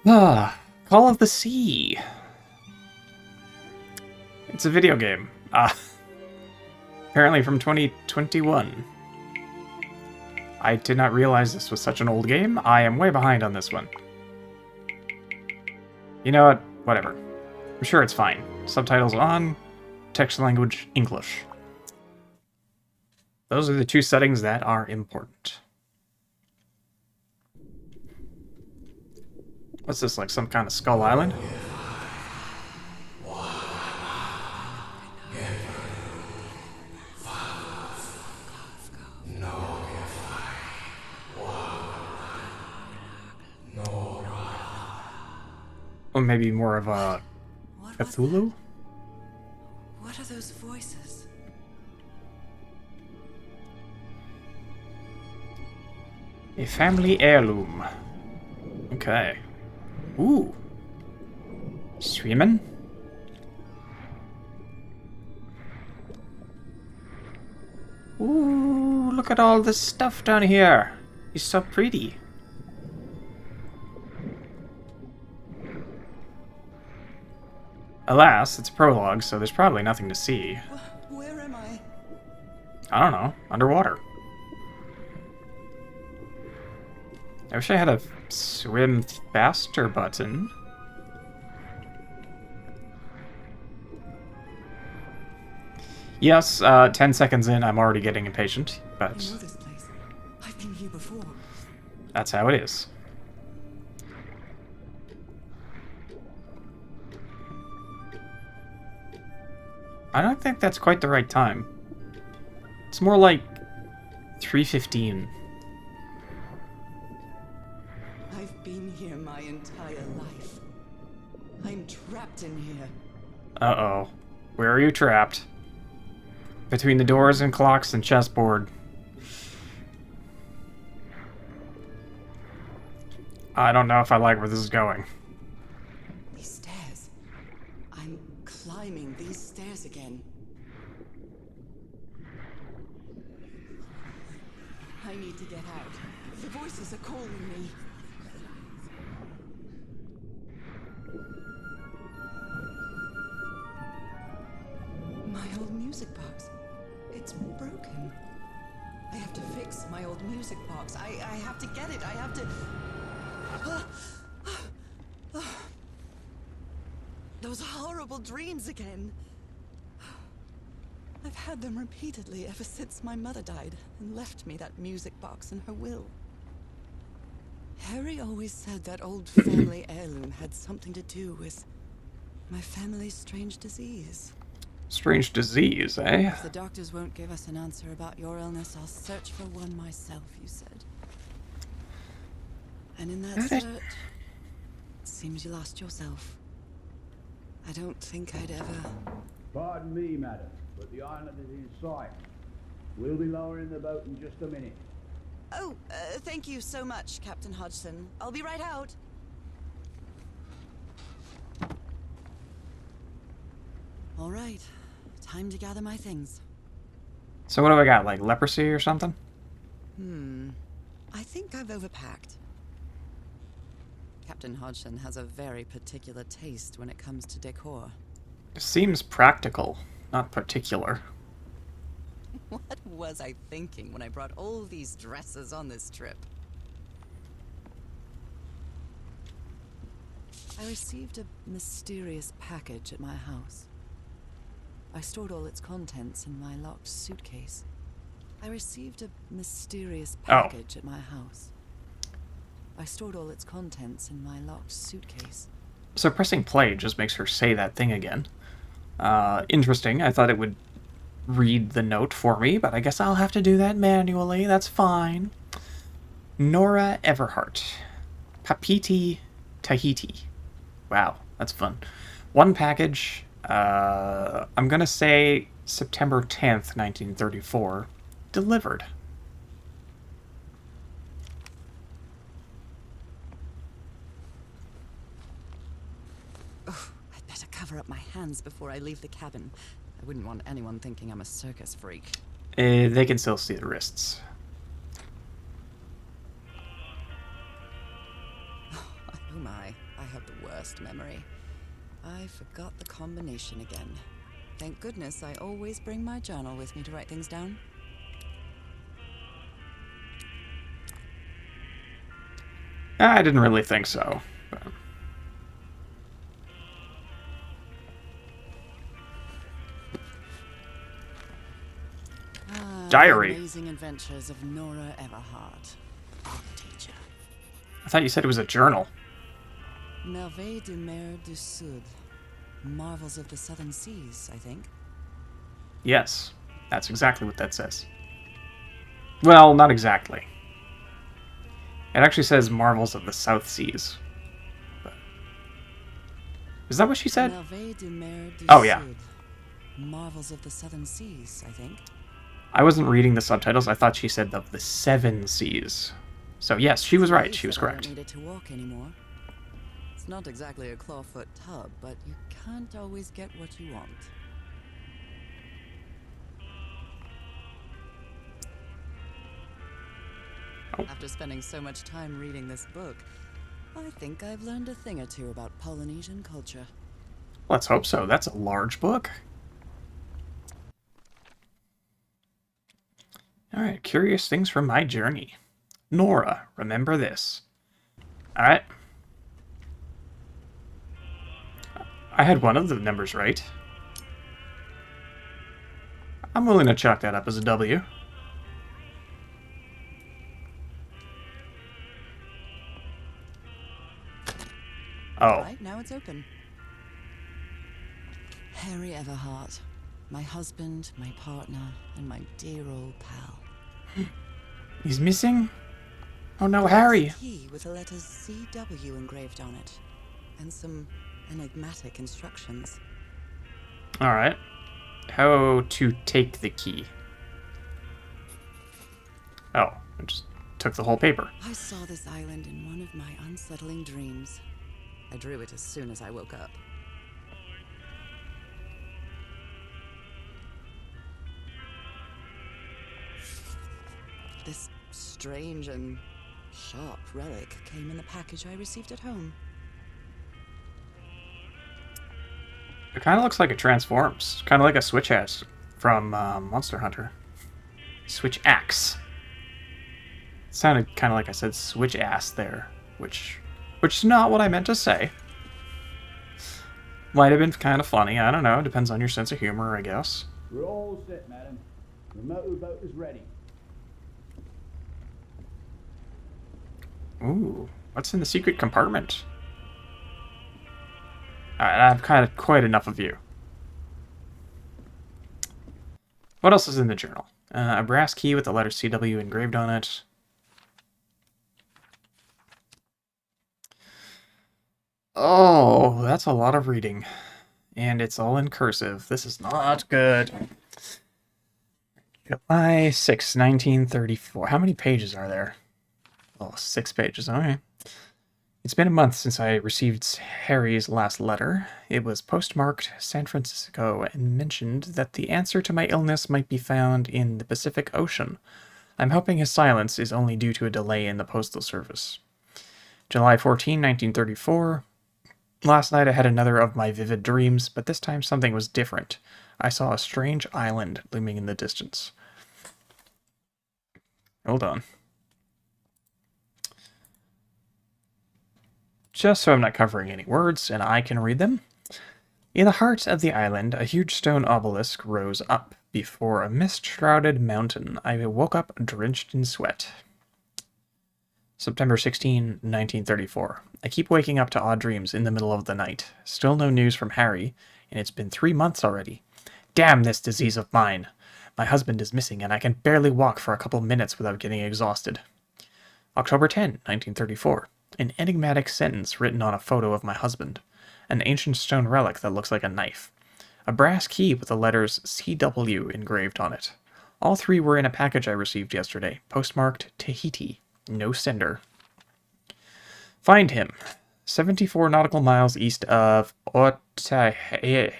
Ah, Call of the Sea. It's a video game. Apparently from 2021. I did not realize this was such an old game. I am way behind on this one. You know what? Whatever. I'm sure it's fine. Subtitles on, text language English. Those are the two settings that are important. What's this, like some kind of Skull Island? Or maybe more of a Cthulhu? What are those voices? A family heirloom. Okay. Ooh. Swimming? Ooh, look at all this stuff down here. It's so pretty. Alas, it's a prologue, so there's probably nothing to see. Where am I? I don't know. Underwater. I wish I had a swim faster button. Yes, 10 seconds in, I'm already getting impatient, but I know this place. I've been here before. that's how it is. I don't think that's quite the right time. It's more like 3:15. I've been here my entire life. I'm trapped in here. Uh-oh. Where are you trapped? Between the doors and clocks and chessboard. I don't know if I like where this is going. These stairs. I'm climbing these stairs again. I need to get out. The voices are calling me. My old music box. It's broken. I have to fix my old music box. I have to get it. I have to... Those horrible dreams again. I've had them repeatedly ever since my mother died and left me that music box in her will. Harry always said that old family heirloom had something to do with my family's strange disease. Strange disease, eh? If the doctors won't give us an answer about your illness, I'll search for one myself, you said. And in that search, it seems you lost yourself. I don't think I'd ever... Pardon me, madam, but the island is in sight. We'll be lowering the boat in just a minute. Oh, thank you so much, Captain Hodgson. I'll be right out. All right, time to gather my things. So what do I got, like leprosy or something? I think I've overpacked. Captain Hodgson has a very particular taste when it comes to decor. Seems practical, not particular. What was I thinking when I brought all these dresses on this trip? I received a mysterious package at my house. I stored all its contents in my locked suitcase. I received a mysterious package at my house. I stored all its contents in my locked suitcase. So pressing play just makes her say that thing again. Interesting. I thought it would read the note for me, but I guess I'll have to do that manually. That's fine. Nora Everhart. Papiti Tahiti. Wow, that's fun. One package. I'm gonna say September 10th, 1934. Delivered. Oh, I'd better cover up my hands before I leave the cabin. I wouldn't want anyone thinking I'm a circus freak. They can still see the wrists. I Oh my, I have the worst memory. I forgot the combination again. Thank goodness I always bring my journal with me to write things down. I didn't really think so. But... Diary. The amazing adventures of Nora Everhart, art teacher. I thought you said it was a journal. Merveilles de mer du Sud. Marvels of the Southern Seas, I think. Yes, that's exactly what that says. Well, not exactly. It actually says Marvels of the South Seas. But... Is that what she said? Merveilles de mer du Oh, yeah. Sud. Marvels of the Southern Seas, I think. I wasn't reading the subtitles. I thought she said of the Seven Seas. So yes, she was right. She was correct. I don't need it to walk anymore. It's not exactly a clawfoot tub, but you can't always get what you want. Oh. After spending so much time reading this book, I think I've learned a thing or two about Polynesian culture. Let's hope so. That's a large book. Alright, curious things from my journey. Nora, remember this. Alright. I had one of the numbers right. I'm willing to chalk that up as a W. Oh. Right, now it's open. Harry Everhart. My husband, my partner, and my dear old pal. He's missing? Oh no, Harry! A key with the letters CW engraved on it, and some enigmatic instructions. Alright. How to take the key? Oh, I just took the whole paper. I saw this island in one of my unsettling dreams. I drew it as soon as I woke up. This strange and sharp relic came in the package I received at home. It kind of looks like it transforms. Kind of like a switch axe from Monster Hunter. Switch axe. It sounded kind of like I said switch ass there, which is not what I meant to say. Might have been kind of funny. I don't know. Depends on your sense of humor, I guess. We're all set, madam. The motorboat is ready. Ooh, what's in the secret compartment? Alright, I've kind of quite enough of you. What else is in the journal? A brass key with the letter CW engraved on it. Oh, that's a lot of reading. And it's all in cursive. This is not good. July 6, 1934. How many pages are there? Oh, 6 pages. Okay. It's been a month since I received Harry's last letter. It was postmarked San Francisco and mentioned that the answer to my illness might be found in the Pacific Ocean. I'm hoping his silence is only due to a delay in the postal service. July 14, 1934. Last night I had another of my vivid dreams, but this time something was different. I saw a strange island looming in the distance. Hold on. Just so I'm not covering any words, and I can read them. In the heart of the island, a huge stone obelisk rose up before a mist-shrouded mountain. I woke up drenched in sweat. September 16, 1934. I keep waking up to odd dreams in the middle of the night. Still no news from Harry, and it's been 3 months already. Damn this disease of mine! My husband is missing, and I can barely walk for a couple minutes without getting exhausted. October 10, 1934. An enigmatic sentence written on a photo of my husband. An ancient stone relic that looks like a knife. A brass key with the letters CW engraved on it. All 3 were in a package I received yesterday, postmarked Tahiti. No sender. Find him. 74 nautical miles east of Otaheite.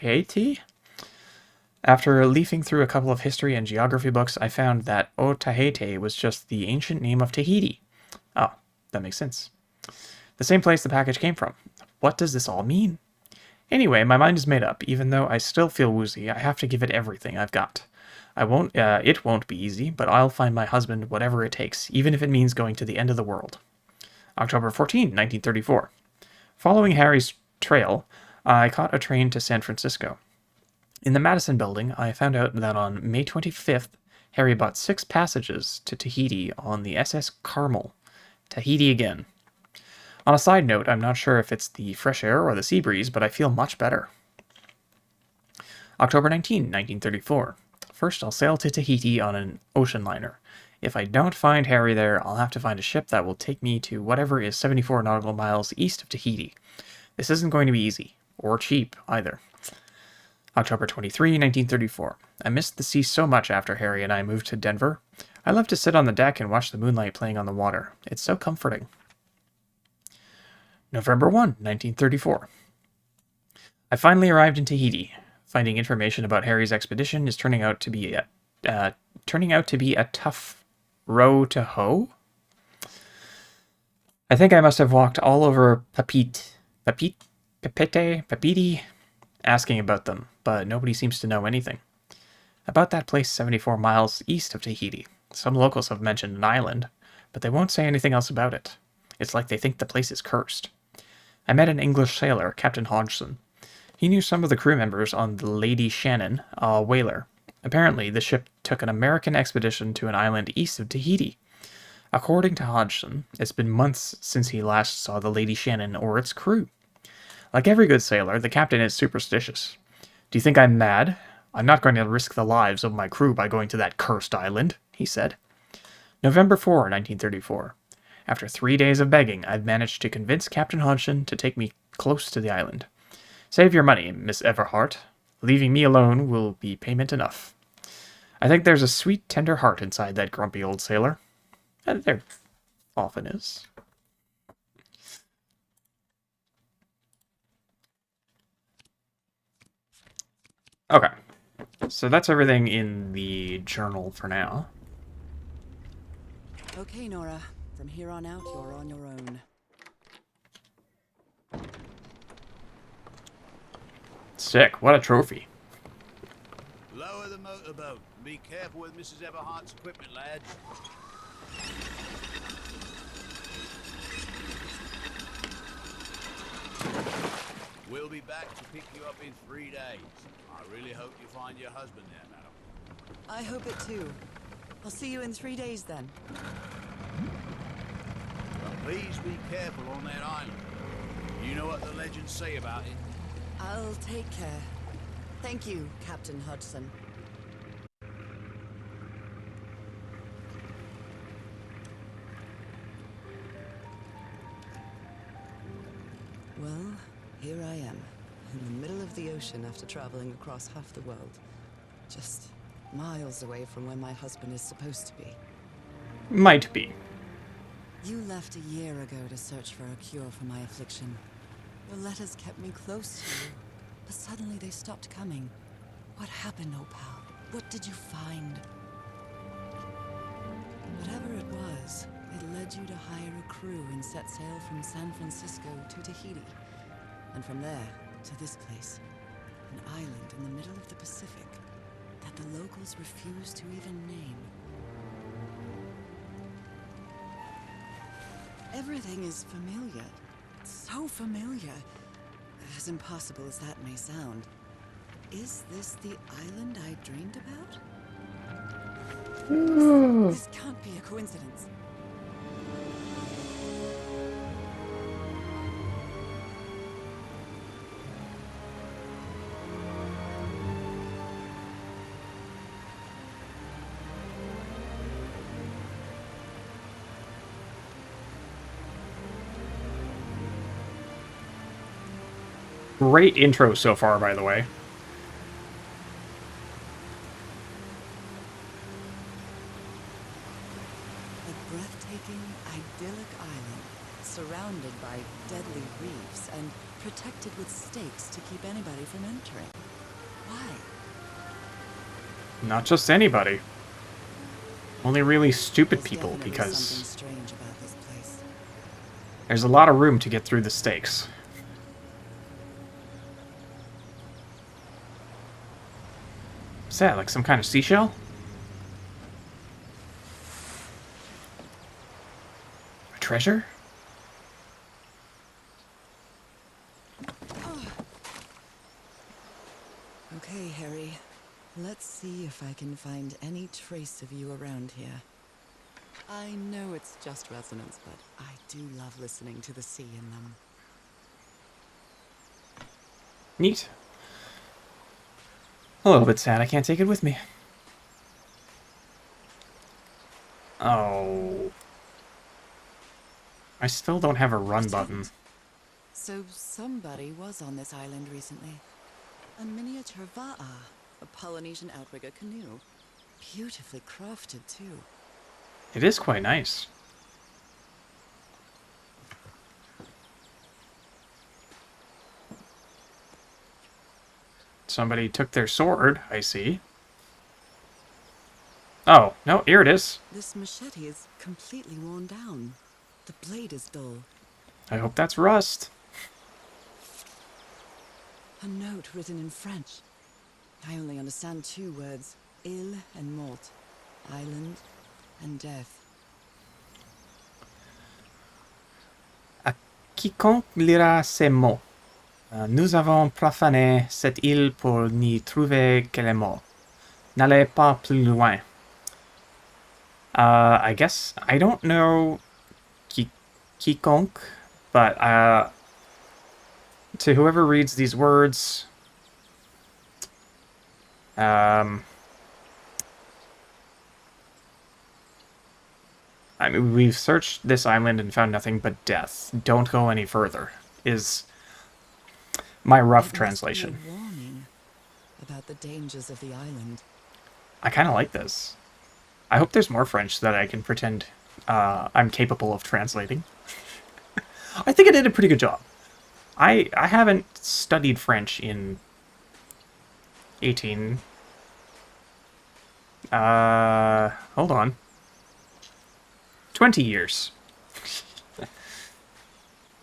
After leafing through a couple of history and geography books, I found that Otaheite was just the ancient name of Tahiti. Oh, that makes sense. The same place the package came from. What does this all mean? Anyway, my mind is made up. Even though I still feel woozy, I have to give it everything I've got. It won't be easy, but I'll find my husband whatever it takes, even if it means going to the end of the world. October 14, 1934. Following Harry's trail, I caught a train to San Francisco. In the Madison building, I found out that on May 25th, Harry bought 6 passages to Tahiti on the SS Carmel. Tahiti again. On a side note, I'm not sure if it's the fresh air or the sea breeze, but I feel much better. October 19, 1934. First, I'll sail to Tahiti on an ocean liner. If I don't find Harry there, I'll have to find a ship that will take me to whatever is 74 nautical miles east of Tahiti. This isn't going to be easy, or cheap, either. October 23, 1934. I missed the sea so much after Harry and I moved to Denver. I love to sit on the deck and watch the moonlight playing on the water. It's so comforting. November 1, 1934. I finally arrived in Tahiti. Finding information about Harry's expedition is turning out to be a tough row to hoe. I think I must have walked all over Papiti, asking about them, but nobody seems to know anything. About that place 74 miles east of Tahiti. Some locals have mentioned an island, but they won't say anything else about it. It's like they think the place is cursed. I met an English sailor, Captain Hodgson. He knew some of the crew members on the Lady Shannon, a whaler. Apparently, the ship took an American expedition to an island east of Tahiti. According to Hodgson, it's been months since he last saw the Lady Shannon or its crew. Like every good sailor, the captain is superstitious. Do you think I'm mad? I'm not going to risk the lives of my crew by going to that cursed island, he said. November 4, 1934. After 3 days of begging, I've managed to convince Captain Hodgson to take me close to the island. Save your money, Miss Everhart. Leaving me alone will be payment enough. I think there's a sweet, tender heart inside that grumpy old sailor. And there often is. Okay. So that's everything in the journal for now. Okay, Nora. From here on out, you're on your own. Sick. What a trophy. Lower the motorboat. Be careful with Mrs. Everhart's equipment, lads. We'll be back to pick you up in 3 days. I really hope you find your husband there, madam. I hope it too. I'll see you in 3 days then. But please be careful on that island. You know what the legends say about it. I'll take care. Thank you, Captain Hodgson. Well, here I am, in the middle of the ocean after traveling across half the world. Just miles away from where my husband is supposed to be. Might be. You left a year ago to search for a cure for my affliction. Your letters kept me close to you, but suddenly they stopped coming. What happened, Opal? What did you find? Whatever it was, it led you to hire a crew and set sail from San Francisco to Tahiti. And from there, to this place. An island in the middle of the Pacific that the locals refuse to even name. Everything is familiar. So familiar. As impossible as that may sound. Is this the island I dreamed about? This can't be a coincidence. Great intro so far, by the way. A breathtaking, idyllic island, surrounded by deadly reefs and protected with stakes to keep anybody from entering. Why? Not just anybody. Only really stupid There's people, definitely because something strange about this place. There's a lot of room to get through the stakes. What's that, like some kind of seashell? A treasure? Okay, Harry. Let's see if I can find any trace of you around here. I know it's just resonance, but I do love listening to the sea in them. Neat. A little bit sad I can't take it with me. Oh. I still don't have a run button. So somebody was on this island recently. A miniature va'a, a Polynesian outrigger canoe. Beautifully crafted, too. It is quite nice. Somebody took their sword, I see. Oh, no, here it is. This machete is completely worn down. The blade is dull. I hope that's rust. A note written in French. I only understand 2 words. Île and mort. Island and death. À quiconque lira ces mots. Nous avons profané cette île pour n'y trouver que les morts. N'allez pas plus loin. I guess I don't know quiconque, but to whoever reads these words, I mean, we've searched this island and found nothing but death. Don't go any further, is my rough translation. A warning about the dangers of the island. I kind of like this. I hope there's more French that I can pretend I'm capable of translating. I think I did a pretty good job. I haven't studied French in 18... hold on. 20 years.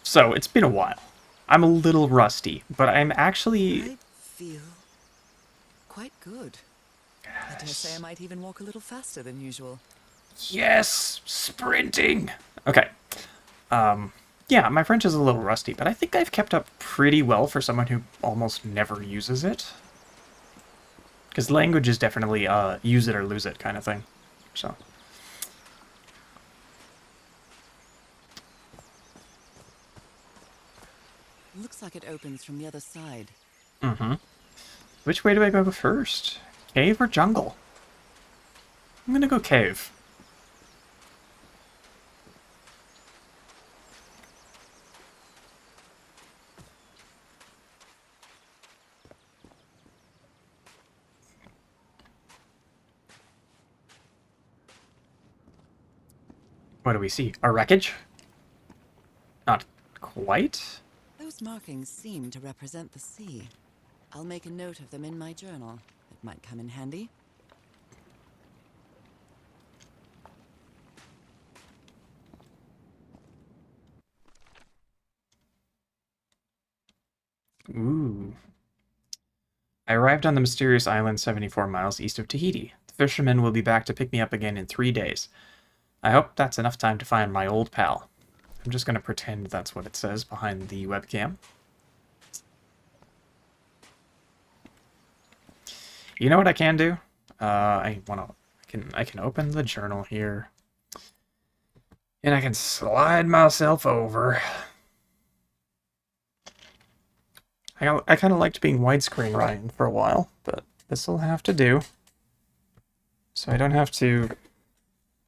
So, it's been a while. I'm a little rusty, but I'm actually... I feel quite good. I dare say I might even walk a little faster than usual. Yes! Sprinting! Okay. Yeah, my French is a little rusty, but I think I've kept up pretty well for someone who almost never uses it. Because language is definitely use it or lose it kind of thing. So... Looks like it opens from the other side. Mm-hmm. Which way do I go first? Cave or jungle? I'm gonna go cave. What do we see? A wreckage? Not quite. Those markings seem to represent the sea. I'll make a note of them in my journal. It might come in handy. Ooh. I arrived on the mysterious island 74 miles east of Tahiti. The fisherman will be back to pick me up again in 3 days. I hope that's enough time to find my old pal. I'm just going to pretend that's what it says behind the webcam. You know what I can do? I can open the journal here. And I can slide myself over. I kind of liked being widescreen Ryan for a while, but this will have to do. So I don't have to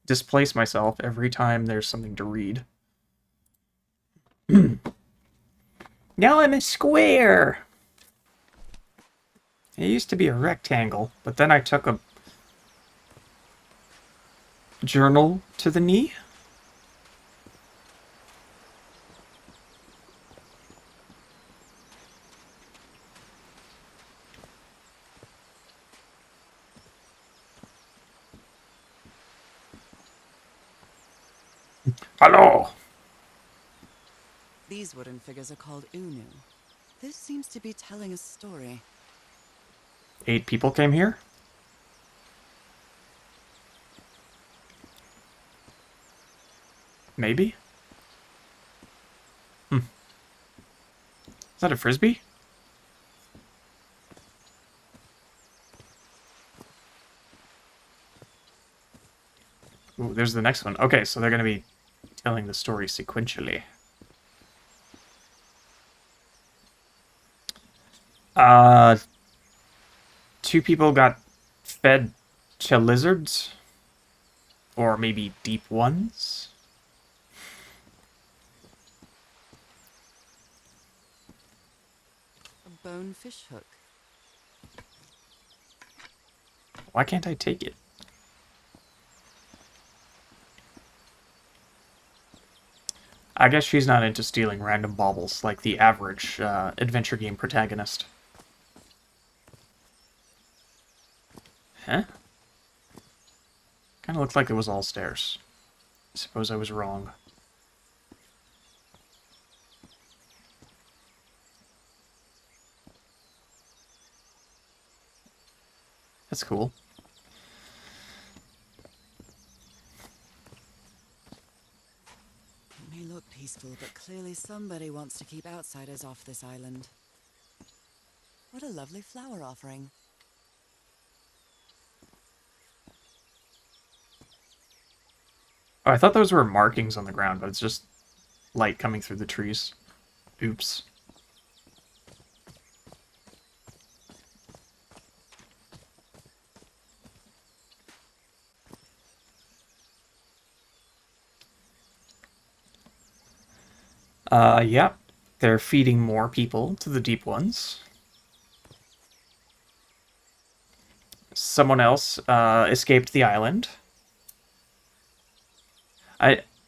displace myself every time there's something to read. Now I'm a square! It used to be a rectangle, but then I took a journal to the knee. Hello! These wooden figures are called Unu. This seems to be telling a story. 8 people came here? Maybe? Is that a frisbee? Ooh, there's the next one. Okay, so they're going to be telling the story sequentially. Uh, 2 people got fed to lizards. Or maybe deep ones. A bone fish hook. Why can't I take it? I guess she's not into stealing random baubles like the average adventure game protagonist. Huh? Kind of looked like it was all stairs. I suppose I was wrong. That's cool. It may look peaceful, but clearly somebody wants to keep outsiders off this island. What a lovely flower offering. Oh, I thought those were markings on the ground, but it's just light coming through the trees. Oops. Yeah. They're feeding more people to the deep ones. Someone else escaped the island.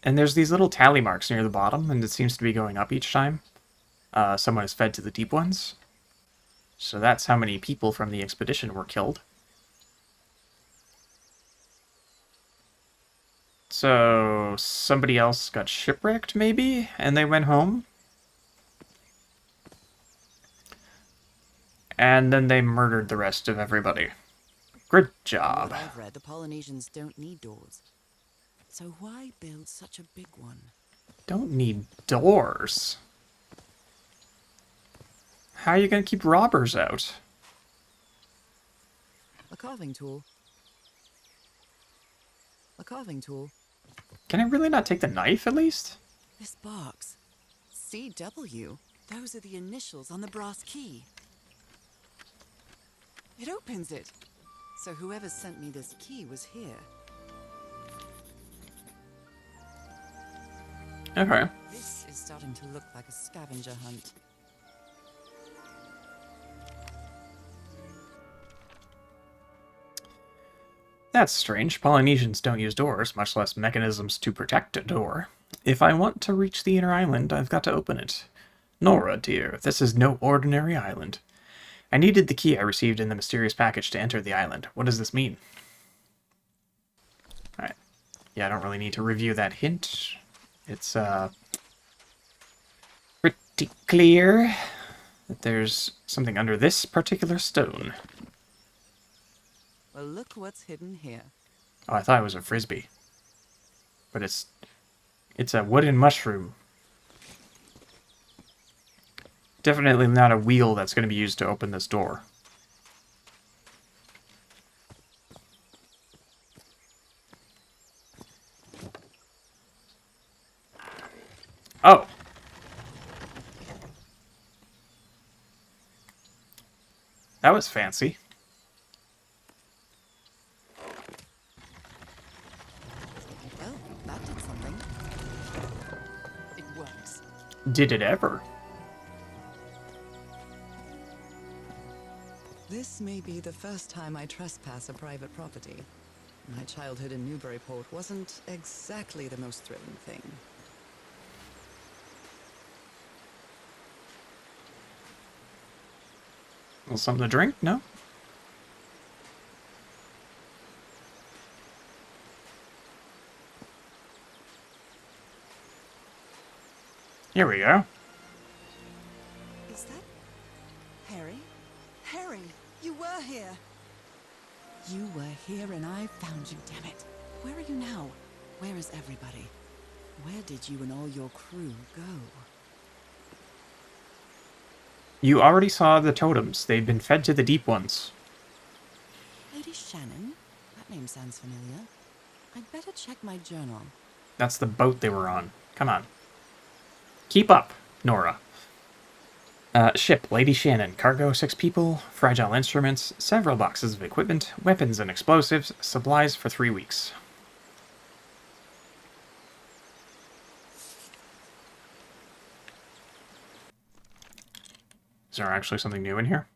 And there's these little tally marks near the bottom, and it seems to be going up each time. Someone is fed to the deep ones. So that's how many people from the expedition were killed. So somebody else got shipwrecked, maybe? And they went home? And then they murdered the rest of everybody. Good job. From what I've read, the Polynesians don't need doors. So why build such a big one? Don't need doors. How are you going to keep robbers out? A carving tool. A carving tool. Can I really not take the knife, at least? This box. CW. Those are the initials on the brass key. It opens it. So whoever sent me this key was here. Okay. This is starting to look like a scavenger hunt. That's strange. Polynesians don't use doors, much less mechanisms to protect a door. If I want to reach the inner island, I've got to open it. Nora, dear, this is no ordinary island. I needed the key I received in the mysterious package to enter the island. What does this mean? Alright. Yeah, I don't really need to review that hint. It's, pretty clear that there's something under this particular stone. Well, look what's hidden here. Oh, I thought it was a frisbee. But it's a wooden mushroom. Definitely not a wheel that's going to be used to open this door. Oh! That was fancy. Well, that did something. It works. Did it ever? This may be the first time I trespass a private property. My childhood in Newburyport wasn't exactly the most thrilling thing. Well, something to drink? No? Here we go. Harry, you were here. You were here and I found you, damn it. Where are you now? Where is everybody? Where did you and all your crew go? You already saw the totems. They've been fed to the Deep Ones. Lady Shannon? That name sounds familiar. I'd better check my journal. That's the boat they were on. Come on. Keep up, Nora. Ship, Lady Shannon. Cargo, 6 people. Fragile instruments. Several boxes of equipment. Weapons and explosives. Supplies for 3 weeks. Is there actually something new in here?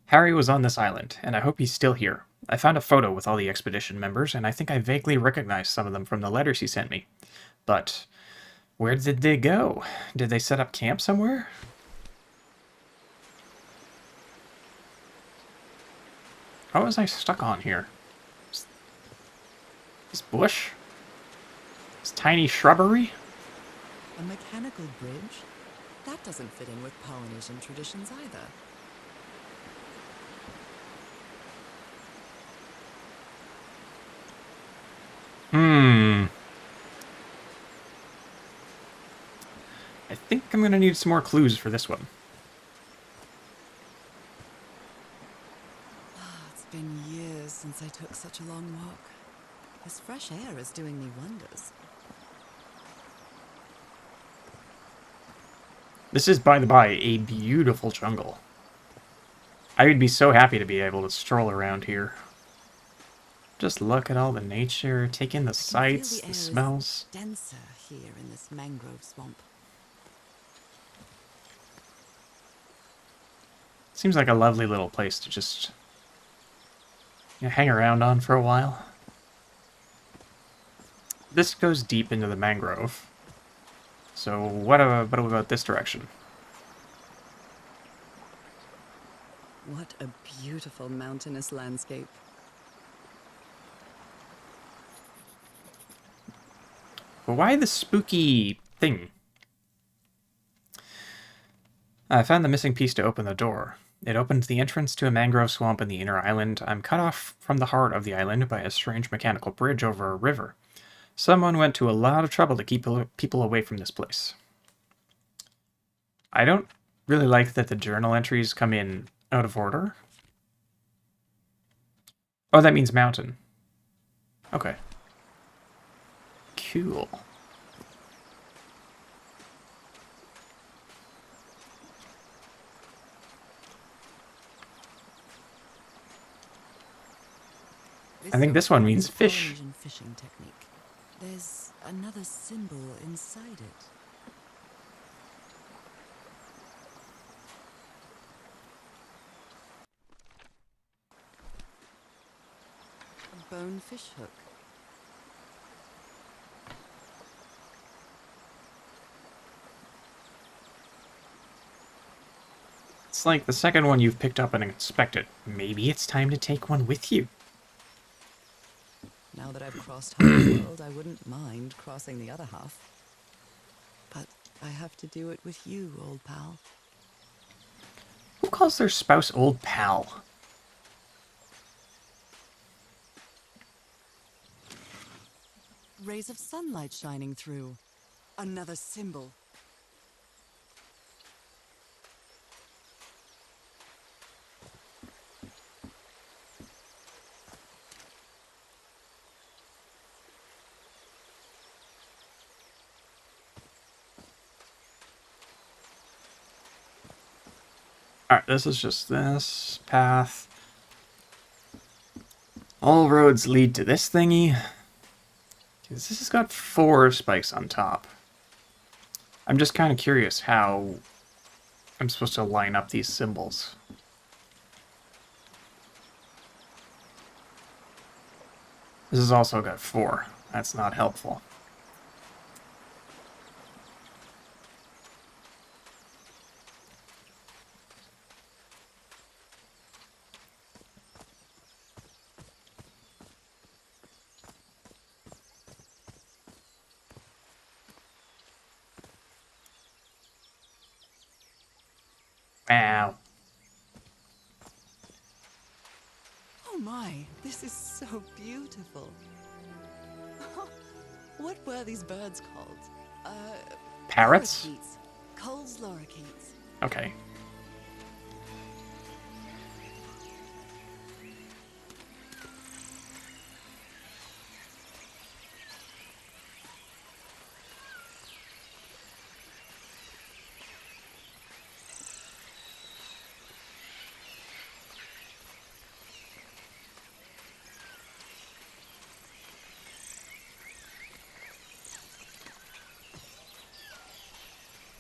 Harry was on this island, and I hope he's still here. I found a photo with all the expedition members, and I think I vaguely recognized some of them from the letters he sent me. But where did they go? Did they set up camp somewhere? How was I stuck on here? This bush? This tiny shrubbery? A mechanical bridge? That doesn't fit in with Polynesian traditions either. I think I'm gonna need some more clues for this one. It's been years since I took such a long walk. This fresh air is doing me wonders. This is, by the by, a beautiful jungle. I would be so happy to be able to stroll around here. Just look at all the nature, take in the sights, the smells. Denser here in this mangrove swamp. Seems like a lovely little place to just hang around on for a while. This goes deep into the mangrove. So what about this direction? What a beautiful mountainous landscape. But why the spooky thing? I found the missing piece to open the door. It opened the entrance to a mangrove swamp in the inner island. I'm cut off from the heart of the island by a strange mechanical bridge over a river. Someone went to a lot of trouble to keep people away from this place. I don't really like that the journal entries come in out of order. Oh, that means mountain. Okay. Cool. I think this one means fish. Polynesian fishing technique. There's another symbol inside it. A bone fish hook. It's like the second one you've picked up and inspected. Maybe it's time to take one with you. Now that I've crossed half the world, I wouldn't mind crossing the other half. But I have to do it with you, old pal. Who calls their spouse old pal? Rays of sunlight shining through. Another symbol. Alright, this is just this path. All roads lead to this thingy. Because this has got 4 spikes on top. I'm just kind of curious how I'm supposed to line up these symbols. This has also got 4. That's not helpful. Wow. Oh my, this is so beautiful. What were these birds called? Parrots? Lorikeets. Cole's lorikeets. Okay.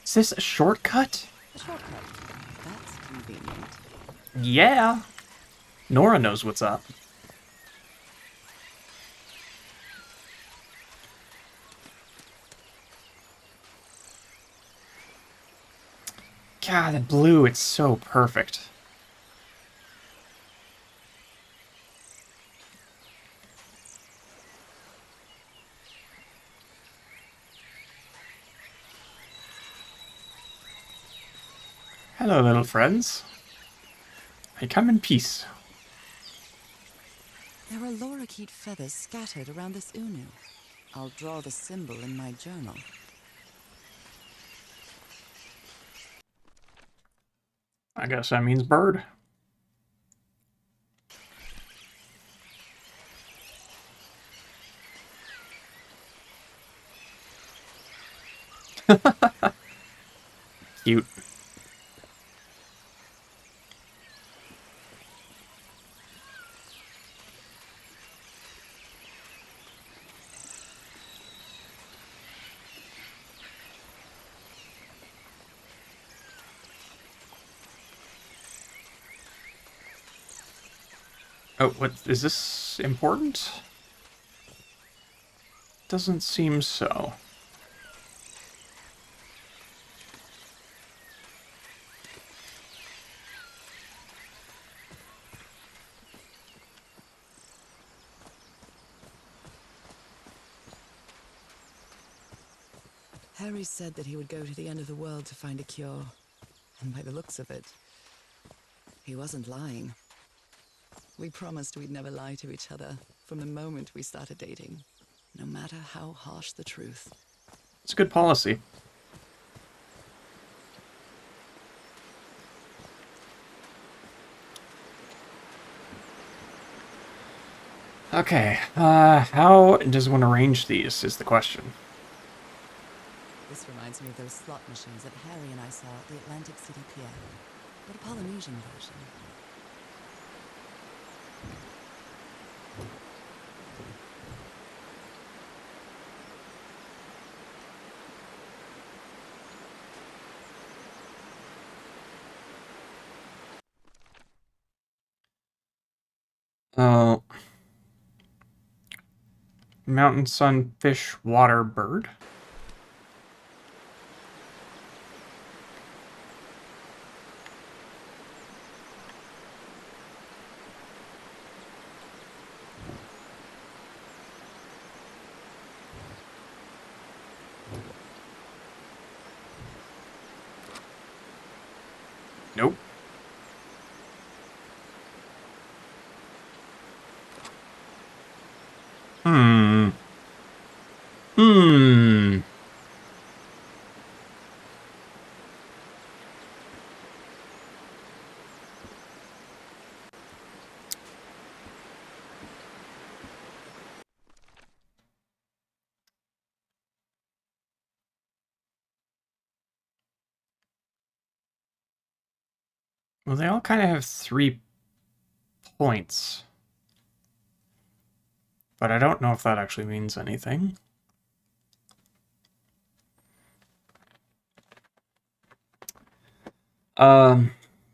Is this a shortcut? A shortcut. That's convenient. Yeah. Nora knows what's up. God, the blue, it's so perfect. Hello, little friends. I come in peace. There are lorikeet feathers scattered around this unu. I'll draw the symbol in my journal. I guess that means bird. Cute. Oh, what is this important? Doesn't seem so. Harry said that he would go to the end of the world to find a cure. And by the looks of it, he wasn't lying. We promised we'd never lie to each other from the moment we started dating, no matter how harsh the truth. It's a good policy. Okay, how does one arrange these is the question. This reminds me of those slot machines that Harry and I saw at the Atlantic City Pier, but a Polynesian version. Oh. Mountain sunfish water bird. Nope. Hmm. Hmm. Well, they all kind of have 3 points. But I don't know if that actually means anything.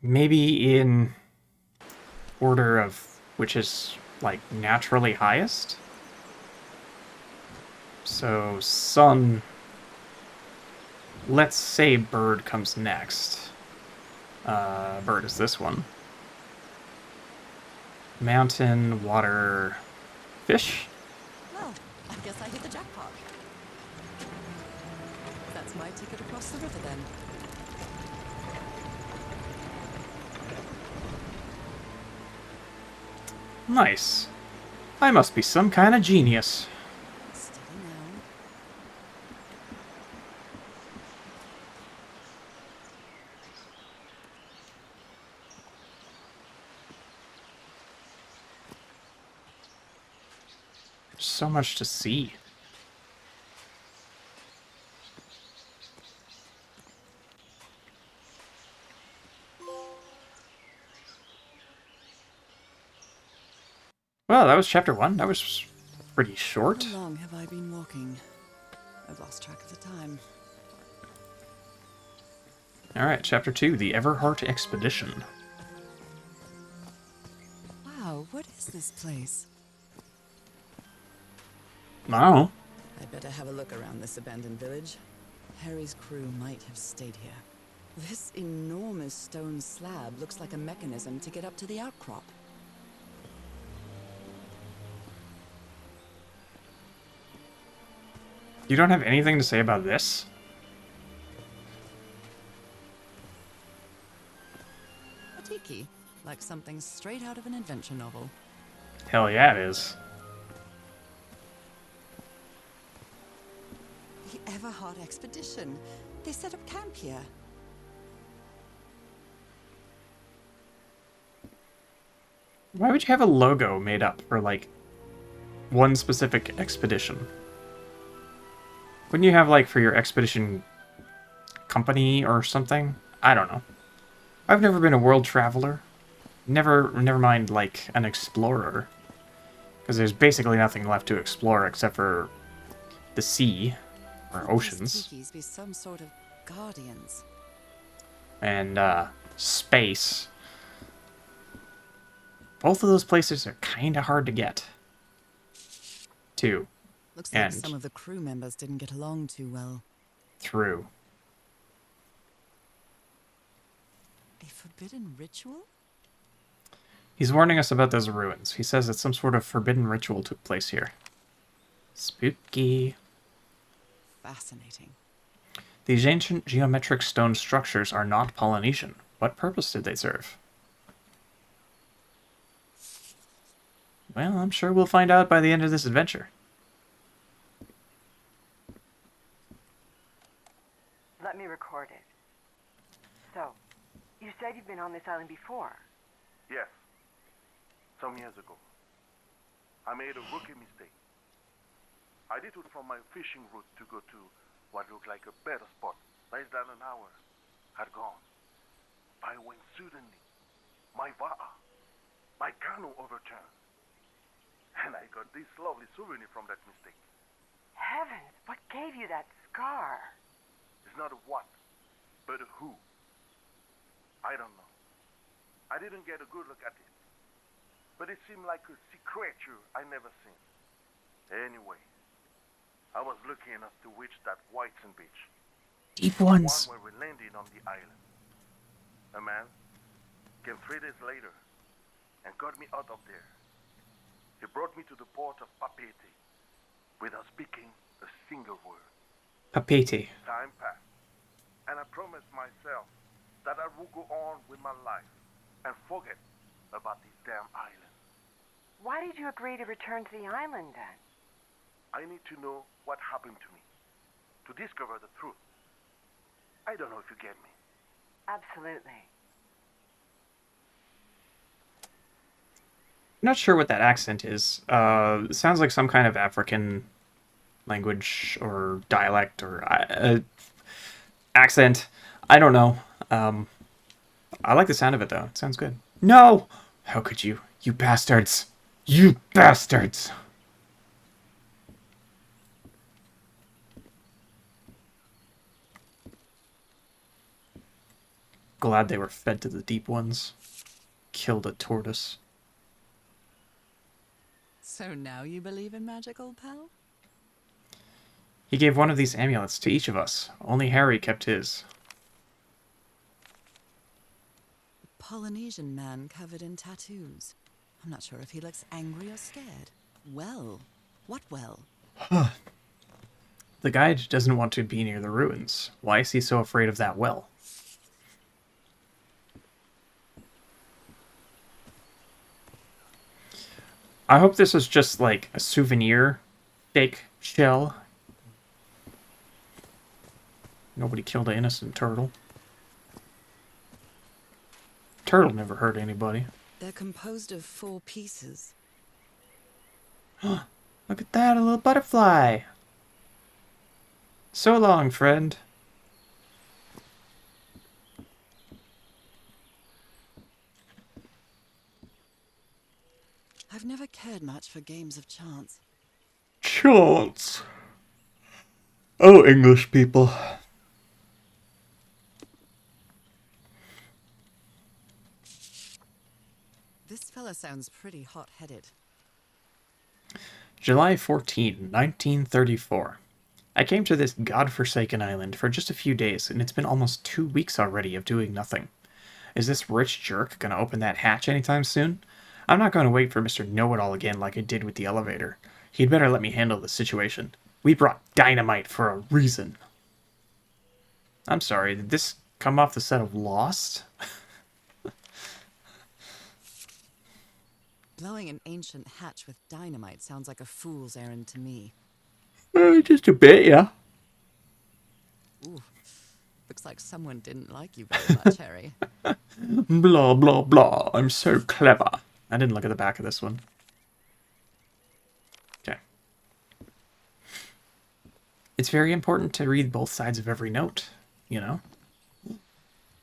Maybe in order of which is, like, naturally highest? So, sun... Let's say bird comes next. Bird is this one. Mountain, water, fish? Well, I guess I hit the jackpot. That's my ticket across the river then. Nice. I must be some kind of genius. Steady now. There's so much to see. Well, that was chapter 1. That was pretty short. How long have I been walking? I've lost track of the time. Alright, chapter 2, the Everheart Expedition. Wow, what is this place? Wow. I'd better have a look around this abandoned village. Harry's crew might have stayed here. This enormous stone slab looks like a mechanism to get up to the outcrop. You don't have anything to say about this? A tiki, like something straight out of an adventure novel. Hell yeah, it is. The Everheart Expedition. They set up camp here. Why would you have a logo made up for, like, one specific expedition? Wouldn't you have, like, for your expedition company or something? I don't know. I've never been a world traveler. Never mind, like, an explorer. Because there's basically nothing left to explore except for the sea, or oceans. These tikis be some sort of guardians. And, space. Both of those places are kind of hard to get to. Looks like And some of the crew members didn't get along too well. through. A forbidden ritual? He's warning us about those ruins. He says that some sort of forbidden ritual took place here. Spooky. Fascinating. These ancient geometric stone structures are not Polynesian. What purpose did they serve? Well, I'm sure we'll find out by the end of this adventure. Let me record it. So, you said you've been on this island before. Yes. Some years ago. I made a rookie mistake. I detoured from my fishing route to go to what looked like a better spot. Less than an hour had gone. By when suddenly, my va'a, my canoe overturned. And I got this lovely souvenir from that mistake. Heavens, what gave you that scar? It's not a what, but a who. I don't know. I didn't get a good look at it. But it seemed like a sea creature I never seen. Anyway, I was lucky enough to reach that white sand beach. Deep One ones. where we landed on the island. A man came 3 days later and got me out of there. He brought me to the port of Papeete without speaking a single word. Papeete. Time passed, and I promised myself that I would go on with my life and forget about this damn island. Why did you agree to return to the island then? I need to know what happened to me, to discover the truth. I don't know if you get me. Absolutely. Not sure what that accent is. It sounds like some kind of African language or dialect or accent. I don't know. I like the sound of it, though. It sounds good. No! How could you? You bastards! You bastards! Glad they were fed to the deep ones. Killed a tortoise. So now you believe in magic, old pal? He gave one of these amulets to each of us. Only Harry kept his. A Polynesian man covered in tattoos. I'm not sure if he looks angry or scared. Well, what well? The guide doesn't want to be near the ruins. Why is he so afraid of that well? I hope this is just like a souvenir fake shell. Nobody killed an innocent turtle. Turtle never hurt anybody. They're composed of 4 pieces. Look at that, a little butterfly. So long, friend. I've never cared much for games of chance. Chance. Oh, English people. This fella sounds pretty hot-headed. July 14, 1934. I came to this godforsaken island for just a few days, and it's been almost 2 weeks already of doing nothing. Is this rich jerk gonna open that hatch anytime soon? I'm not going to wait for Mr. Know-It-All again like I did with the elevator. He'd better let me handle the situation. We brought dynamite for a reason. I'm sorry, did this come off the set of Lost? Blowing an ancient hatch with dynamite sounds like a fool's errand to me. Just a bit, yeah. Ooh, looks like someone didn't like you very much, Harry. Blah, blah, blah. I'm so clever. I didn't look at the back of this one. Okay. It's very important to read both sides of every note, you know?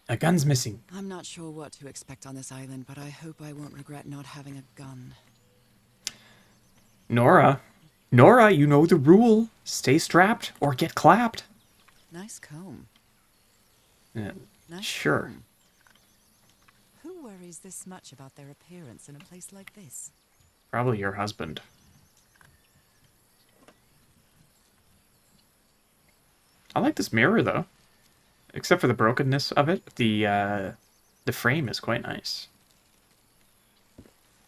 A gun's missing. I'm not sure what to expect on this island, but I hope I won't regret not having a gun. Nora, you know the rule. Stay strapped or get clapped. Nice comb. Yeah, Nice sure. comb. Who worries this much about their appearance in a place like this? Probably your husband. I like this mirror, though. Except for the brokenness of it, the frame is quite nice.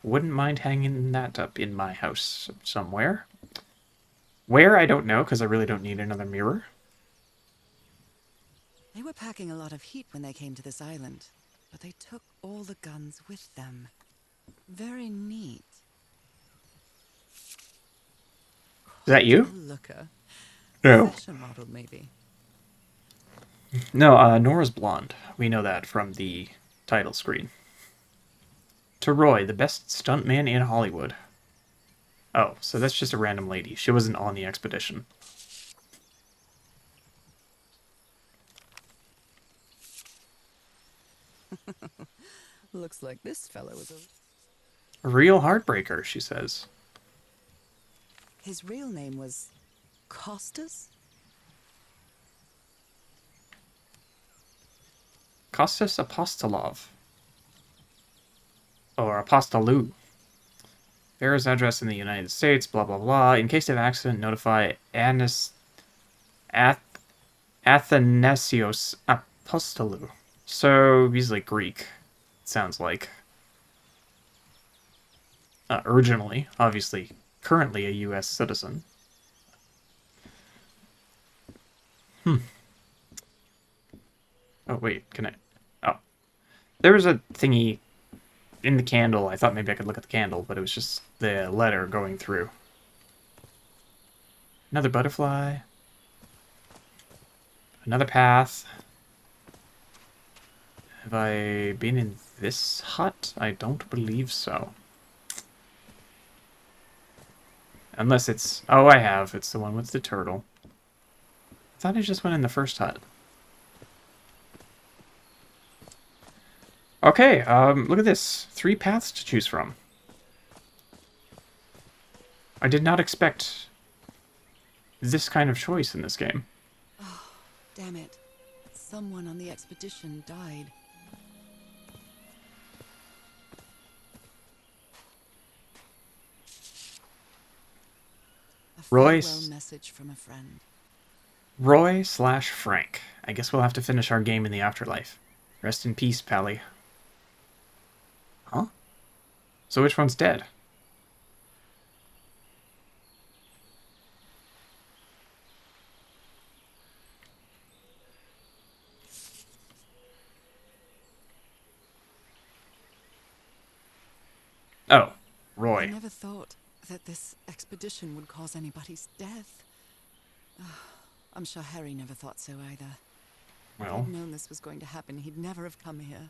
Wouldn't mind hanging that up in my house somewhere. Where, I don't know, because I really don't need another mirror. They were packing a lot of heat when they came to this island, but they took all the guns with them. Very neat. Is that you? A looker. No. Fashion model, maybe. No, Nora's blonde. We know that from the title screen. To Roy, the best stuntman in Hollywood. Oh, so that's just a random lady. She wasn't on the expedition. Looks like this fellow was A real heartbreaker, she says. His real name was Costas? Kostas Apostolov. Or Apostolou. Bearer's address in the United States, blah blah blah. In case of accident, notify Athanasios Apostolou. So, he's like Greek, it sounds like. Originally, obviously, currently a U.S. citizen. Oh, wait, can I... Oh. There was a thingy in the candle. I thought maybe I could look at the candle, but it was just the letter going through. Another butterfly. Another path. Have I been in this hut? I don't believe so. Unless it's... Oh, I have. It's the one with the turtle. I thought I just went in the first hut. Okay, look at this. 3 paths to choose from. I did not expect this kind of choice in this game. Oh, damn it. Someone on the expedition died. A Roy farewell message from a friend. Roy/Frank. I guess we'll have to finish our game in the afterlife. Rest in peace, Pally. Huh? So which one's dead? Oh, I Roy. never thought that this expedition would cause anybody's death. I'm sure Harry never thought so either. If Well, he'd known this was going to happen, he'd never have come here.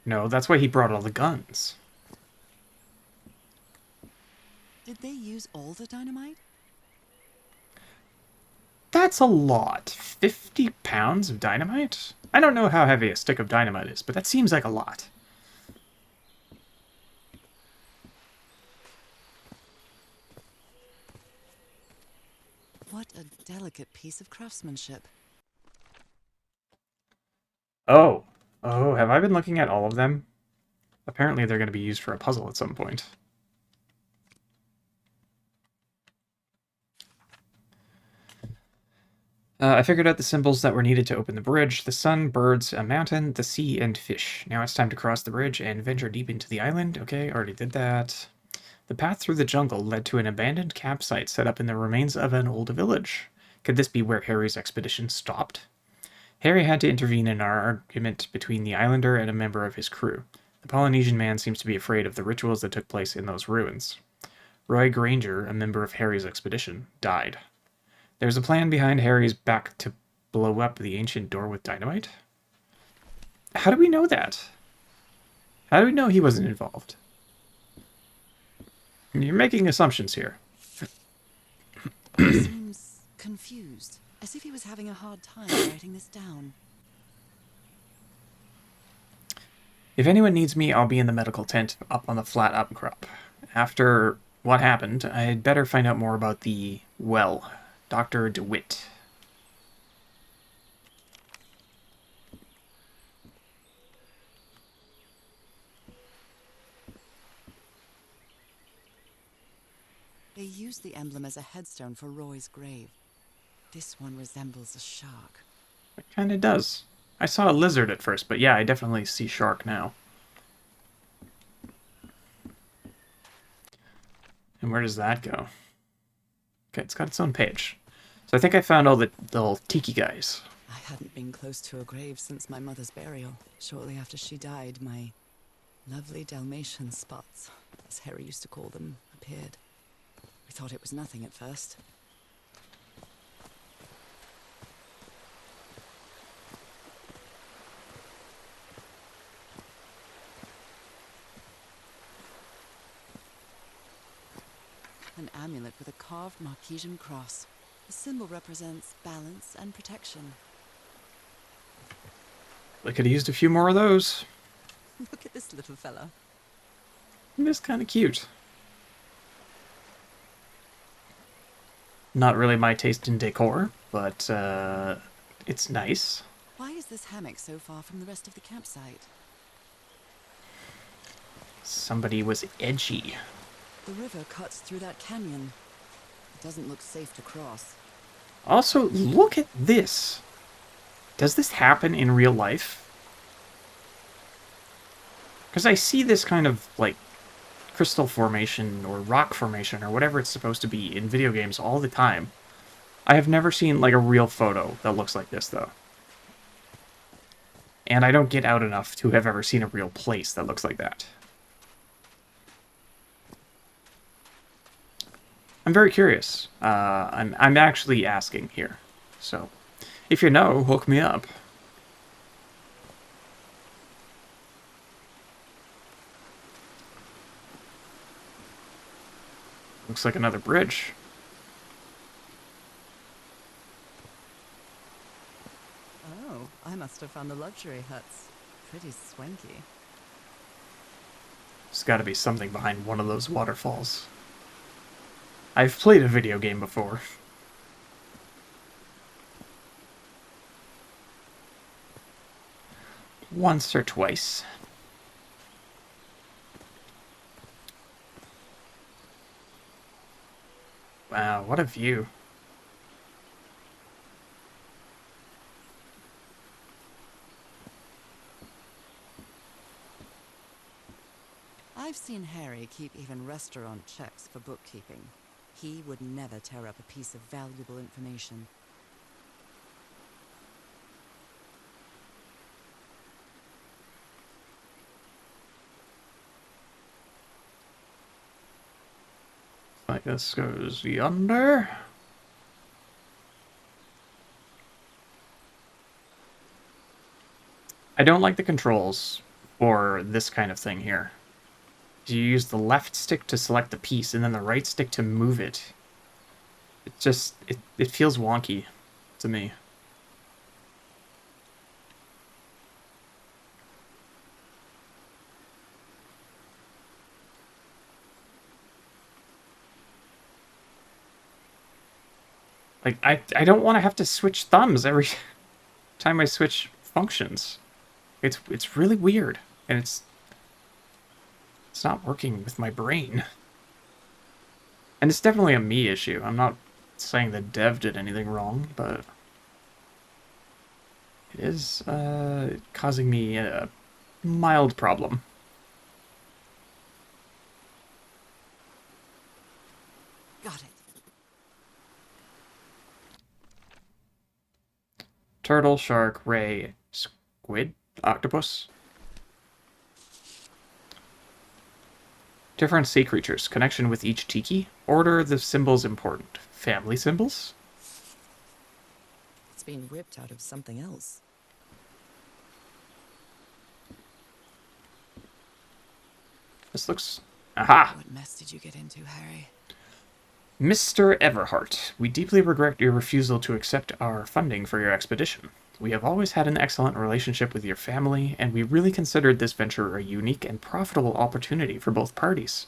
no, that's why he brought all the guns. Did they use all the dynamite? That's a lot. 50 pounds of dynamite? I don't know how heavy a stick of dynamite is, but that seems like a lot. What a delicate piece of craftsmanship. Oh. Oh, have I been looking at all of them? Apparently they're going to be used for a puzzle at some point. I figured out the symbols that were needed to open the bridge. The sun, birds, a mountain, the sea, and fish. Now it's time to cross the bridge and venture deep into the island. Okay, already did that. The path through the jungle led to an abandoned campsite set up in the remains of an old village. Could this be where Harry's expedition stopped? Harry had to intervene in an argument between the islander and a member of his crew. The Polynesian man seems to be afraid of the rituals that took place in those ruins. Roy Granger, a member of Harry's expedition, died. There's a plan behind Harry's back to blow up the ancient door with dynamite? How do we know that? How do we know he wasn't involved? You're making assumptions here. He seems confused, as if he was having a hard time writing this down. If anyone needs me, I'll be in the medical tent up on the flat upcrop. After what happened, I'd better find out more about the, well, Dr. DeWitt. They used the emblem as a headstone for Roy's grave. This one resembles a shark. It kind of does. I saw a lizard at first, but yeah, I definitely see shark now. And where does that go? Okay, it's got its own page. So I think I found all the little tiki guys. I hadn't been close to a grave since my mother's burial. Shortly after she died, my lovely Dalmatian spots, as Harry used to call them, appeared. We thought it was nothing at first. An amulet with a carved Marquesian cross. The symbol represents balance and protection. I could have used a few more of those. Look at this little fella. It's kind of cute. Not really my taste in decor, but it's nice. Why is this hammock so far from the rest of the campsite? Somebody was edgy. The river cuts through that canyon. It doesn't look safe to cross. Also, look at this. Does this happen in real life? Because I see this kind of, like, crystal formation or rock formation or whatever it's supposed to be in video games all the time. I have never seen, like, a real photo that looks like this, though. And I don't get out enough to have ever seen a real place that looks like that. I'm very curious. I'm actually asking here. So, if you know, hook me up. Looks like another bridge. Oh, I must have found the luxury huts. Pretty swanky. There's got to be something behind one of those waterfalls. I've played a video game before. Once or twice. Wow, what a view. I've seen Harry keep even restaurant checks for bookkeeping. He would never tear up a piece of valuable information. Alright, this goes yonder. I don't like the controls for this kind of thing here. You use the left stick to select the piece and then the right stick to move it. It just, it feels wonky to me. Like, I don't want to have to switch thumbs every time I switch functions. It's really weird, and it's not working with my brain. And it's definitely a me issue. I'm not saying the dev did anything wrong, but it is causing me a mild problem. Got it. Turtle, shark, ray, squid, octopus. Different sea creatures. Connection with each tiki. Order the symbols important. Family symbols? It's been ripped out of something else. This looks... Aha! What mess did you get into, Harry? Mr. Everhart, we deeply regret your refusal to accept our funding for your expedition. We have always had an excellent relationship with your family, and we really considered this venture a unique and profitable opportunity for both parties.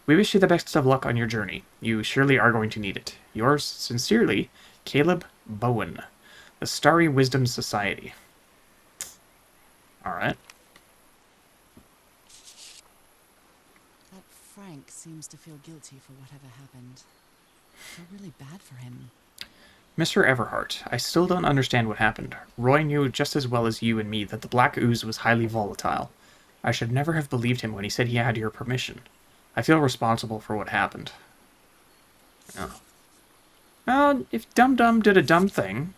We wish you the best of luck on your journey. You surely are going to need it. Yours sincerely, Caleb Bowen, the Starry Wisdom Society. Alright. That Frank seems to feel guilty for whatever happened. I feel really bad for him. Mr. Everhart, I still don't understand what happened. Roy knew just as well as you and me that the black ooze was highly volatile. I should never have believed him when he said he had your permission. I feel responsible for what happened. Oh. Well, if Dum Dum did a dumb thing,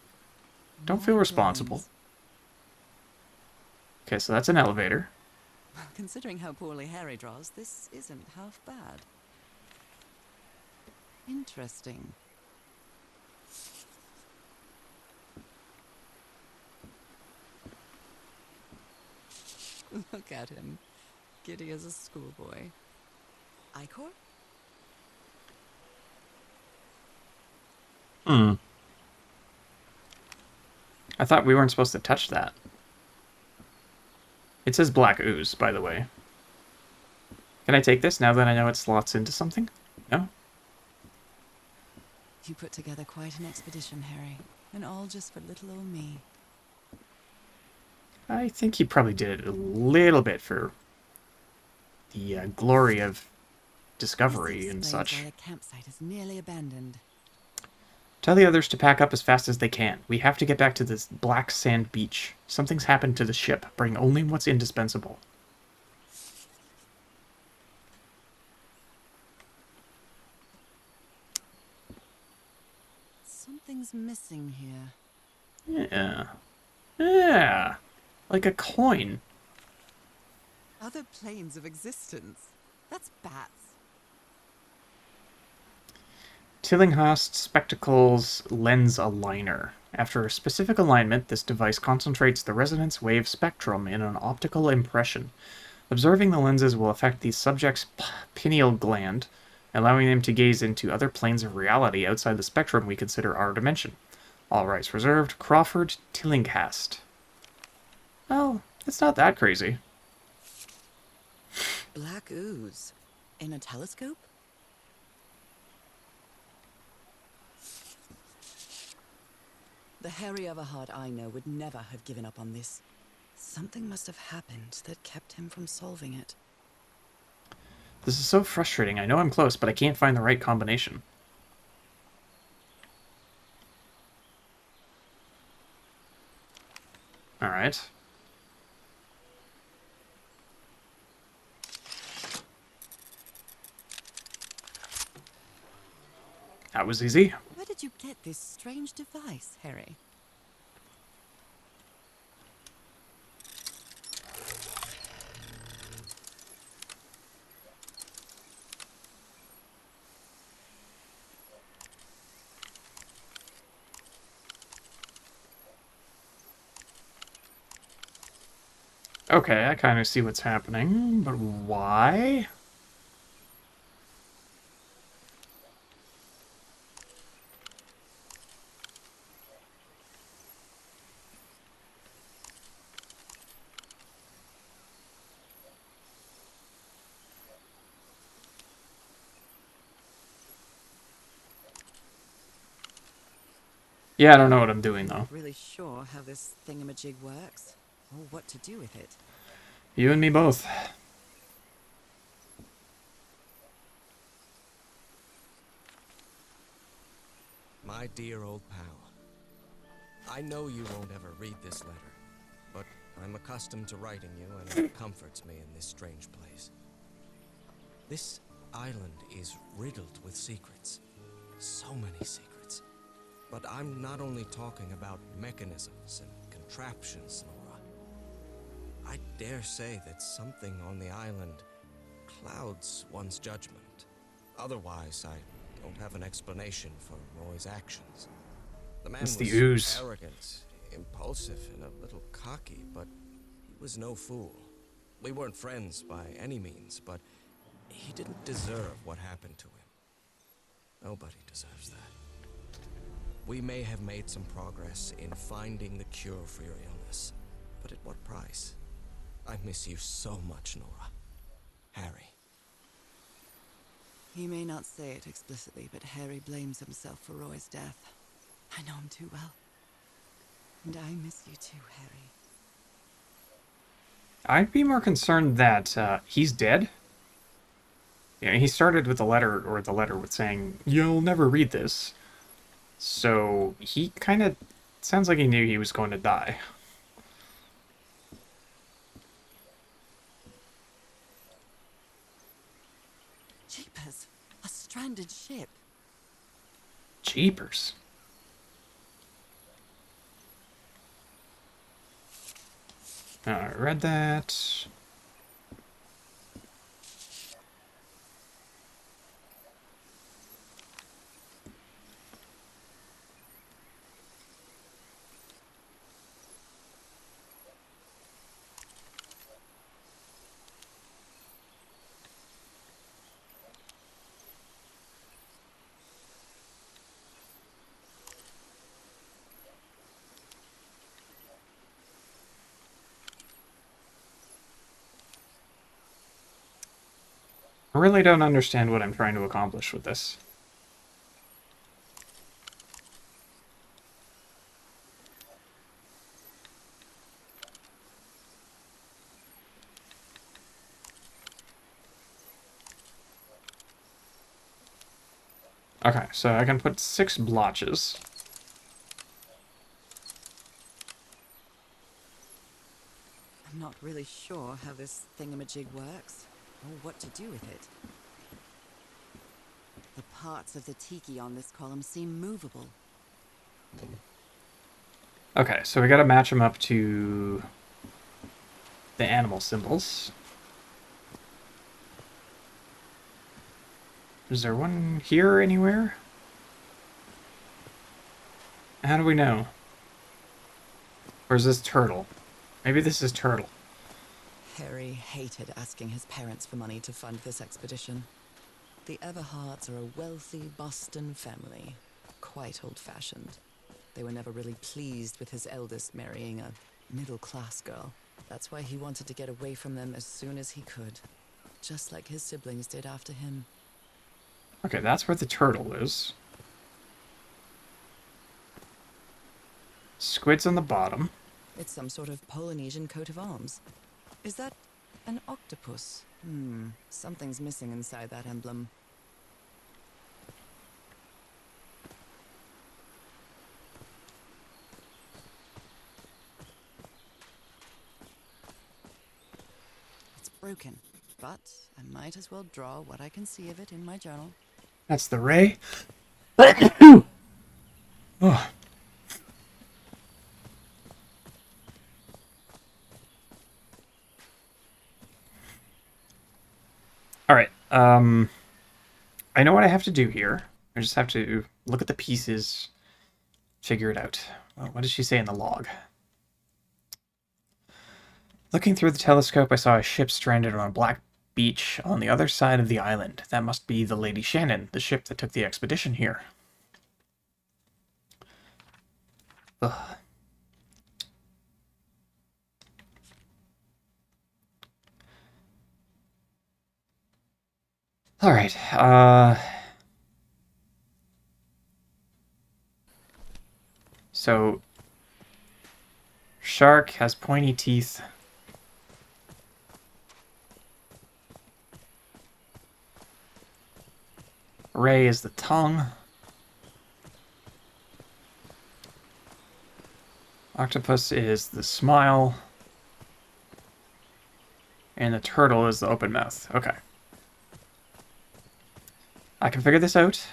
don't feel responsible. Okay, so that's an elevator. Considering how poorly Harry draws, this isn't half bad. Interesting. Look at him. Giddy as a schoolboy. Icor? I thought we weren't supposed to touch that. It says black ooze, by the way. Can I take this now that I know it slots into something? No? You put together quite an expedition, Harry. And all just for little old me. I think he probably did it a little bit for the glory of discovery This and explains such. why the campsite is nearly abandoned. Tell the others to pack up as fast as they can. We have to get back to this black sand beach. Something's happened to the ship. Bring only what's indispensable. Something's missing here. Yeah. Yeah. Like a coin. Other planes of existence. That's bats. Tillinghast Spectacles Lens Aligner. After a specific alignment, this device concentrates the resonance wave spectrum in an optical impression. Observing the lenses will affect the subject's pineal gland, allowing them to gaze into other planes of reality outside the spectrum we consider our dimension. All rights reserved. Crawford Tillinghast. Well, it's not that crazy. Black ooze. In a telescope? The Harry Everhart I know would never have given up on this. Something must have happened that kept him from solving it. This is so frustrating. I know I'm close, but I can't find the right combination. Alright. That was easy. Where did you get this strange device, Harry? Okay, I kind of see what's happening, but why? Yeah, I don't know what I'm doing, I'm though. not really sure how this thingamajig works, or what to do with it. You and me both. My dear old pal, I know you won't ever read this letter, but I'm accustomed to writing you, and it comforts me in this strange place. This island is riddled with secrets. So many secrets. But I'm not only talking about mechanisms and contraptions, Nora. I dare say that something on the island clouds one's judgment. Otherwise, I don't have an explanation for Roy's actions. The man It's the was ooze. arrogant, impulsive, and a little cocky, but he was no fool. We weren't friends by any means, but he didn't deserve what happened to him. Nobody deserves that. We may have made some progress in finding the cure for your illness, but at what price? I miss you so much, Nora. Harry. He may not say it explicitly, but Harry blames himself for Roy's death. I know him too well. And I miss you too, Harry. I'd be more concerned that he's dead. Yeah, he started with the letter, or the letter with saying, "You'll never read this." So he kind of sounds like he knew he was going to die. Jeepers, a stranded ship. Jeepers. I read that. I really don't understand what I'm trying to accomplish with this. Okay, so I can put 6 blotches. I'm not really sure how this thingamajig works, or what to do with it. The parts of the tiki on this column seem movable. Okay, so we gotta match them up to the animal symbols. Is there one here anywhere? How do we know? Or is this turtle? Maybe this is turtle. Harry hated asking his parents for money to fund this expedition. The Everharts are a wealthy Boston family, quite old-fashioned. They were never really pleased with his eldest marrying a middle-class girl. That's why he wanted to get away from them as soon as he could, just like his siblings did after him. Okay, that's where the turtle is. Squid's on the bottom. It's some sort of Polynesian coat of arms. Is that an octopus? Something's missing inside that emblem. It's broken, but I might as well draw what I can see of it in my journal. That's the ray. Oh. Alright, I know what I have to do here. I just have to look at the pieces, figure it out. What does she say in the log? Looking through the telescope, I saw a ship stranded on a black beach on the other side of the island. That must be the Lady Shannon, the ship that took the expedition here. Ugh. Alright, so... Shark has pointy teeth. Ray is the tongue. Octopus is the smile. And the turtle is the open mouth. Okay. I can figure this out.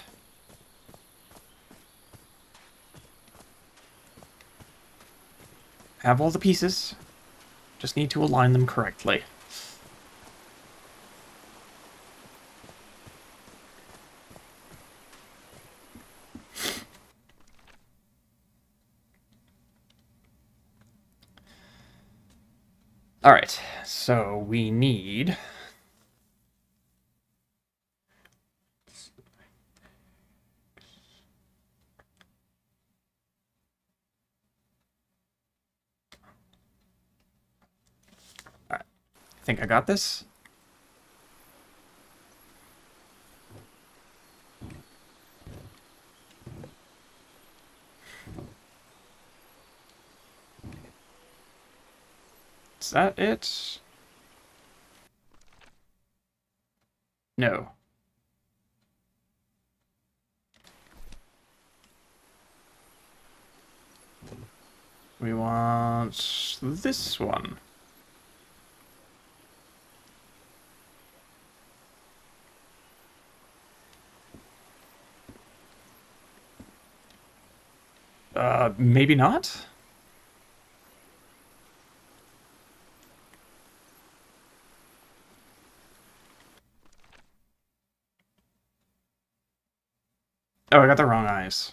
Have all the pieces. Just need to align them correctly. Alright, so we need... Alright, I think I got this. Is that it? No. We want this one. Maybe not? Oh, I got the wrong eyes.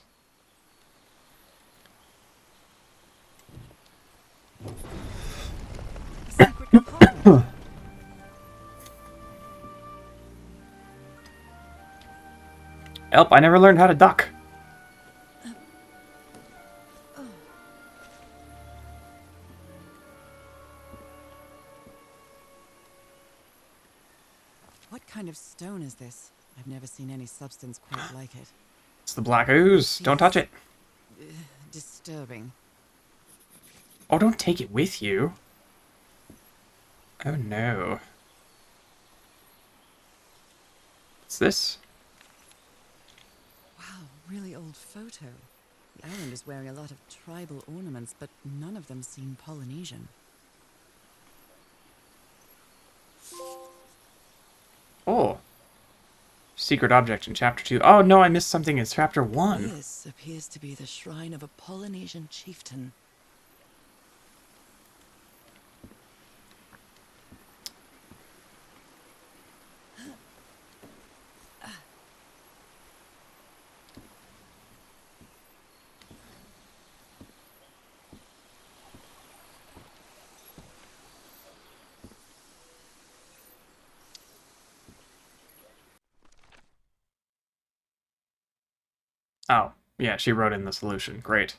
Secret compartment. Help, I never learned how to duck. What kind of stone is this? I've never seen any substance quite like it. It's the black ooze. Don't touch it. Disturbing. Oh, don't take it with you. Oh no. What's this? Wow, really old photo. The island is wearing a lot of tribal ornaments, but none of them seem Polynesian. Oh. Secret object in chapter 2. Oh no, I missed something in chapter 1. This appears to be the shrine of a Polynesian chieftain. Oh, yeah, she wrote in the solution. Great.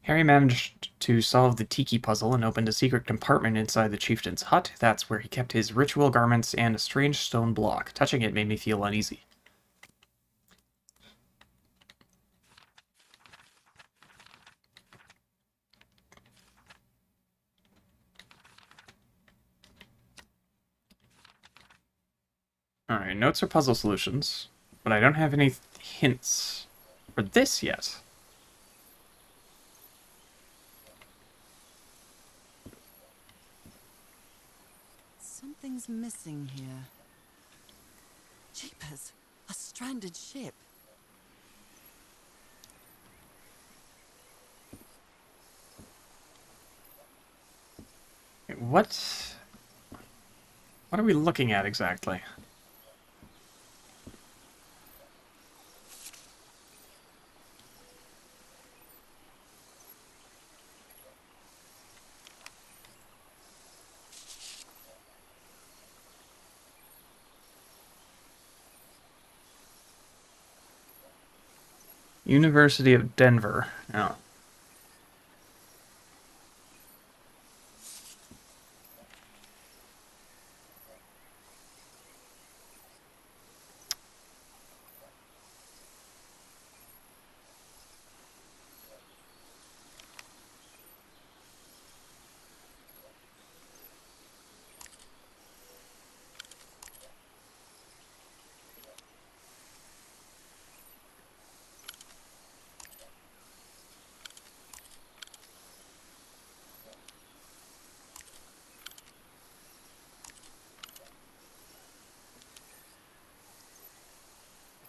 Harry managed to solve the tiki puzzle and opened a secret compartment inside the chieftain's hut. That's where he kept his ritual garments and a strange stone block. Touching it made me feel uneasy. Alright, notes are puzzle solutions, but I don't have any hints for this yet. Something's missing here. Jeepers, a stranded ship. What are we looking at exactly? University of Denver. Oh.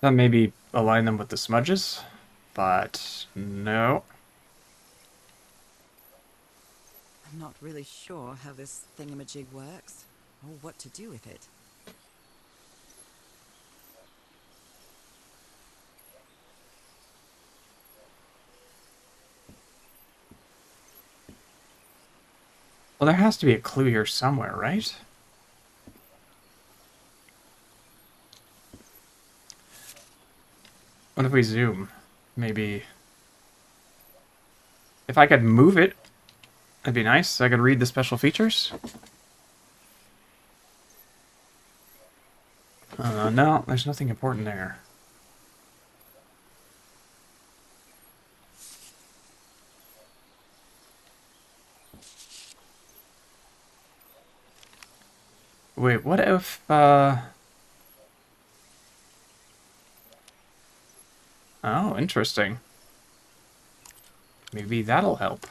Thought maybe align them with the smudges, but no. I'm not really sure how this thingamajig works, or what to do with it. Well, there has to be a clue here somewhere, right? What if we zoom? Maybe... If I could move it, that'd be nice. So I could read the special features. No, there's nothing important there. Wait, what if, Oh, interesting. Maybe that'll help.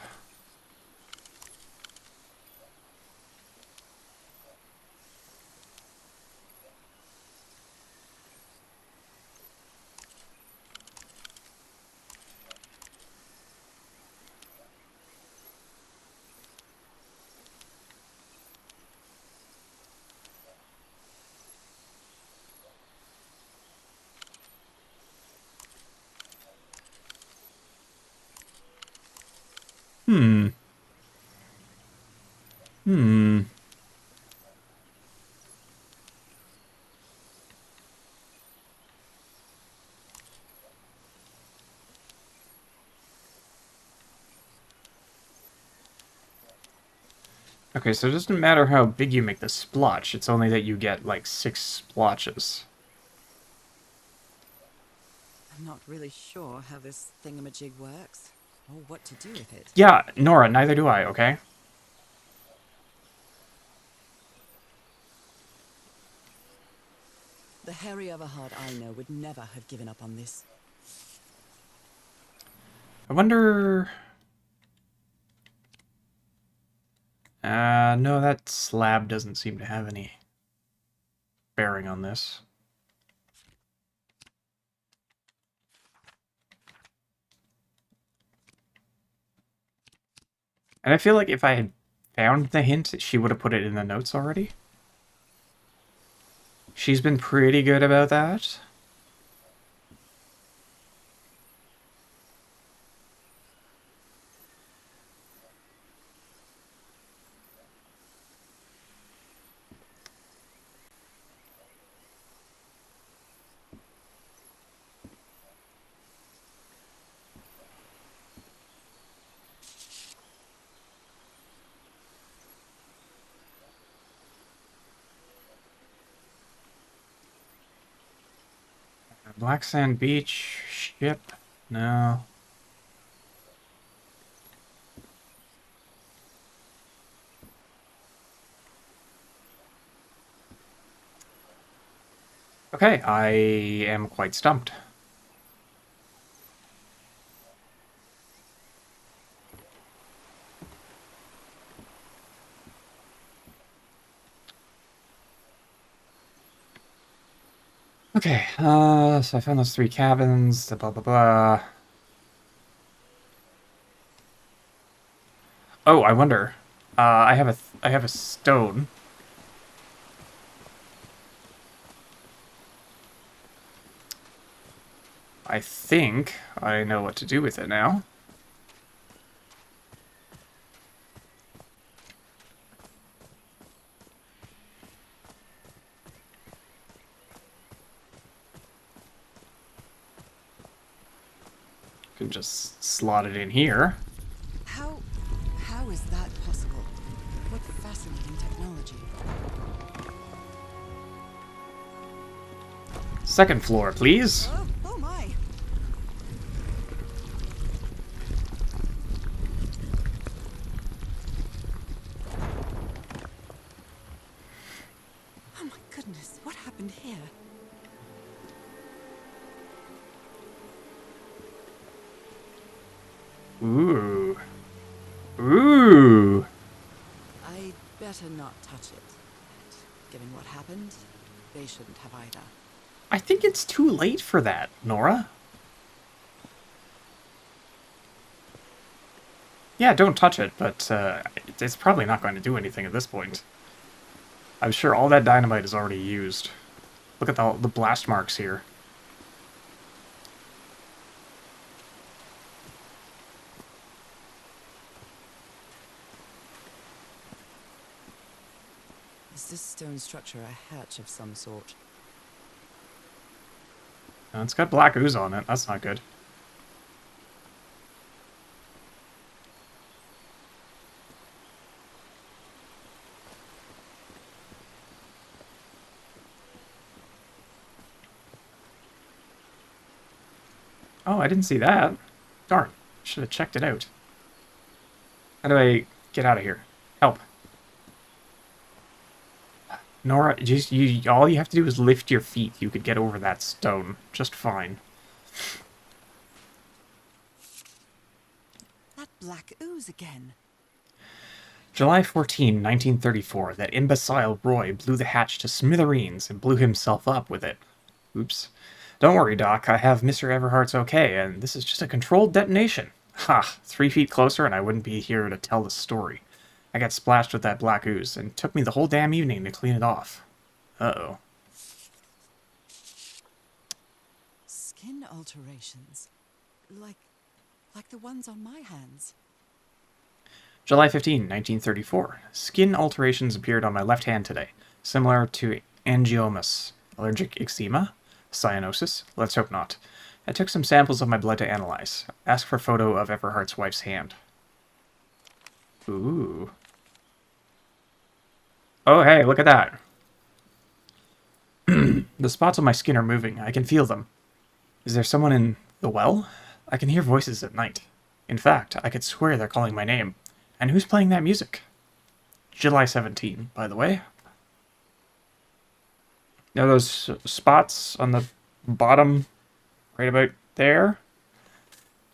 Hmm. Hmm. Okay, so it doesn't matter how big you make the splotch, it's only that you get, like, 6 splotches. I'm not really sure how this thingamajig works, or what to do with it. Yeah, Nora, neither do I, okay? The hairy overheart I know would never have given up on this. I wonder... no, that slab doesn't seem to have any bearing on this. And I feel like if I had found the hint, she would have put it in the notes already. She's been pretty good about that. Black Sand Beach, ship, no. Okay, I am quite stumped. Okay, so I found those 3 cabins, blah blah blah. Oh, I wonder. I have a stone. I think I know what to do with it now. Can just slot it in here. How is that possible? What fascinating technology. Second floor, please. Oh my. Oh my goodness, what happened here? Ooh. Ooh. I'd better not touch it. And given what happened, they shouldn't have either. I think it's too late for that, Nora. Yeah, don't touch it, but it's probably not going to do anything at this point. I'm sure all that dynamite is already used. Look at the blast marks here. Is this stone structure a hatch of some sort? It's got black ooze on it. That's not good. Oh, I didn't see that. Darn. Should have checked it out. How do I get out of here? Help. Nora, all you have to do is lift your feet. You could get over that stone just fine. That black ooze again. July 14, 1934, that imbecile Roy blew the hatch to smithereens and blew himself up with it. Oops. Don't worry, Doc, I have Mr. Everhart's okay, and this is just a controlled detonation. Ha! 3 feet closer and I wouldn't be here to tell the story. I got splashed with that black ooze, and it took me the whole damn evening to clean it off. Uh-oh. Skin alterations. Like the ones on my hands. July 15, 1934. Skin alterations appeared on my left hand today, similar to angiomas, allergic eczema, cyanosis. Let's hope not. I took some samples of my blood to analyze. Ask for photo of Everhart's wife's hand. Ooh. Oh, hey, look at that. The spots on my skin are moving. I can feel them. Is there someone in the well? I can hear voices at night. In fact, I could swear they're calling my name. And who's playing that music? July 17, by the way. Now those spots on the bottom, right about there.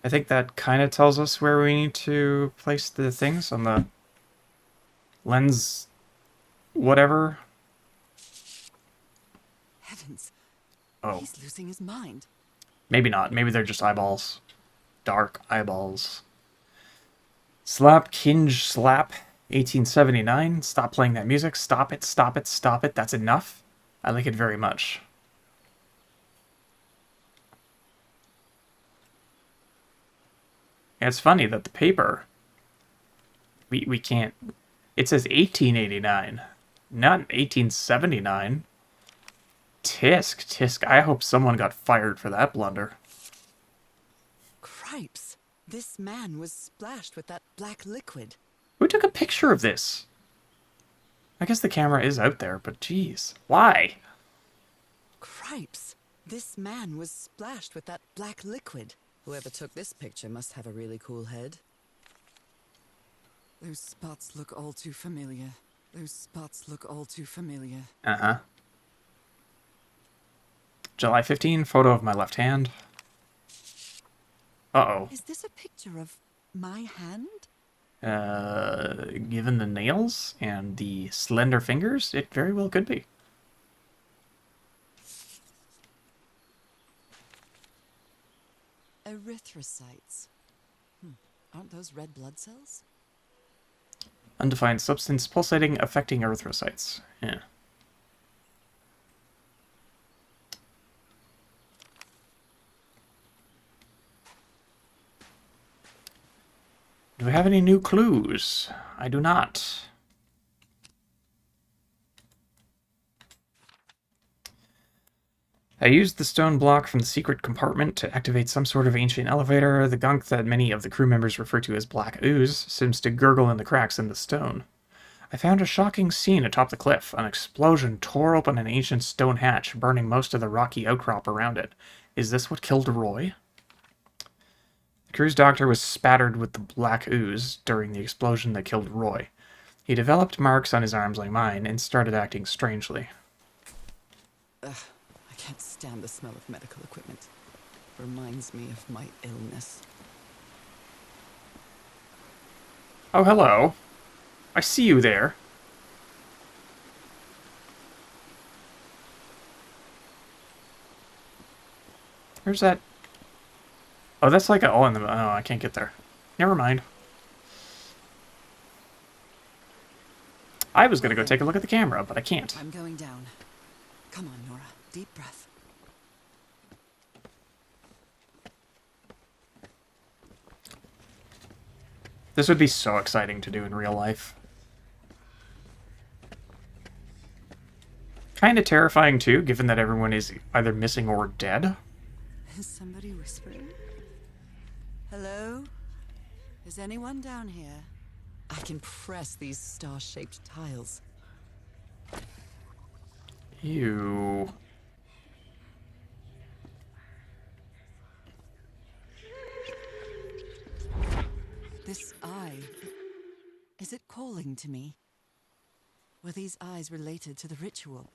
I think that kind of tells us where we need to place the things on the lens, whatever. Heavens. Oh, He's losing his mind. maybe not. Maybe they're just eyeballs. Dark eyeballs. Slap, Kinge, Slap, 1879. Stop playing that music. Stop it, stop it, stop it. That's enough. I like it very much. Yeah, it's funny that the paper, we can't, it says 1889, not 1879. Tisk, I hope someone got fired for that blunder. Cripes. This man was splashed with that black liquid. Who took a picture of this? I guess the camera is out there, but geez, why? Cripes. This man was splashed with that black liquid. Whoever took this picture must have a really cool head. Those spots look all too familiar. Those spots look all too familiar. Uh-huh. July 15, photo of my left hand. Uh-oh. Is this a picture of my hand? Given the nails and the slender fingers, it very well could be. Erythrocytes. Aren't those red blood cells? Undefined substance pulsating affecting erythrocytes. Yeah. Do we have any new clues? I do not. I used the stone block from the secret compartment to activate some sort of ancient elevator. The gunk that many of the crew members refer to as black ooze seems to gurgle in the cracks in the stone. I found a shocking scene atop the cliff. An explosion tore open an ancient stone hatch, burning most of the rocky outcrop around it. Is this what killed Roy? The crew's doctor was spattered with the black ooze during the explosion that killed Roy. He developed marks on his arms like mine and started acting strangely. Ugh, I can't stand the smell of medical equipment. Reminds me of my illness. Oh, hello. I see you there. Where's that? Oh, that's like a... Oh, I can't get there. Never mind. I was gonna go take a look at the camera, but I can't. I'm going down. Come on, Nora. Deep breath. This would be so exciting to do in real life. Kinda terrifying too, given that everyone is either missing or dead. Is somebody whispering? Hello? Is anyone down here? I can press these star-shaped tiles. Ew. This eye... Is it calling to me? Were these eyes related to the ritual?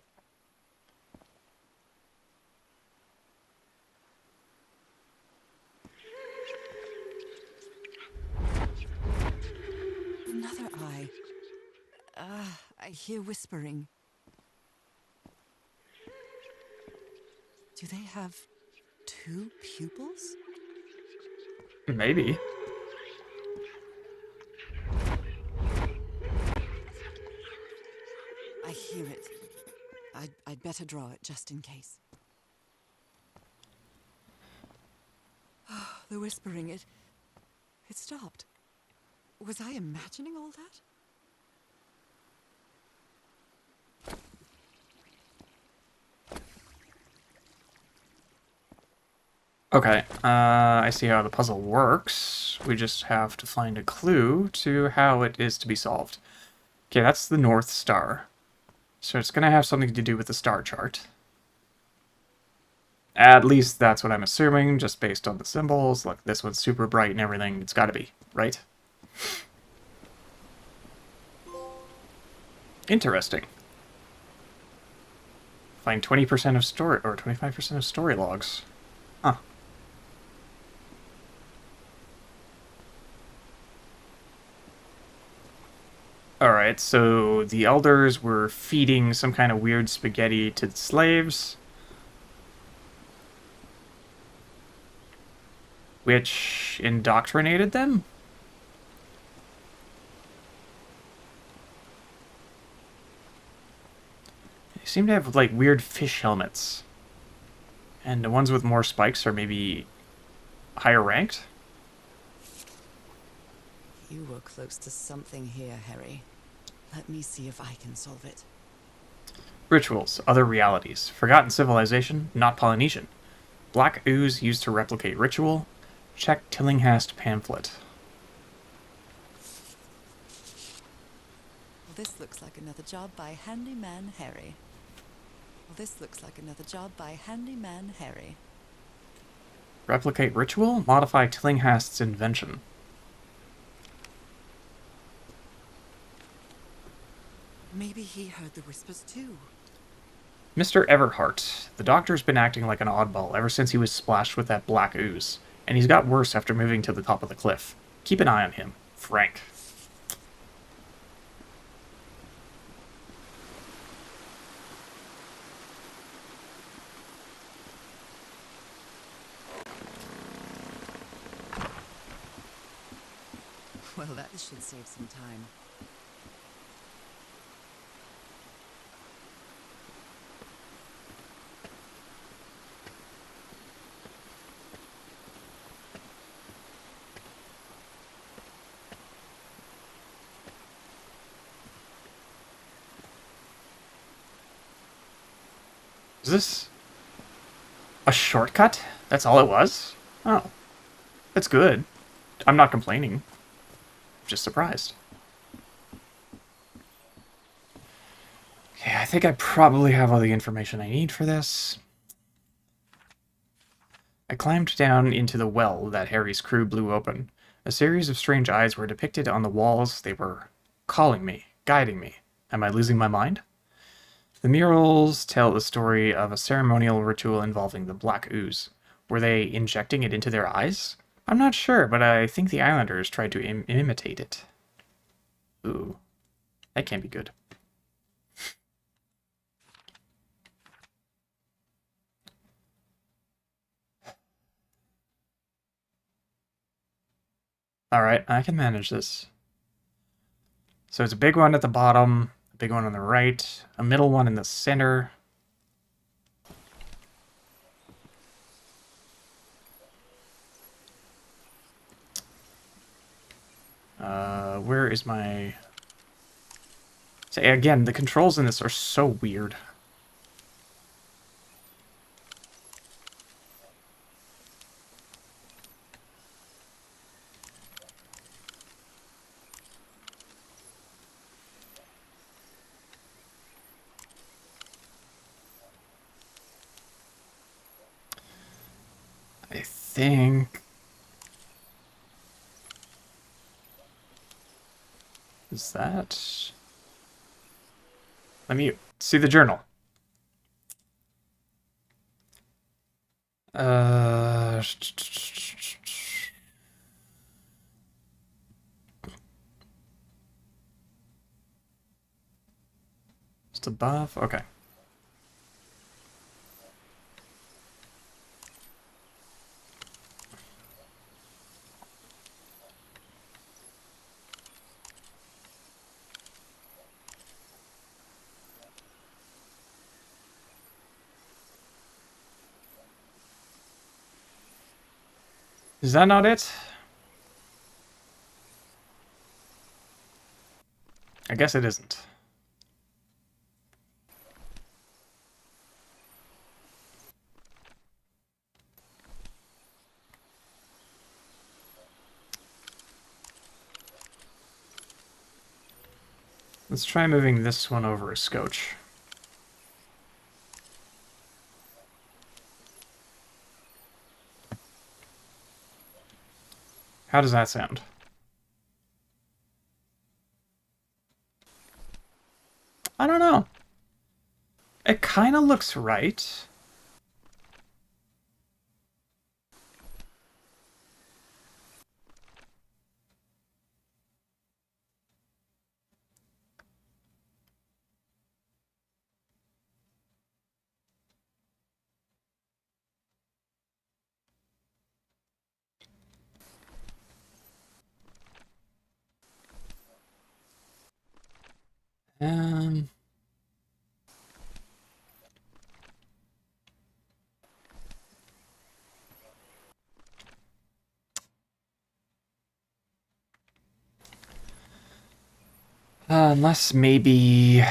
Another eye. I hear whispering. Do they have 2 pupils? Maybe. I hear it. I'd better draw it just in case. The whispering, it stopped. Was I imagining all that? Okay, I see how the puzzle works. We just have to find a clue to how it is to be solved. Okay, that's the North Star. So it's going to have something to do with the star chart. At least that's what I'm assuming, just based on the symbols. Look, this one's super bright and everything. It's got to be, right? Interesting. Find 20% of story, or 25% of story logs. Huh. Alright, so the elders were feeding some kind of weird spaghetti to the slaves, which indoctrinated them? They seem to have, like, weird fish helmets. And the ones with more spikes are maybe higher ranked? You were close to something here, Harry. Let me see if I can solve it. Rituals, other realities. Forgotten civilization, not Polynesian. Black ooze used to replicate ritual. Check Tillinghast pamphlet. Well, this looks like another job by Handyman Harry. Well, this looks like another job by Handyman Harry. Replicate ritual? Modify Tillinghast's invention. Maybe he heard the whispers too. Mr. Everhart. The doctor's been acting like an oddball ever since he was splashed with that black ooze, and he's got worse after moving to the top of the cliff. Keep an eye on him. Frank. Well, that should save some time. Is this... A shortcut? That's all it was? Oh, that's good. I'm not complaining. Just surprised. Okay, I think I probably have all the information I need for this. I climbed down into the well that Harry's crew blew open. A series of strange eyes were depicted on the walls. They were calling me, guiding me. Am I losing my mind? The murals tell the story of a ceremonial ritual involving the black ooze. Were they injecting it into their eyes? I'm not sure, but I think the islanders tried to imitate it. Ooh, that can't be good. Alright, I can manage this. So it's a big one at the bottom, a big one on the right, a middle one in the center. Where is my... So again, the controls in this are so weird. I think... Is that... Let me see the journal. Just above? Okay. Is that not it? I guess it isn't. Let's try moving this one over a scotch. How does that sound? I don't know. It kind of looks right. Um... unless maybe...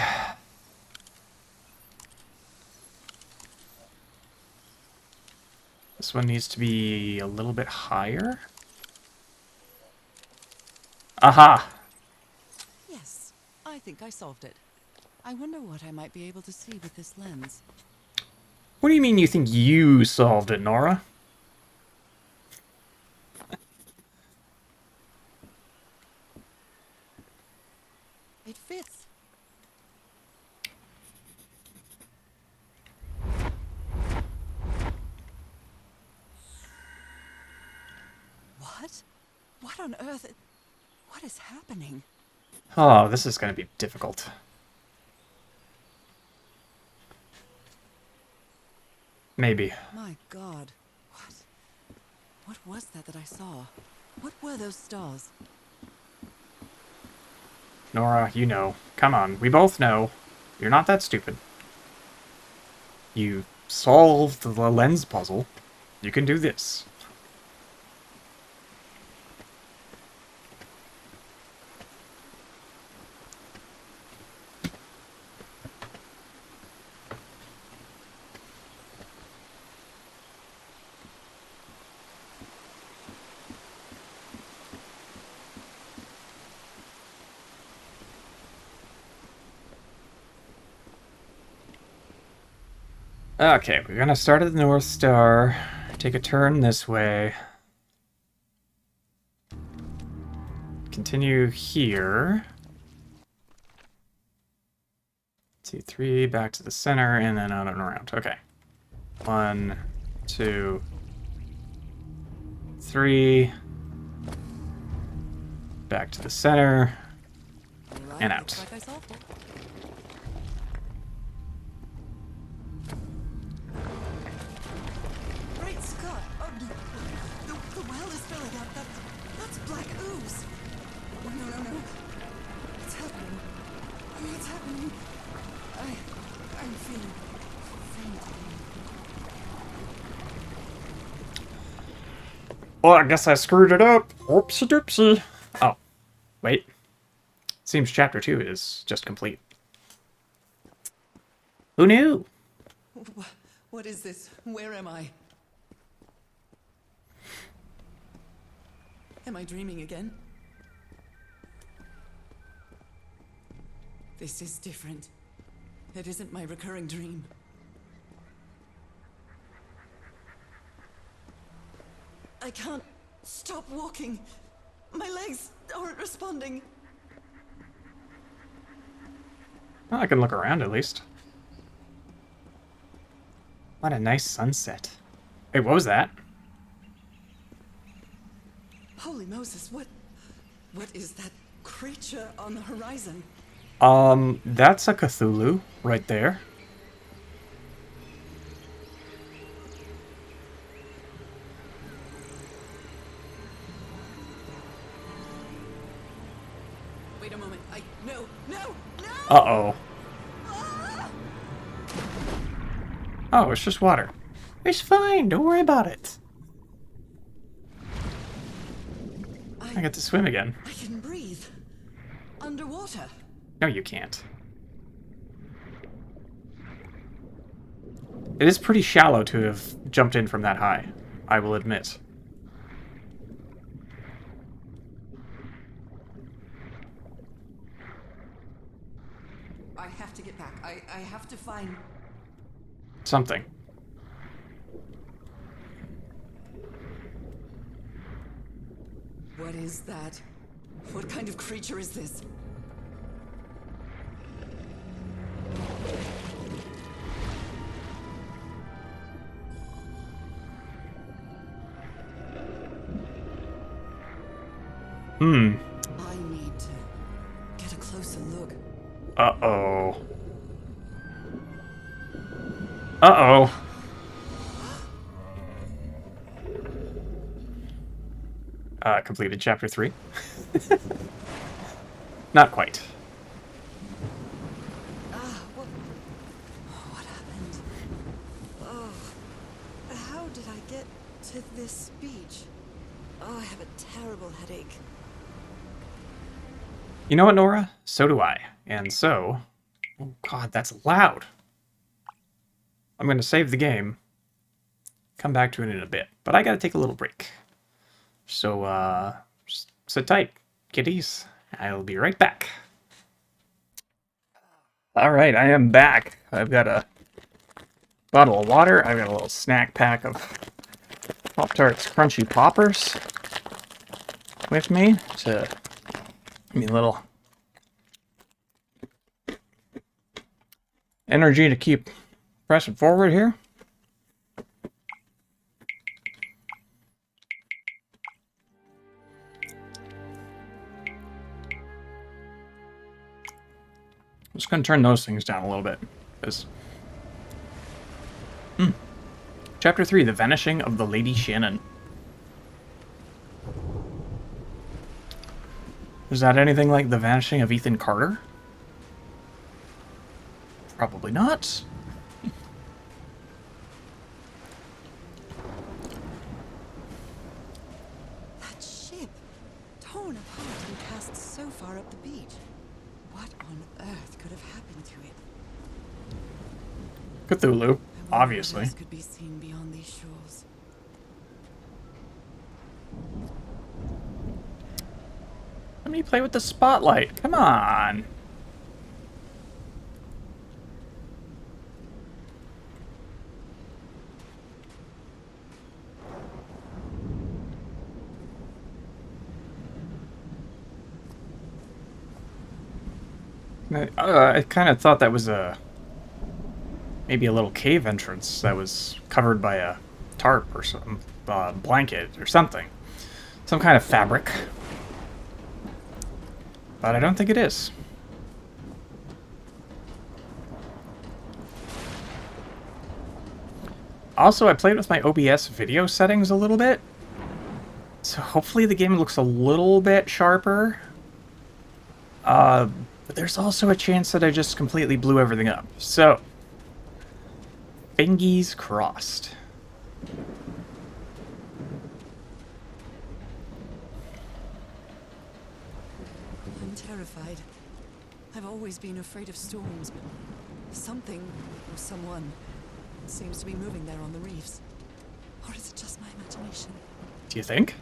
This one needs to be a little bit higher? Aha! Yes, I think I solved it. I wonder what I might be able to see with this lens. What do you mean you think you solved it, Nora? It fits. What? What on earth? What is happening? Oh, this is going to be difficult. Maybe. My God. What? What was that I saw? What were those stars? Nora, you know. Come on, we both know. You're not that stupid. You solved the lens puzzle. You can do this. Okay, we're gonna start at the North Star, take a turn this way, continue here, 2, 3, back to the center, and then out and around. Okay. 1, 2, 3, back to the center, Right, and looks out. like I solved it. Great Scott! Oh, the well is filling up. That's black ooze. Oh, no. It's happening. It's happening. I'm feeling faint. Well, I guess I screwed it up. Oopsie doopsie. Oh, wait. Seems chapter 2 is just complete. Who knew? What is this? Where am I? Am I dreaming again? This is different. It isn't my recurring dream. I can't stop walking. My legs aren't responding. Well, I can look around at least. What a nice sunset. Wait, what was that? Holy Moses, what is that creature on the horizon? That's a Cthulhu right there. Wait a moment. No! Uh-oh. Oh, it's just water. It's fine, don't worry about it. I get to swim again. I can breathe. Underwater. No, you can't. It is pretty shallow to have jumped in from that high, I will admit. I have to get back. I have to find... Something. What is that? What kind of creature is this? I need to get a closer look. Uh-oh. Uh-oh. Completed chapter 3. Not quite. What happened? Oh, how did I get to this beach? Oh, I have a terrible headache. You know what, Nora? So do I. And so... Oh, God, that's loud. I'm going to save the game. Come back to it in a bit. But I got to take a little break. So, just sit tight, kiddies. I'll be right back. Alright, I am back. I've got a bottle of water. I've got a little snack pack of Pop-Tarts Crunchy Poppers with me to give me a little energy to keep pressing forward here. I'm just going to turn those things down a little bit. Because... Chapter 3, The Vanishing of the Lady Shannon. Is that anything like The Vanishing of Ethan Carter? Probably not. That ship, torn apart and cast so far up the beach. What on earth could have happened to it? Cthulhu, I wonder obviously. what else could be seen beyond these shores. Let me play with the spotlight. Come on. I kind of thought that was maybe a little cave entrance that was covered by a tarp or some blanket or something. Some kind of fabric. But I don't think it is. Also, I played with my OBS video settings a little bit. So hopefully the game looks a little bit sharper. But there's also a chance that I just completely blew everything up. So, fingies crossed. I'm terrified. I've always been afraid of storms, but something or someone seems to be moving there on the reefs. Or is it just my imagination? Do you think?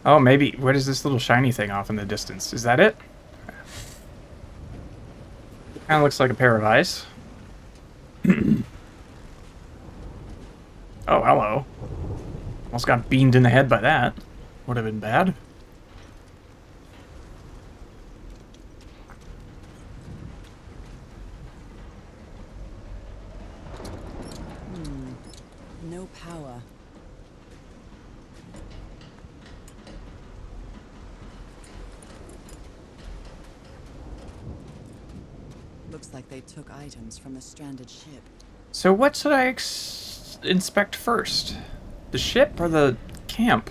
Oh, maybe. What is this little shiny thing off in the distance? Is that it? Kind of looks like a pair of eyes. Oh, hello. Almost got beamed in the head by that. Would have been bad. No power. Looks like they took items from a stranded ship. So what should I inspect first? The ship or the camp?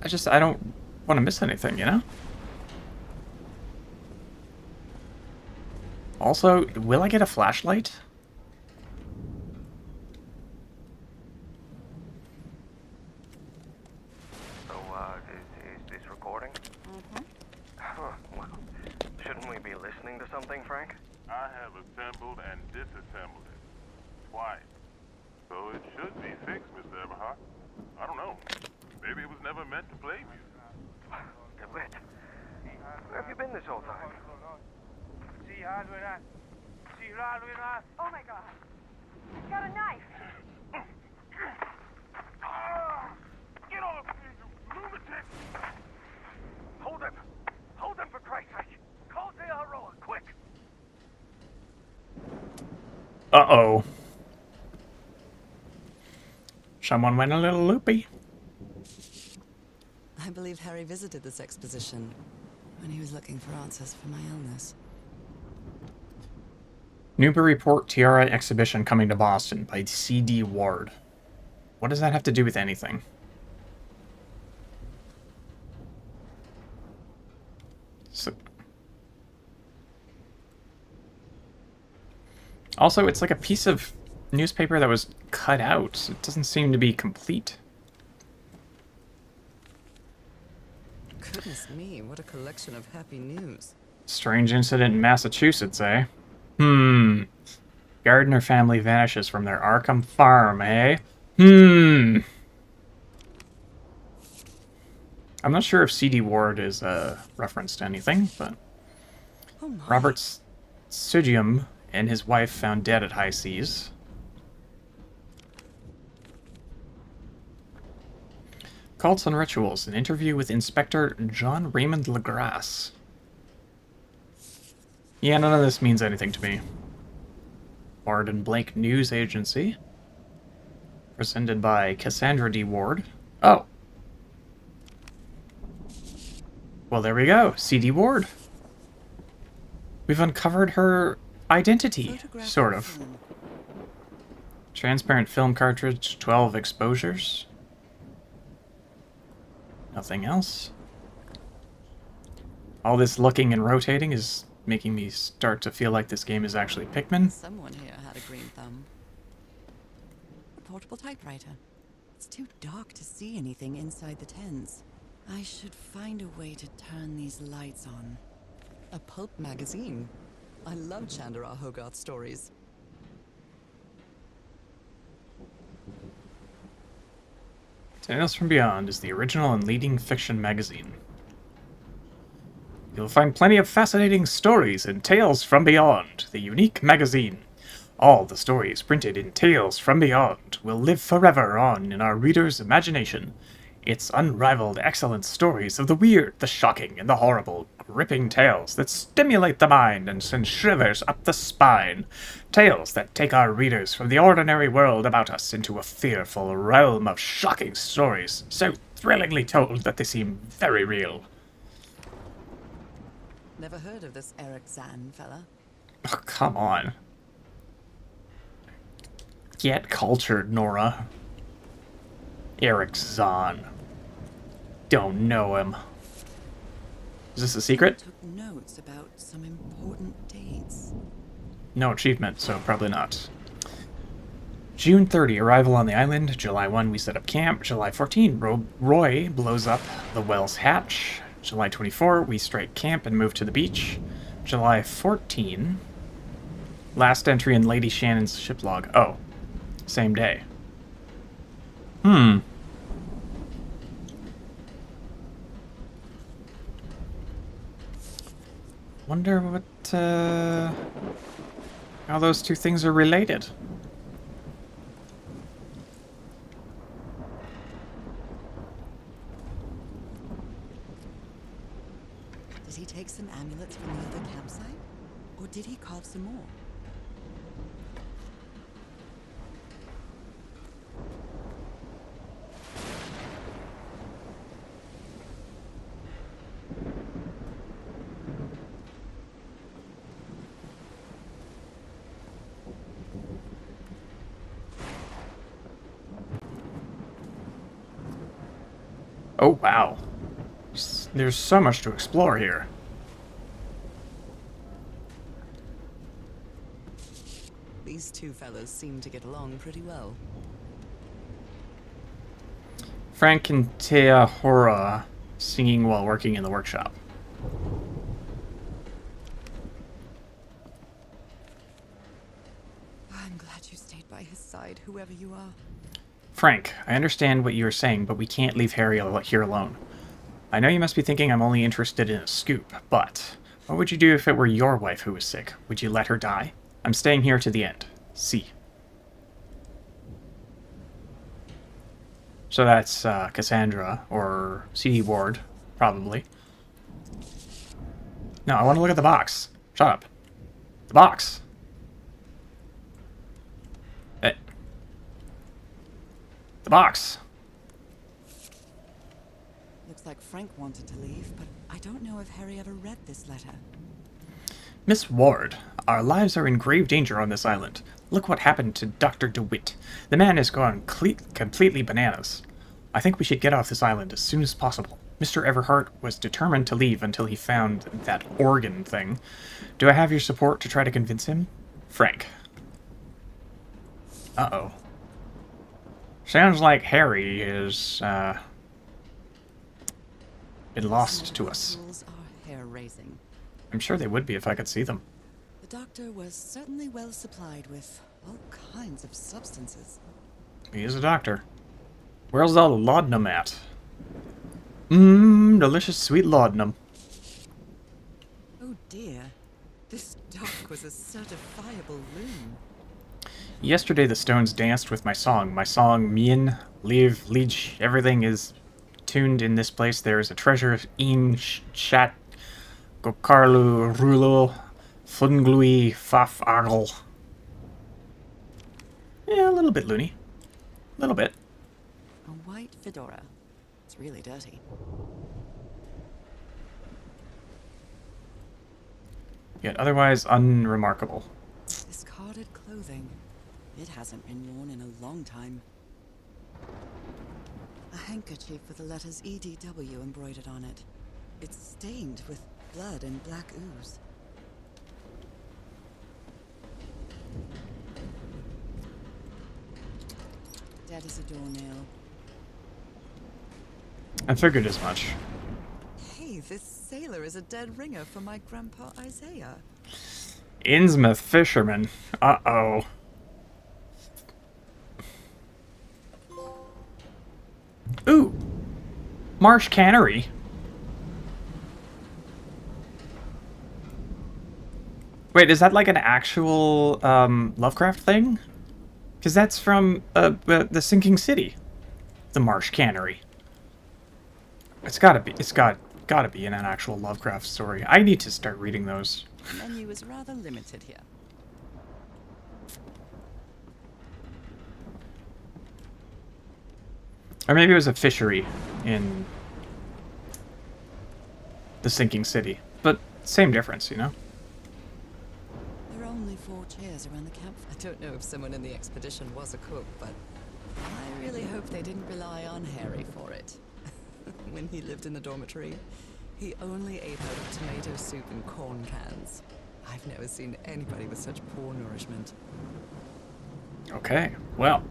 I don't want to miss anything, you know? Also, will I get a flashlight? So, is this recording? Mm-hmm. Well, shouldn't we be listening to something, Frank? I have assembled and disassembled it. Twice. So it should be fixed, Mr. Everhart. I don't know. Maybe it was never meant to play music. DeWitt, where have you been this whole time? Oh my god. He's got a knife. Get off me, you lunatic! Hold him! Hold him for Christ's sake! Call the Aroa, quick! Uh-oh. Someone went a little loopy. I believe Harry visited this exposition when he was looking for answers for my illness. Newburyport Tiara exhibition coming to Boston by C.D. Ward. What does that have to do with anything? So, also, it's like a piece of newspaper that was cut out. It doesn't seem to be complete. Goodness me, what a collection of happy news. Strange incident in Massachusetts, eh? Gardner family vanishes from their Arkham farm, eh? I'm not sure if C.D. Ward is referenced to anything, but Oh my. Robert Sigium and his wife found dead at high seas. Cults and Rituals, an interview with Inspector John Raymond LaGrasse. Yeah, none of this means anything to me. Bard and Blake News Agency. Presented by Cassandra D. Ward. Oh. Well, there we go. C.D. Ward. We've uncovered her identity, sort of. Film. Transparent film cartridge, 12 exposures. Nothing else. All this looking and rotating is making me start to feel like this game is actually Pikmin. Someone here had a green thumb. A portable typewriter. It's too dark to see anything inside the tents. I should find a way to turn these lights on. A pulp magazine. I love Chandra Hogarth stories. Tales from Beyond is the original and leading fiction magazine. You'll find plenty of fascinating stories in Tales from Beyond, the unique magazine. All the stories printed in Tales from Beyond will live forever on in our readers' imagination. Its unrivaled, excellent stories of the weird, the shocking, and the horrible, gripping tales that stimulate the mind and send shivers up the spine. Tales that take our readers from the ordinary world about us into a fearful realm of shocking stories, so thrillingly told that they seem very real. Never heard of this Eric Zahn fella. Oh, come on. Get cultured, Nora. Eric Zahn. Don't know him. Is this a secret? Took notes about some important dates. No achievement, so probably not. June 30, arrival on the island. July 1, we set up camp. July 14, Roy blows up the well's hatch. July 24, we strike camp and move to the beach. July 14, last entry in Lady Shannon's ship log. Oh, same day. Wonder what, how those two things are related. Did he take some amulets from the other campsite? Or did he carve some more? Oh, wow. There's so much to explore here. These two fellows seem to get along pretty well. Frank and Teahora singing while working in the workshop. I'm glad you stayed by his side, whoever you are. Frank, I understand what you are saying, but we can't leave Harry here alone. I know you must be thinking I'm only interested in a scoop, but what would you do if it were your wife who was sick? Would you let her die? I'm staying here to the end. See. So that's Cassandra, or C.D. Ward, probably. No, I want to look at the box. Shut up. The box. The box. Looks like Frank wanted to leave, but I don't know if Harry ever read this letter. Miss Ward, our lives are in grave danger on this island. Look what happened to Dr. DeWitt. The man has gone completely bananas. I think we should get off this island as soon as possible. Mr. Everhart was determined to leave until he found that organ thing. Do I have your support to try to convince him? Frank. Uh-oh. Sounds like Harry is, been lost to us. Rules are hair-raising. I'm sure they would be if I could see them. The doctor was certainly well supplied with all kinds of substances. He is a doctor. Where's the laudanum at? Delicious sweet laudanum. Oh dear. This doc was a certifiable loon. Yesterday the stones danced with my song. My song, Mien, Liv, Leech, everything is tuned in this place. There is a treasure, Een, Chat, Gokarlu, Rulo, Funglui, Faf, Argel. Yeah, a little bit loony. A little bit. A white fedora. It's really dirty. Yet otherwise unremarkable. Discarded clothing. It hasn't been worn in a long time. A handkerchief with the letters EDW embroidered on it. It's stained with blood and black ooze. Dead as a doornail. I figured as much. Hey, this sailor is a dead ringer for my grandpa Isaiah. Innsmouth fisherman. Uh-oh. Ooh. Marsh Cannery. Wait, is that like an actual Lovecraft thing? Because that's from the Sinking City. The Marsh Cannery. It's gotta be in an actual Lovecraft story. I need to start reading those. The menu is rather limited here. Or maybe it was a fishery in the sinking city. But same difference, you know? There are only 4 chairs around the camp. I don't know if someone in the expedition was a cook, but I really hope they didn't rely on Harry for it. When he lived in the dormitory, he only ate out of tomato soup and corn cans. I've never seen anybody with such poor nourishment. Okay, well.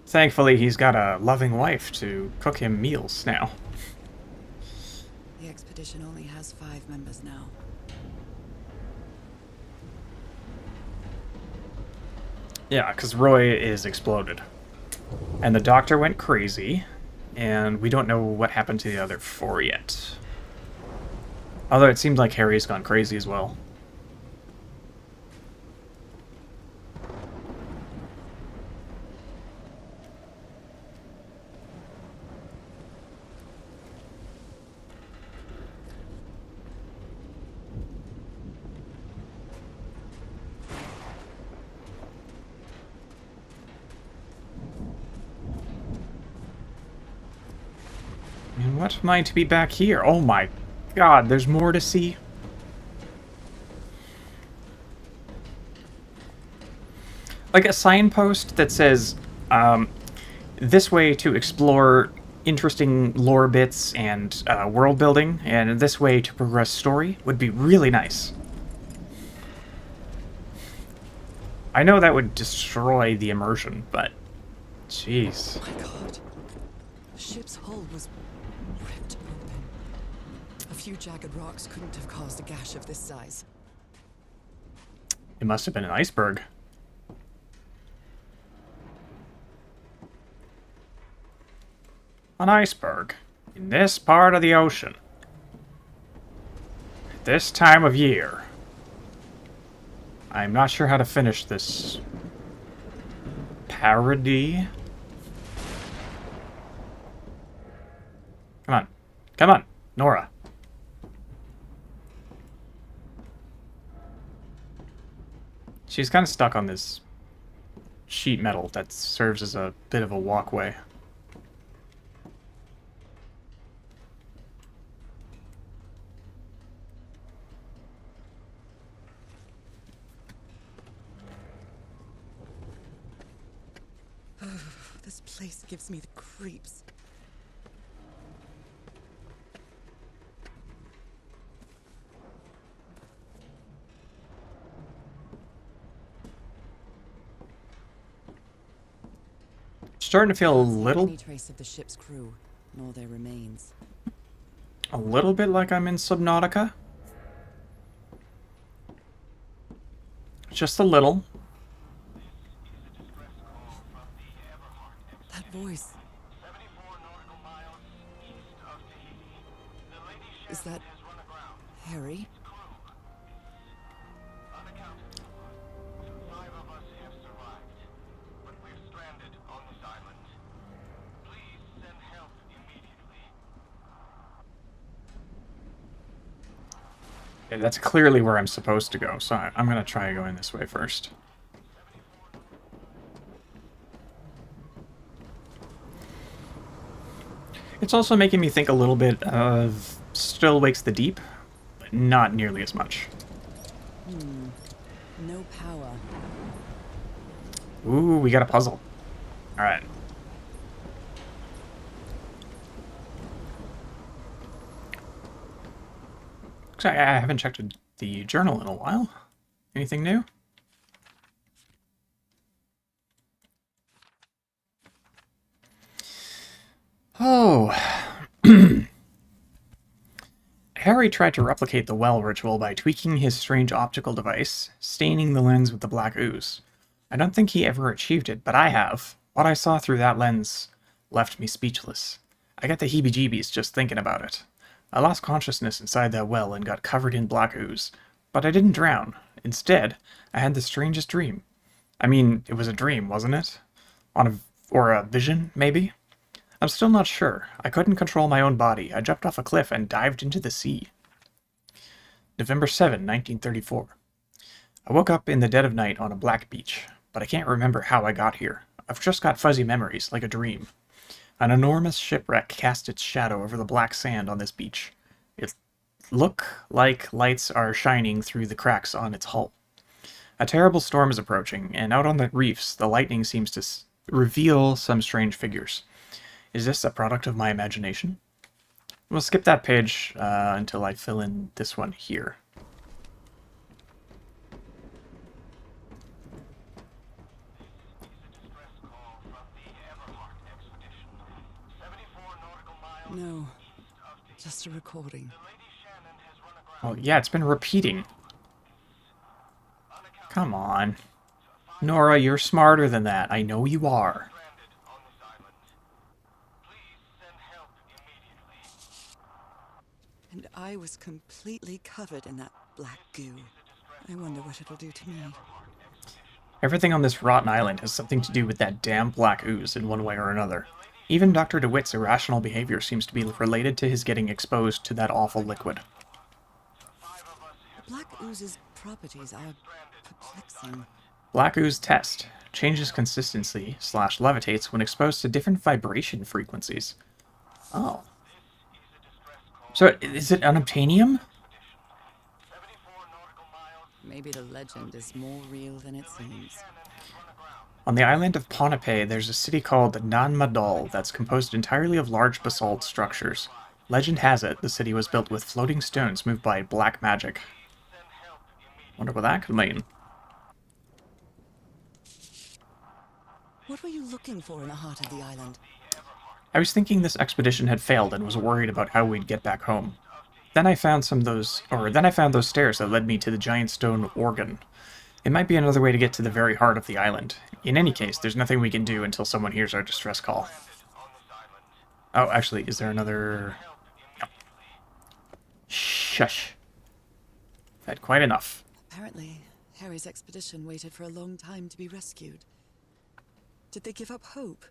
Thankfully, he's got a loving wife to cook him meals now. The expedition only has 5 members now. Yeah, because Roy is exploded. And the doctor went crazy, and we don't know what happened to the other 4 yet. Although it seems like Harry's gone crazy as well. And what might be back here? Oh my god, there's more to see. Like a signpost that says, this way to explore interesting lore bits and world building, and this way to progress story would be really nice. I know that would destroy the immersion, but jeez. My god. The ship's hull was ripped open. A few jagged rocks couldn't have caused a gash of this size. It must have been an iceberg. An iceberg in this part of the ocean. At this time of year. I'm not sure how to finish this parody. Come on. Come on, Nora. She's kind of stuck on this sheet metal that serves as a bit of a walkway. This place gives me the creeps. Starting to feel a There's not little any trace of the ship's crew, nor their remains. bit like I'm in Subnautica. Just a little. That voice. Is that Harry? Okay, that's clearly where I'm supposed to go, so I'm gonna try going this way first. It's also making me think a little bit of Still Wakes the Deep, but not nearly as much. No power. Ooh, we got a puzzle. Alright. I haven't checked the journal in a while. Anything new? Oh. Harry tried to replicate the well ritual by tweaking his strange optical device, staining the lens with the black ooze. I don't think he ever achieved it, but I have. What I saw through that lens left me speechless. I got the heebie-jeebies just thinking about it. I lost consciousness inside that well and got covered in black ooze. But I didn't drown. Instead, I had the strangest dream. I mean, it was a dream, wasn't it? Or a vision, maybe? I'm still not sure. I couldn't control my own body. I jumped off a cliff and dived into the sea. November 7, 1934. I woke up in the dead of night on a black beach, but I can't remember how I got here. I've just got fuzzy memories, like a dream. An enormous shipwreck cast its shadow over the black sand on this beach. It looked like lights are shining through the cracks on its hull. A terrible storm is approaching, and out on the reefs, the lightning seems to reveal some strange figures. Is this a product of my imagination? We'll skip that page until I fill in this one here. No, just a recording. Well, yeah, it's been repeating. Come on. Nora, you're smarter than that. I know you are. And I was completely covered in that black goo. I wonder what it'll do to me. Everything on this rotten island has something to do with that damn black ooze in one way or another. Even Dr. DeWitt's irrational behavior seems to be related to his getting exposed to that awful liquid. The black ooze's properties are perplexing. Black ooze test. Changes consistency / levitates when exposed to different vibration frequencies. Oh. So, is it unobtainium? Maybe the legend is more real than it seems. On the island of Ponape, there's a city called Nanmadol that's composed entirely of large basalt structures. Legend has it the city was built with floating stones moved by black magic. Wonder what that could mean. What were you looking for in the heart of the island? I was thinking this expedition had failed and was worried about how we'd get back home. Then I found those stairs that led me to the giant stone organ. It might be another way to get to the very heart of the island. In any case, there's nothing we can do until someone hears our distress call. Oh, actually, is there another... No. Shush. I've had quite enough. Apparently, Harry's expedition waited for a long time to be rescued. Did they give up hope?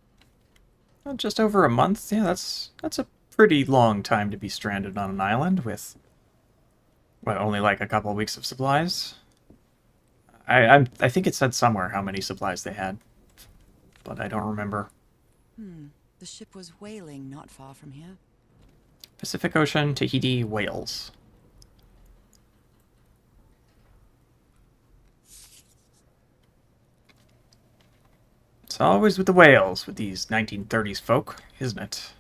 Well, just over a month? Yeah, that's a pretty long time to be stranded on an island with, what, only like a couple of weeks of supplies? I think it said somewhere how many supplies they had, but I don't remember. The ship was whaling not far from here. Pacific Ocean, Tahiti, Wales. It's always with the whales with these 1930s folk, isn't it?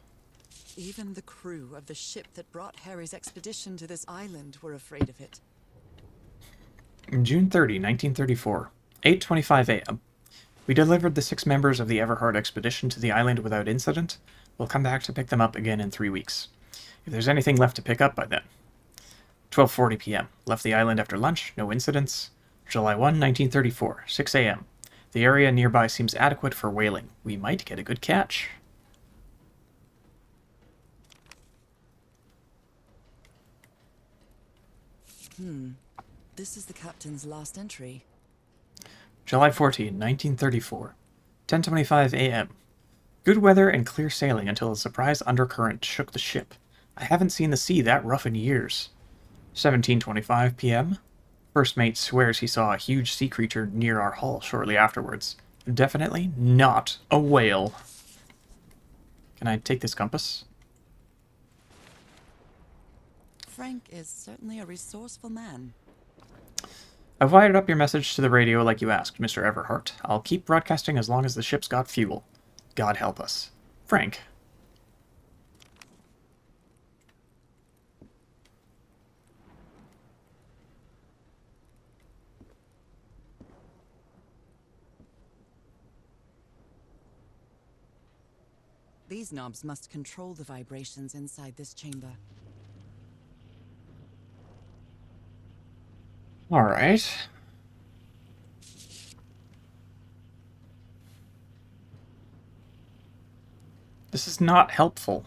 Even the crew of the ship that brought Harry's expedition to this island were afraid of it. June 30, 1934, 8:25 a.m. We delivered the 6 members of the Everhard expedition to the island without incident. We'll come back to pick them up again in 3 weeks. If there's anything left to pick up by then. 12:40 p.m. Left the island after lunch, no incidents. July 1, 1934, 6 a.m. The area nearby seems adequate for whaling. We might get a good catch. This is the captain's last entry. July 14, 1934, 10:25 a.m. Good weather and clear sailing until a surprise undercurrent shook the ship. I haven't seen the sea that rough in years. 17:25 p.m. First mate swears he saw a huge sea creature near our hull shortly afterwards. Definitely not a whale. Can I take this compass? Frank is certainly a resourceful man. I've wired up your message to the radio like you asked, Mr. Everhart. I'll keep broadcasting as long as the ship's got fuel. God help us. Frank. These knobs must control the vibrations inside this chamber. All right. This is not helpful.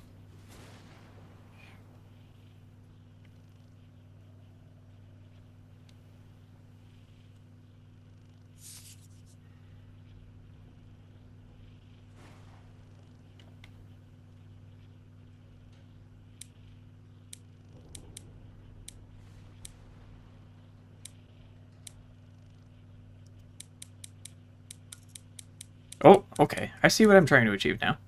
Oh, okay. I see what I'm trying to achieve now.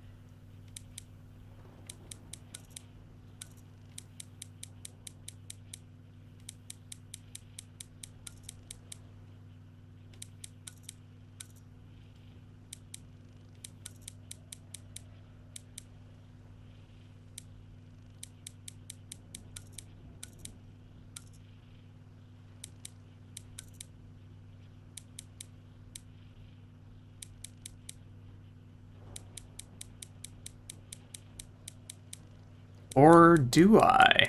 Or do I?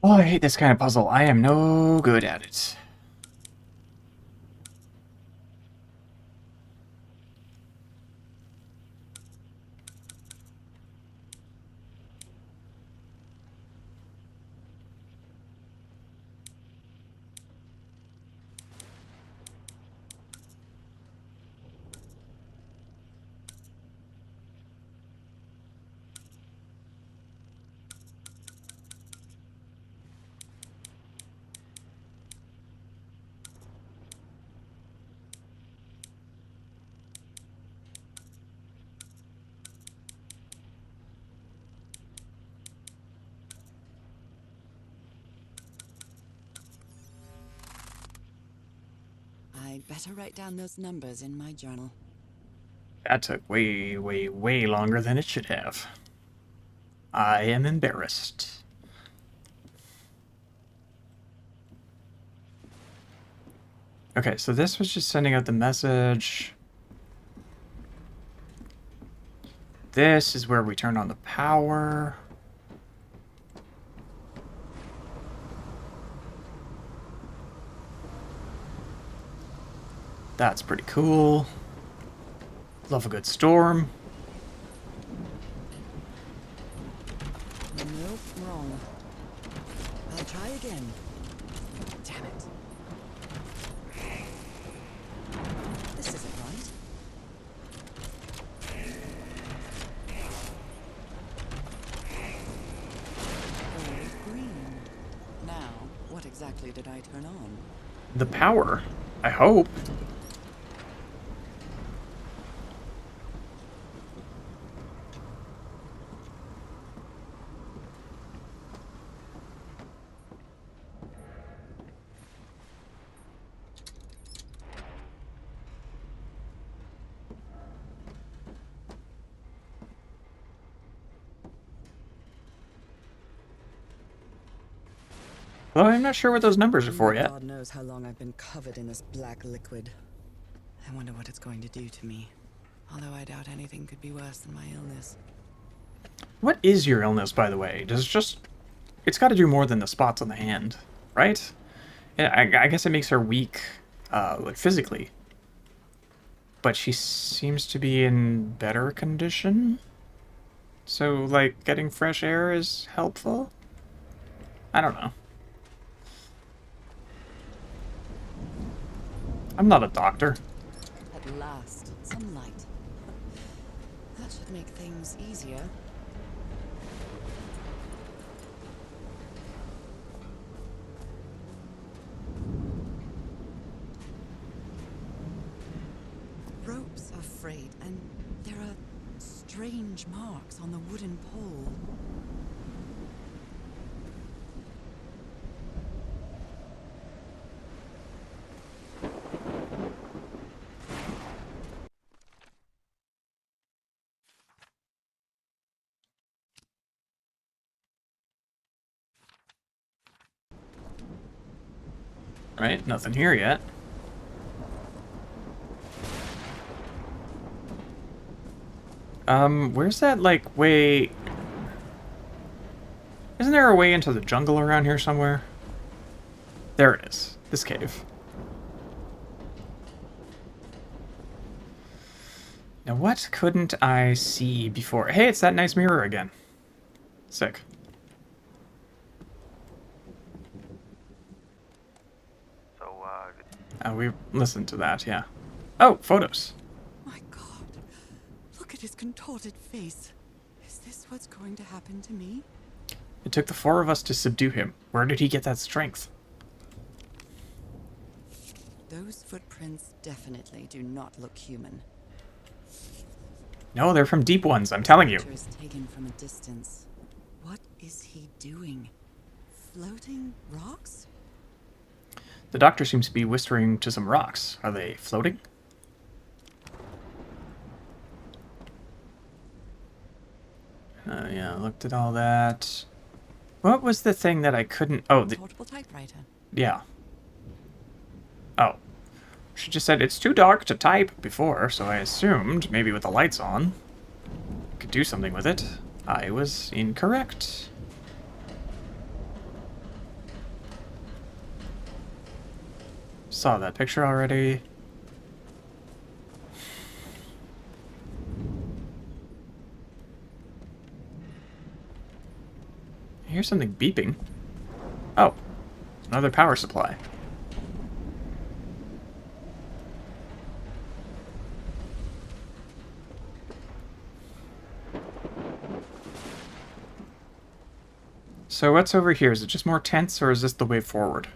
Oh, I hate this kind of puzzle. I am no good at it. I'd better write down those numbers in my journal. That took way, way, way longer than it should have. I am embarrassed. Okay, so this was just sending out the message. This is where we turn on the power. That's pretty cool. Love a good storm. Nope, wrong. I'll try again. Damn it. This isn't right. All green. Now, what exactly did I turn on? The power, I hope. Well, I'm not sure what those numbers are for yet. God knows how long I've been covered in this black liquid. I wonder what it's going to do to me. Although I doubt anything could be worse than my illness. What is your illness, by the way? Does it just... It's got to do more than the spots on the hand, right? Yeah, I guess it makes her weak, like, physically. But she seems to be in better condition? So, like, getting fresh air is helpful? I don't know. I'm not a doctor. At last, some light. That should make things easier. Ropes are frayed, and there are strange marks on the wooden pole. Right? Nothing here yet. Where's that, like, way... Isn't there a way into the jungle around here somewhere? There it is. This cave. Now, what couldn't I see before? Hey, it's that nice mirror again. Sick. So, We listened to that, yeah. Oh, photos. My God. Look at his contorted face. Is this what's going to happen to me? It took the 4 of us to subdue him. Where did he get that strength? Those footprints definitely do not look human. No, they're from Deep Ones, I'm telling you. The picture is taken from a distance. What is he doing? Floating rocks? The doctor seems to be whispering to some rocks. Are they floating? Yeah, looked at all that. What was the thing that I couldn't... Oh, the... Portable typewriter. Yeah. Oh. She just said it's too dark to type before, so I assumed, maybe with the lights on, could do something with it. I was incorrect. Saw that picture already. I hear something beeping. Oh, another power supply. So what's over here? Is it just more tents, or is this the way forward?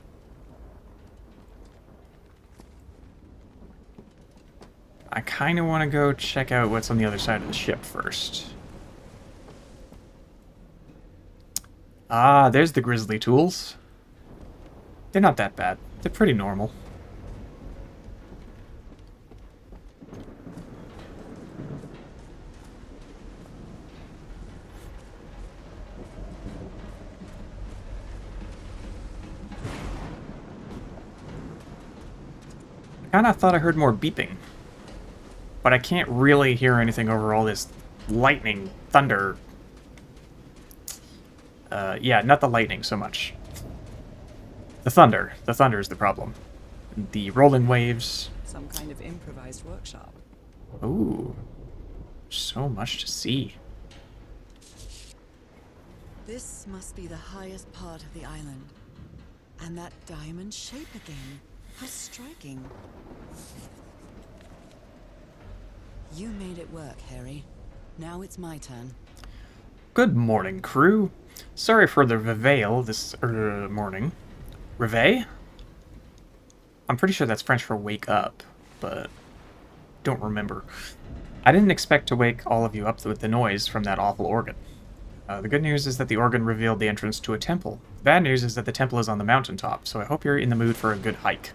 I kind of want to go check out what's on the other side of the ship first. Ah, there's the grizzly tools. They're not that bad. They're pretty normal. I kind of thought I heard more beeping. But I can't really hear anything over all this lightning, thunder. Yeah, not the lightning so much. The thunder. The thunder is the problem. The rolling waves. Some kind of improvised workshop. Ooh. So much to see. This must be the highest part of the island. And that diamond shape again. How striking. You made it work, Harry. Now it's my turn. Good morning, crew. Sorry for the reveille this morning. Reveille? I'm pretty sure that's French for wake up, but don't remember. I didn't expect to wake all of you up with the noise from that awful organ. The good news is that the organ revealed the entrance to a temple. The bad news is that the temple is on the mountaintop, so I hope you're in the mood for a good hike.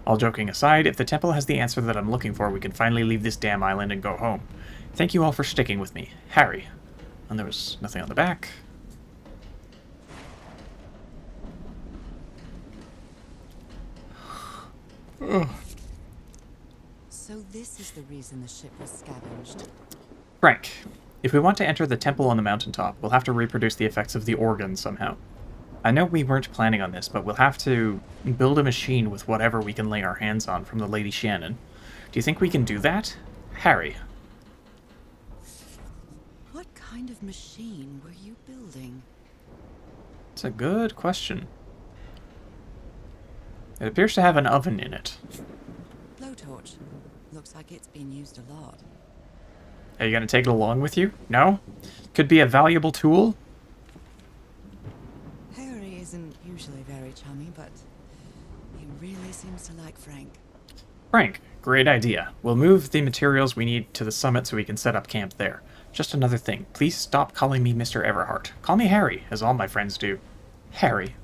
All joking aside, if the temple has the answer that I'm looking for, we can finally leave this damn island and go home. Thank you all for sticking with me. Harry. And there was nothing on the back. Ugh. So this is the reason the ship was scavenged. Frank, if we want to enter the temple on the mountaintop, we'll have to reproduce the effects of the organ somehow. I know we weren't planning on this, but we'll have to build a machine with whatever we can lay our hands on from the Lady Shannon. Do you think we can do that? Harry. What kind of machine were you building? It's a good question. It appears to have an oven in it. Blowtorch. Looks like it's been used a lot. Are you going to take it along with you? No? Could be a valuable tool? Harry isn't usually very chummy, but he really seems to like Frank. Frank, great idea. We'll move the materials we need to the summit so we can set up camp there. Just another thing. Please stop calling me Mr. Everhart. Call me Harry, as all my friends do. Harry.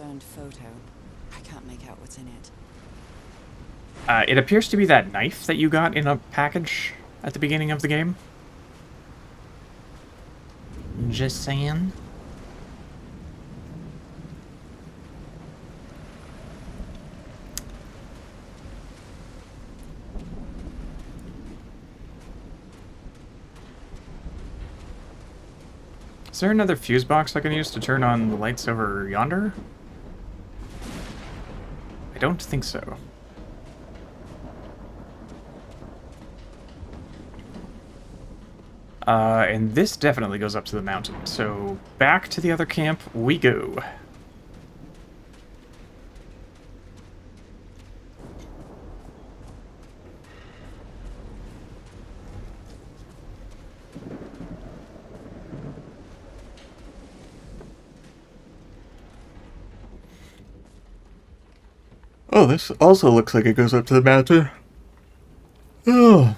burned photo. I can't make out what's in it. It appears to be that knife that you got in a package at the beginning of the game. Just saying. Is there another fuse box I can use to turn on the lights over yonder? I don't think so. And this definitely goes up to the mountain. So back to the other camp we go. Oh, this also looks like it goes up to the mountain. Oh.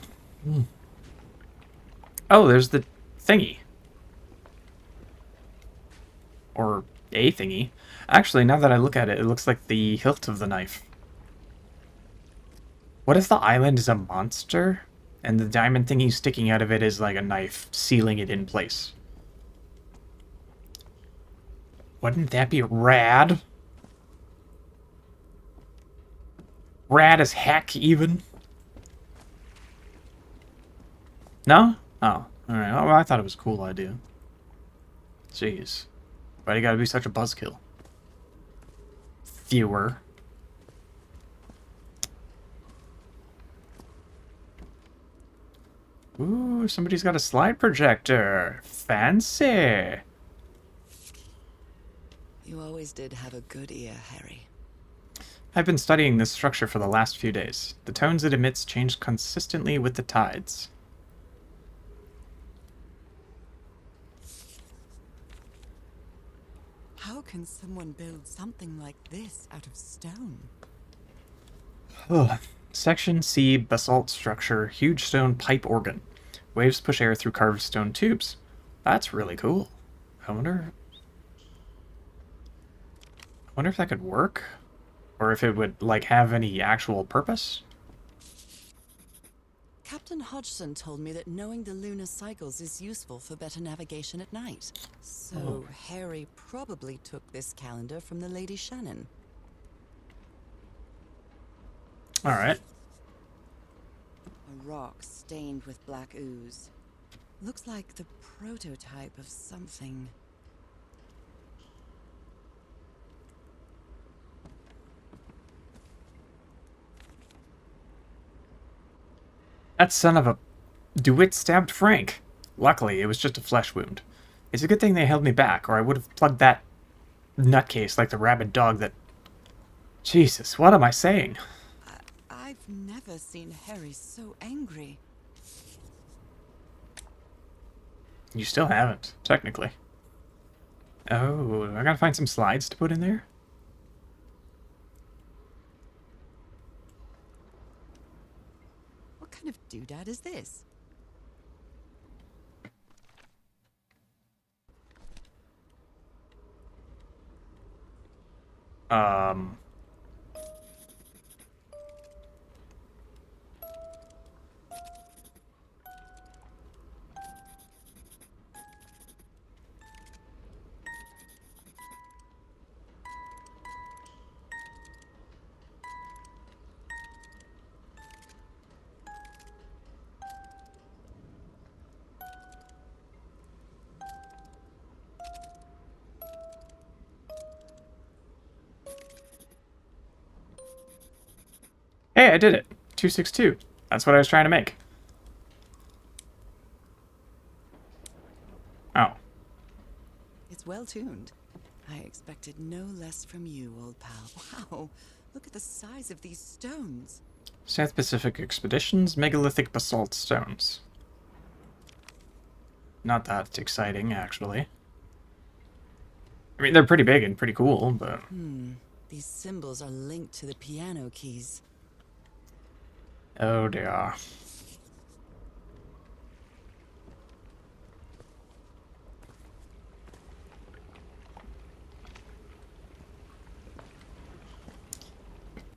Oh, there's the thingy. Or a thingy. Actually, now that I look at it, it looks like the hilt of the knife. What if the island is a monster, and the diamond thingy sticking out of it is like a knife, sealing it in place? Wouldn't that be rad? Rad as heck, even? No? Oh, alright. Oh, well, I thought it was a cool idea. Jeez. Why you gotta be such a buzzkill? Viewer. Ooh, somebody's got a slide projector. Fancy. You always did have a good ear, Harry. I've been studying this structure for the last few days. The tones it emits change consistently with the tides. How can someone build something like this out of stone? Ugh. Section C, basalt structure, huge stone pipe organ. Waves push air through carved stone tubes. That's really cool. I wonder if that could work? Or if it would, like, have any actual purpose? Captain Hodgson told me that knowing the lunar cycles is useful for better navigation at night. So Harry probably took this calendar from the Lady Shannon. Alright. A rock stained with black ooze. Looks like the prototype of something. That son of a DeWitt stabbed Frank. Luckily, it was just a flesh wound. It's a good thing they held me back, or I would have plugged that nutcase like the rabid dog that... Jesus, what am I saying? I've never seen Harry so angry. You still haven't, technically. Oh, I gotta find some slides to put in there? What kind of doodad is this? Um... Hey, I did it. 262. That's what I was trying to make. Oh. It's well tuned. I expected no less from you, old pal. Wow, look at the size of these stones. South Pacific Expeditions, megalithic basalt stones. Not that exciting, actually. I mean, they're pretty big and pretty cool, but... These symbols are linked to the piano keys. Oh dear.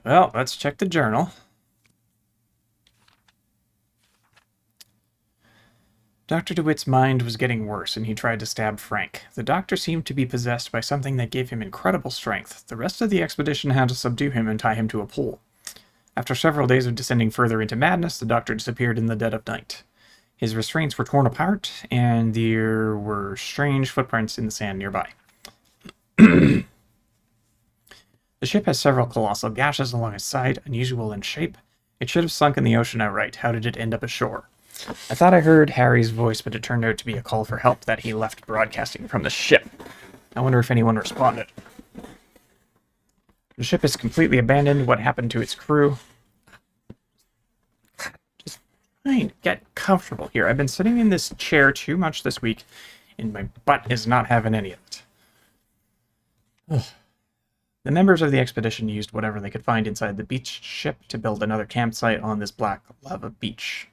Well, let's check the journal. Dr. DeWitt's mind was getting worse, and he tried to stab Frank. The doctor seemed to be possessed by something that gave him incredible strength. The rest of the expedition had to subdue him and tie him to a pole. After several days of descending further into madness, the doctor disappeared in the dead of night. His restraints were torn apart, and there were strange footprints in the sand nearby. The ship has several colossal gashes along its side, unusual in shape. It should have sunk in the ocean outright. How did it end up ashore? I thought I heard Harry's voice, but it turned out to be a call for help that he left broadcasting from the ship. I wonder if anyone responded. The ship is completely abandoned. What happened to its crew? Just trying to get comfortable here. I've been sitting in this chair too much this week, and my butt is not having any of it. Ugh. The members of the expedition used whatever they could find inside the beach ship to build another campsite on this black lava beach.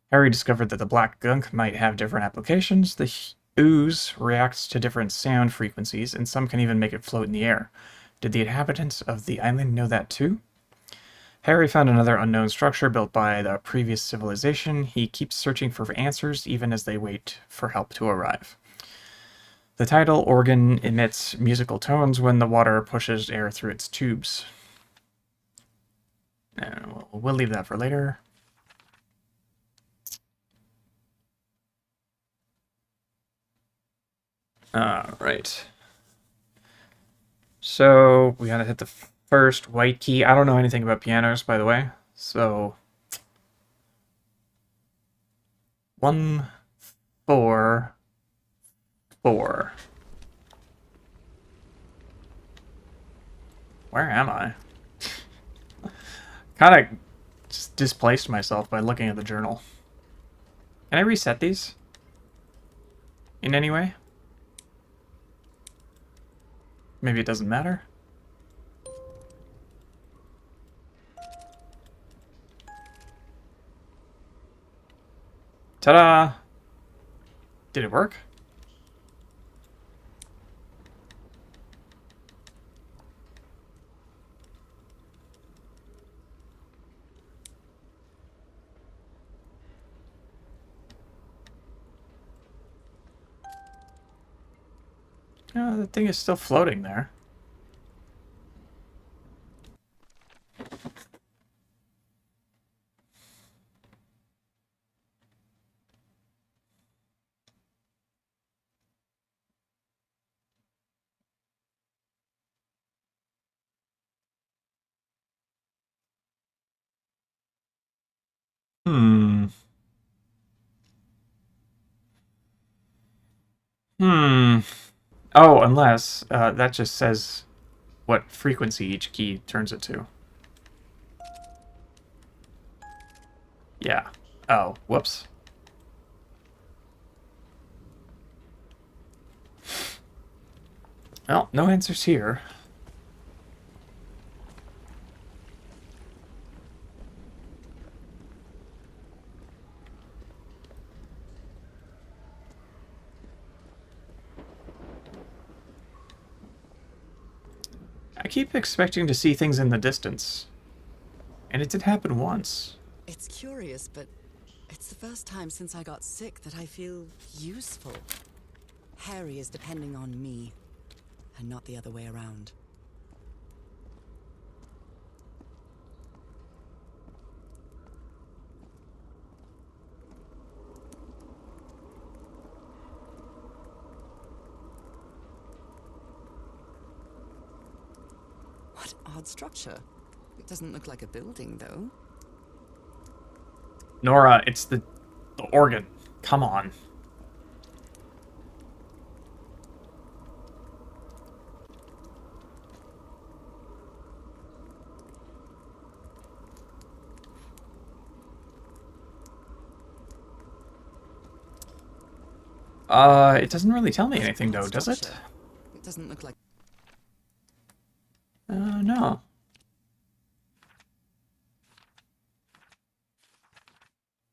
Harry discovered that the black gunk might have different applications. The ooze reacts to different sound frequencies, and some can even make it float in the air. Did the inhabitants of the island know that too? Harry found another unknown structure built by the previous civilization. He keeps searching for answers even as they wait for help to arrive. The tidal organ emits musical tones when the water pushes air through its tubes. We'll leave that for later. Right. So, we gotta hit the first white key. I don't know anything about pianos, by the way. So, 1, 4, 4. Where am I? Kind of just displaced myself by looking at the journal. Can I reset these? In any way? Maybe it doesn't matter? Ta-da! Did it work? Oh, the thing is still floating there. Hmm. Hmm. Oh, unless that just says what frequency each key turns it to. Yeah. Oh, whoops. Well, no answers here. I keep expecting to see things in the distance. And it did happen once. It's curious, but it's the first time since I got sick that I feel useful. Harry is depending on me, and not the other way around. What odd structure. It doesn't look like a building, though. Nora, it's the organ. Come on. It doesn't really tell me anything, though, does it? It doesn't look like... No.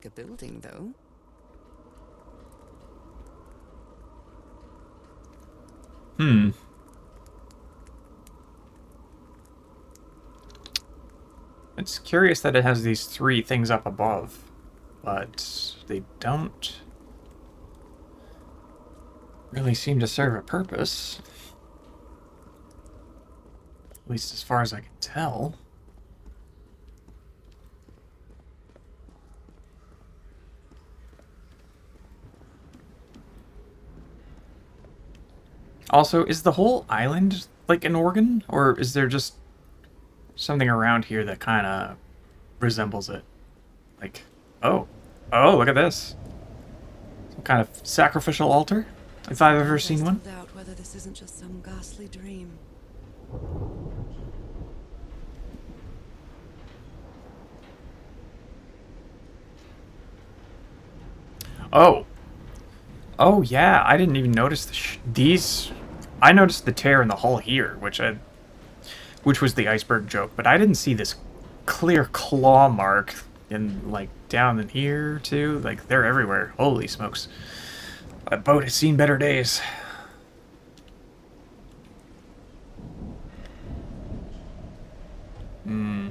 a building, though. Hmm. It's curious that it has these 3 things up above, but they don't really seem to serve a purpose. At least as far as I can tell. Also, is the whole island like an organ? Or is there just something around here that kind of resembles it? Like, oh. Oh, look at this. Some kind of sacrificial altar? If I've ever seen one. I still doubt whether this isn't just some ghastly dream. Oh. Oh, yeah. I didn't even notice these. I noticed the tear in the hull here, which was the iceberg joke, but I didn't see this clear claw mark in, like, down in here, too. Like, they're everywhere. Holy smokes. That boat has seen better days. Hmm.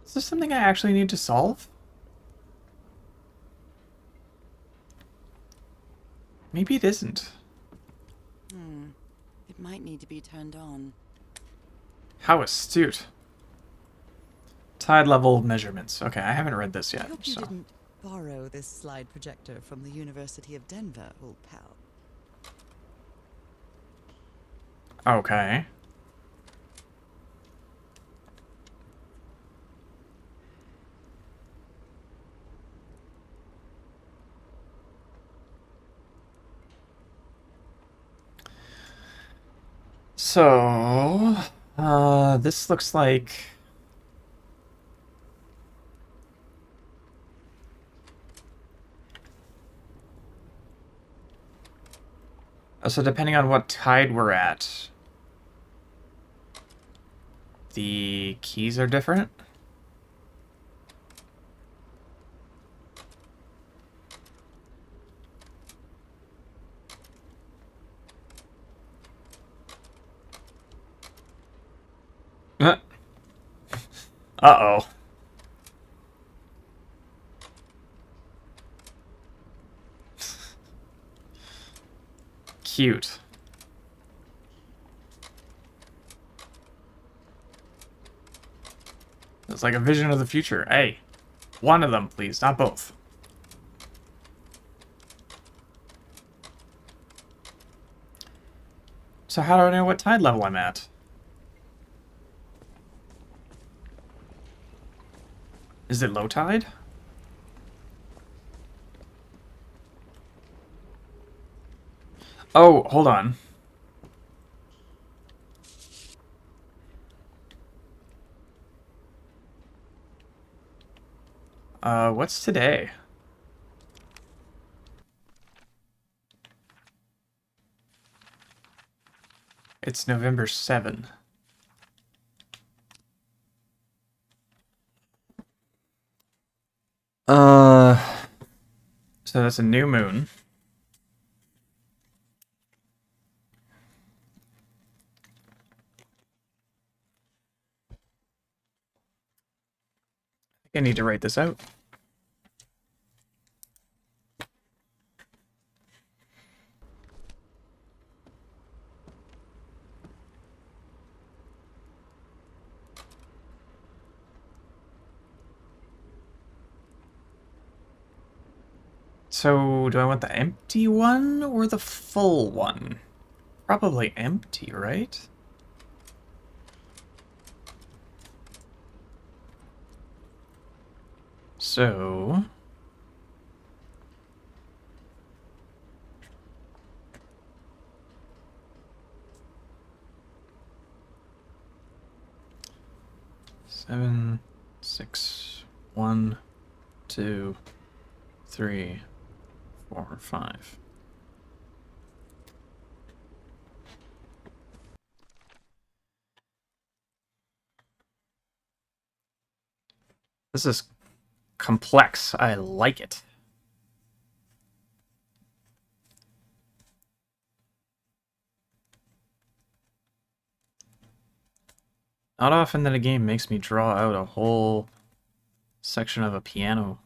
Is this something I actually need to solve? Maybe it isn't. It might need to be turned on. How astute. Tide level measurements. Okay, I haven't read this I yet, hope you so. didn't borrow this slide projector from the University of Denver, old pal. Okay. So, this looks like... So depending on what tide we're at, the keys are different? Uh-oh. Cute. It's like a vision of the future. Hey, one of them, please, not both. So how do I know what tide level I'm at? Is it low tide? Oh, hold on. What's today? It's November 7. So that's a new moon. I think I need to write this out. So, do I want the empty one or the full one? Probably empty, right? So... 7, 6, 1, 2, 3, 4, 5. This is complex. I like it. Not often that a game makes me draw out a whole section of a piano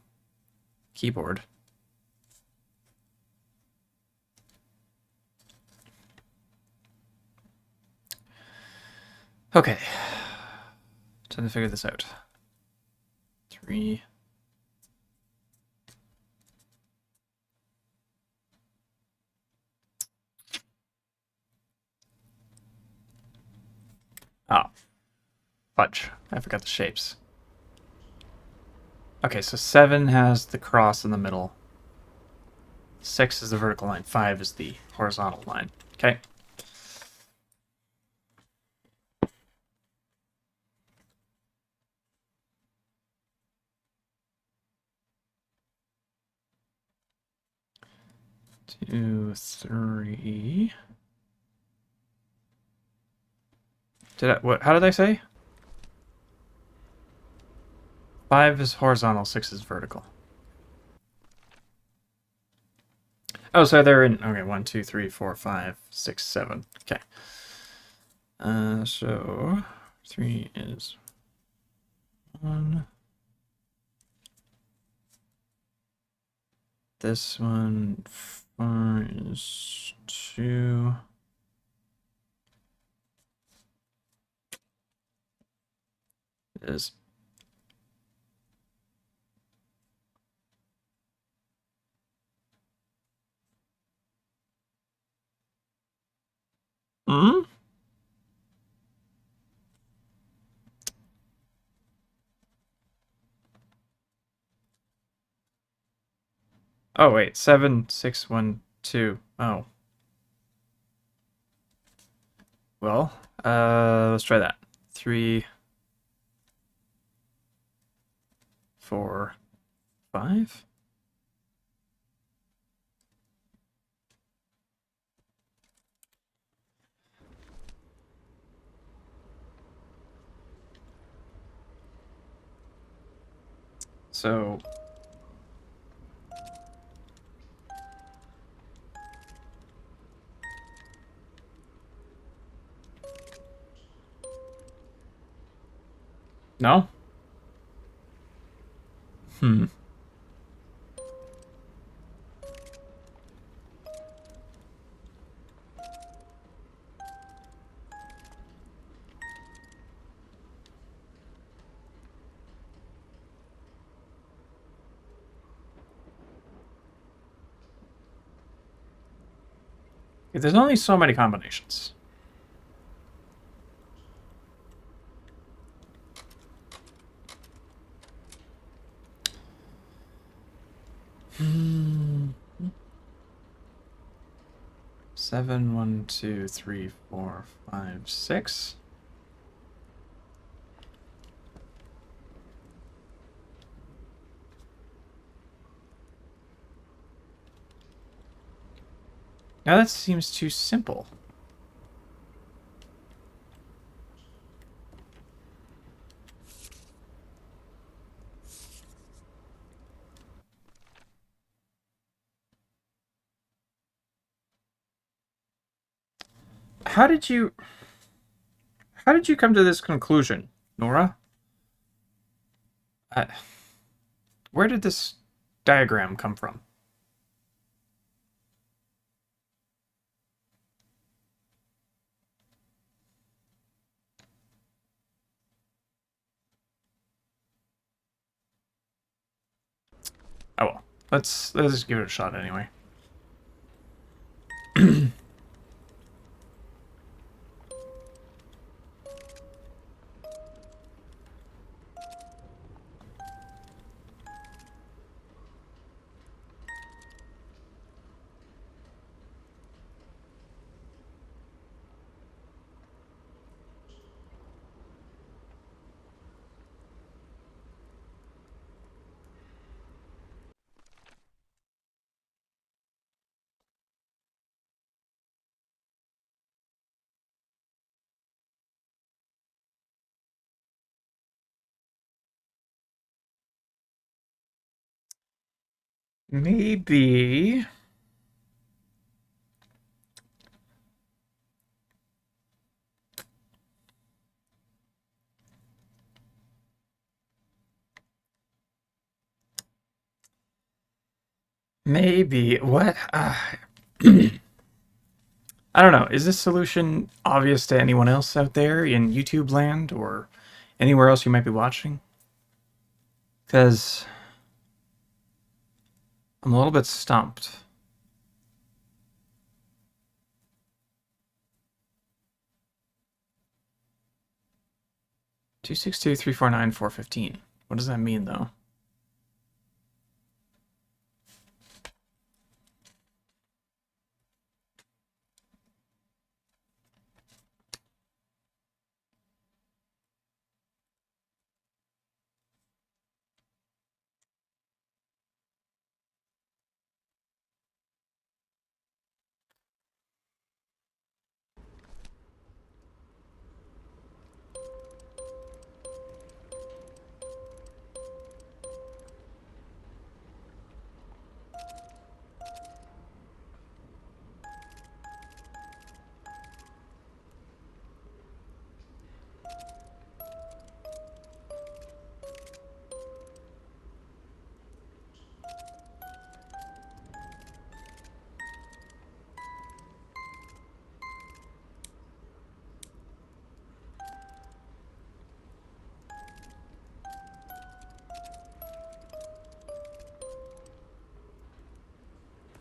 keyboard. Okay. Time to figure this out. 3. Oh. Fudge. I forgot the shapes. Okay, so 7 has the cross in the middle. 6 is the vertical line. 5 is the horizontal line. Okay. Two, 3. How did I say? 5 is horizontal, 6 is vertical. Oh, so they're in. Okay, 1, 2, 3, 4, 5, 6, 7. Okay. So 3 is 1. This one 4 is 2. Is hmm? Oh wait, 7, 6, 1, 2. Oh. Well, let's try that. 3, 4, 5. So no? Hmm. There's only so many combinations. Hmm. 7, 1, 2, 3, 4, 5, 6. Now that seems too simple. How did you come to this conclusion, Nora? Uh, where did this diagram come from? Oh well. Let's just give it a shot anyway. Maybe... Maybe. What? I don't know. Is this solution obvious to anyone else out there in YouTube land or anywhere else you might be watching? Because I'm a little bit stumped. Two six two 349 415. What does that mean, though?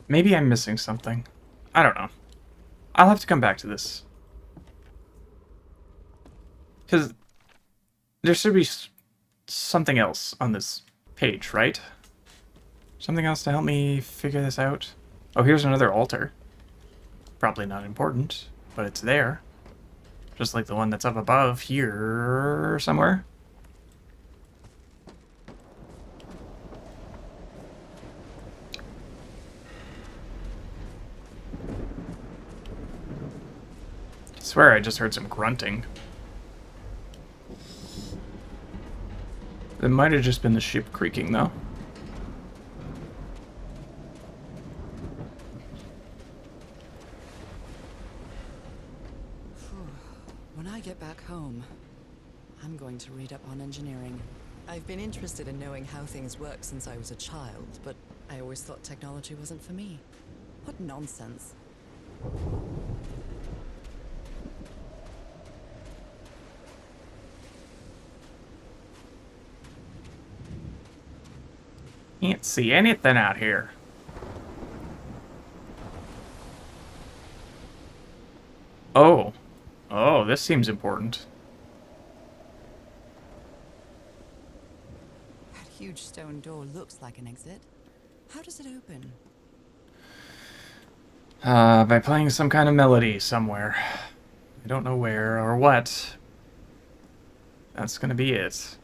Maybe I'm missing something. I don't know. I'll have to come back to this. Because there should be something else on this page, right? Something else to help me figure this out? Oh, here's another altar. Probably not important, but it's there. Just like the one that's up above here somewhere. I swear I just heard some grunting. It might have just been the ship creaking, though. When I get back home, I'm going to read up on engineering. I've been interested in knowing how things work since I was a child, but I always thought technology wasn't for me. What nonsense. Can't see anything out here. Oh. Oh, this seems important. That huge stone door looks like an exit. How does it open? By playing some kind of melody somewhere. I don't know where or what. That's gonna be it.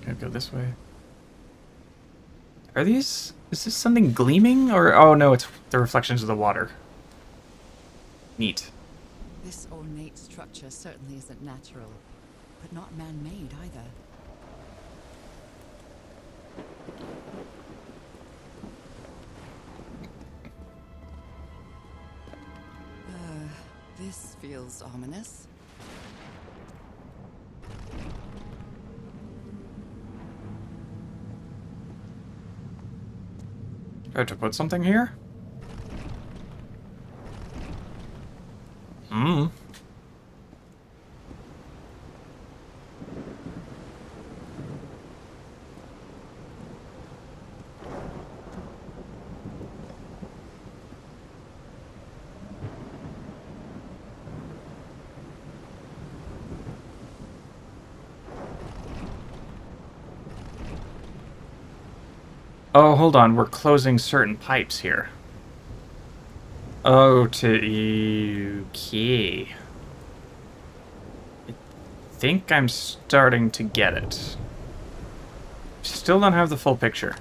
Gotta go this way. Are these... Is this something gleaming? Or... Oh, no, it's the reflections of the water. Neat. This ornate structure certainly isn't natural, but not man-made either. This feels ominous. Do I have to put something here? Hmm. Oh, hold on. We're closing certain pipes here. Oh, okay. I think I'm starting to get it. Still don't have the full picture.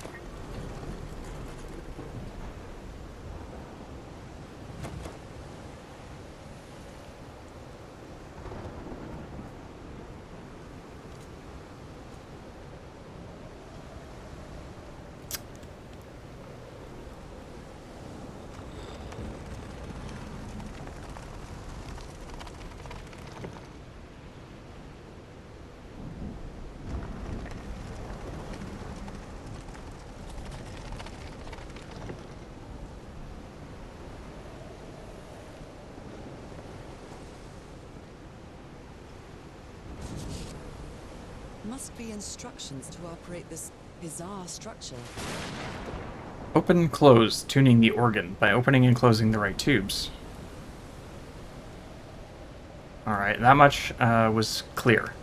must be instructions to operate this bizarre structure. Open, close, tuning the organ by opening and closing the right tubes. Alright, that much was clear.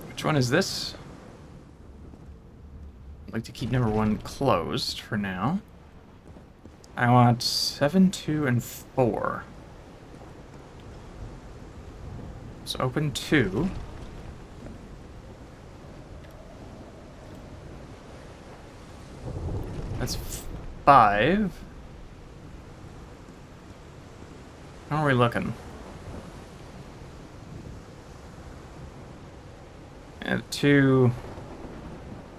Which one is this? I'd like to keep number 1 closed for now. I want 7, 2, and 4. So open 2. That's 5. How are we looking? And 2.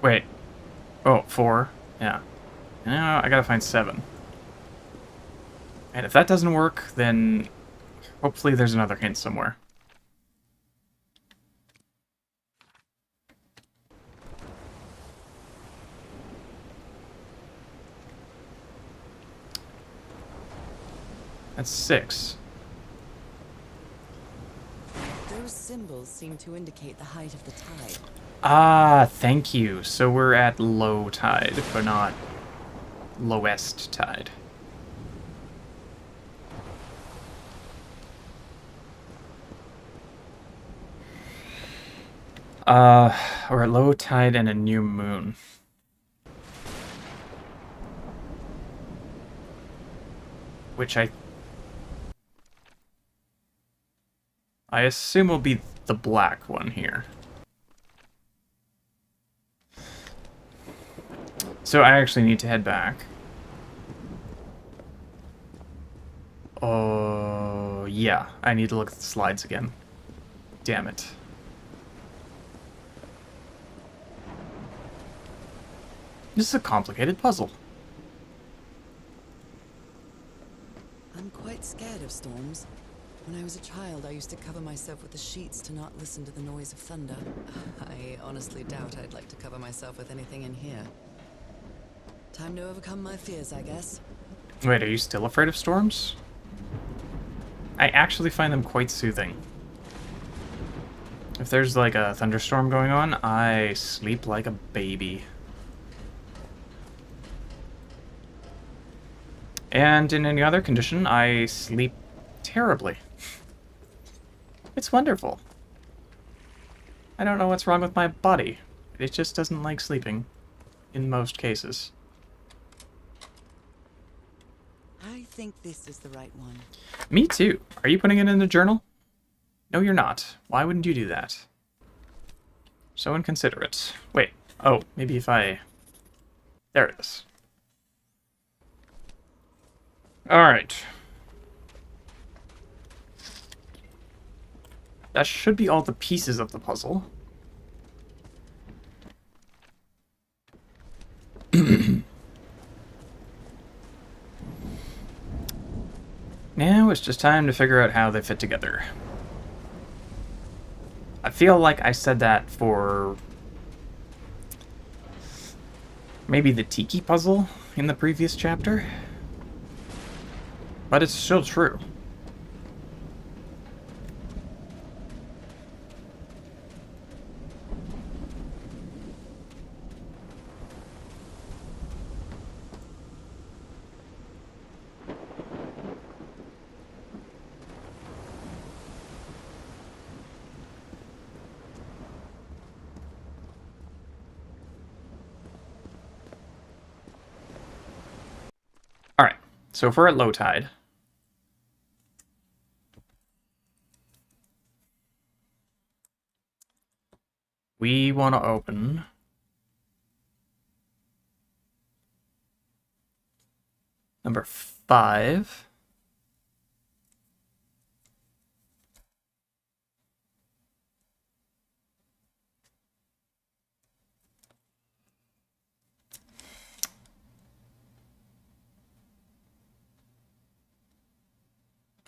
Wait. Oh, 4. Yeah. Now I gotta find 7. And if that doesn't work, then hopefully there's another hint somewhere. That's 6. Those symbols seem to indicate the height of the tide. Ah, thank you. So we're at low tide, but not lowest tide. We're at low tide and a new moon. Which I assume will be the black one here. So I actually need to head back. Oh, yeah. I need to look at the slides again. Damn it. This is a complicated puzzle. I'm quite scared of storms. When I was a child, I used to cover myself with the sheets to not listen to the noise of thunder. I honestly doubt I'd like to cover myself with anything in here. Time to overcome my fears, I guess. Wait, are you still afraid of storms? I actually find them quite soothing. If there's like a thunderstorm going on, I sleep like a baby. And in any other condition, I sleep terribly. It's wonderful. I don't know what's wrong with my body. It just doesn't like sleeping. In most cases. I think this is the right one. Me too. Are you putting it in the journal? No, you're not. Why wouldn't you do that? So inconsiderate. Wait. Oh, maybe if I... There it is. Alright. That should be all the pieces of the puzzle. Now it's just time to figure out how they fit together. I feel like I said that for maybe the tiki puzzle in the previous chapter, but it's still true. Alright, so if we're at low tide, we want to open number 5.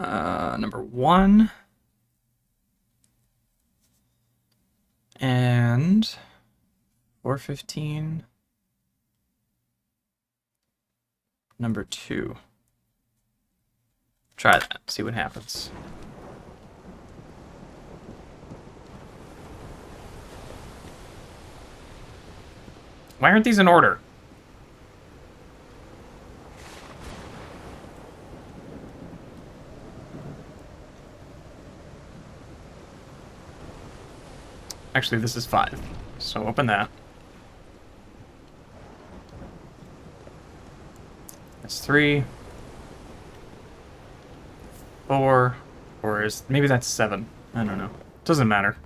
Number 1. And 415. Number 2. Try that, see what happens. Why aren't these in order? Actually, this is 5. So open that. That's 3. 4. Or is... maybe that's 7. I don't know. Doesn't matter.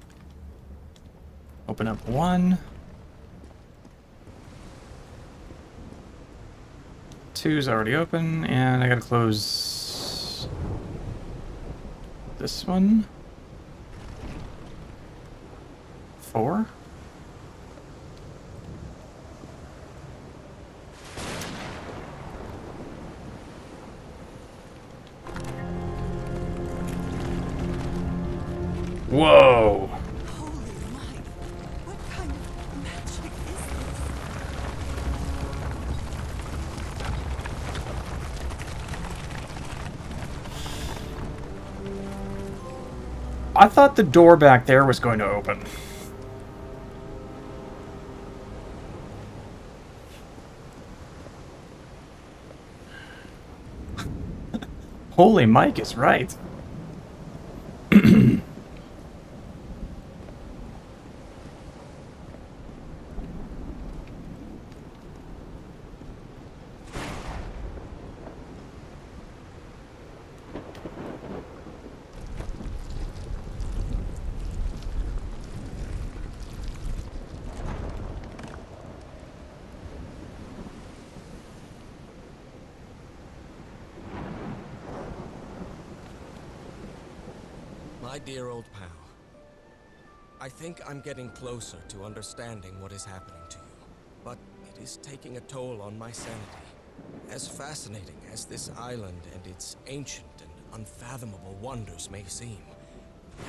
Open up 1. 2's already open, and I gotta close this one. 4. Whoa! Holy Mike, what kind of magic is this? I thought the door back there was going to open. Holy Mike is right. My dear old pal, I think I'm getting closer to understanding what is happening to you, but it is taking a toll on my sanity. As fascinating as this island and its ancient and unfathomable wonders may seem,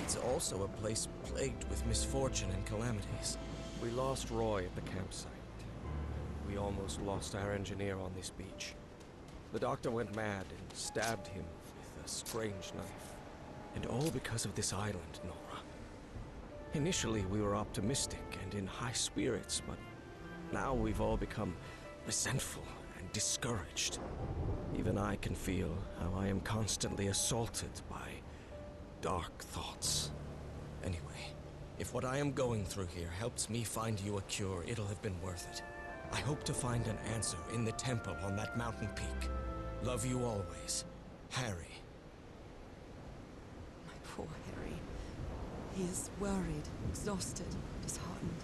it's also a place plagued with misfortune and calamities. We lost Roy at the campsite. We almost lost our engineer on this beach. The doctor went mad and stabbed him with a strange knife. And all because of this island, Nora. Initially, we were optimistic and in high spirits, but now we've all become resentful and discouraged. Even I can feel how I am constantly assaulted by dark thoughts. Anyway, if what I am going through here helps me find you a cure, it'll have been worth it. I hope to find an answer in the temple on that mountain peak. Love you always, Harry. Poor Harry. He is worried, exhausted, disheartened.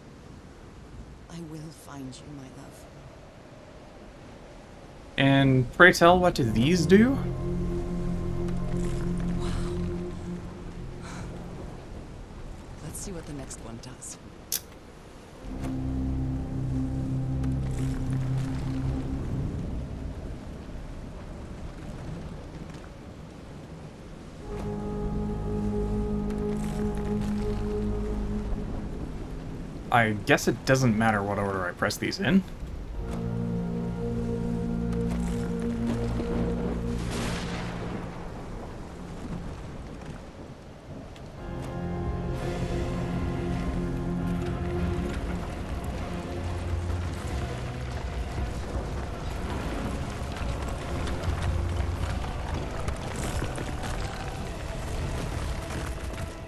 I will find you, my love. And pray tell, what do these do? Wow. Let's see what the next one does. I guess it doesn't matter what order I press these in.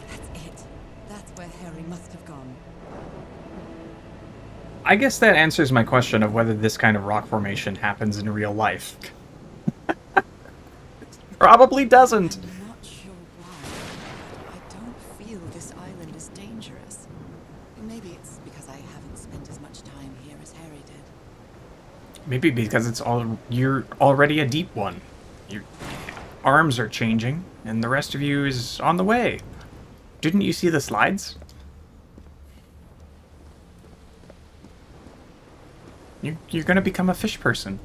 That's it. That's where Harry must have gone. I guess that answers my question of whether this kind of rock formation happens in real life. Probably doesn't. I'm not sure why. I don't feel this island is dangerous. Maybe it's because I haven't spent as much time here as Harry did. Maybe because you're already a deep one. Your arms are changing, and the rest of you is on the way. Didn't you see the slides? You're gonna become a fish person.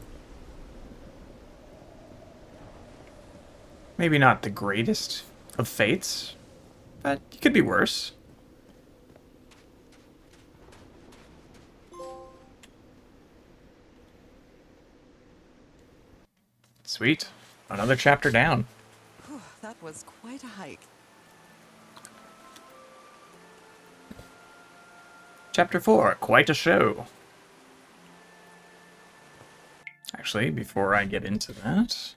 Maybe not the greatest of fates, but it could be worse. Sweet. Another chapter down. Whew, that was quite a hike. Chapter 4, quite a show. Actually, before I get into that,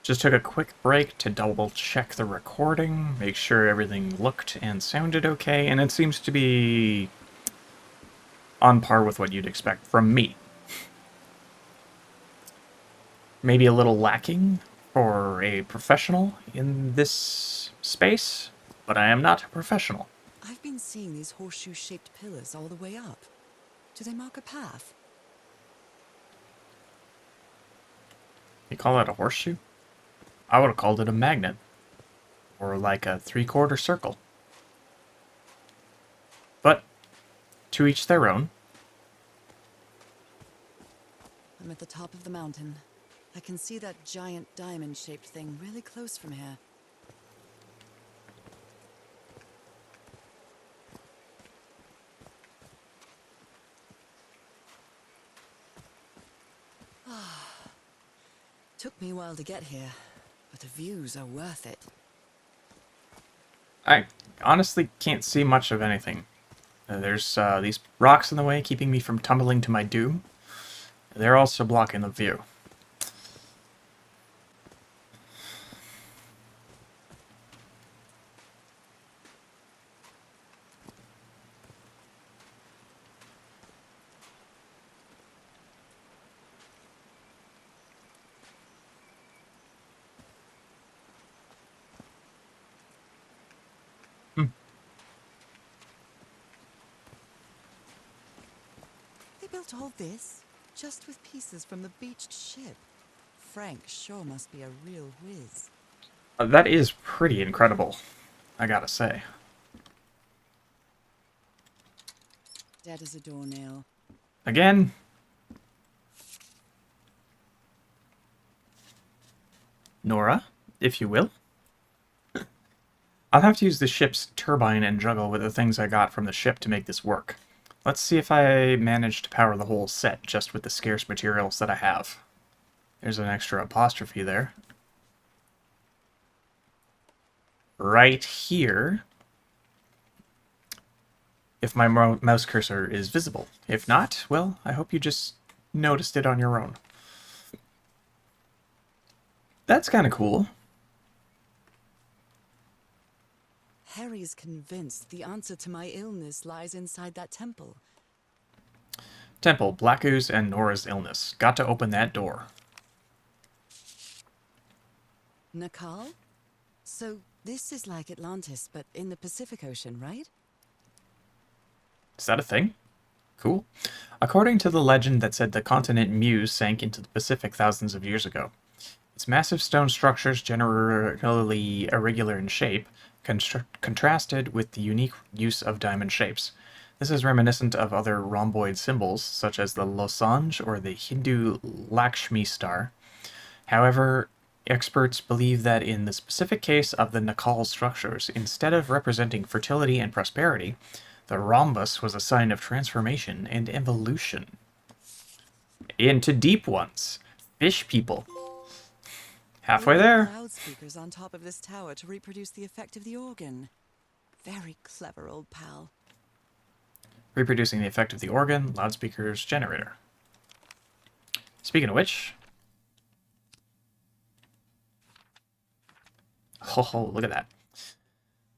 just took a quick break to double check the recording, make sure everything looked and sounded okay, and it seems to be on par with what you'd expect from me. Maybe a little lacking for a professional in this space, but I am not a professional. I've been seeing these horseshoe-shaped pillars all the way up. Do they mark a path? You call that a horseshoe? I would have called it a magnet. Or like a three-quarter circle. But, to each their own. I'm at the top of the mountain. I can see that giant diamond-shaped thing really close from here. Took me a while to get here, but the views are worth it. I honestly can't see much of anything. There's these rocks in the way keeping me from tumbling to my doom. They're also blocking the view. They built all this just with pieces from the beached ship. Frank sure must be a real whiz. That is pretty incredible, I gotta say. Dead as a doornail. Again? Nora, if you will. I'll have to use the ship's turbine and juggle with the things I got from the ship to make this work. Let's see if I manage to power the whole set just with the scarce materials that I have. There's an extra apostrophe there. Right here, if my mouse cursor is visible. If not, well, I hope you just noticed it on your own. That's kind of cool. Harry's convinced the answer to my illness lies inside that temple. Temple, Black Ooze, and Nora's illness. Got to open that door. Nakal? So this is like Atlantis, but in the Pacific Ocean, right? Is that a thing? Cool. According to the legend that said the continent Muse sank into the Pacific thousands of years ago. Its massive stone structures, generally irregular in shape, contrasted with the unique use of diamond shapes. This is reminiscent of other rhomboid symbols, such as the losange or the Hindu Lakshmi star. However, experts believe that in the specific case of the Nakal structures, instead of representing fertility and prosperity, the rhombus was a sign of transformation and evolution. Into deep ones. Fish people. Halfway there. Loudspeakers on top of this tower to reproduce the effect of the organ. Very clever, old pal. Reproducing the effect of the organ, loudspeakers, generator. Speaking of which... Oh, look at that.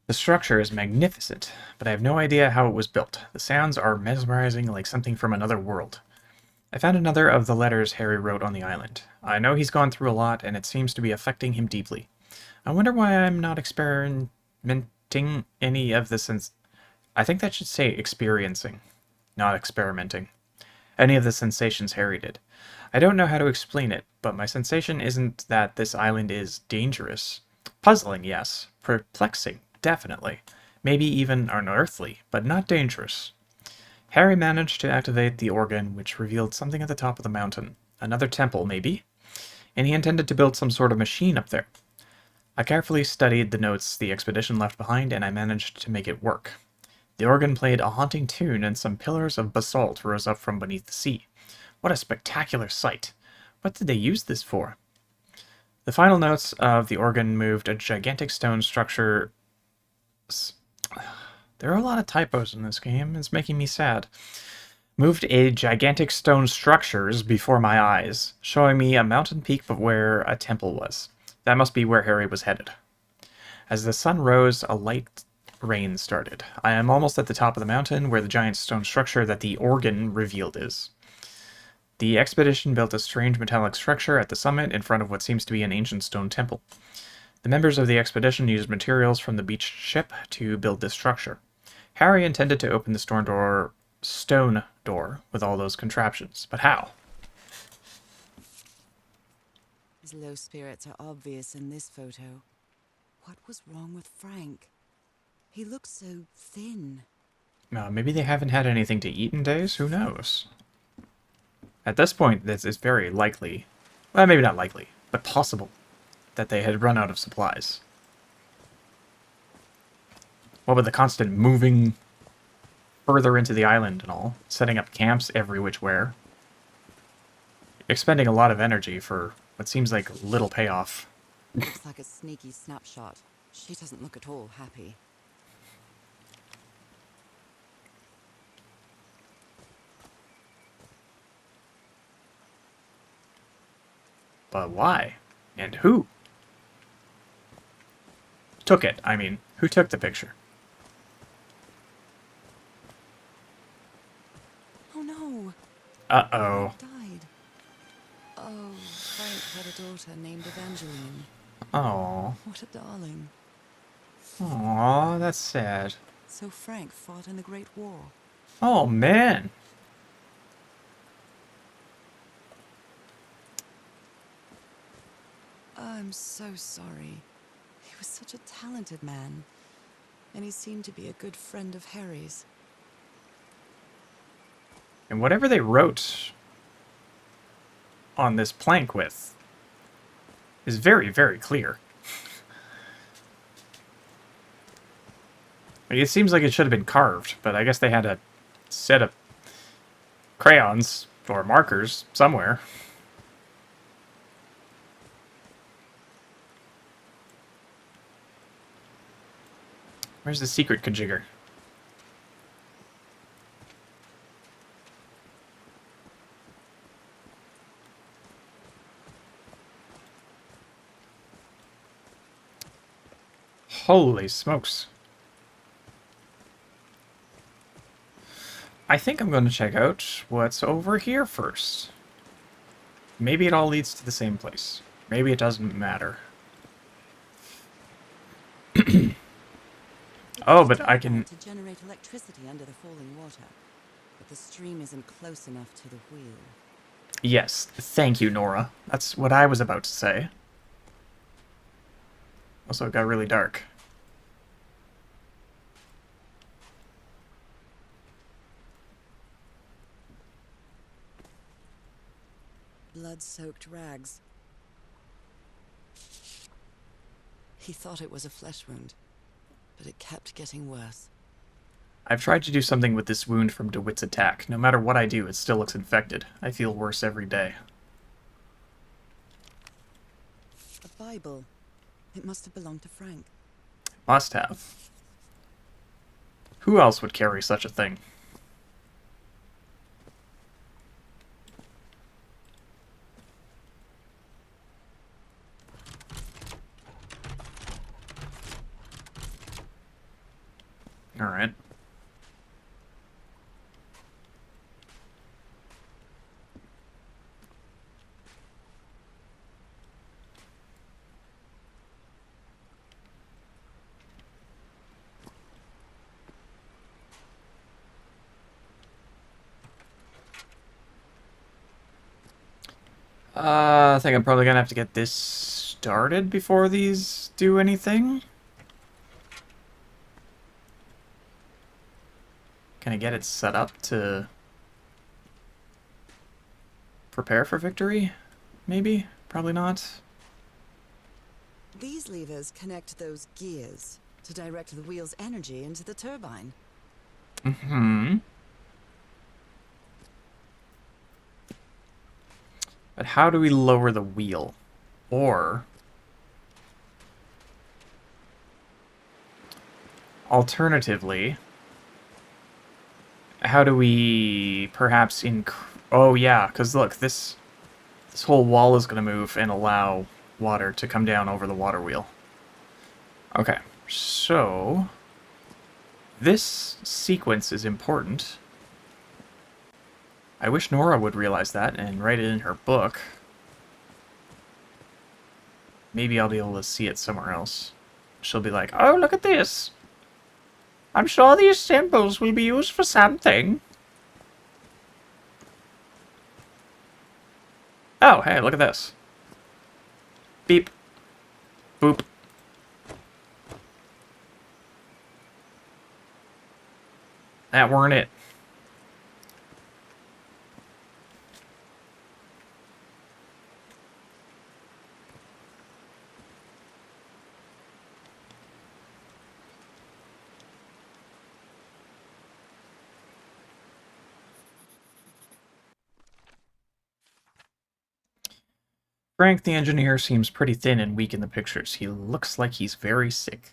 The structure is magnificent, but I have no idea how it was built. The sounds are mesmerizing like something from another world. I found another of the letters Harry wrote on the island. I know he's gone through a lot, and it seems to be affecting him deeply. I wonder why I'm not experimenting any of this since... I think that should say experiencing, not experimenting. any of the sensations Harry did. I don't know how to explain it, but my sensation isn't that this island is dangerous. Puzzling, yes. Perplexing, definitely. Maybe even unearthly, but not dangerous. Harry managed to activate the organ, which revealed something at the top of the mountain. Another temple, maybe? And he intended to build some sort of machine up there. I carefully studied the notes the expedition left behind, and I managed to make it work. The organ played a haunting tune, and some pillars of basalt rose up from beneath the sea. What a spectacular sight! What did they use this for? The final notes of the organ moved a gigantic stone structure. There are a lot of typos in this game. It's making me sad. Moved a gigantic stone structures before my eyes, showing me a mountain peak but where a temple was. That must be where Harry was headed. As the sun rose, a light rain started. I am almost at the top of the mountain where the giant stone structure that the organ revealed is. The expedition built a strange metallic structure at the summit in front of what seems to be an ancient stone temple. The members of the expedition used materials from the beached ship to build this structure. Harry intended to open the stone door with all those contraptions, but how? His low spirits are obvious in this photo. What was wrong with Frank? He looks so thin. Maybe they haven't had anything to eat in days? Who knows? At this point, this is very likely, well, maybe not likely, but possible, that they had run out of supplies. What with the constant moving further into the island and all, setting up camps every which where, expending a lot of energy for what seems like little payoff. Looks like a sneaky snapshot. She doesn't look at all happy. But why? And who? Took it, I mean. Who took the picture? Oh no! Uh-oh. Died. Oh, Frank had a daughter named Evangeline. Oh. What a darling. Aw, that's sad. So Frank fought in the Great War. Oh, man. I'm so sorry. He was such a talented man. And he seemed to be a good friend of Harry's. And whatever they wrote on this plank with is very, very clear. It seems like it should have been carved, but I guess they had a set of crayons or markers somewhere. Where's the secret kajigger? Holy smokes. I think I'm going to check out what's over here first. Maybe it all leads to the same place. Maybe it doesn't matter. Oh, but I can... to generate electricity under the falling water, but the stream isn't close enough to the wheel. Yes, thank you, Nora. That's what I was about to say. Also, it got really dark. Blood-soaked rags. He thought it was a flesh wound, but it kept getting worse. I've tried to do something with this wound from DeWitt's attack. No matter what I do, it still looks infected. I feel worse every day. A Bible. It must have belonged to Frank. Must have. Who else would carry such a thing? Alright. I think I'm probably gonna have to get this started before these do anything. Can I get it set up to prepare for victory? Maybe? Probably not. These levers connect those gears to direct the wheel's energy into the turbine. Mm-hmm. But how do we lower the wheel? Or... alternatively, how do we perhaps oh yeah, because look, this whole wall is going to move and allow water to come down over the water wheel. Okay, so this sequence is important. I wish Nora would realize that and write it in her book. Maybe I'll be able to see it somewhere else. She'll be like, oh, look at this. I'm sure these symbols will be used for something. Oh, hey, look at this. Beep. Boop. That weren't it. Frank, the engineer, seems pretty thin and weak in the pictures. He looks like he's very sick.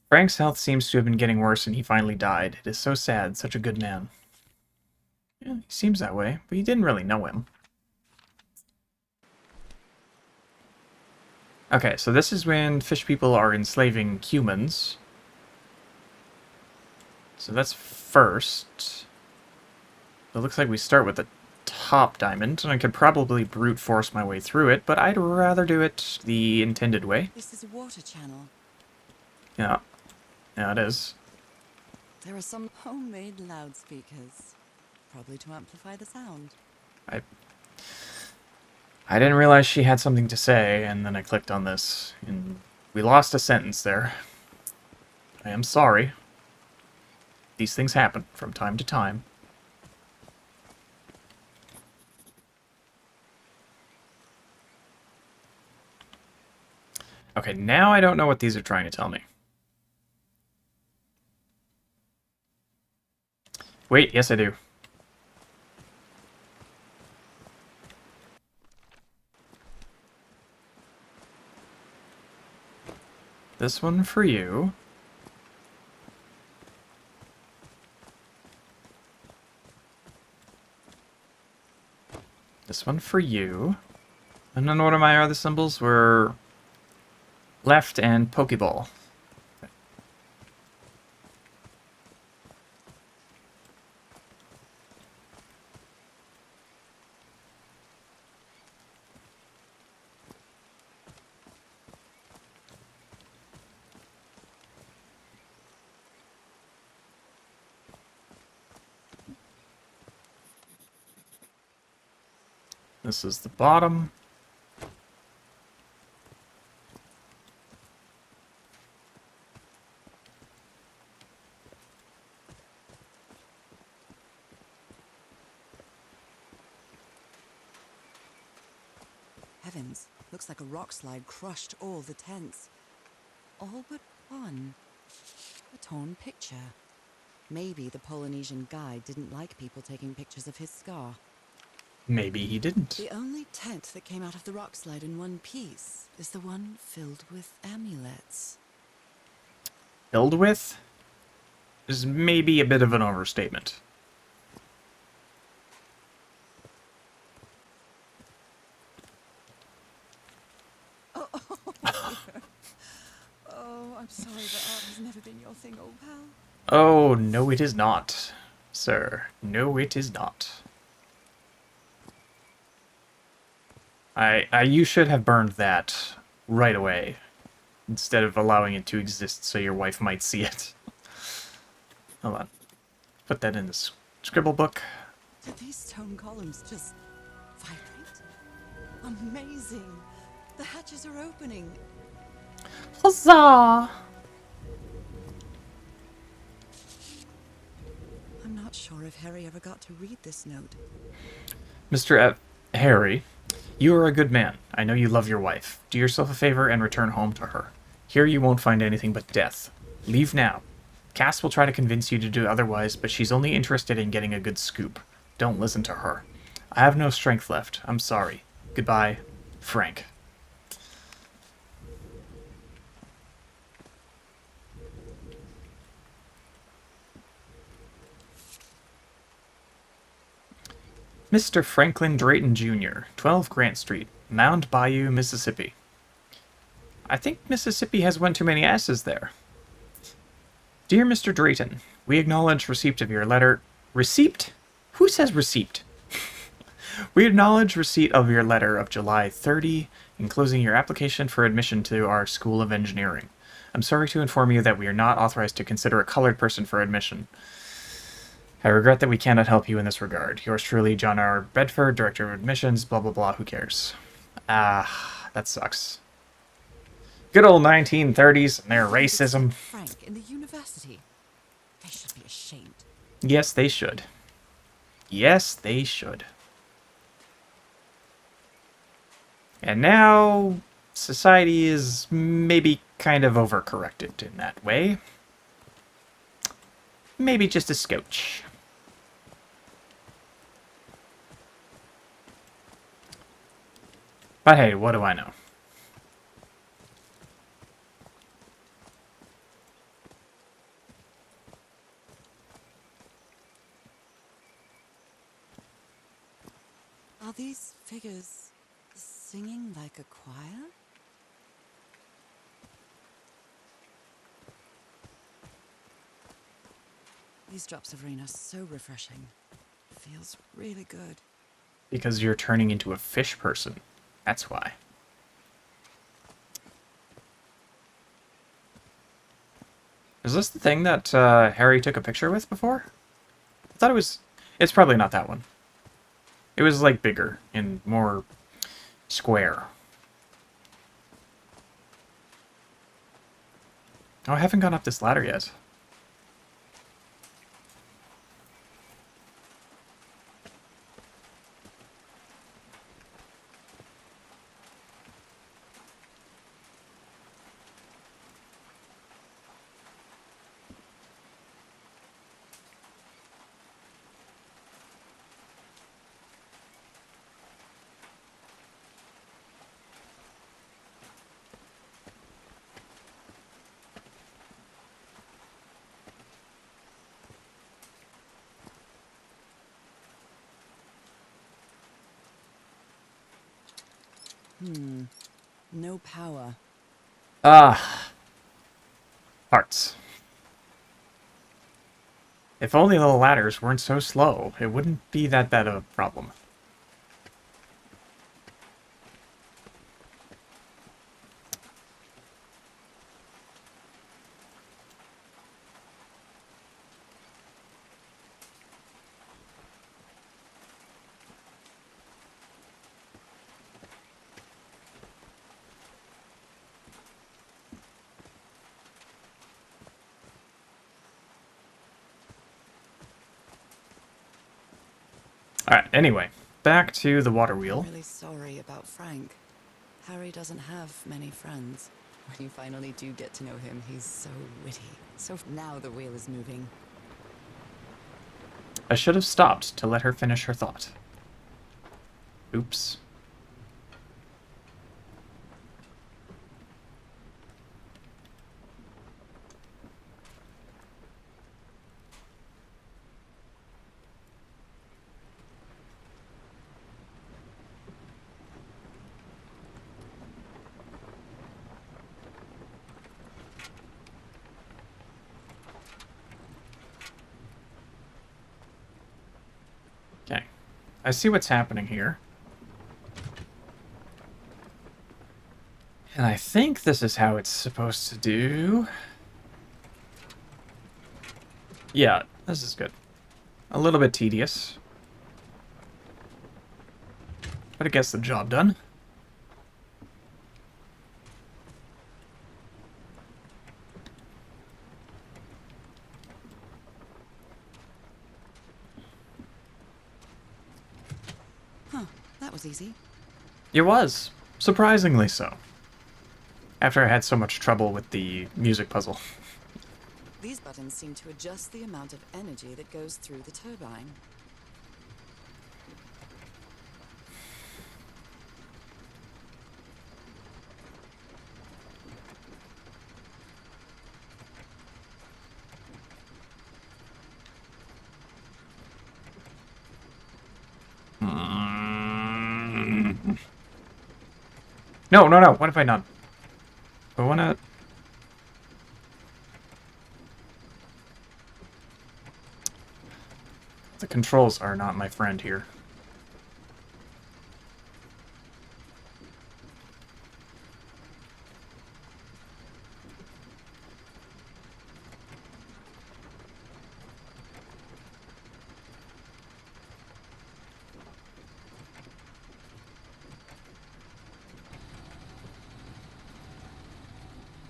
Frank's health seems to have been getting worse and he finally died. It is so sad, such a good man. Yeah, he seems that way, but you didn't really know him. Okay, so this is when fish people are enslaving humans. So that's first. It looks like we start with the top diamond, and I could probably brute force my way through it, but I'd rather do it the intended way. This is a water channel. Yeah. Yeah, it is. There are some homemade loudspeakers, probably to amplify the sound. I didn't realize she had something to say, and then I clicked on this, and we lost a sentence there. I am sorry. These things happen from time to time. Okay, now I don't know what these are trying to tell me. Wait, yes I do. This one for you. This one for you. And then what are my other symbols? Were left and Pokeball. This is the bottom. Heavens, looks like a rock slide crushed all the tents. All but one. A torn picture. Maybe the Polynesian guide didn't like people taking pictures of his scar. Maybe he didn't. The only tent that came out of the rock slide in one piece is the one filled with amulets. Filled with? Is maybe a bit of an overstatement. Oh, I'm sorry, but art has never been your thing, old pal. Oh, no it is not, sir. No it is not. You should have burned that right away, instead of allowing it to exist so your wife might see it. Hold on. Put that in the scribble book. Did these stone columns just vibrate? Amazing! The hatches are opening. Huzzah! I'm not sure if Harry ever got to read this note. Mr. Harry, you are a good man. I know you love your wife. Do yourself a favor and return home to her. Here you won't find anything but death. Leave now. Cass will try to convince you to do otherwise, but she's only interested in getting a good scoop. Don't listen to her. I have no strength left. I'm sorry. Goodbye, Frank. Mr. Franklin Drayton Jr., 12 Grant Street, Mound Bayou, Mississippi. I think Mississippi has one too many S's there. Dear Mr. Drayton, we acknowledge receipt of your letter. Receipt? Who says receipt? We acknowledge receipt of your letter of July 30, enclosing your application for admission to our School of Engineering. I'm sorry to inform you that we are not authorized to consider a colored person for admission. I regret that we cannot help you in this regard. Yours truly, John R. Bedford, Director of Admissions, blah blah blah, who cares? Ah, that sucks. Good old 1930s and their racism. Frank in the university. They should be ashamed. Yes, they should. Yes, they should. And now, society is maybe kind of overcorrected in that way. Maybe just a scotch. But hey, what do I know? Are these figures singing like a choir? These drops of rain are so refreshing. Feels really good. Because you're turning into a fish person. That's why. Is this the thing that Harry took a picture with before? I thought it was... It's probably not that one. It was, like, bigger and more square. Oh, I haven't gone up this ladder yet. No power. Ah. Parts. If only the ladders weren't so slow, it wouldn't be that bad of a problem. Alright, anyway, back to the water wheel. I'm really sorry about Frank. Harry doesn't have many friends. When you finally do get to know him, he's so witty. So now the wheel is moving. I should have stopped to let her finish her thought. Oops. Okay. I see what's happening here. And I think this is how it's supposed to do. Yeah, this is good. A little bit tedious, but it gets the job done. was easy. It was. Surprisingly so. After I had so much trouble with the music puzzle. These buttons seem to adjust the amount of energy that goes through the turbine. No, no, no. What have I done? I wanna... The controls are not my friend here.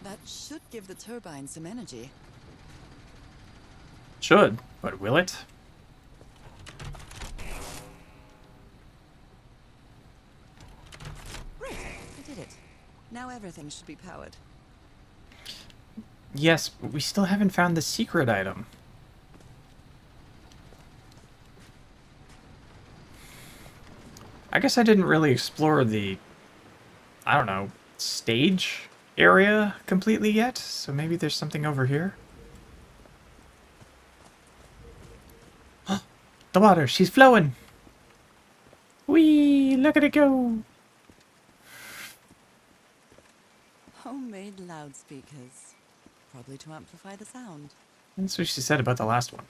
That should give the turbine some energy. Should, but will it? Great, I did it. Now everything should be powered. Yes, but we still haven't found the secret item. I guess I didn't really explore the, I don't know, stage area completely yet, so maybe there's something over here. The water, she's flowing! Whee! Look at it go! Homemade loudspeakers. Probably to amplify the sound. That's what she said about the last one.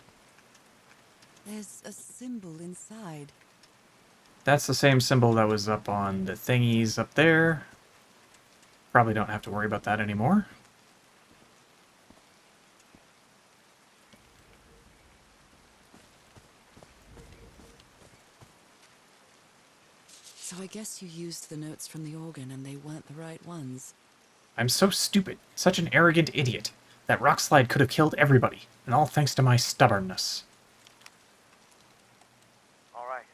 There's a symbol inside. That's the same symbol that was up on the thingies up there. Probably don't have to worry about that anymore. So I guess you used the notes from the organ and they weren't the right ones. I'm so stupid. Such an arrogant idiot. That rock slide could have killed everybody, and all thanks to my stubbornness. All right.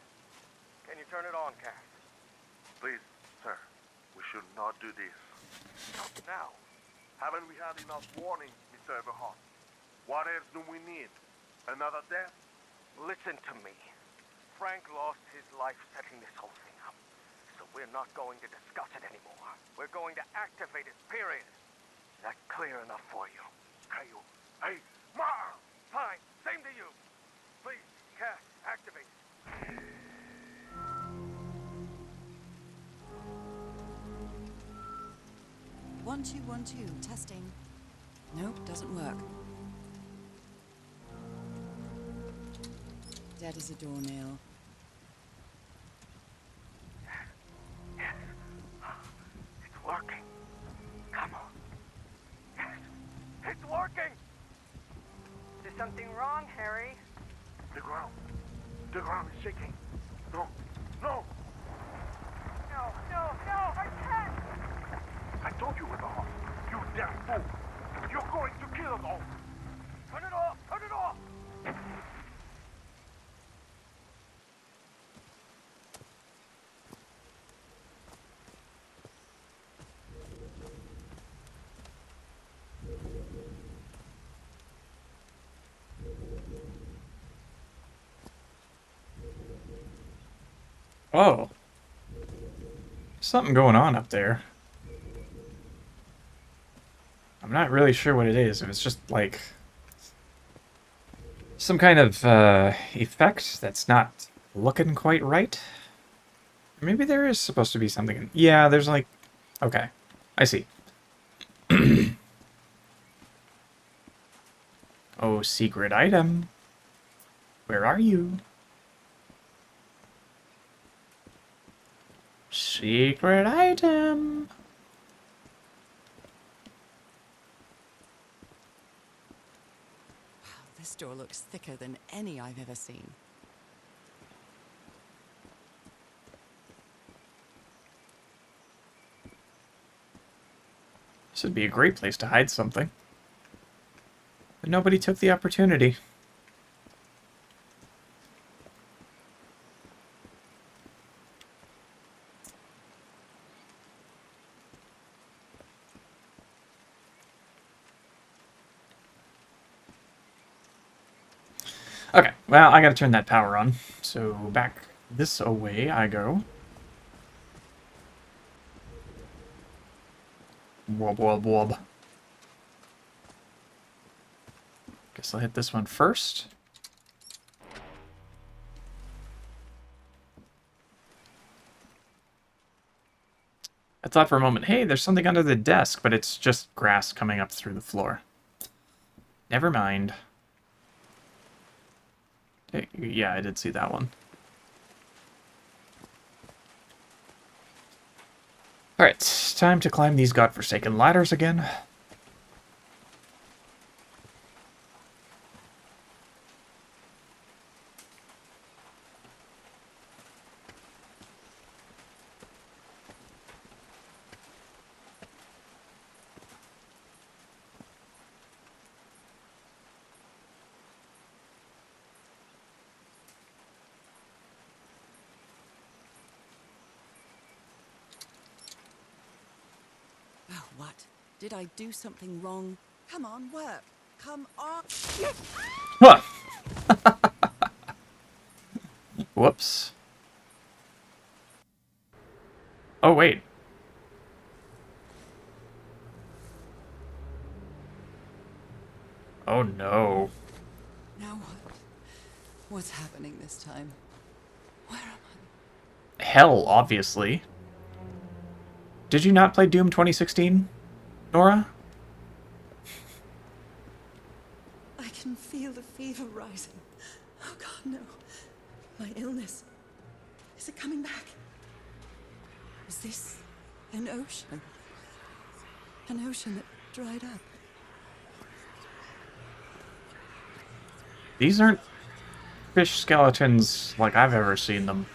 Can you turn it on, Cass? Please, sir, we should not do this. Not now. Haven't we had enough warning, Mr. Everhart? What else do we need? Another death? Listen to me. Frank lost his life setting this whole thing up. So we're not going to discuss it anymore. We're going to activate it, period. Is that clear enough for you? Hey, you. Hey, Ma! Fine. Same to you. Please, Cass, activate. One, two, testing. Nope, doesn't work. Dead as a doornail. Yes. It's working. Come on. Yes. It's working. Is something wrong, Harry? The ground. The ground is shaking. No. No! No, no, no, I can't! I told you, Everhart. You damn fool. You're going to kill us all. Turn it off. Turn it off. Oh. Something going on up there. I'm not really sure what it is. If it's just, like, some kind of effect that's not looking quite right. Maybe there is supposed to be something. Yeah, there's like... Okay, I see. Oh, secret item. Where are you? Secret item. Wow, this door looks thicker than any I've ever seen. This would be a great place to hide something. But nobody took the opportunity. Okay, well, I gotta turn that power on. So back this away I go. Wob wob wob. Guess I'll hit this one first. I thought for a moment, hey, there's something under the desk, but it's just grass coming up through the floor. Never mind. Hey, yeah, I did see that one. Alright, time to climb these godforsaken ladders again. Oh, what? Did I do something wrong? Come on, work. Come on. Huh. Whoops. Oh, wait. Oh, no. Now what? What's happening this time? Where am Hell, obviously. Did you not play Doom 2016, Nora? I? I can feel the fever rising. Oh God, no. My illness. Is it coming back? Is this an ocean? An ocean that dried up? These aren't fish skeletons like I've ever seen them.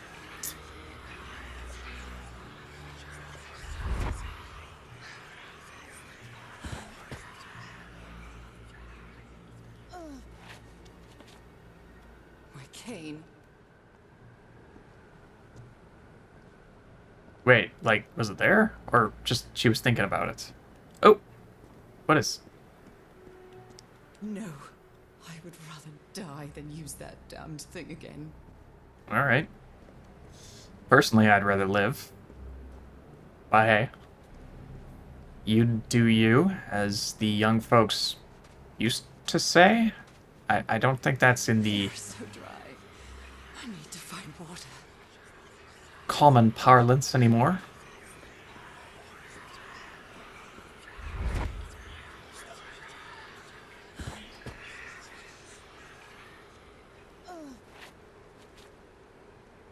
My cane. Wait, like, was it there? Or just she was thinking about it? Oh! What is... No. I would rather die than use that damned thing again. Alright. Personally, I'd rather live. But hey. You do you, as the young folks used to say? I don't think that's in the They're so dry. I need to find water. common parlance anymore.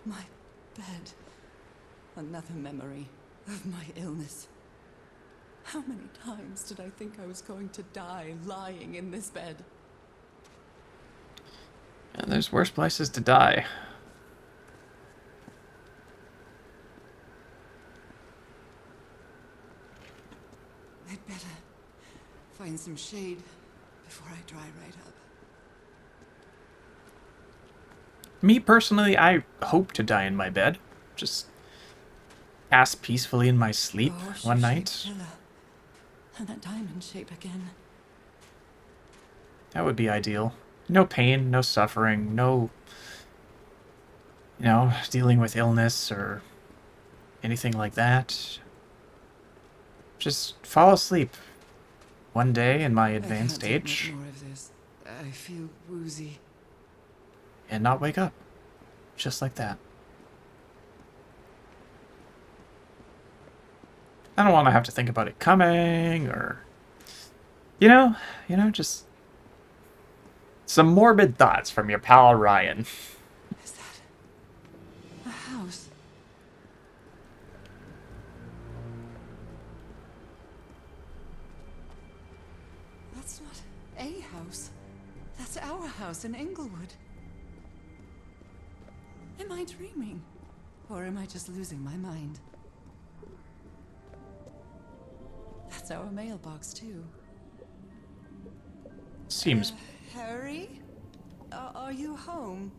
My bed. Another memory of my illness. How many times did I think I was going to die lying in this bed? And there's worse places to die. I'd better find some shade before I dry right up. Me personally, I hope to die in my bed. Just pass peacefully in my sleep A one horseshoe-shaped night. pillow. And that diamond shape again. That would be ideal. No pain, no suffering, no, dealing with illness or anything like that. Just fall asleep one day in my advanced I can't take much age more of this. I feel woozy. and not wake up. Just like that. I don't want to have to think about it coming or, just some morbid thoughts from your pal Ryan. Is that a house? That's not a house. That's our house in Englewood. Am I dreaming? Or am I just losing my mind? That's our mailbox, too. Seems Harry? Are you home?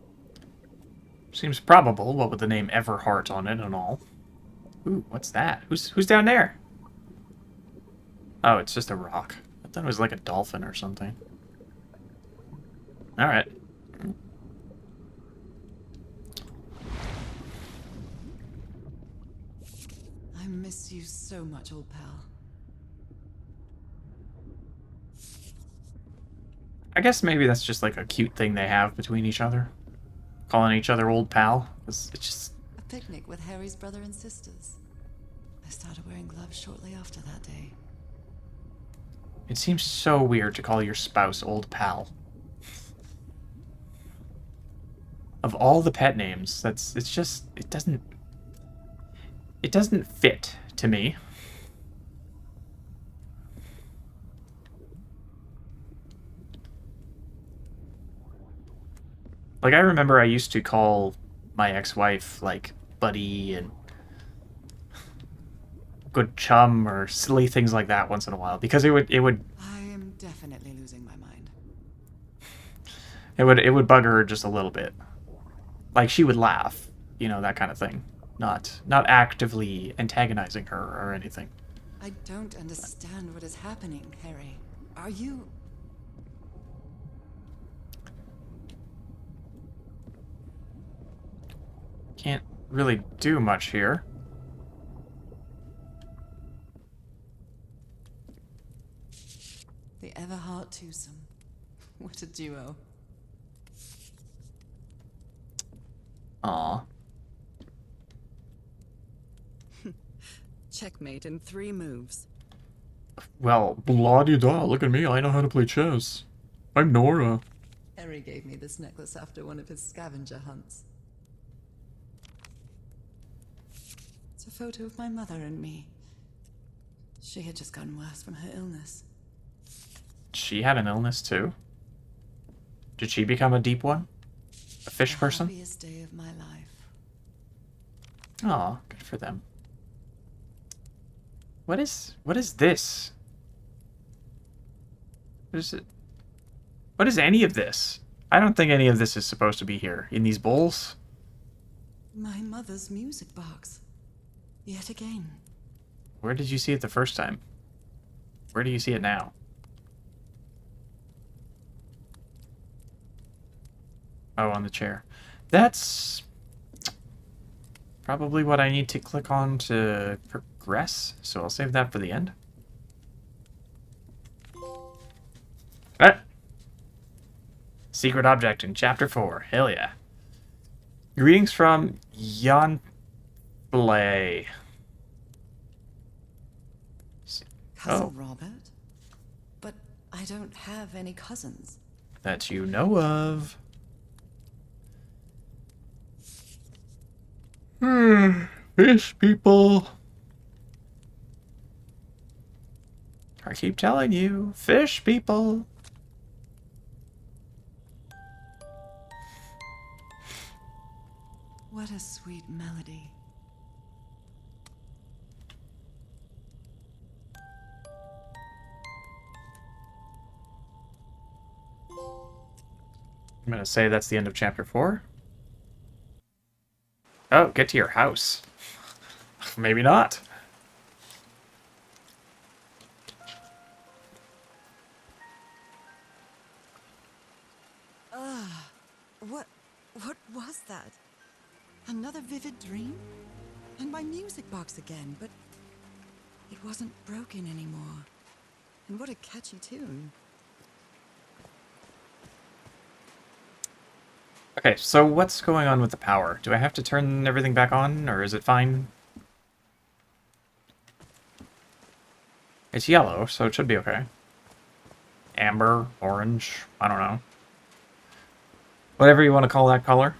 probable, what with the name Everhart on it and all. Ooh, what's that? Who's down there? Oh, it's just a rock. I thought it was like a dolphin or something. Alright. miss you so much, old pal. I guess maybe that's just like a cute thing they have between each other. Calling each other old pal. It's just... A picnic with Harry's brother and sisters. I started wearing gloves shortly after that day. It seems so weird to call your spouse old pal. Of all the pet names, it's just, it doesn't fit to me. Like, I remember I used to call my ex-wife, like, buddy and good chum or silly things like that once in a while, because it would I am definitely losing my mind. it would bug her just a little bit. Like, she would laugh, you know, that kind of thing. Not actively antagonizing her or anything. I don't understand what is happening, Harry. Are you... Can't really do much here. The Everhart twosome. What a duo. Aw. Checkmate in 3 moves. Well, blah-de-da, look at me, I know how to play chess. I'm Nora. Harry gave me this necklace after one of his scavenger hunts. It's a photo of my mother and me. She had just gotten worse from her illness. She had an illness too? Did she become a deep one? A fish person? The happiest day of my life. Aw, good for them. What is this? What is it? What is any of this? I don't think any of this is supposed to be here. In these bowls? My mother's music box. Yet again. Where did you see it the first time? Where do you see it now? Oh, on the chair. That's probably what I need to click on to progress, so I'll save that for the end. Ah! Secret object in Chapter 4. Hell yeah. Greetings from Jan Blay. Cousin Robert? But I don't have any cousins. That you know of. Fish people. I keep telling you, fish people. What a sweet melody. I'm gonna say that's the end of Chapter 4. Oh, get to your house. Maybe not. What was that? Another vivid dream? And my music box again, but it wasn't broken anymore. And what a catchy tune. Okay, so what's going on with the power? Do I have to turn everything back on, or is it fine? It's yellow, so it should be okay. Amber, orange, I don't know. Whatever you want to call that color.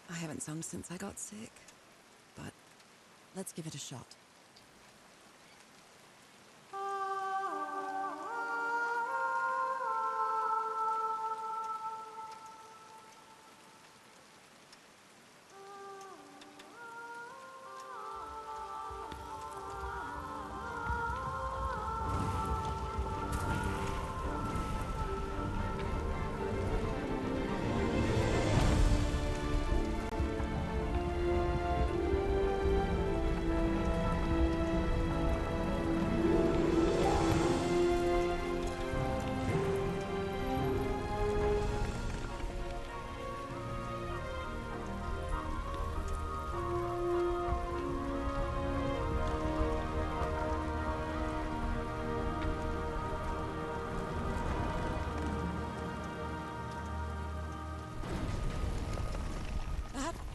I haven't sung since I got sick, but let's give it a shot.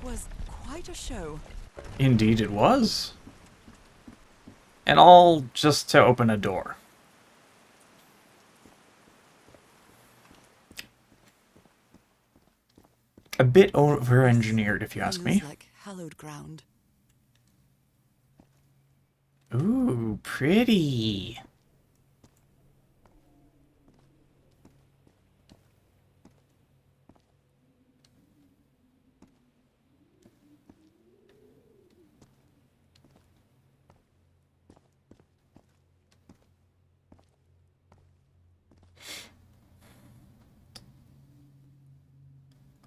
was quite a show. Indeed it was. And all just to open a door. A bit over-engineered, if you ask me. Feels like hallowed ground. Ooh, pretty.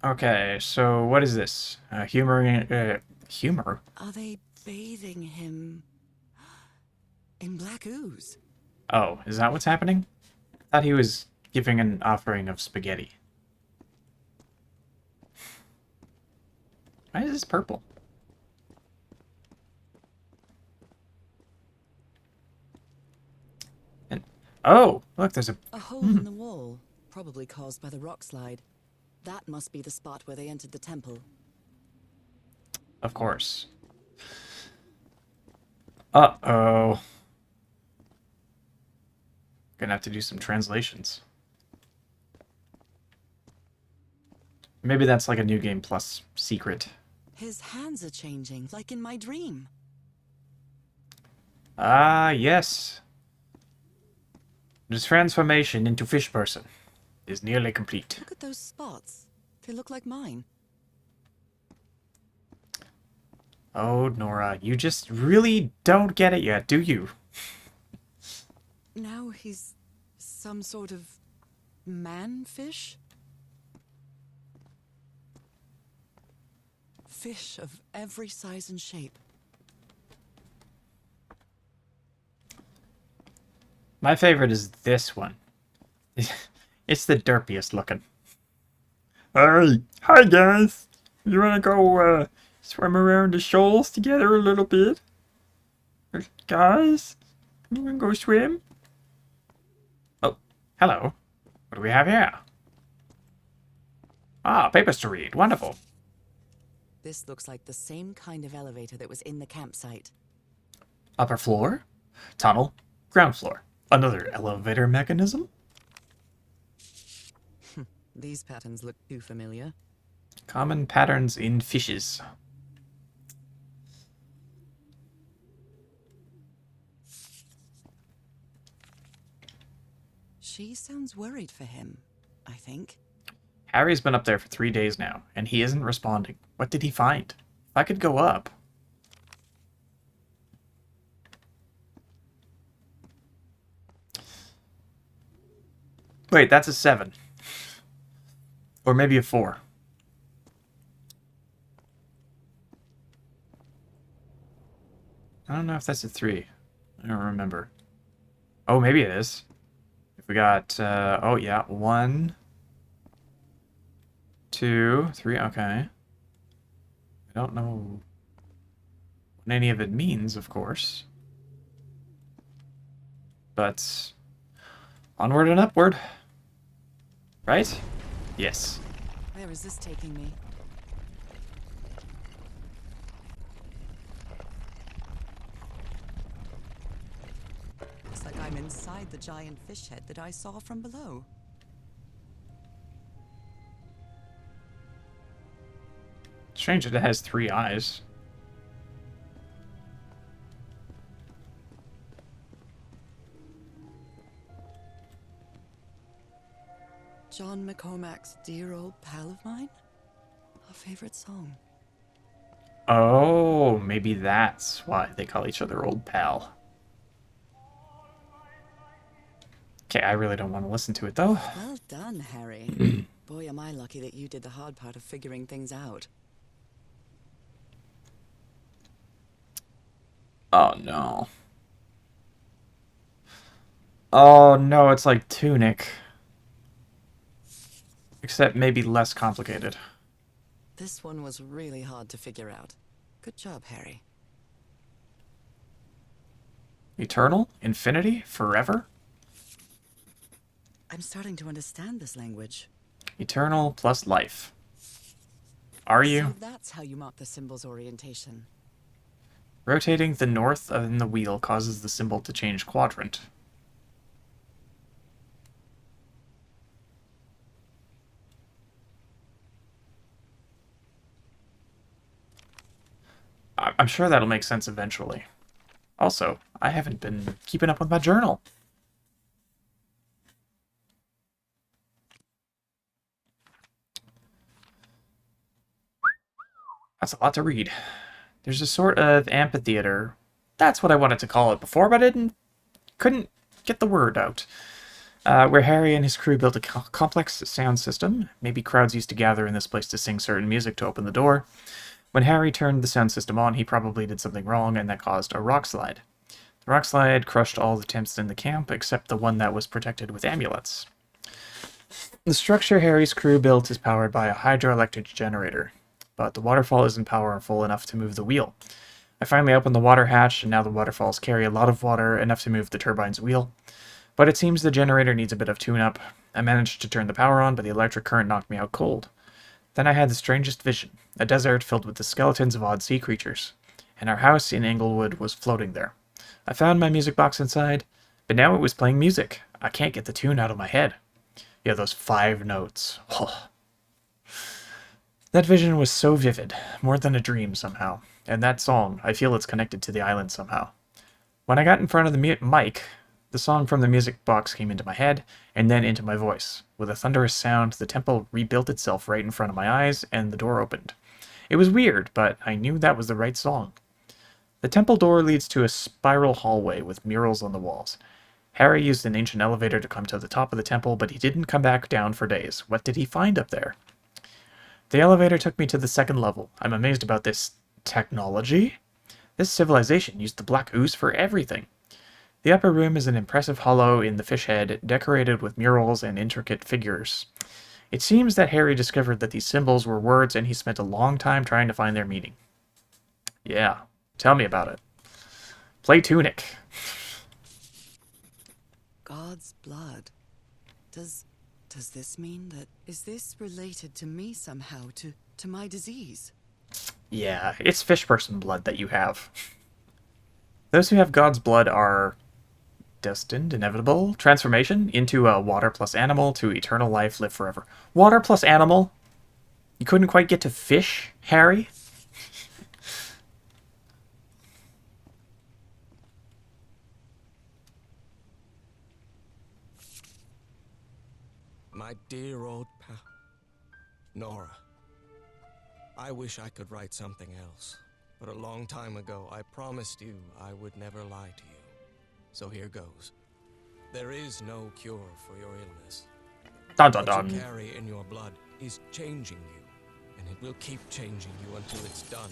Okay, so what is this? Humor? Are they bathing him in black ooze? Oh, is that what's happening? I thought he was giving an offering of spaghetti. Why is this purple? And oh, look, there's A hole in the wall, probably caused by the rock slide. That must be the spot where they entered the temple. Of course. Uh-oh. Gonna have to do some translations. Maybe that's like a New Game Plus secret. His hands are changing, like in my dream. Ah, yes. This transformation into fish person is nearly complete. Look at those spots. They look like mine. Oh, Nora, you just really don't get it yet, do you? Now he's some sort of man-fish? Fish of every size and shape. My favorite is this one. It's the derpiest looking. Hey, hi guys. You wanna go swim around the shoals together a little bit? Guys, you wanna go swim? Oh, hello. What do we have here? Ah, papers to read. Wonderful. This looks like the same kind of elevator that was in the campsite. Upper floor, tunnel, ground floor. Another elevator mechanism? These patterns look too familiar. Common patterns in fishes. She sounds worried for him, I think. Harry's been up there for 3 days now, and he isn't responding. What did he find? If I could go up... Wait, that's a 7. Or maybe a 4. I don't know if that's a 3. I don't remember. Oh, maybe it is. If we got, oh yeah, 1, 2, 3, okay. I don't know what any of it means, of course. But onward and upward. Right? Yes. Where is this taking me? Looks like I'm inside the giant fish head that I saw from below. Strange that it has 3 eyes. John McCormack's Dear Old Pal of Mine? Our favorite song. Oh, maybe that's why they call each other Old Pal. Okay, I really don't want to listen to it, though. Well done, Harry. Boy, am I lucky that you did the hard part of figuring things out. Oh, no. Oh, no, it's like Tunic. Except maybe less complicated. This one was really hard to figure out. Good job, Harry. Eternal? Infinity? Forever? I'm starting to understand this language. Eternal plus life. Are So you? that's how you mark the symbol's orientation. Rotating the north in the wheel causes the symbol to change quadrant. I'm sure that'll make sense eventually. Also, I haven't been keeping up with my journal. That's a lot to read. There's a sort of amphitheater. That's what I wanted to call it before, but I couldn't get the word out. Where Harry and his crew built a complex sound system. Maybe crowds used to gather in this place to sing certain music to open the door. When Harry turned the sound system on, he probably did something wrong, and that caused a rock slide. The rock slide crushed all the tents in the camp, except the one that was protected with amulets. The structure Harry's crew built is powered by a hydroelectric generator, but the waterfall isn't powerful enough to move the wheel. I finally opened the water hatch, and now the waterfalls carry a lot of water, enough to move the turbine's wheel. But it seems the generator needs a bit of tune-up. I managed to turn the power on, but the electric current knocked me out cold. Then I had the strangest vision, a desert filled with the skeletons of odd sea creatures, and our house in Englewood was floating there. I found my music box inside, but now it was playing music. I can't get the tune out of my head. Yeah, those 5 notes. Oh. That vision was so vivid, more than a dream somehow. And that song, I feel it's connected to the island somehow. When I got in front of the mic, the song from the music box came into my head, and then into my voice. With a thunderous sound, the temple rebuilt itself right in front of my eyes, and the door opened. It was weird, but I knew that was the right song. The temple door leads to a spiral hallway with murals on the walls. Harry used an ancient elevator to come to the top of the temple, but he didn't come back down for days. What did he find up there? The elevator took me to the 2nd level. I'm amazed about this technology. This civilization used the black ooze for everything. The upper room is an impressive hollow in the fish head, decorated with murals and intricate figures. It seems that Harry discovered that these symbols were words, and he spent a long time trying to find their meaning. Yeah, tell me about it. Play Tunic. God's blood. Does this mean that... Is this related to me somehow, to my disease? Yeah, it's fish person blood that you have. Those who have God's blood are destined, inevitable, transformation into a water plus animal to eternal life, live forever. Water plus animal? You couldn't quite get to fish, Harry? My dear old pal, Nora. I wish I could write something else, but a long time ago I promised you I would never lie to you. So here goes. There is no cure for your illness. Dun dun What you dun. carry in your blood is changing you, and it will keep changing you until it's done,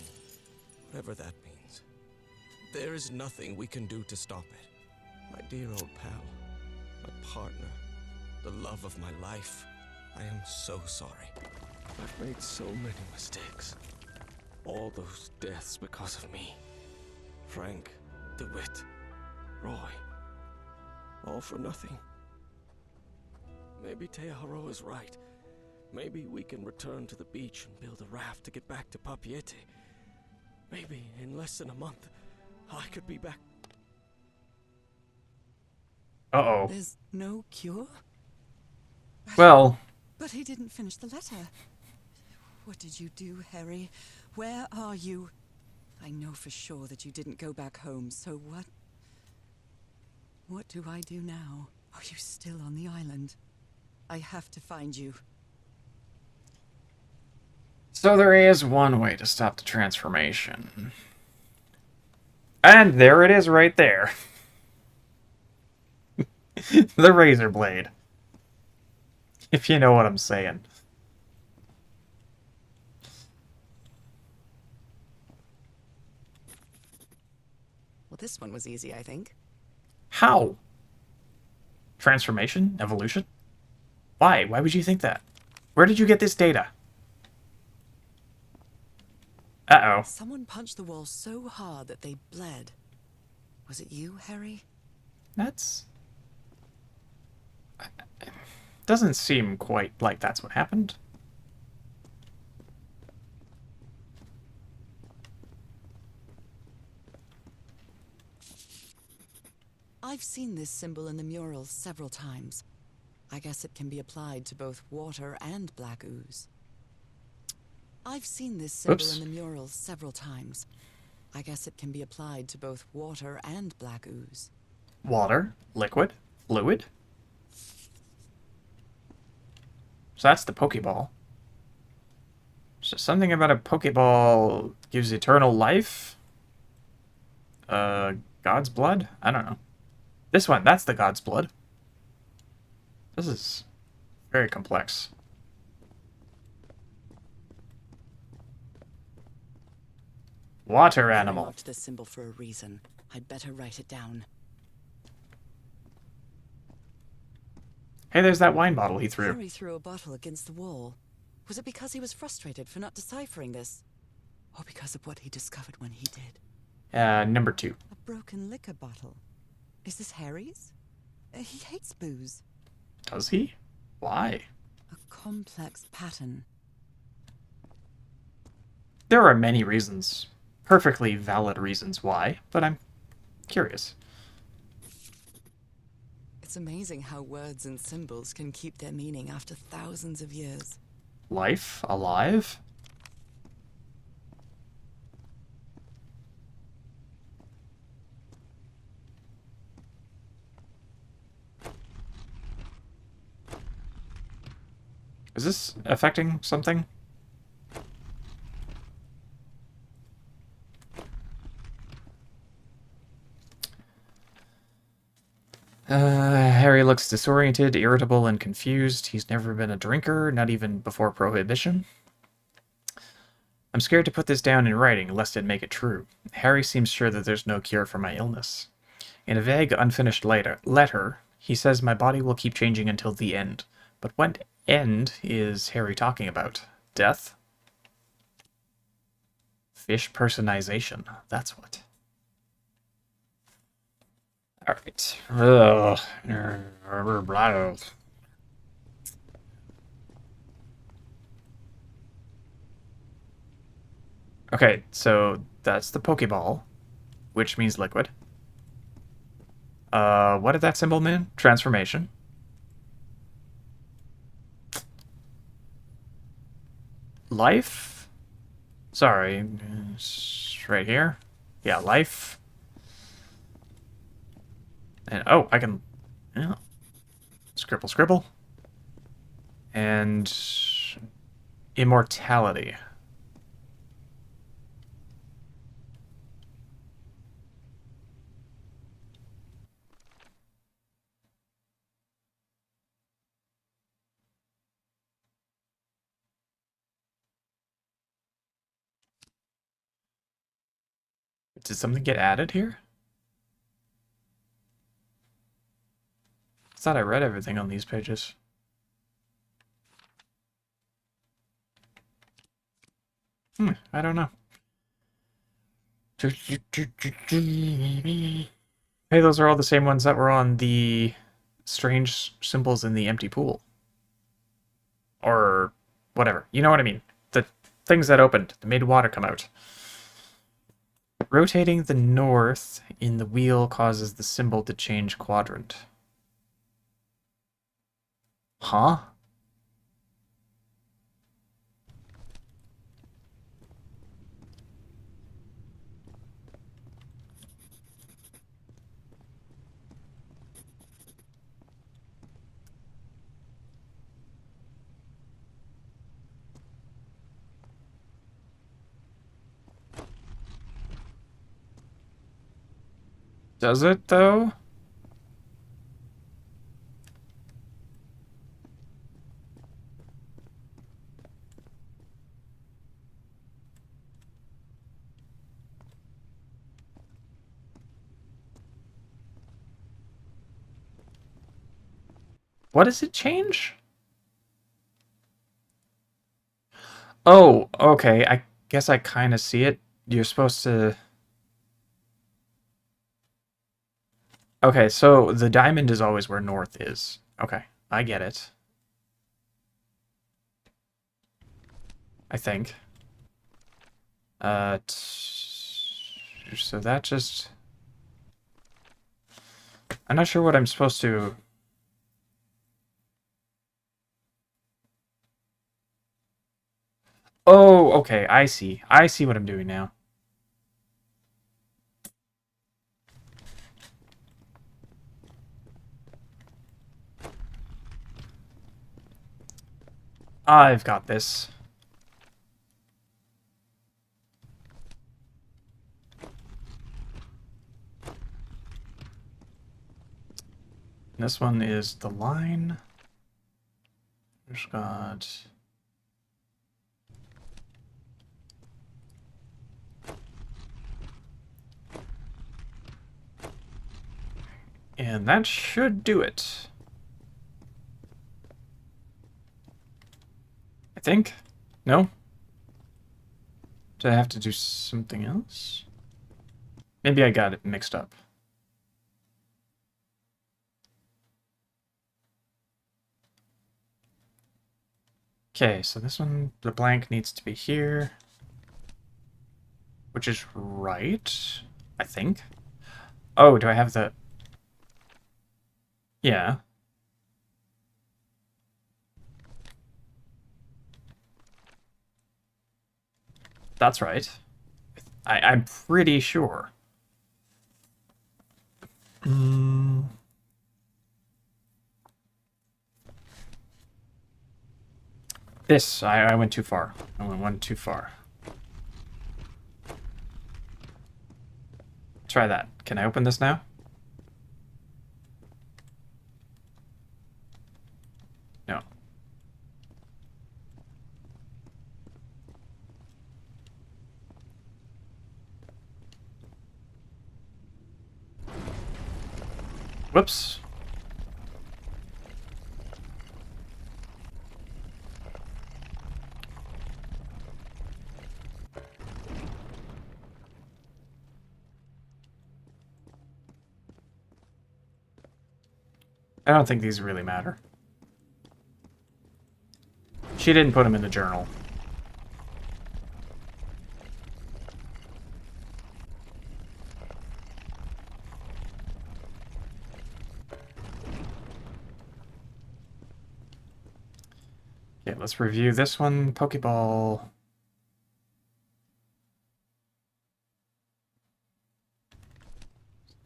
whatever that means. There is nothing we can do to stop it. My dear old pal, my partner, the love of my life, I am so sorry. I've made so many mistakes. All those deaths because of me. Frank, DeWitt, Roy. All for nothing. Maybe Teodoro is right. Maybe we can return to the beach and build a raft to get back to Papiete. Maybe in less than a month, I could be back. Uh-oh. There's no cure? Well, But he didn't finish the letter. What did you do, Harry? Where are you? I know for sure that you didn't go back home, so what? What do I do now? Are you still on the island? I have to find you. so there is one way to stop the transformation. And there it is right there. The razor blade. If you know what I'm saying. Well, this one was easy, I think. How? Transformation? Evolution? Why? Why would you think that? Where did you get this data? Uh-oh. Someone punched the wall so hard that they bled. Was it you, Harry? That's... Doesn't seem quite like that's what happened. I've seen this symbol in the murals several times. I guess it can be applied to both water and black ooze. I've seen this symbol Oops. in the murals several times. I guess it can be applied to both water and black ooze. Water, liquid, fluid. So that's the Pokeball. So something about a Pokeball gives eternal life? God's blood? I don't know. This one, that's the God's blood. This is very complex. Water I animal. marked this symbol for a reason. I'd better write it down. Hey, there's that wine bottle he threw. Harry threw a bottle against the wall. Was it because he was frustrated for not deciphering this? Or because of what he discovered when he did? Number 2. A broken liquor bottle. Is this Harry's? He hates booze. Does he? Why? A complex pattern. There are many reasons. Perfectly valid reasons why, but I'm curious. It's amazing how words and symbols can keep their meaning after thousands of years. Life? Alive? Is this affecting something? Harry looks disoriented, irritable, and confused. He's never been a drinker, not even before Prohibition. I'm scared to put this down in writing, lest it make it true. Harry seems sure that there's no cure for my illness. In a vague, unfinished letter, he says my body will keep changing until the end. But what end is Harry talking about? Death? Fish personization. That's what. Alright. Okay, so that's the Pokeball, which means liquid. What did that symbol mean? Transformation. Life? Sorry, it's right here. Yeah, life. And, oh, I can, yeah. Scribble, scribble. And immortality. Did something get added here? I thought I read everything on these pages. I don't know. Hey, those are all the same ones that were on the strange symbols in the empty pool. Or whatever. You know what I mean. The things that opened, that made water come out. Rotating the north in the wheel causes the symbol to change quadrant. Huh? Does it, though? What does it change? Oh, okay. I guess I kind of see it. You're supposed to... Okay, so the diamond is always where north is. Okay, I get it. I think. So that just... I'm not sure what I'm supposed to... Oh, okay, I see. I see what I'm doing now. I've got this. This one is the line. We've got... And that should do it. I think? No? Do I have to do something else? Maybe I got it mixed up. Okay, so this one, the blank needs to be here. Which is right, I think. Oh, do I have the... Yeah. That's right. I'm pretty sure. This, I went too far. I went one too far. Try that. Can I open this now? No. Whoops. I don't think these really matter. She didn't put them in the journal. Okay, let's review this one. Pokeball.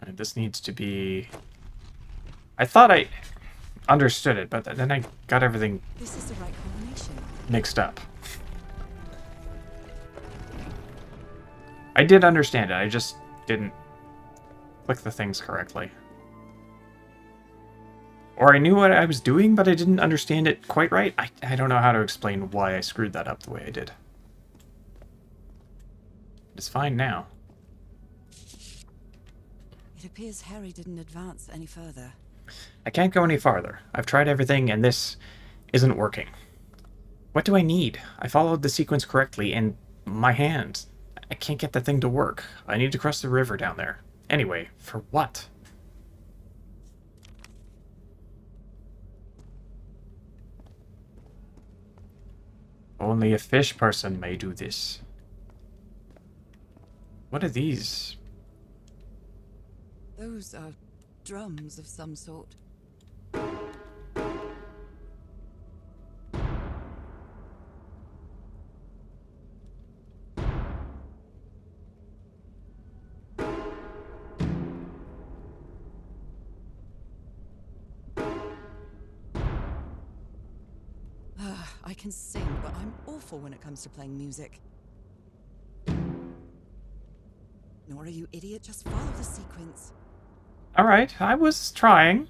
Alright, this needs to be... I thought I understood it, but then I got everything This is the right combination. mixed up. I did understand it, I just didn't click the things correctly. Or I knew what I was doing, but I didn't understand it quite right. I don't know how to explain why I screwed that up the way I did. It's fine now. It appears Harry didn't advance any further. I can't go any farther. I've tried everything, and this isn't working. What do I need? I followed the sequence correctly, and my hands. I can't get the thing to work. I need to cross the river down there. Anyway, for what? Only a fish person may do this. What are these? Those are drums of some sort. I can sing, but I'm awful when it comes to playing music. Nora, you idiot, just follow the sequence. Alright, I was trying.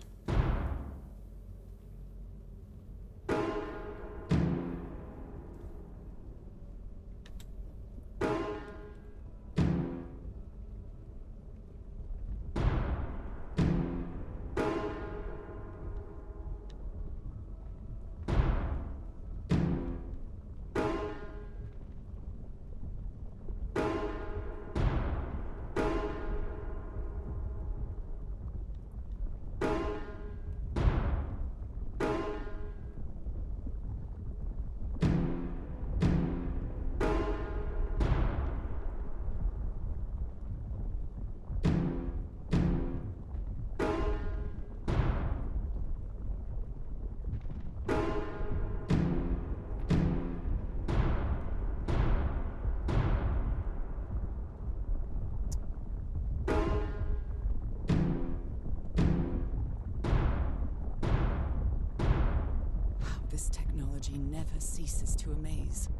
she never ceases to amaze.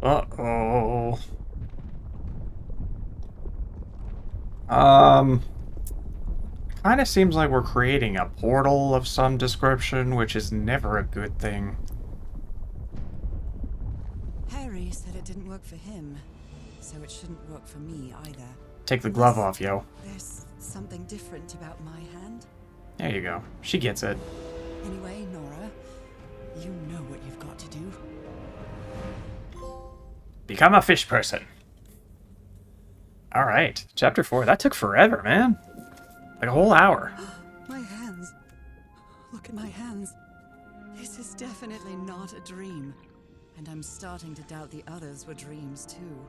Uh-oh. Kind of seems like we're creating a portal of some description, which is never a good thing. Harry said it didn't work for him, so it shouldn't work for me either. Take the glove off, yo. There's something different about my hand. There you go. She gets it. Anyway, Nora, you know what you've got to do. Become a fish person. Alright, chapter 4. That took forever, man. Like a whole hour. My hands. Look at my hands. This is definitely not a dream. And I'm starting to doubt the others were dreams, too.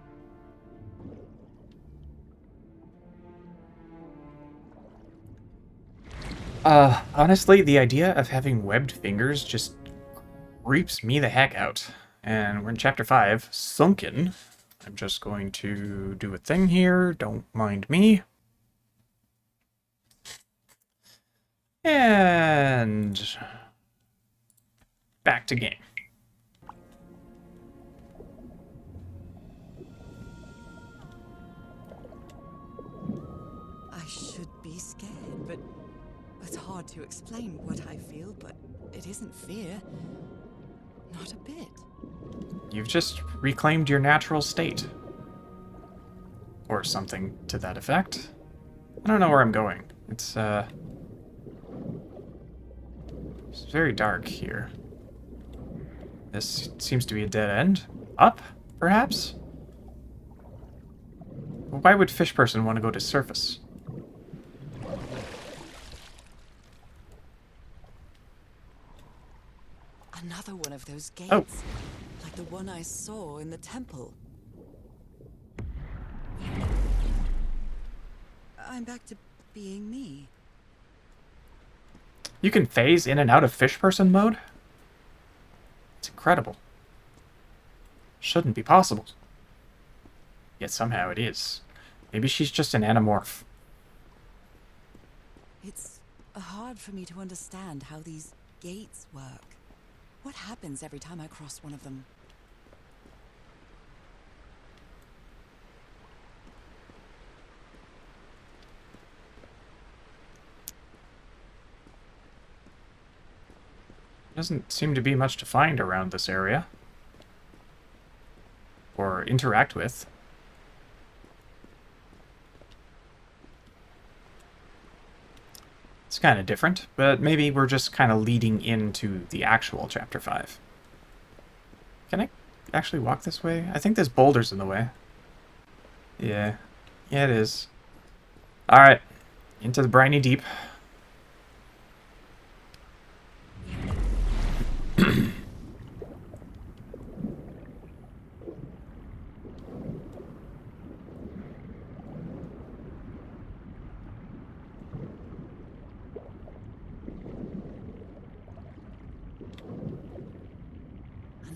Honestly, the idea of having webbed fingers just creeps me the heck out. And we're in chapter 5, Sunken. I'm just going to do a thing here, don't mind me. And back to game. I should be scared, but it's hard to explain what I feel, but it isn't fear. Not a bit. You've just reclaimed your natural state. Or something to that effect. I don't know where I'm going. It's very dark here. This seems to be a dead end. Up, perhaps? Why would Fish Person want to go to surface? Another one of those gates. Oh. Like the one I saw in the temple. I'm back to being me. You can phase in and out of Fish Person mode? It's incredible. Shouldn't be possible. Yet somehow it is. Maybe she's just an anamorph. It's hard for me to understand how these gates work. What happens every time I cross one of them? Doesn't seem to be much to find around this area. Or interact with. It's kind of different, but maybe we're just kind of leading into the actual Chapter 5. Can I actually walk this way? I think there's boulders in the way. Yeah. Yeah, it is. Alright. Into the briny deep.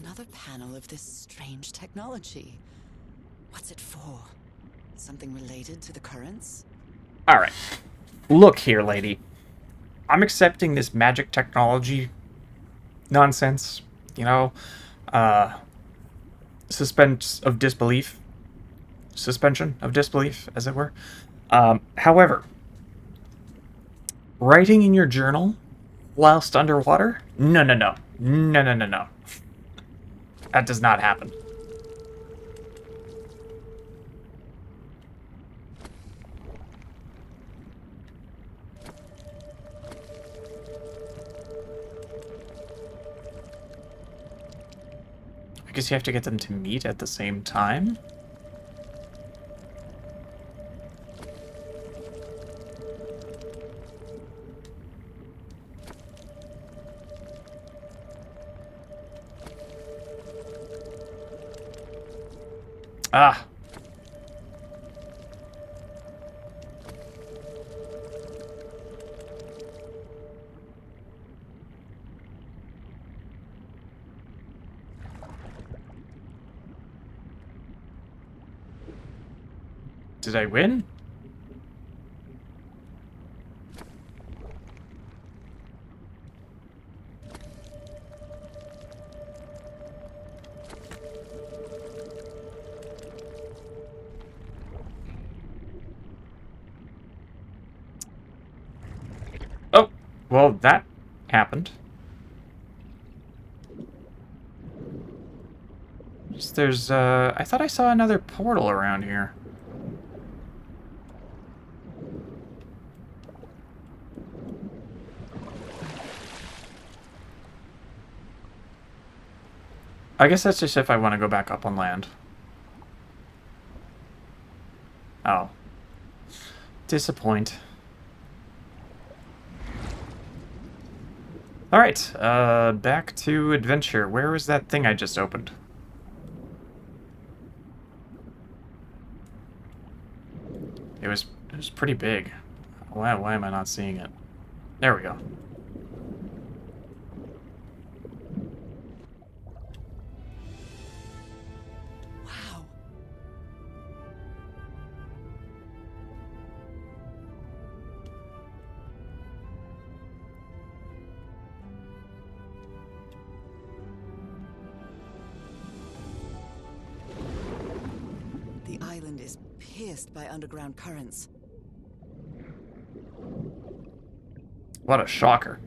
Another panel of this strange technology. What's it for? Something related to the currents? Alright. Look here, lady. I'm accepting this magic technology nonsense. You know, suspension of disbelief, as it were. However, writing in your journal whilst underwater? No. That does not happen. I guess you have to get them to meet at the same time? Ah! Did I win? Well, that happened. There's, I thought I saw another portal around here. I guess that's just if I want to go back up on land. Oh. Disappoint. Alright, back to adventure. Where was that thing I just opened? It was pretty big. Why am I not seeing it? There we go. Wow. The island is pierced by underground currents. What a shocker.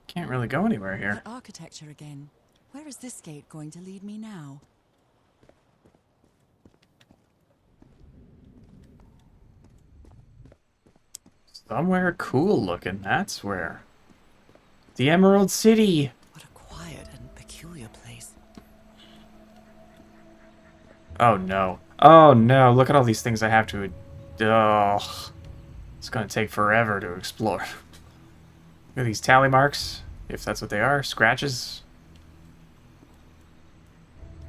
Can't really go anywhere here. That architecture again. Where is this gate going to lead me now? Somewhere cool looking, that's where. The Emerald City! What a quiet and peculiar place. Oh no. Oh no, look at all these things I have to... Ugh. It's gonna take forever to explore. Look at these tally marks, if that's what they are. Scratches.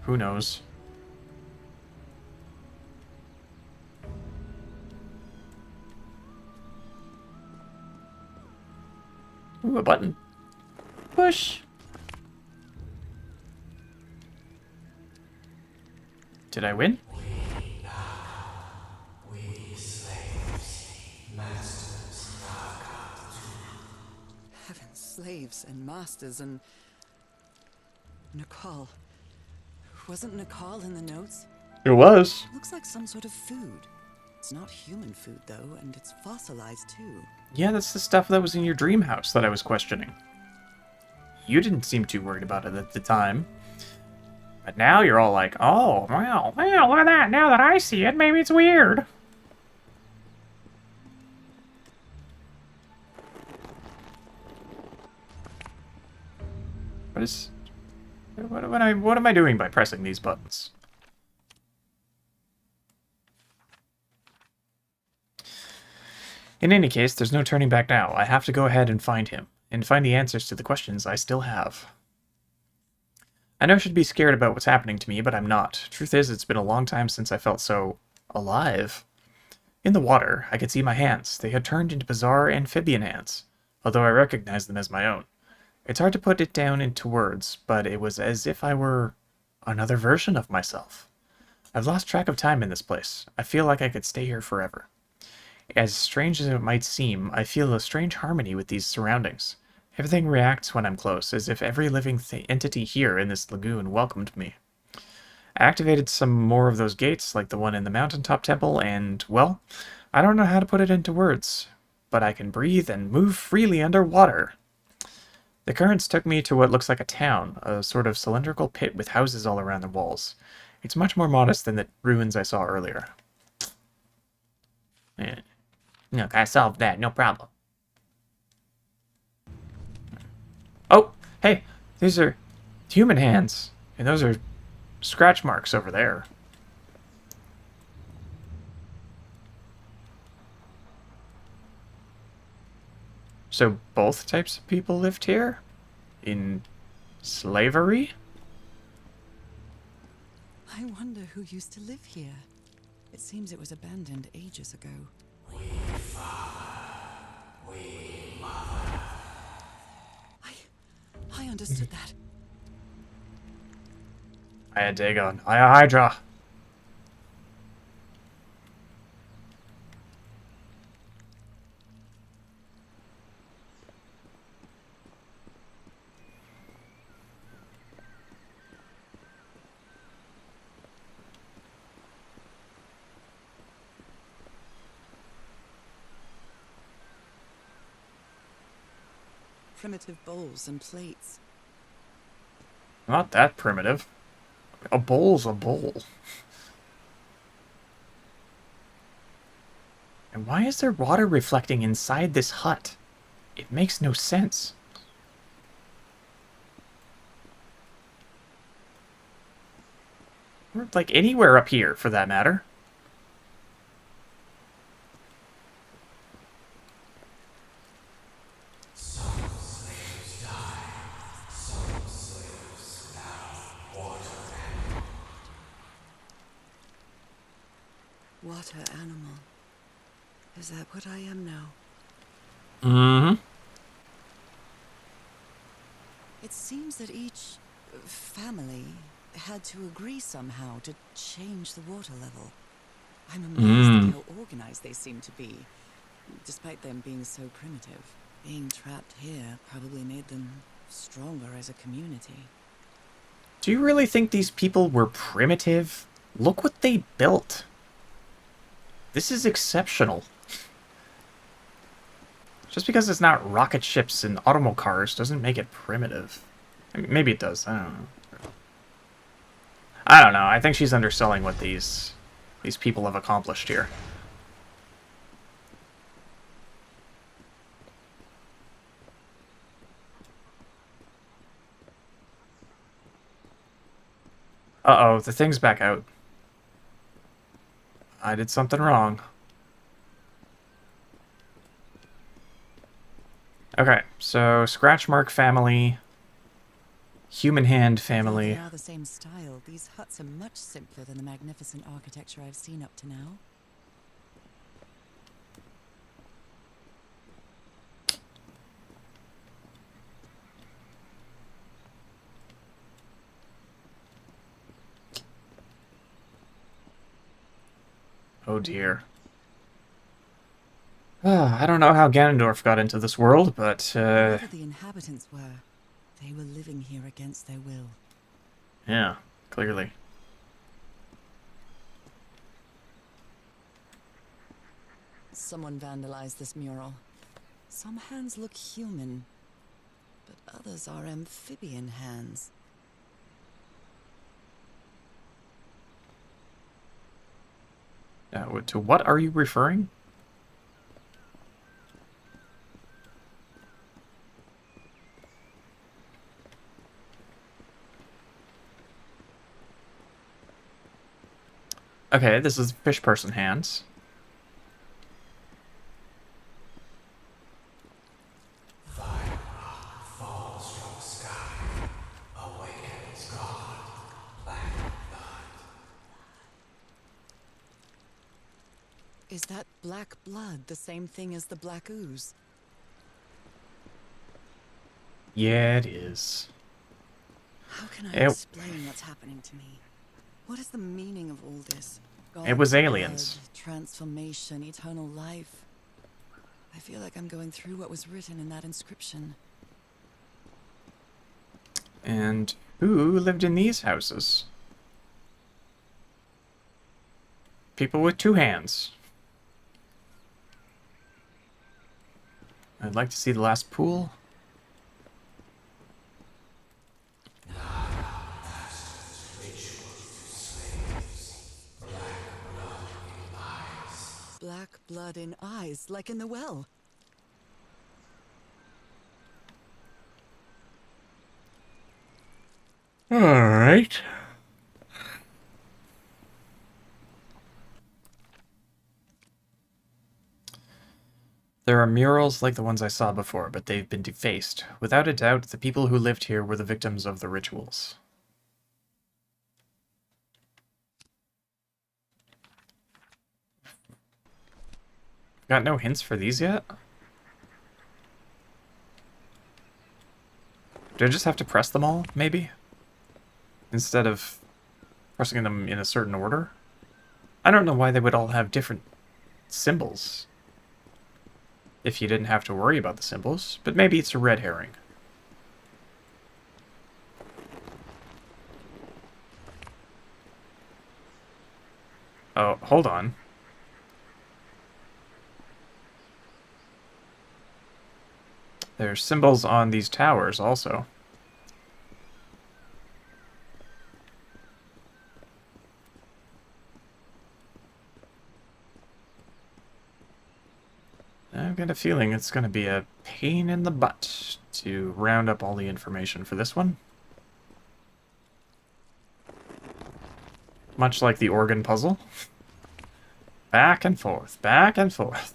Who knows? Ooh, a button. Push. Did I win? Heaven, slaves and masters and... Nicole. Wasn't Nicole in the notes? It was. Looks like some sort of food. It's not human food, though, and it's fossilized, too. Yeah, that's the stuff that was in your dream house that I was questioning. You didn't seem too worried about it at the time. But now you're all like, oh, wow, look at that. Now that I see it, maybe it's weird. What am I doing by pressing these buttons? In any case, there's no turning back now. I have to go ahead and find him, and find the answers to the questions I still have. I know I should be scared about what's happening to me, but I'm not. Truth is, it's been a long time since I felt so... alive. In the water, I could see my hands. They had turned into bizarre amphibian hands, although I recognized them as my own. It's hard to put it down into words, but it was as if I were another version of myself. I've lost track of time in this place. I feel like I could stay here forever. As strange as it might seem, I feel a strange harmony with these surroundings. Everything reacts when I'm close, as if every living entity here in this lagoon welcomed me. I activated some more of those gates, like the one in the mountaintop temple, and, well, I don't know how to put it into words, but I can breathe and move freely underwater. The currents took me to what looks like a town, a sort of cylindrical pit with houses all around the walls. It's much more modest than the ruins I saw earlier. Yeah. Look, I solved that, no problem. Oh, hey, these are human hands, and those are scratch marks over there. So both types of people lived here? In slavery? I wonder who used to live here. It seems it was abandoned ages ago. I understood that. Hiya, Dagon. Hiya, Hydra. Primitive bowls and plates. Not that primitive. A bowl's a bowl. And why is there water reflecting inside this hut? It makes no sense. Or, like, anywhere up here, for that matter. Water animal. Is that what I am now? Mm-hmm. It seems that each family had to agree somehow to change the water level. I'm amazed at how organized they seem to be, despite them being so primitive. Being trapped here probably made them stronger as a community. Do you really think these people were primitive? Look what they built. This is exceptional. Just because it's not rocket ships and automocars doesn't make it primitive. I mean, maybe it does. I don't know. I don't know. I think she's underselling what these people have accomplished here. Uh-oh, the thing's back out. I did something wrong. Okay, so scratch mark family, human hand family. Although they are the same style, these huts are much simpler than the magnificent architecture I've seen up to now. Oh dear. I don't know how Ganondorf got into this world, but Whoever the inhabitants were, they were living here against their will. yeah, clearly. Someone vandalized this mural. Some hands look human, but others are amphibian hands. To what are you referring? Okay, this is fish person hands. Is that black blood the same thing as the black ooze? Yeah, it is. How can I It- explain what's happening to me? What is the meaning of all this? It was God's aliens. blood, transformation, eternal life. I feel like I'm going through what was written in that inscription. And who lived in these houses? People with two hands. I'd like to see the last pool. Black blood in eyes, like in the well. Alright. There are murals like the ones I saw before, but they've been defaced. Without a doubt, the people who lived here were the victims of the rituals. Got no hints for these yet? Do I just have to press them all, maybe? Instead of pressing them in a certain order. I don't know why they would all have different symbols if you didn't have to worry about the symbols, but maybe it's a red herring. Oh, hold on. There's symbols on these towers also. I've got a feeling it's going to be a pain in the butt to round up all the information for this one. Much like the organ puzzle. Back and forth, back and forth.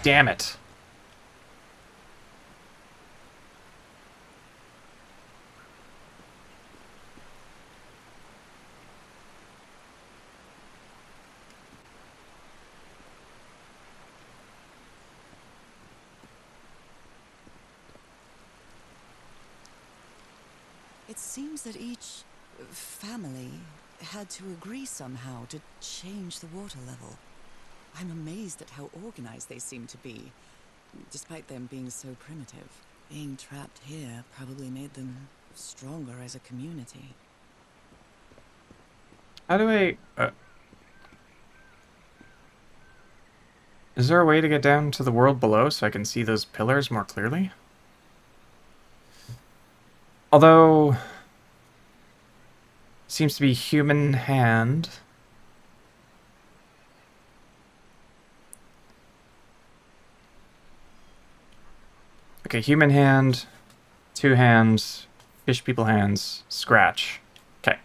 Damn it. It seems that each family had to agree somehow to change the water level. I'm amazed at how organized they seem to be, despite them being so primitive. Being trapped here probably made them stronger as a community. How do I... Is there a way to get down to the world below so I can see those pillars more clearly? Although... Seems to be human hand. Okay, human hand, 2 hands, fish people hands, scratch. Okay.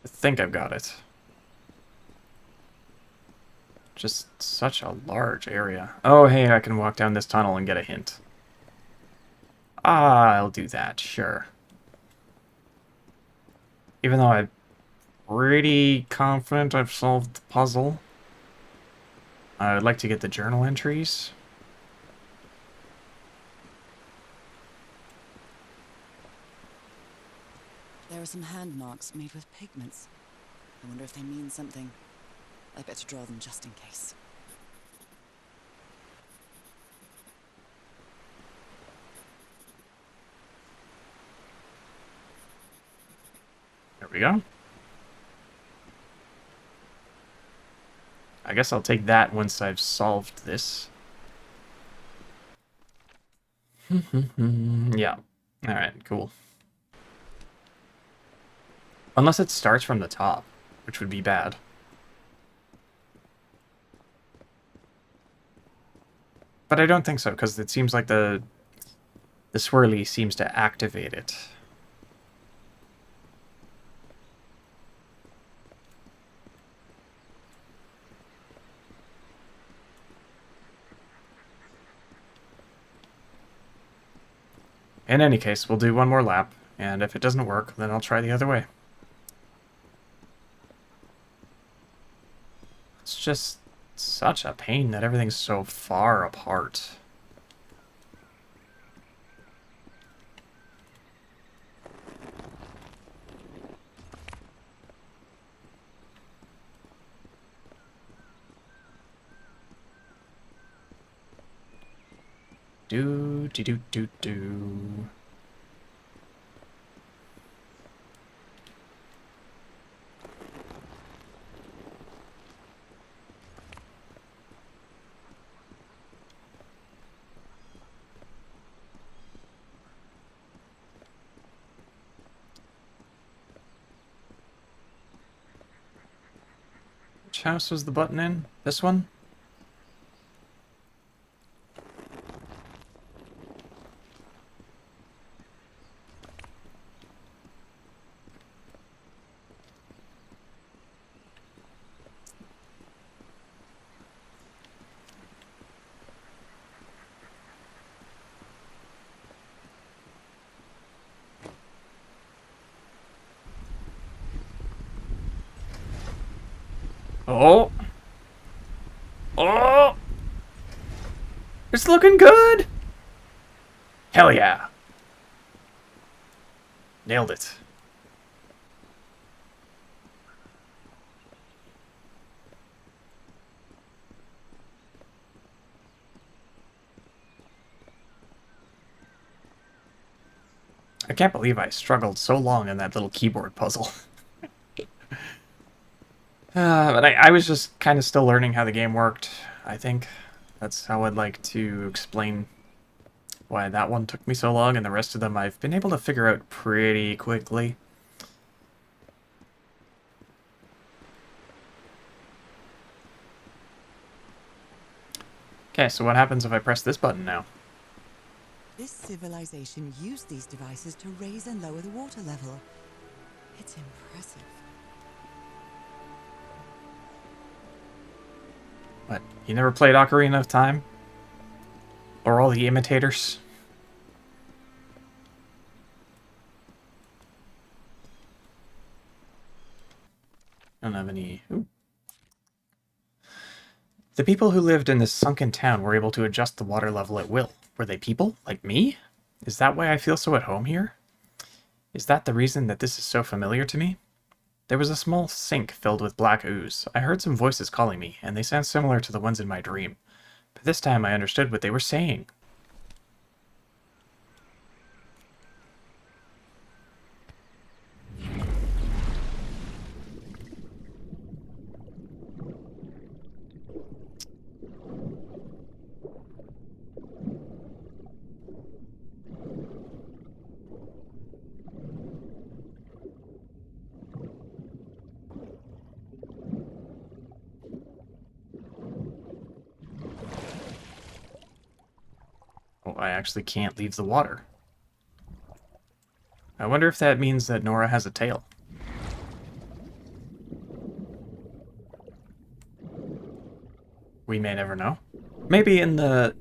I think I've got it. Just such a large area. Oh, hey, I can walk down this tunnel and get a hint. Ah, I'll do that, sure. Even though I'm pretty confident I've solved the puzzle, I would like to get the journal entries. There are some hand marks made with pigments. I wonder if they mean something. I better draw them just in case. There we go. I guess I'll take that once I've solved this. Yeah. Alright, cool. Unless it starts from the top, which would be bad. But I don't think so, because it seems like the swirly seems to activate it. In any case, we'll do one more lap, and if it doesn't work, then I'll try the other way. It's just such a pain that everything's so far apart. Do. Which house was the button in? This one? Oh! Oh! It's looking good! Hell yeah! Nailed it. I can't believe I struggled so long in that little keyboard puzzle. But I was just kind of still learning how the game worked, I think. That's how I'd like to explain why that one took me so long, and the rest of them I've been able to figure out pretty quickly. Okay, so what happens if I press this button now? This civilization used these devices to raise and lower the water level. It's impressive. What, you never played Ocarina of Time? Or all the imitators? I don't have any... Ooh. The people who lived in this sunken town were able to adjust the water level at will. Were they people? Like me? Is that why I feel so at home here? Is that the reason that this is so familiar to me? There was a small sink filled with black ooze. I heard some voices calling me, and they sound similar to the ones in my dream. But this time I understood what they were saying. Oh, I actually can't leave the water. I wonder if that means that Nora has a tail. We may never know. Maybe in the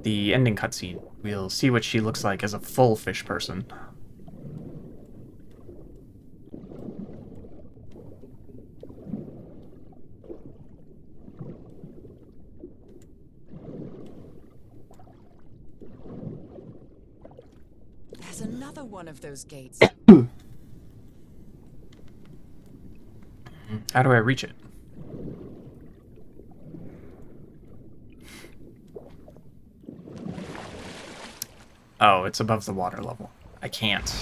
ending cutscene, we'll see what she looks like as a full fish person. There's another one of those gates. How do I reach it? Oh, it's above the water level. I can't.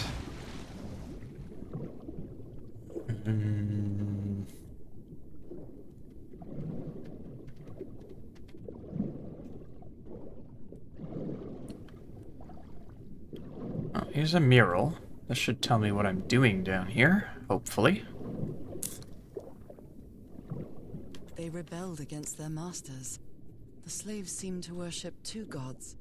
Oh, here's a mural. This should tell me what I'm doing down here, hopefully. They rebelled against their masters. The slaves seemed to worship two gods.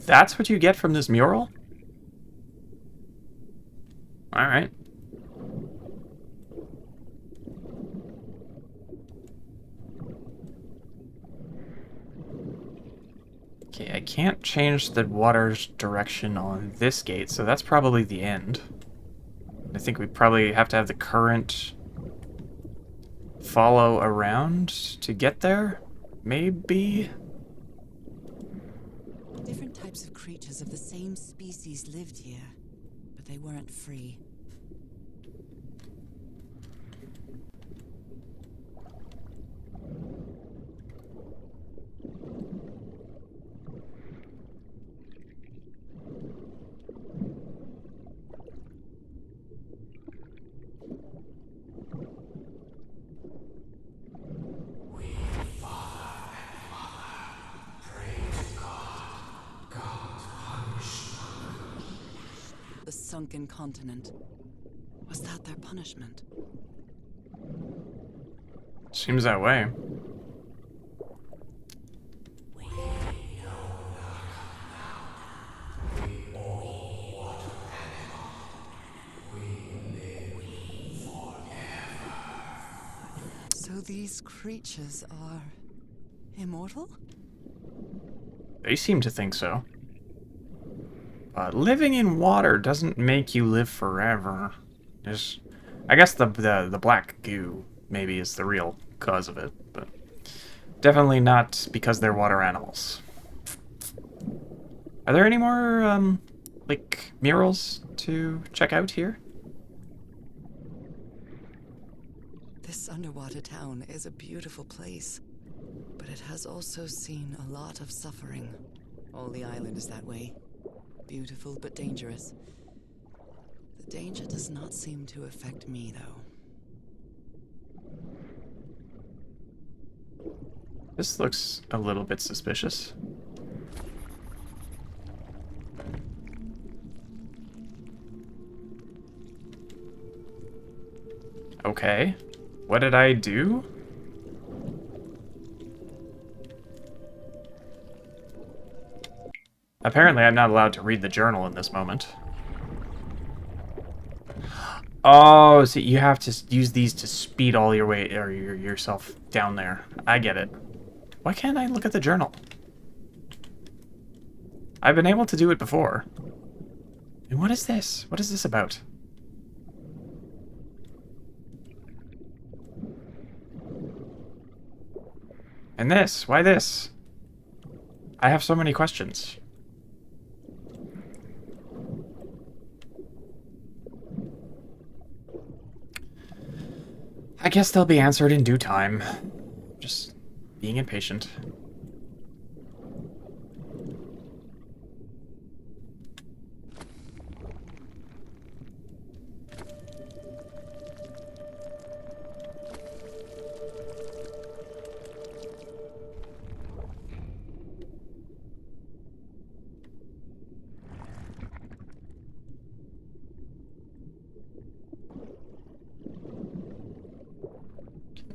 That's what you get from this mural? Alright. Okay, I can't change the water's direction on this gate, so that's probably the end. I think we probably have to have the current follow around to get there? Maybe? Different types of creatures of the same species lived here, but they weren't free. The sunken continent. Was that their punishment? Seems that way. So these creatures are immortal? They seem to think so. But living in water doesn't make you live forever. Just, I guess the black goo maybe is the real cause of it, but definitely not because they're water animals. Are there any more, like, murals to check out here? This underwater town is a beautiful place, but it has also seen a lot of suffering. All the island is that way. Beautiful but dangerous. The danger does not seem to affect me, though. This looks a little bit suspicious. Okay. What did I do? Apparently I'm not allowed to read the journal in this moment. Oh, so you have to use these to speed all your way or yourself down there. I get it. Why can't I look at the journal? I've been able to do it before. And what is this? What is this about? And this? Why this? I have so many questions. I guess they'll be answered in due time. Just being impatient.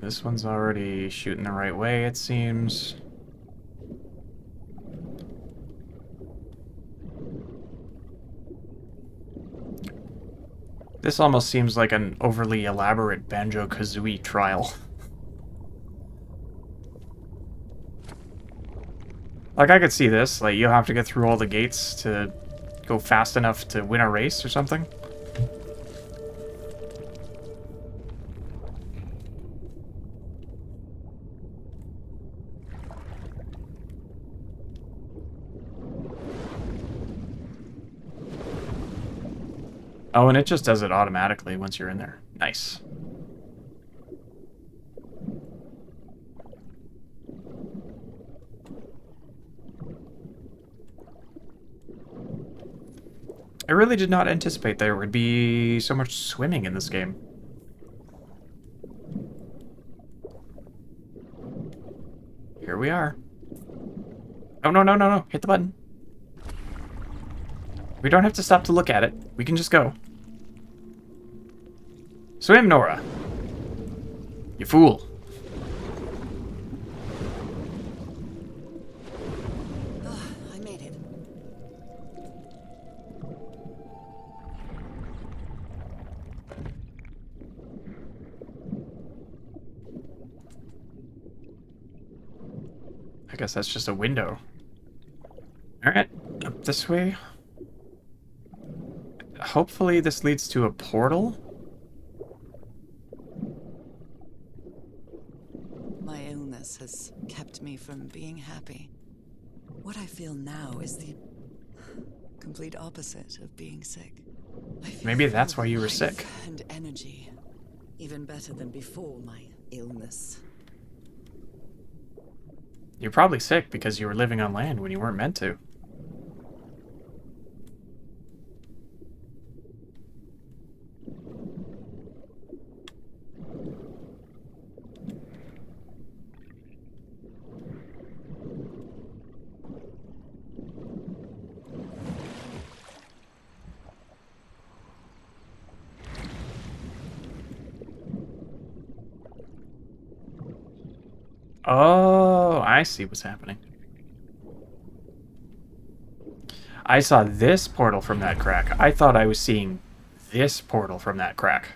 This one's already shooting the right way, it seems. This almost seems like an overly elaborate Banjo-Kazooie trial. Like, I could see this. Like, you'll have to get through all the gates to go fast enough to win a race or something. Oh, and it just does it automatically once you're in there. Nice. I really did not anticipate there would be so much swimming in this game. Here we are. Oh, no, no, no, no. Hit the button. We don't have to stop to look at it. We can just go. Swim, Nora. You fool. I made it. I guess that's just a window. Alright, up this way. Hopefully this leads to a portal. My illness has kept me from being happy. What I feel now is the complete opposite of being sick. I feel Maybe that's full why of you were life sick. and energy, even better than before my illness. You're probably sick because you were living on land when you weren't meant to. Oh, I see what's happening. I saw this portal from that crack. I thought I was seeing this portal from that crack.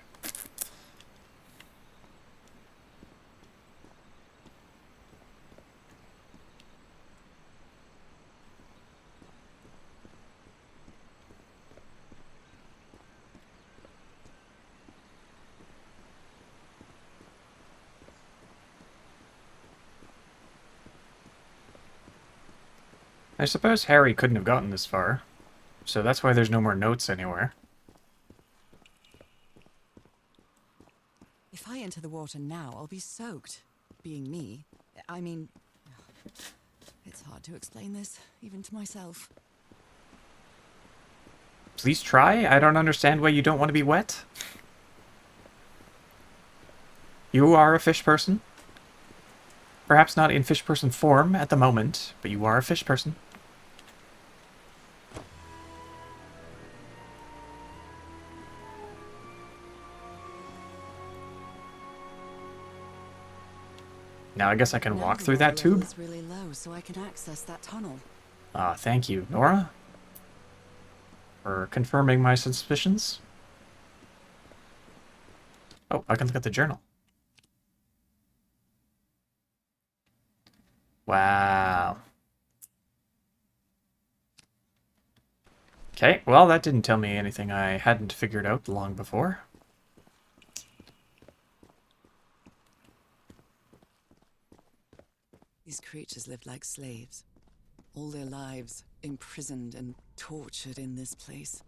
I suppose Harry couldn't have gotten this far, so that's why there's no more notes anywhere. If I enter the water now, I'll be soaked. Being me, I mean... It's hard to explain this, even to myself. Please try? I don't understand why you don't want to be wet. You are a fish person. Perhaps not in fish person form at the moment, but you are a fish person. Now I guess I can walk through that tube. Is really low, so I can access that tunnel. Ah, thank you, Nora, for confirming my suspicions. Oh, I can look at the journal. Wow. Okay, well, that didn't tell me anything I hadn't figured out long before. These creatures lived like slaves. All their lives imprisoned and tortured in this place.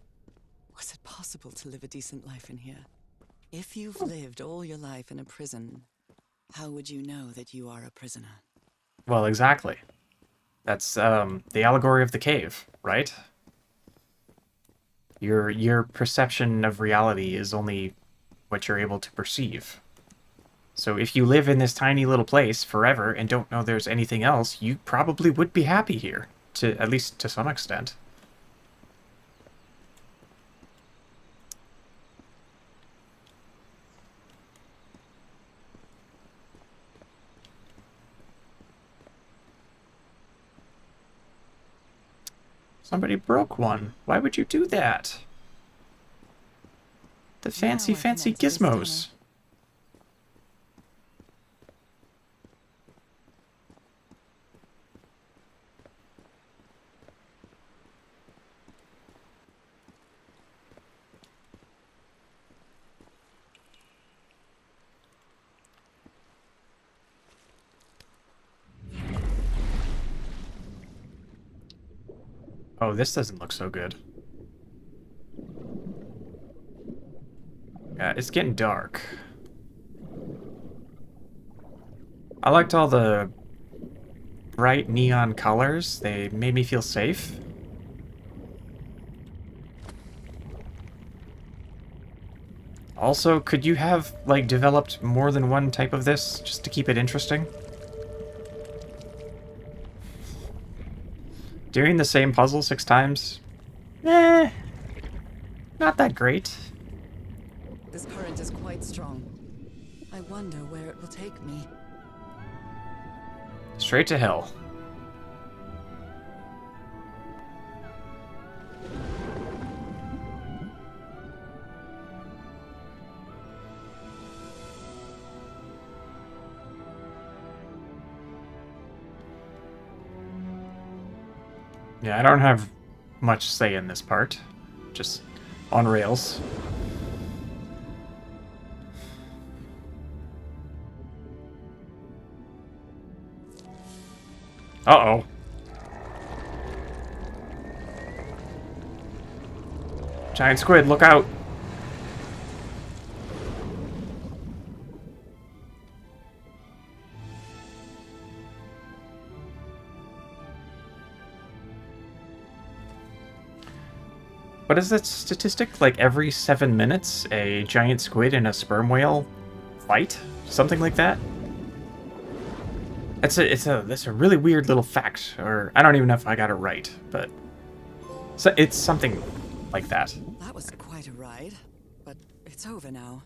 Was it possible to live a decent life in here? If you've lived all your life in a prison, how would you know that you are a prisoner? Well, exactly. That's the allegory of the cave, right? Your perception of reality is only what you're able to perceive. So if you live in this tiny little place forever and don't know there's anything else, you probably would be happy here, to at least to some extent. Somebody broke one. Why would you do that? The fancy gizmos. Oh, this doesn't look so good. Yeah, it's getting dark. I liked all the bright neon colors. They made me feel safe. Also, could you have, like, developed more than one type of this, just to keep it interesting? Doing the same puzzle 6 times? Eh, not that great. This current is quite strong. I wonder where it will take me. Straight to hell. Yeah, I don't have much say in this part. Just on rails. Uh-oh. Giant squid, look out! What is that statistic? Like every 7 minutes, a giant squid and a sperm whale fight? Something like that? That's a really weird little fact, or I don't even know if I got it right, but so it's something like that. That was quite a ride, but it's over now.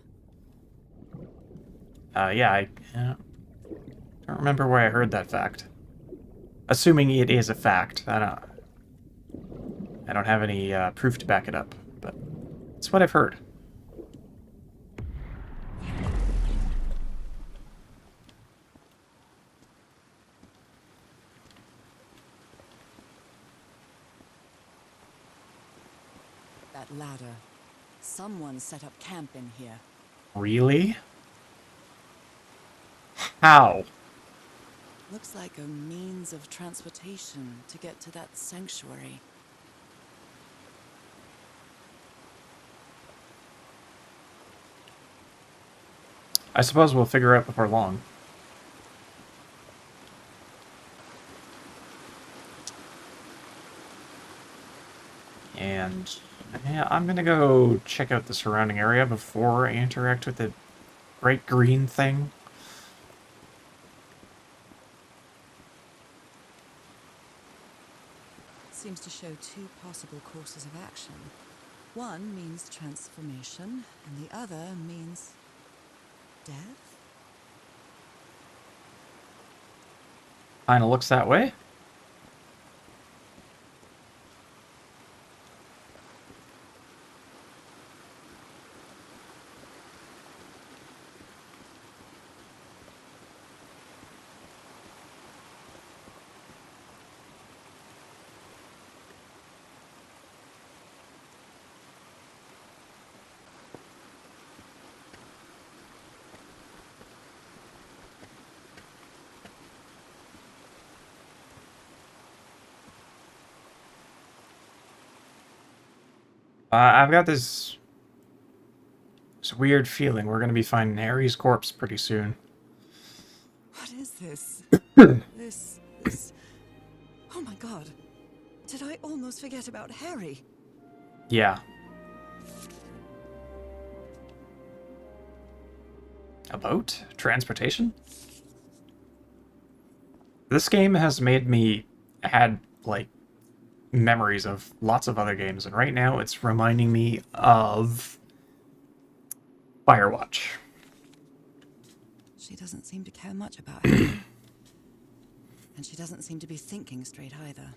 Yeah, I don't remember where I heard that fact. Assuming it is a fact, I don't have any proof to back it up, but it's what I've heard. That ladder. Someone set up camp in here. Really? How? Looks like a means of transportation to get to that sanctuary. I suppose we'll figure out before long. And yeah, I'm gonna go check out the surrounding area before I interact with the great green thing. Seems to show two possible courses of action. One means transformation, and the other means death? Kinda looks that way. I've got this weird feeling we're gonna be finding Harry's corpse pretty soon. What is this? this... Oh my god. Did I almost forget about Harry? Yeah. A boat? Transportation? This game has made me had, like, memories of lots of other games, and right now it's reminding me of Firewatch. She doesn't seem to care much about Harry. And she doesn't seem to be thinking straight either.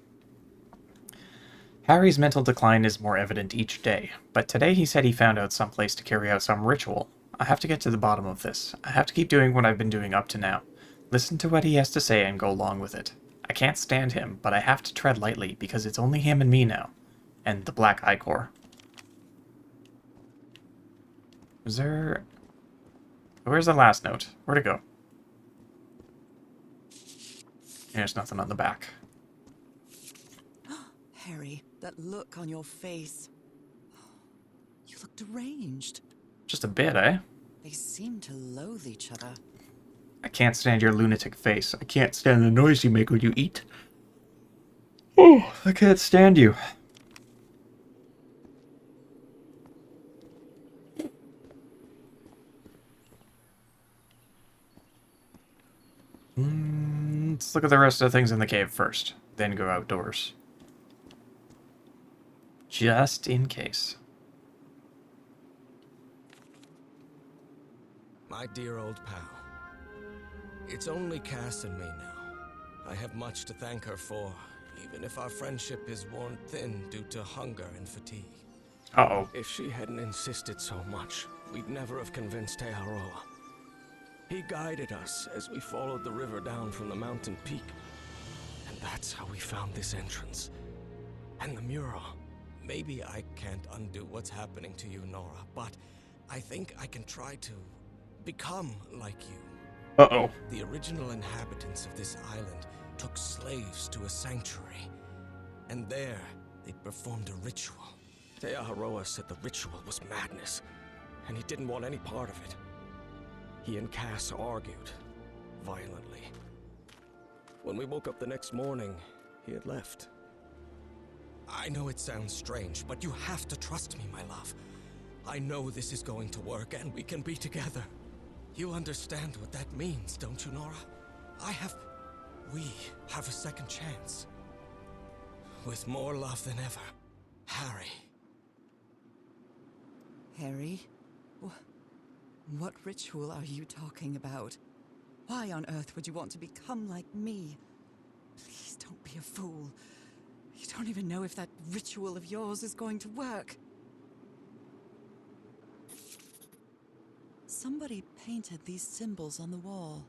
Harry's mental decline is more evident each day, but today he said he found out some place to carry out some ritual. I have to get to the bottom of this. I have to keep doing what I've been doing up to now. Listen to what he has to say and go along with it. I can't stand him, but I have to tread lightly because it's only him and me now. And the Black Ichor. Is there... Where's the last note? Where'd it go? There's nothing on the back. Harry, that look on your face. You look deranged. Just a bit, eh? They seem to loathe each other. I can't stand your lunatic face. I can't stand the noise you make when you eat. Oh, I can't stand you. Let's look at the rest of the things in the cave first, then go outdoors. Just in case. My dear old pal. It's only Cass and me now. I have much to thank her for, even if our friendship is worn thin due to hunger and fatigue. Uh-oh. If she hadn't insisted so much, we'd never have convinced Teharoa. He guided us as we followed the river down from the mountain peak. And that's how we found this entrance. And the mural. Maybe I can't undo what's happening to you, Nora, but I think I can try to become like you. Uh-oh. The original inhabitants of this island took slaves to a sanctuary. And there, they performed a ritual. Teaharoa said the ritual was madness, and he didn't want any part of it. He and Cass argued, violently. When we woke up the next morning, he had left. I know it sounds strange, but you have to trust me, my love. I know this is going to work, and we can be together. You understand what that means, don't you, Nora? We have a second chance. With more love than ever, Harry. Harry? What ritual are you talking about? Why on earth would you want to become like me? Please don't be a fool. You don't even know if that ritual of yours is going to work. Somebody painted these symbols on the wall.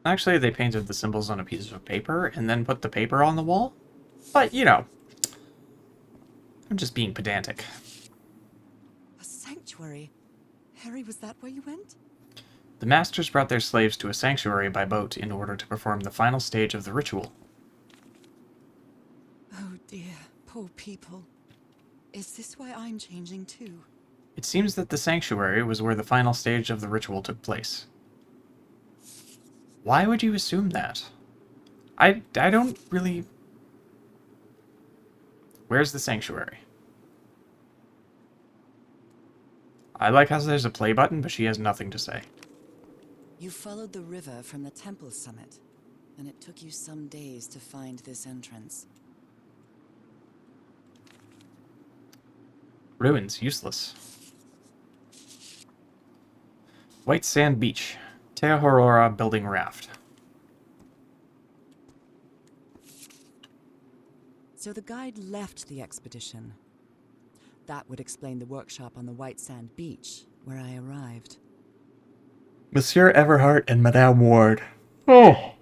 Actually, they painted the symbols on a piece of paper and then put the paper on the wall. But, you know, I'm just being pedantic. A sanctuary? Harry, was that where you went? The masters brought their slaves to a sanctuary by boat in order to perform the final stage of the ritual. Oh dear, poor people. Is this why I'm changing too? It seems that the sanctuary was where the final stage of the ritual took place. Why would you assume that? I don't really... Where's the sanctuary? I like how there's a play button, but she has nothing to say. You followed the river from the temple summit, and it took you some days to find this entrance. Ruins, useless. White Sand Beach. Teahorora building raft. So the guide left the expedition. That would explain the workshop on the White Sand Beach, where I arrived. Monsieur Everhart and Madame Ward. Oh!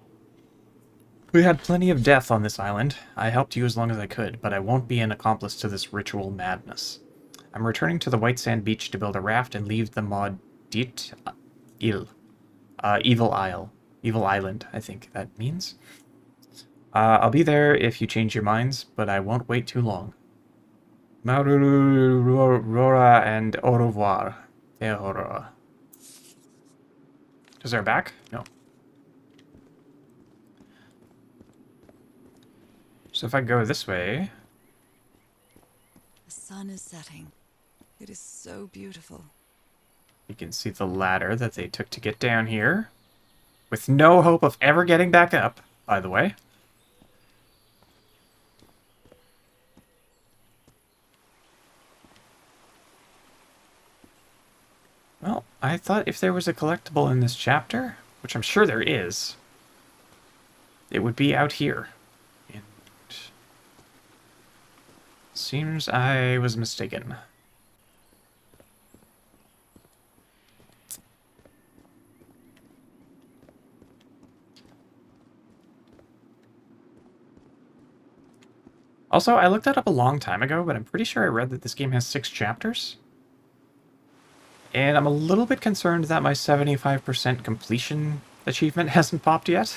We had plenty of death on this island. I helped you as long as I could, but I won't be an accomplice to this ritual madness. I'm returning to the White Sand Beach to build a raft and leave the Maudit Île. Evil Isle. Evil Island, I think that means. I'll be there if you change your minds, but I won't wait too long. Maurora and au revoir. Teahorora. Is there a back? No. So if I go this way... The sun is setting. It is so beautiful. You can see the ladder that they took to get down here. With no hope of ever getting back up, by the way. Well, I thought if there was a collectible in this chapter, which I'm sure there is, it would be out here. And seems I was mistaken. Also, I looked that up a long time ago, but I'm pretty sure I read that this game has 6 chapters. And I'm a little bit concerned that my 75% completion achievement hasn't popped yet.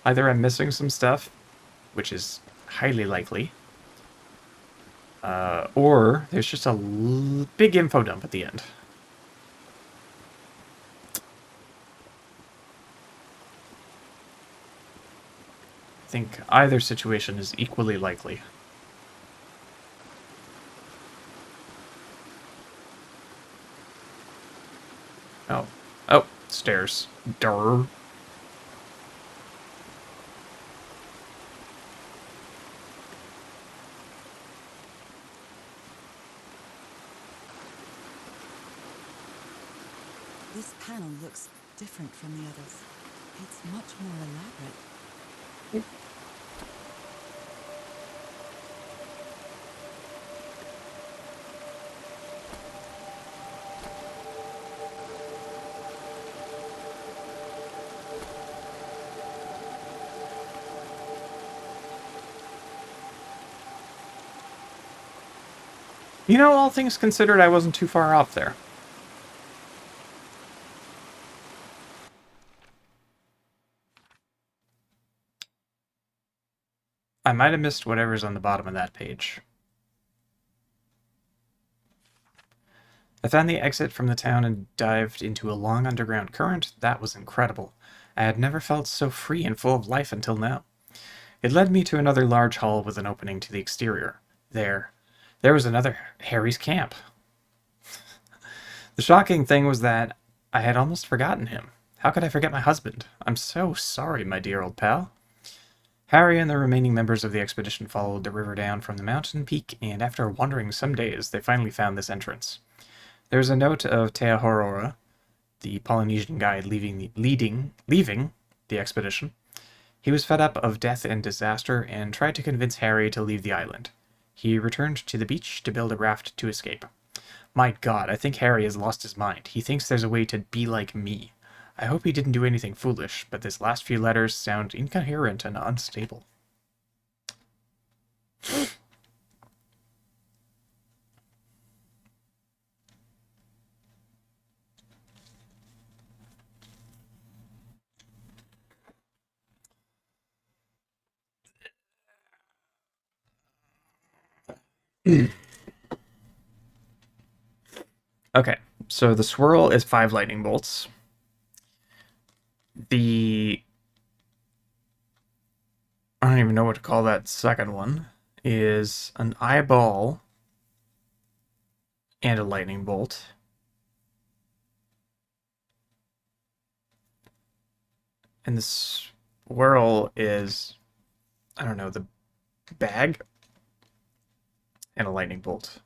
Either I'm missing some stuff, which is highly likely, or there's just a big info dump at the end. I think either situation is equally likely. Oh. Oh, stairs. Durr. This panel looks different from the others. It's much more elaborate. You know, all things considered, I wasn't too far off there. I might have missed whatever's on the bottom of that page. I found the exit from the town and dived into a long underground current. That was incredible. I had never felt so free and full of life until now. It led me to another large hall with an opening to the exterior. There was another Harry's camp. The shocking thing was that I had almost forgotten him. How could I forget my husband? I'm so sorry, my dear old pal. Harry and the remaining members of the expedition followed the river down from the mountain peak, and after wandering some days, they finally found this entrance. There's a note of Teahorora, the Polynesian guide leaving the expedition. He was fed up of death and disaster and tried to convince Harry to leave the island. He returned to the beach to build a raft to escape. My God, I think Harry has lost his mind. He thinks there's a way to be like me. I hope he didn't do anything foolish, but this last few letters sound incoherent and unstable. Okay, so the swirl is 5 lightning bolts. The... I don't even know what to call that second one. Is an eyeball and a lightning bolt. And the swirl is, I don't know, the bag and a lightning bolt.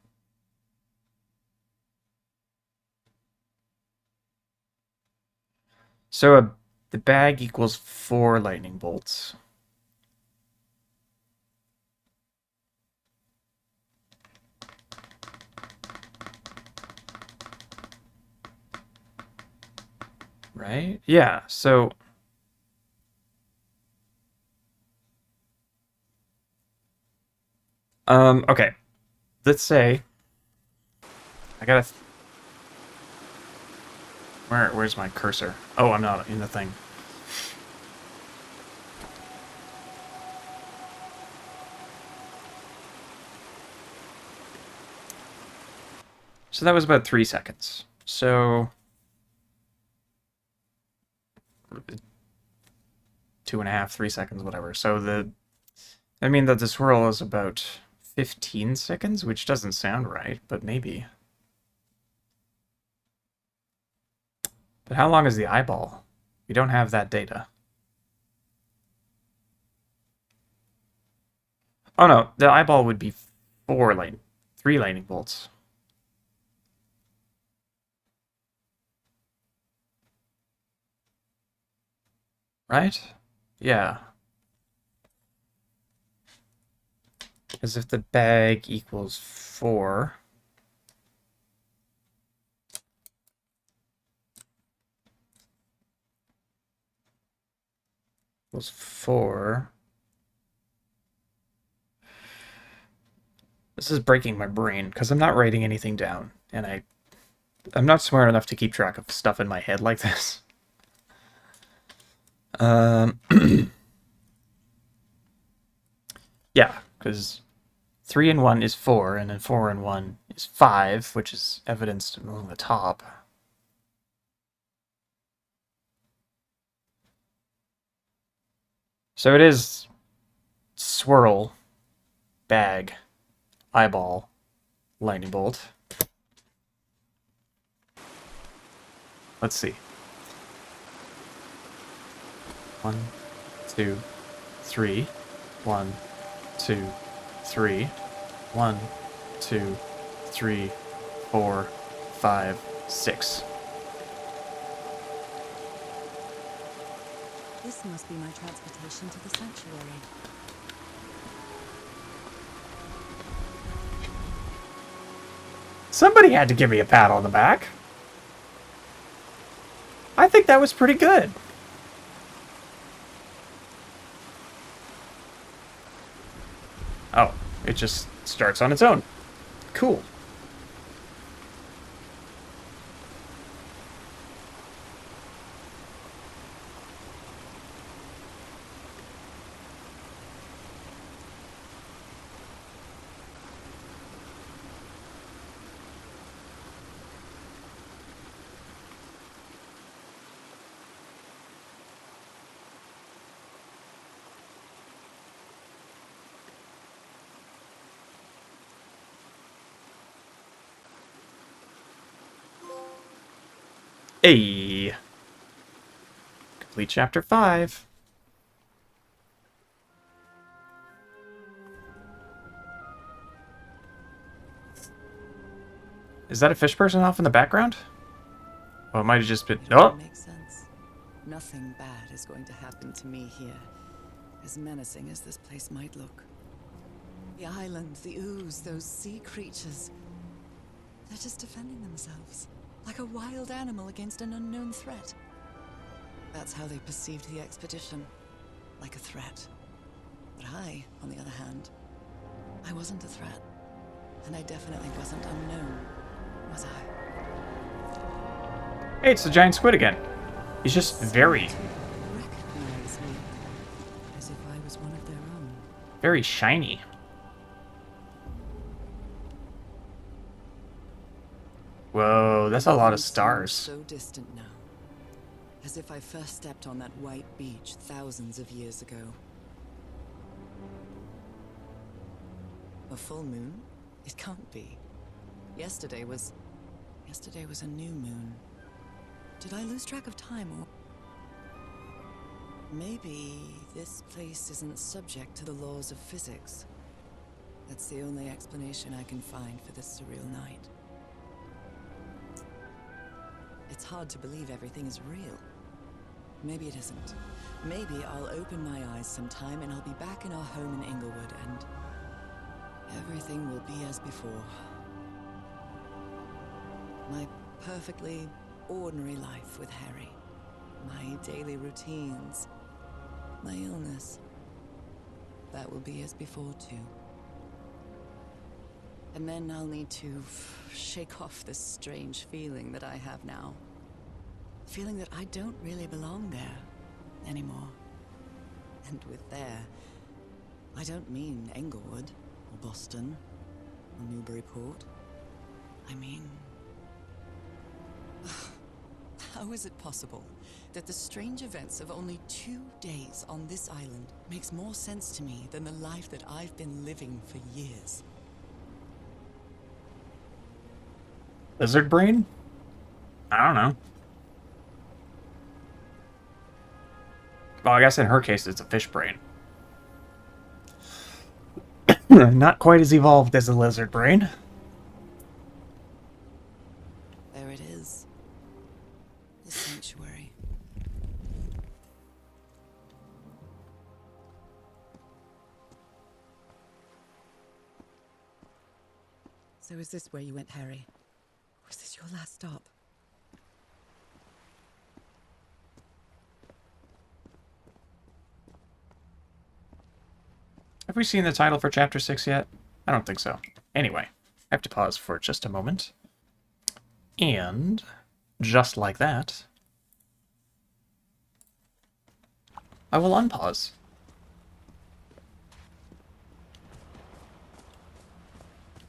So the bag equals 4 lightning bolts. Right? Yeah, so... okay. Let's say... I gotta... Where's my cursor? Oh, I'm not in the thing. So that was about 3 seconds. So... 2.5, 3 seconds, whatever. So I mean that the swirl is about 15 seconds, which doesn't sound right, but maybe. But how long is the eyeball? We don't have that data. Oh no, the eyeball would be 3 lightning bolts. Right? Yeah. As if the bag equals 4. Equals 4. This is breaking my brain, because I'm not writing anything down, and I'm not smart enough to keep track of stuff in my head like this. Yeah, because 3 and 1 is 4, and then 4 and 1 is 5, which is evidenced along the top. So it is swirl, bag, eyeball, lightning bolt. Let's see. 1, 2, 3. 1, 2, 3. 1, 2, 3, 4, 5, 6. This must be my transportation to the sanctuary. Somebody had to give me a pat on the back. I think that was pretty good. Oh, it just starts on its own. Cool. Hey. Complete chapter 5. Is that a fish person off in the background? Well, it might have just been... It all Oh! makes sense. Nothing bad is going to happen to me here, as menacing as this place might look. The island, the ooze, those sea creatures. They're just defending themselves, like a wild animal against an unknown threat. That's how they perceived the expedition, like a threat. But I, on the other hand, I wasn't a threat. And I definitely wasn't unknown, was I? Hey, it's the giant squid again. He's just very, Recognize me, as if I was one of their own. very shiny. Whoa, that's a lot of Everything seems stars. so distant now. As if I first stepped on that white beach thousands of years ago. A full moon? It can't be. Yesterday was a new moon. Did I lose track of time, or maybe this place isn't subject to the laws of physics? That's the only explanation I can find for this surreal night. It's hard to believe everything is real. Maybe it isn't. Maybe I'll open my eyes sometime and I'll be back in our home in Inglewood and everything will be as before. My perfectly ordinary life with Harry. My daily routines. My illness. That will be as before too. And then I'll need to shake off this strange feeling that I have now. Feeling that I don't really belong there anymore. And with there, I don't mean Englewood, or Boston, or Newburyport. I mean... How is it possible that the strange events of only 2 days on this island makes more sense to me than the life that I've been living for years? Lizard brain? I don't know. Well, I guess in her case, it's a fish brain. Not quite as evolved as a lizard brain. There it is. The sanctuary. So is this where you went, Harry? Or is this your last stop? Have we seen the title for Chapter 6 yet? I don't think so. Anyway, I have to pause for just a moment. And, just like that, I will unpause.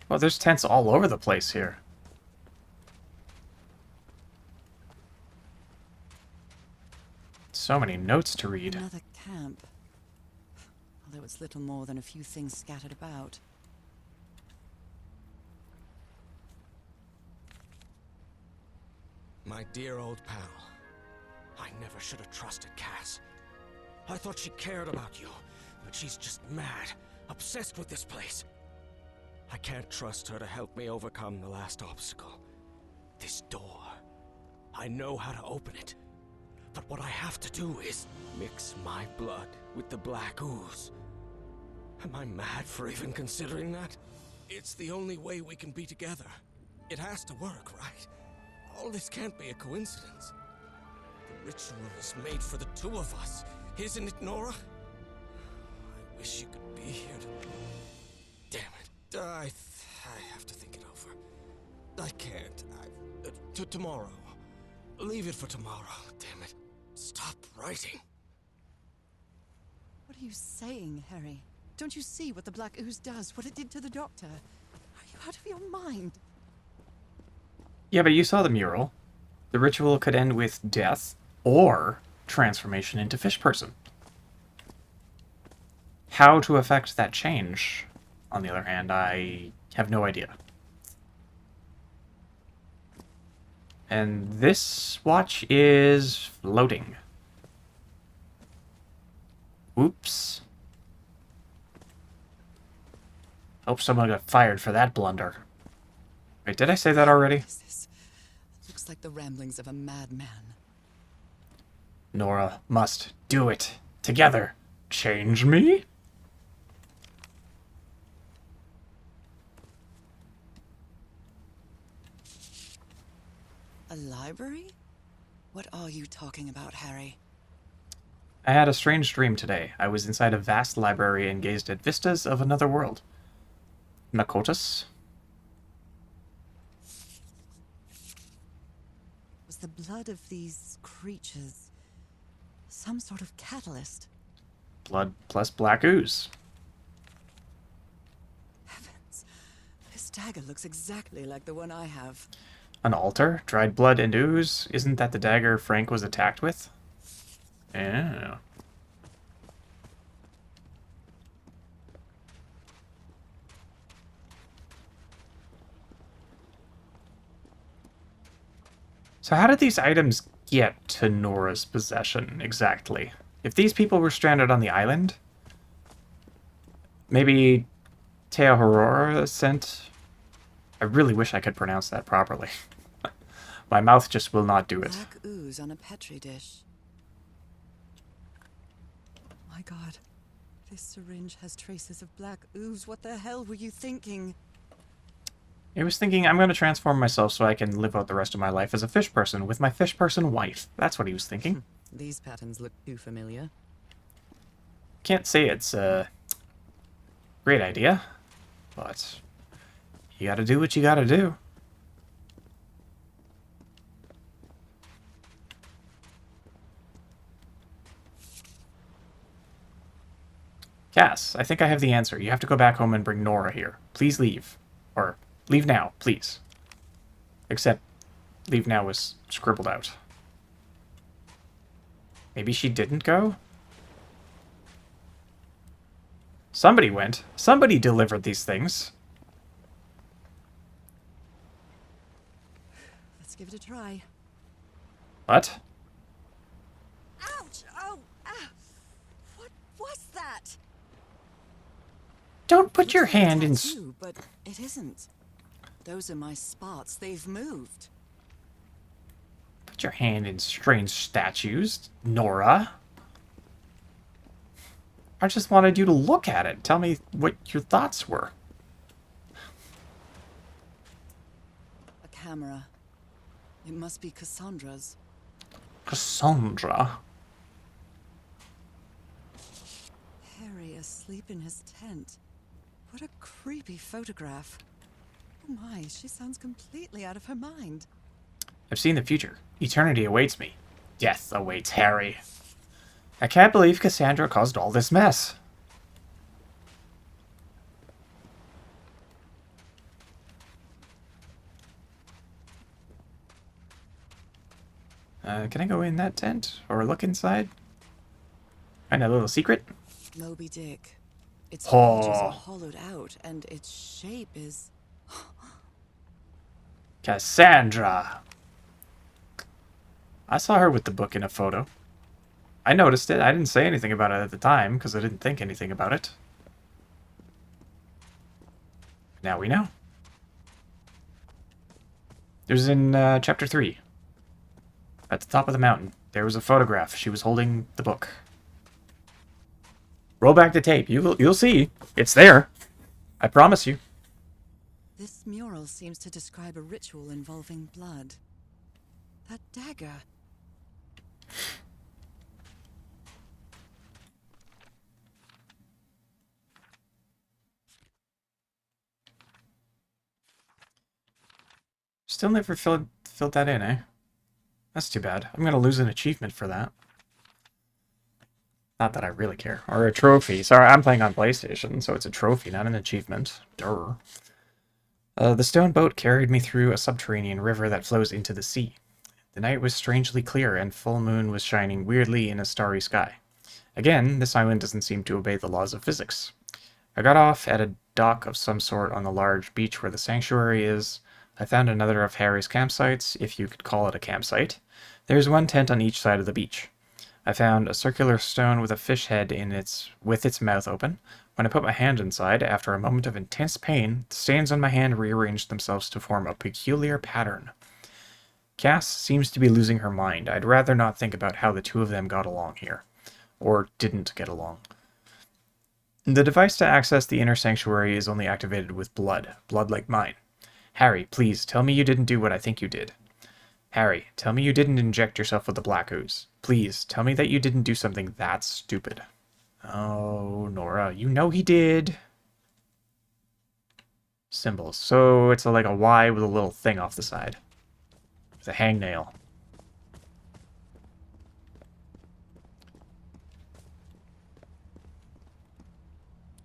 Well, there's tents all over the place here. So many notes to read. Another camp. Although it's little more than a few things scattered about. My dear old pal. I never should have trusted Cass. I thought she cared about you, but she's just mad, obsessed with this place. I can't trust her to help me overcome the last obstacle. This door. I know how to open it. But what I have to do is mix my blood with the black ooze. Am I mad for even considering that? It's the only way we can be together. It has to work, right? All this can't be a coincidence. The ritual is made for the two of us, isn't it, Nora? I wish you could be here to... Damn it. I have to think it over. I can't. Tomorrow. Leave it for tomorrow. Damn it. Stop writing. What are you saying, Harry? Don't you see what the black ooze does? What it did to the doctor? Are you out of your mind? Yeah, but you saw the mural. The ritual could end with death or transformation into fish person. How to effect that change, on the other hand, I have no idea. And this watch is floating. Oops. Hope someone got fired for that blunder. Wait, did I say that already? What is this? Looks like the ramblings of a madman. Nora must do it. Together. Change me? A library? What are you talking about, Harry? I had a strange dream today. I was inside a vast library and gazed at vistas of another world. Makotas? Was the blood of these creatures some sort of catalyst? Blood plus black ooze. Heavens, this dagger looks exactly like the one I have. An altar? Dried blood and ooze? Isn't that the dagger Frank was attacked with? Yeah. So how did these items get to Nora's possession, exactly? If these people were stranded on the island, maybe Teohorora sent... I really wish I could pronounce that properly. My mouth just will not do it. Black ooze on a petri dish. My God. This syringe has traces of black ooze. What the hell were you thinking? I was thinking I'm going to transform myself so I can live out the rest of my life as a fish person with my fish person wife. That's what he was thinking. These patterns look too familiar. Can't say it's a great idea, but you gotta do what you gotta do. Cass, I think I have the answer. You have to go back home and bring Nora here. Please leave. Or, leave now, please. Except, leave now was scribbled out. Maybe she didn't go? Somebody went. Somebody delivered these things. Let's give it a try. What? Ouch! Oh! Ah! What was that? Don't put your hand in... Tattoo, but it isn't. Those are my spots. They've moved. Put your hand in strange statues, Nora. I just wanted you to look at it. Tell me what your thoughts were. A camera. It must be Cassandra's. Cassandra? Harry asleep in his tent. What a creepy photograph. Oh my, she sounds completely out of her mind. I've seen the future. Eternity awaits me. Death awaits Harry. I can't believe Cassandra caused all this mess. Can I go in that tent? Or look inside? Find a little secret? Moby Dick. Its Oh. pages are hollowed out, and its shape is... Cassandra! I saw her with the book in a photo. I noticed it. I didn't say anything about it at the time, because I didn't think anything about it. Now we know. There's in chapter 3. At the top of the mountain, there was a photograph. She was holding the book. Roll back the tape. You'll see. It's there. I promise you. This mural seems to describe a ritual involving blood. That dagger. Still never filled that in, eh? That's too bad. I'm gonna lose an achievement for that. Not that I really care. Or a trophy. Sorry, I'm playing on PlayStation, so it's a trophy, not an achievement. Durr. The stone boat carried me through a subterranean river that flows into the sea. The night was strangely clear, and full moon was shining weirdly in a starry sky. Again, this island doesn't seem to obey the laws of physics. I got off at a dock of some sort on the large beach where the sanctuary is. I found another of Harry's campsites, if you could call it a campsite. There's one tent on each side of the beach. I found a circular stone with a fish head with its mouth open. When I put my hand inside, after a moment of intense pain, the stains on my hand rearranged themselves to form a peculiar pattern. Cass seems to be losing her mind. I'd rather not think about how the two of them got along here. Or didn't get along. The device to access the inner sanctuary is only activated with blood. Blood like mine. Harry, please, tell me you didn't do what I think you did. Harry, tell me you didn't inject yourself with the black ooze. Please, tell me that you didn't do something that stupid. Oh, Nora, you know he did. Symbols. So it's like a Y with a little thing off the side. With a hangnail.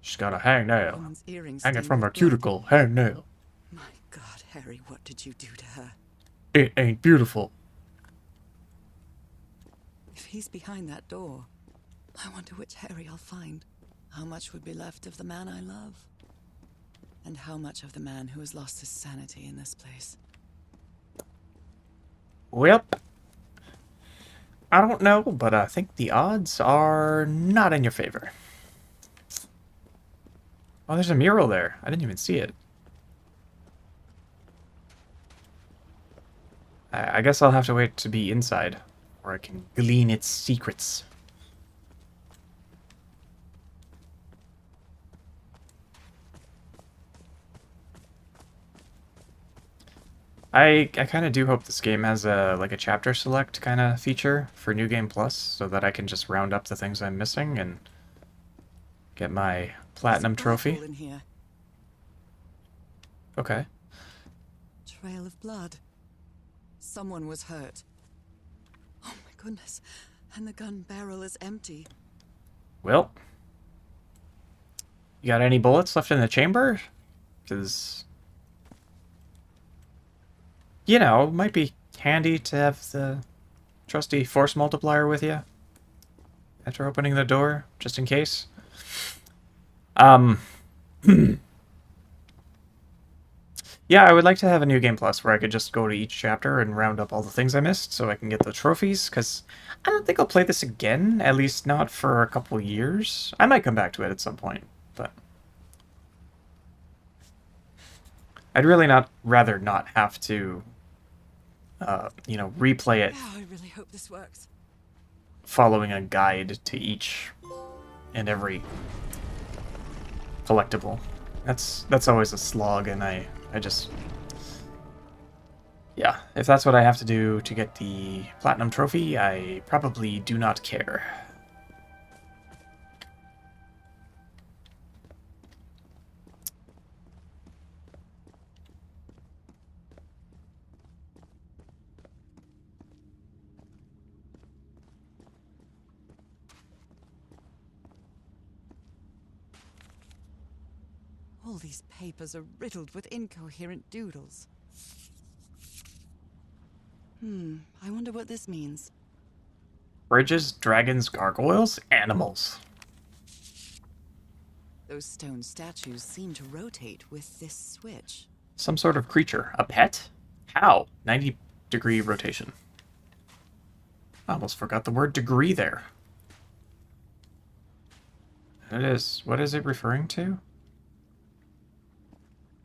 She's got a hangnail. Woman's earrings Hanging stained from her with blood. cuticle. Hangnail. My God, Harry, what did you do to her? It ain't beautiful. If he's behind that door, I wonder which Harry I'll find. How much would be left of the man I love? And how much of the man who has lost his sanity in this place? Well, I don't know, but I think the odds are not in your favor. Oh, there's a mural there. I didn't even see it. I guess I'll have to wait to be inside, where I can glean its secrets. I kind of do hope this game has a chapter select kind of feature for New Game Plus, so that I can just round up the things I'm missing and get my platinum There's a blood trophy. hole in here. Okay. Trail of blood. Someone was hurt. Oh my goodness. And the gun barrel is empty. Well, you got any bullets left in the chamber? Because, you know, it might be handy to have the trusty force multiplier with you after opening the door, just in case. Yeah, I would like to have a New Game Plus where I could just go to each chapter and round up all the things I missed so I can get the trophies, because I don't think I'll play this again, at least not for a couple years. I might come back to it at some point, but I'd really rather not have to, replay it Oh, I really hope this works. following a guide to each and every collectible. That's always a slog, and I just... Yeah, if that's what I have to do to get the platinum trophy, I probably do not care. All these papers are riddled with incoherent doodles. I wonder what this means. Bridges, dragons, gargoyles, animals. Those stone statues seem to rotate with this switch. Some sort of creature. A pet? How? 90-degree rotation. I almost forgot the word degree there. It is. What is it referring to?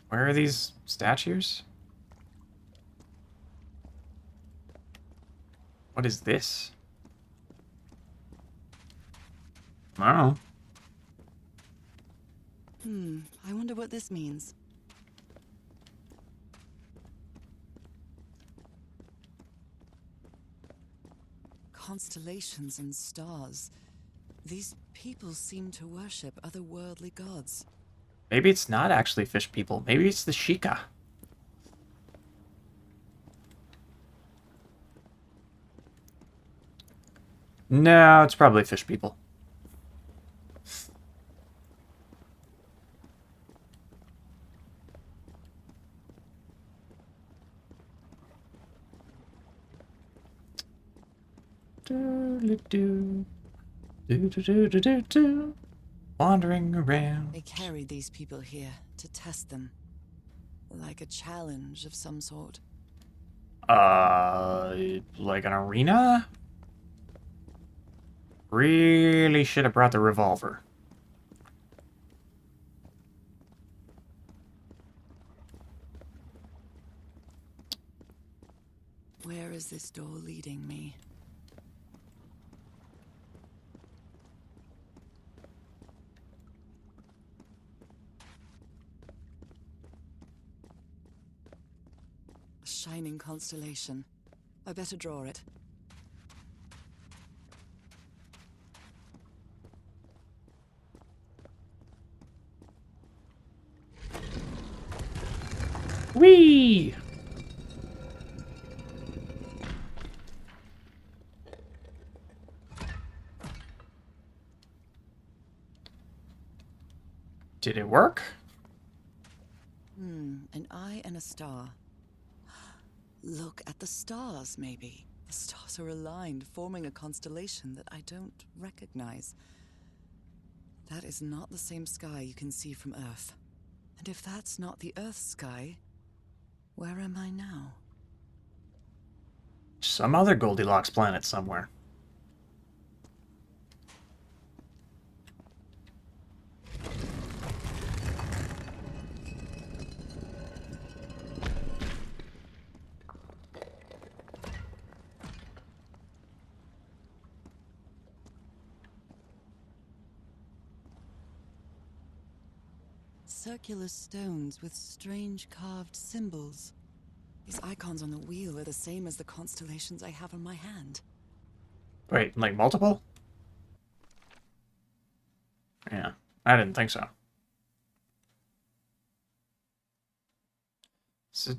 Where are these statues? What is this? I don't know. I wonder what this means. Constellations and stars. These people seem to worship otherworldly gods. Maybe it's not actually fish people. Maybe it's the Sheikah. No, it's probably fish people. Wandering around. They carried these people here to test them. Like a challenge of some sort. Like an arena? Really should have brought the revolver. Where is this door leading me? A shining constellation. I better draw it. Whee! Did it work? An eye and a star. Look at the stars, maybe. The stars are aligned, forming a constellation that I don't recognize. That is not the same sky you can see from Earth. And if that's not the Earth's sky, where am I now? Some other Goldilocks planet somewhere. Circular stones with strange carved symbols. These icons on the wheel are the same as the constellations I have on my hand. Wait, like multiple? Yeah, I didn't think so. So,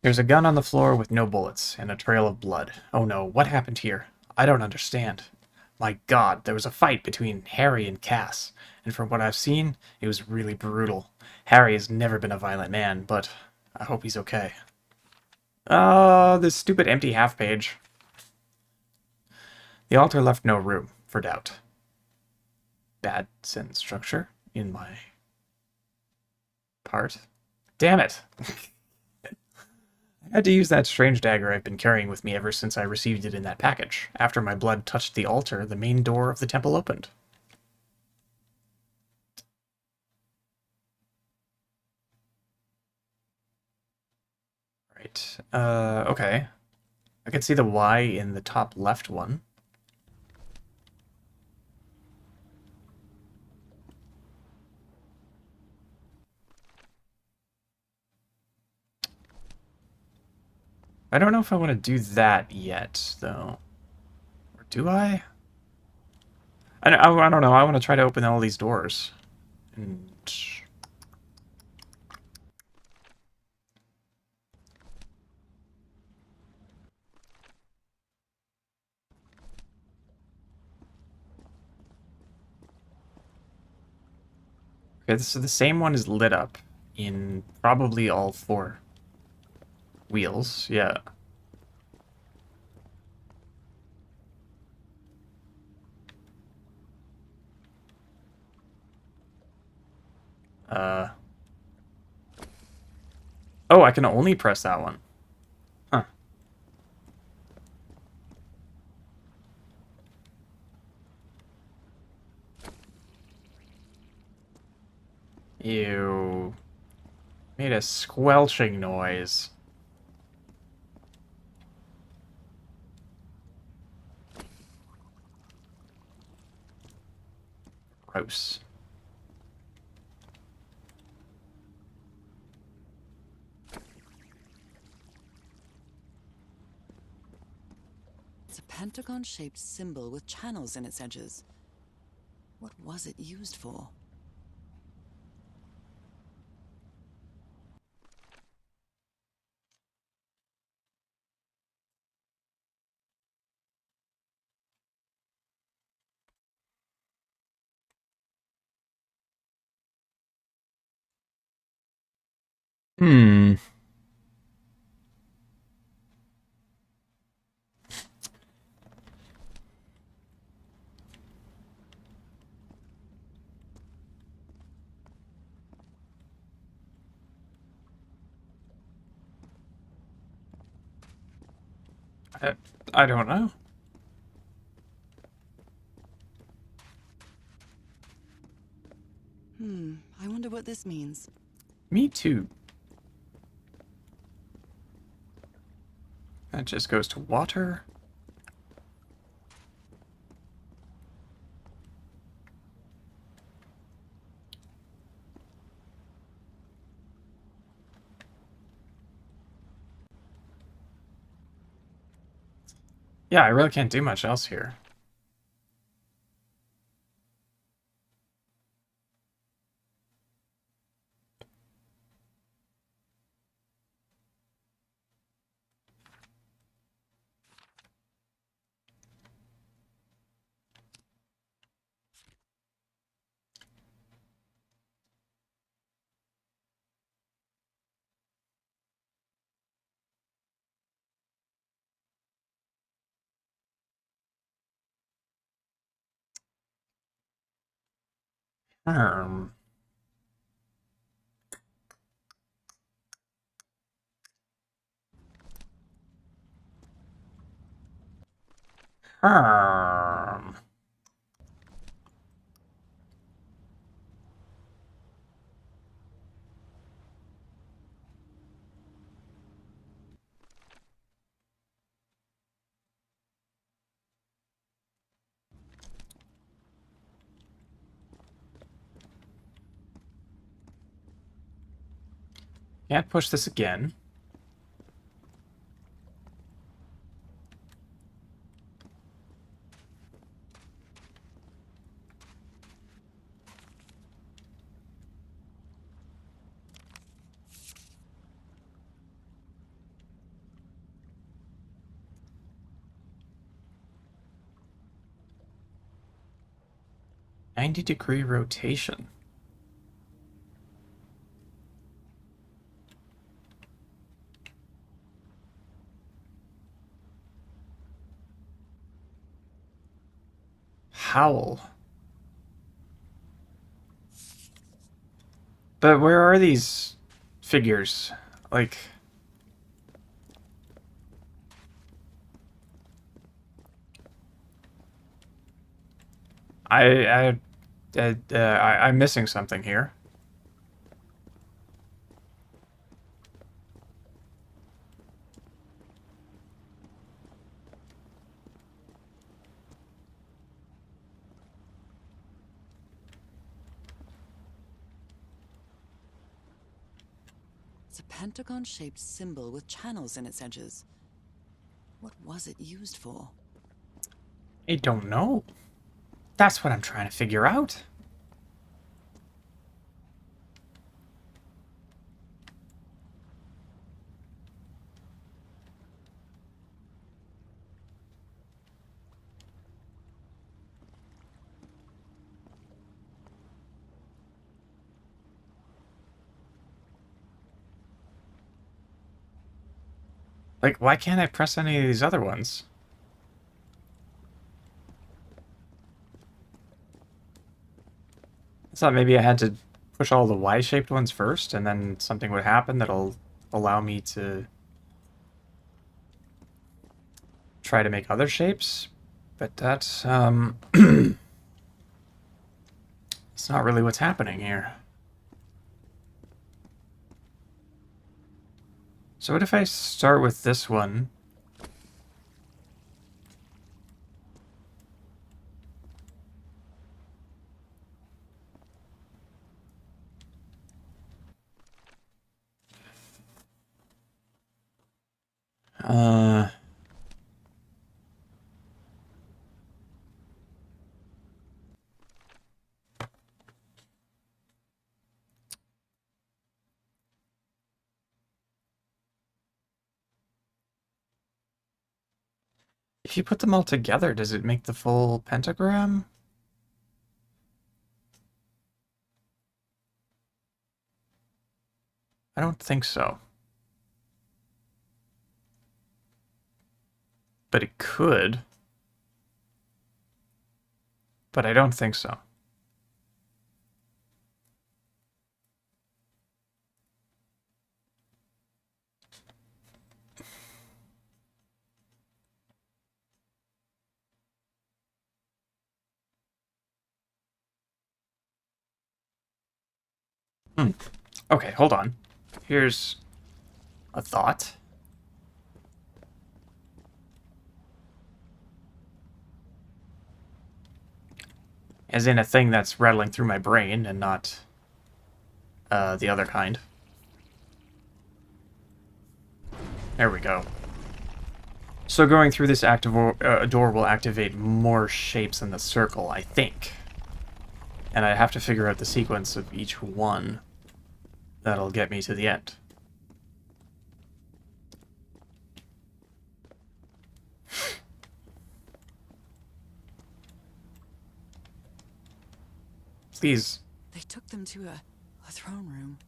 There's a gun on the floor with no bullets, and a trail of blood. Oh no, what happened here? I don't understand. My god, there was a fight between Harry and Cass, and from what I've seen, it was really brutal. Harry has never been a violent man, but I hope he's okay. Oh, this stupid empty half page. The altar left no room for doubt. Bad sentence structure in my part. Damn it! I had to use that strange dagger I've been carrying with me ever since I received it in that package. After my blood touched the altar, the main door of the temple opened. Right. Okay. I can see the Y in the top left one. I don't know if I want to do that yet, though. Or do I? I don't know. I want to try to open all these doors. And... Okay, so the same one is lit up in probably all 4 wheels. Yeah. Oh, I can only press that one. Huh. Ew. Made a squelching noise. Gross. It's a pentagon-shaped symbol with channels in its edges. What was it used for? Hmm. I, I don't know. I wonder what this means. Me too. That just goes to water. Yeah, I really can't do much else here. Hmm. Hmm. Can't push this again. "90-degree rotation." Howl. But where are these figures? Like... I'm missing something here. It's a pentagon-shaped symbol with channels in its edges. What was it used for? I don't know. That's what I'm trying to figure out. Like, why can't I press any of these other ones? I thought maybe I had to push all the Y-shaped ones first, and then something would happen that'll allow me to try to make other shapes. But that's, it's not really what's happening here. So what if I start with this one? Uh... If you put them all together, does it make the full pentagram? I don't think so. But it could. But I don't think so. Hmm. Okay, hold on. Here's a thought. As in a thing that's rattling through my brain and not the other kind. There we go. So going through this door will activate more shapes in the circle, I think. And I have to figure out the sequence of each one that'll get me to the end. Please. They took them to a throne room.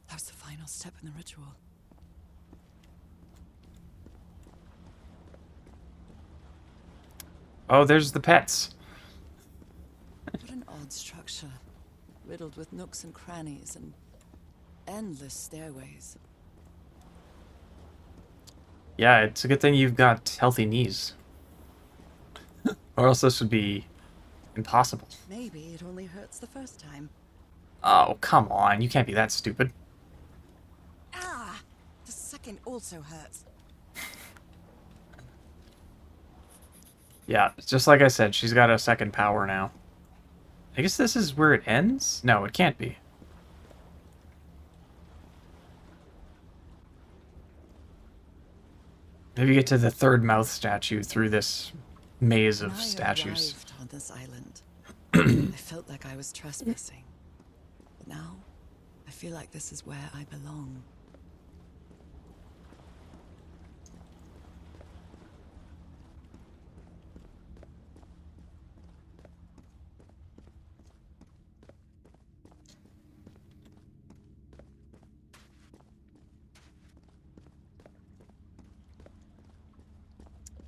That was the final step in the ritual. Oh, there's the pets. What an odd structure. riddled with nooks and crannies and endless stairways. Yeah, it's a good thing you've got healthy knees. Or else this would be impossible. Maybe it only hurts the first time. Oh, come on. You can't be that stupid. Ah! The second also hurts. Yeah, just like I said, she's got a second power now. I guess this is where it ends? No, it can't be. Maybe get to the third mouth statue through this maze of When I statues. arrived on this island, I felt like I was trespassing. But now, I feel like this is where I belong.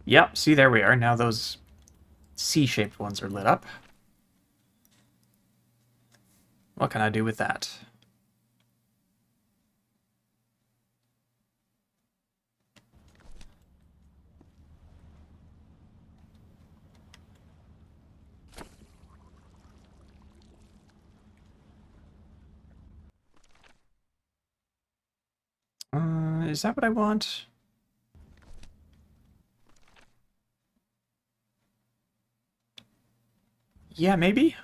Yep, see, there we are. Now those C-shaped ones are lit up. What can I do with that? Is that what I want? Yeah, maybe?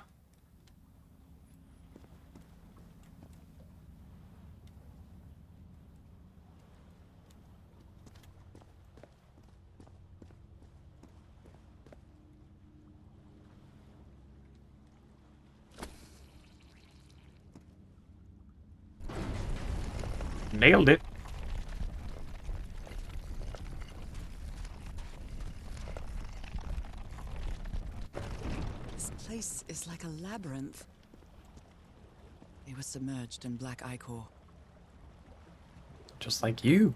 Nailed it. This place is like a labyrinth. It was submerged in black ichor. Just like you.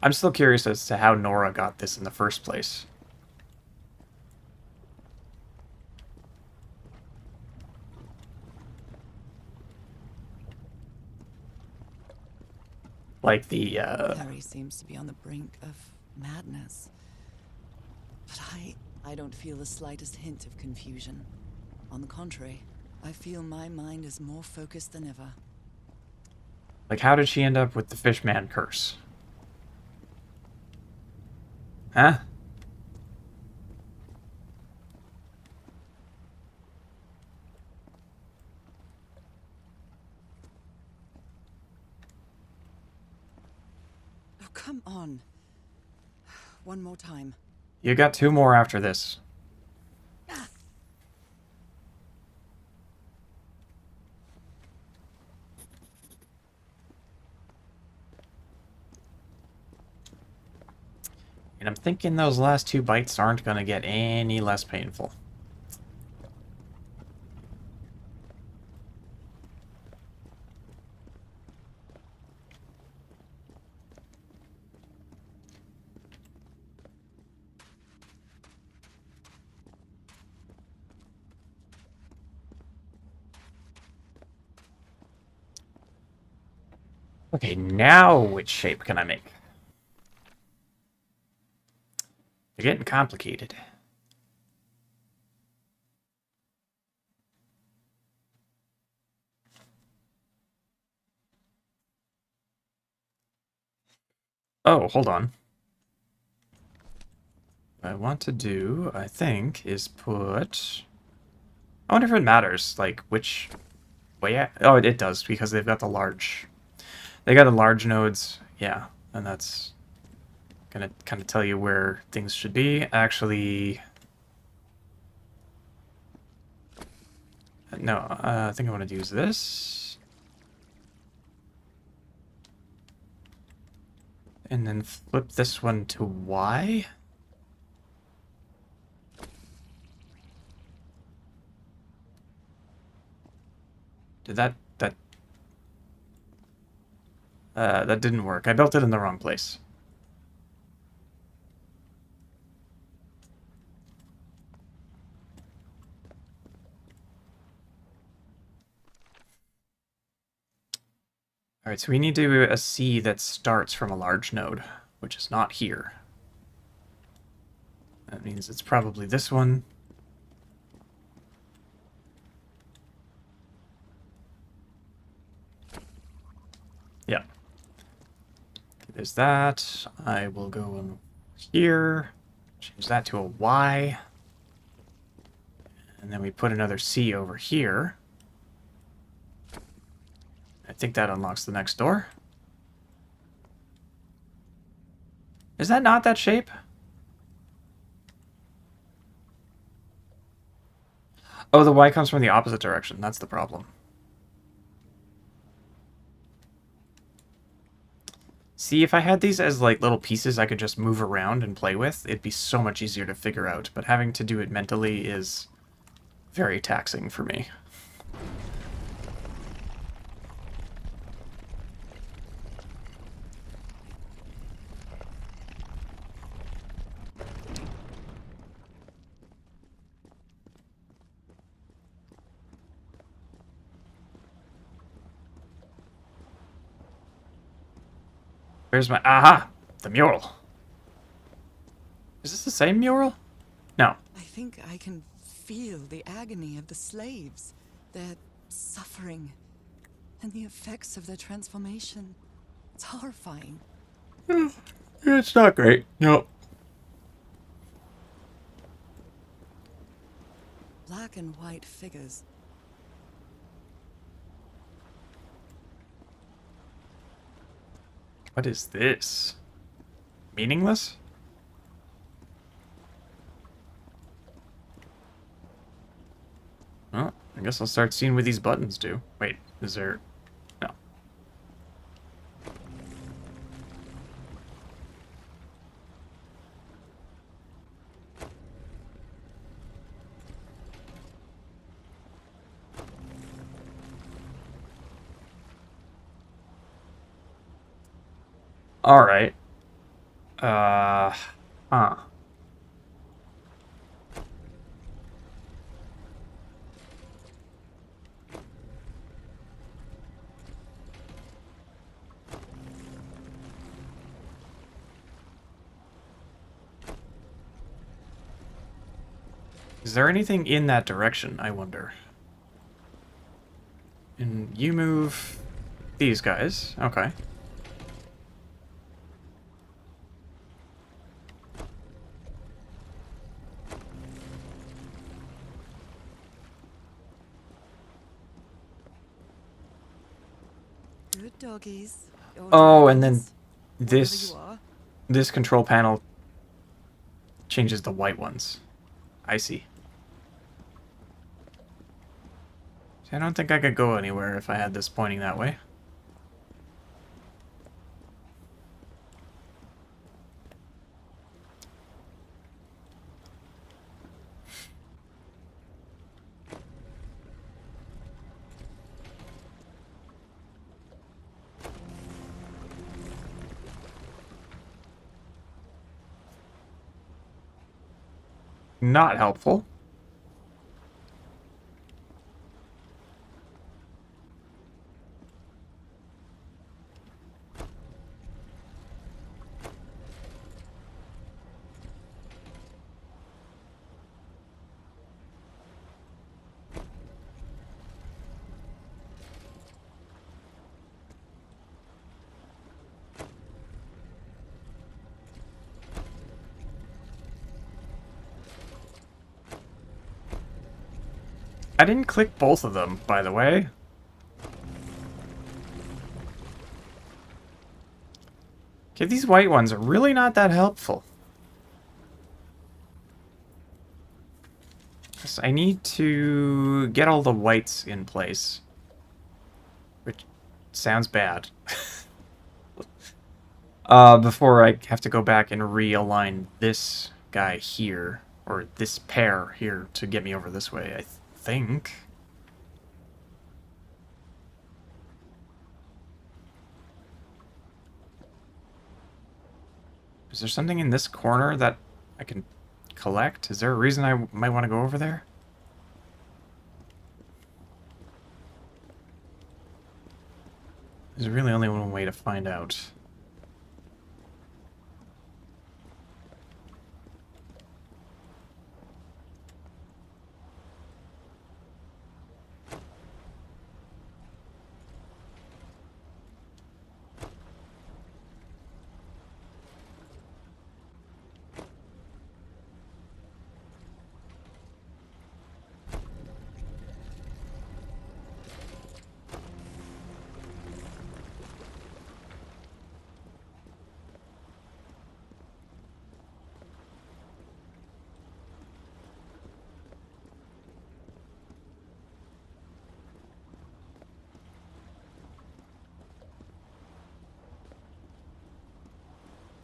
I'm still curious as to how Nora got this in the first place. Like the, Harry seems to be on the brink of madness. But I don't feel the slightest hint of confusion. On the contrary, I feel my mind is more focused than ever. Like, how did she end up with the Fishman curse? Huh? Oh, come on. One more time. You got 2 more after this. And I'm thinking those last 2 bites aren't going to get any less painful. Okay, now which shape can I make? They're getting complicated. Oh, hold on. What I want to do, I think, is put... I wonder if it matters, like, which way oh, it does, because they've got the large... They got the large nodes, yeah, and that's gonna kind of tell you where things should be. Actually... No, I think I want to use this. And then flip this one to Y. Did that didn't work. I built it in the wrong place. Alright, so we need to do a C that starts from a large node, which is not here. That means it's probably this one. Yeah. There's that. I will go on here. Change that to a Y. And then we put another C over here. I think that unlocks the next door. Is that not that shape? Oh, the Y comes from the opposite direction. That's the problem. See, if I had these as like little pieces I could just move around and play with, it'd be so much easier to figure out. But having to do it mentally is very taxing for me. Where's my... Aha! The mural. Is this the same mural? No. I think I can feel the agony of the slaves, their suffering, and the effects of their transformation. It's horrifying. It's not great. No. Black and white figures. What is this? Meaningless? Well, I guess I'll start seeing what these buttons do. Wait, is there... No. Alright. Huh. Is there anything in that direction, I wonder? And you move these guys. Okay. Good doggies. Your Oh, and then dragons, whatever this you are. this control panel changes the white ones. I see. See, I don't think I could go anywhere if I had this pointing that way. Not helpful. I didn't click both of them, by the way. Okay, these white ones are really not that helpful. 'Cause I need to get all the whites in place. Which sounds bad. Before I have to go back and realign this guy here, or this pair here, to get me over this way, I think. Is there something in this corner that I can collect? Is there a reason I might want to go over there? There's really only one way to find out.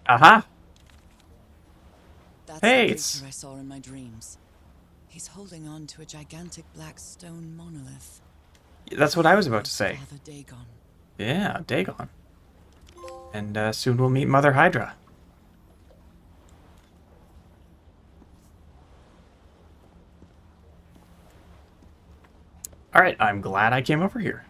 Aha! That's Hey, the it's... creature I saw in my dreams. He's holding on to a gigantic black stone monolith. That's what I was about to say. Father Dagon. Yeah, Dagon. And soon we'll meet Mother Hydra. Alright, I'm glad I came over here.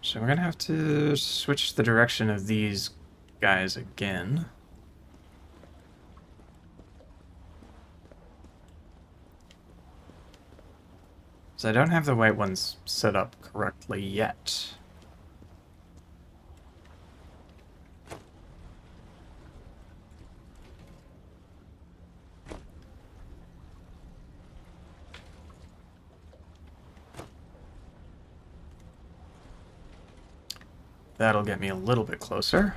So we're gonna have to switch the direction of these guys again. So I don't have the white ones set up correctly yet. That'll get me a little bit closer.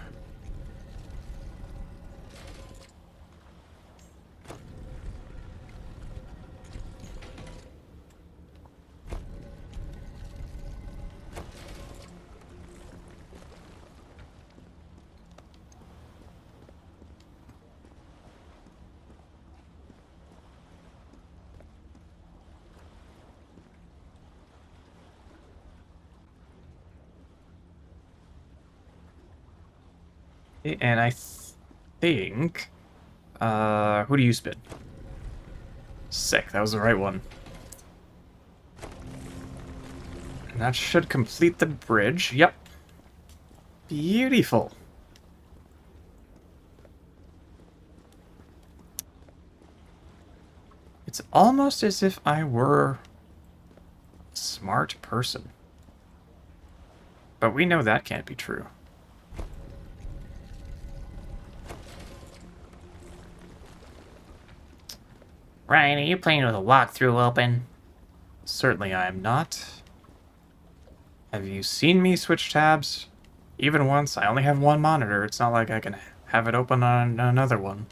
And I think... who do you spin? Sick, that was the right one. And that should complete the bridge. Yep. Beautiful. It's almost as if I were a smart person. But we know that can't be true. Ryan, are you playing with a walkthrough open? Certainly I am not. Have you seen me switch tabs? Even once, I only have one monitor. It's not like I can have it open on another one.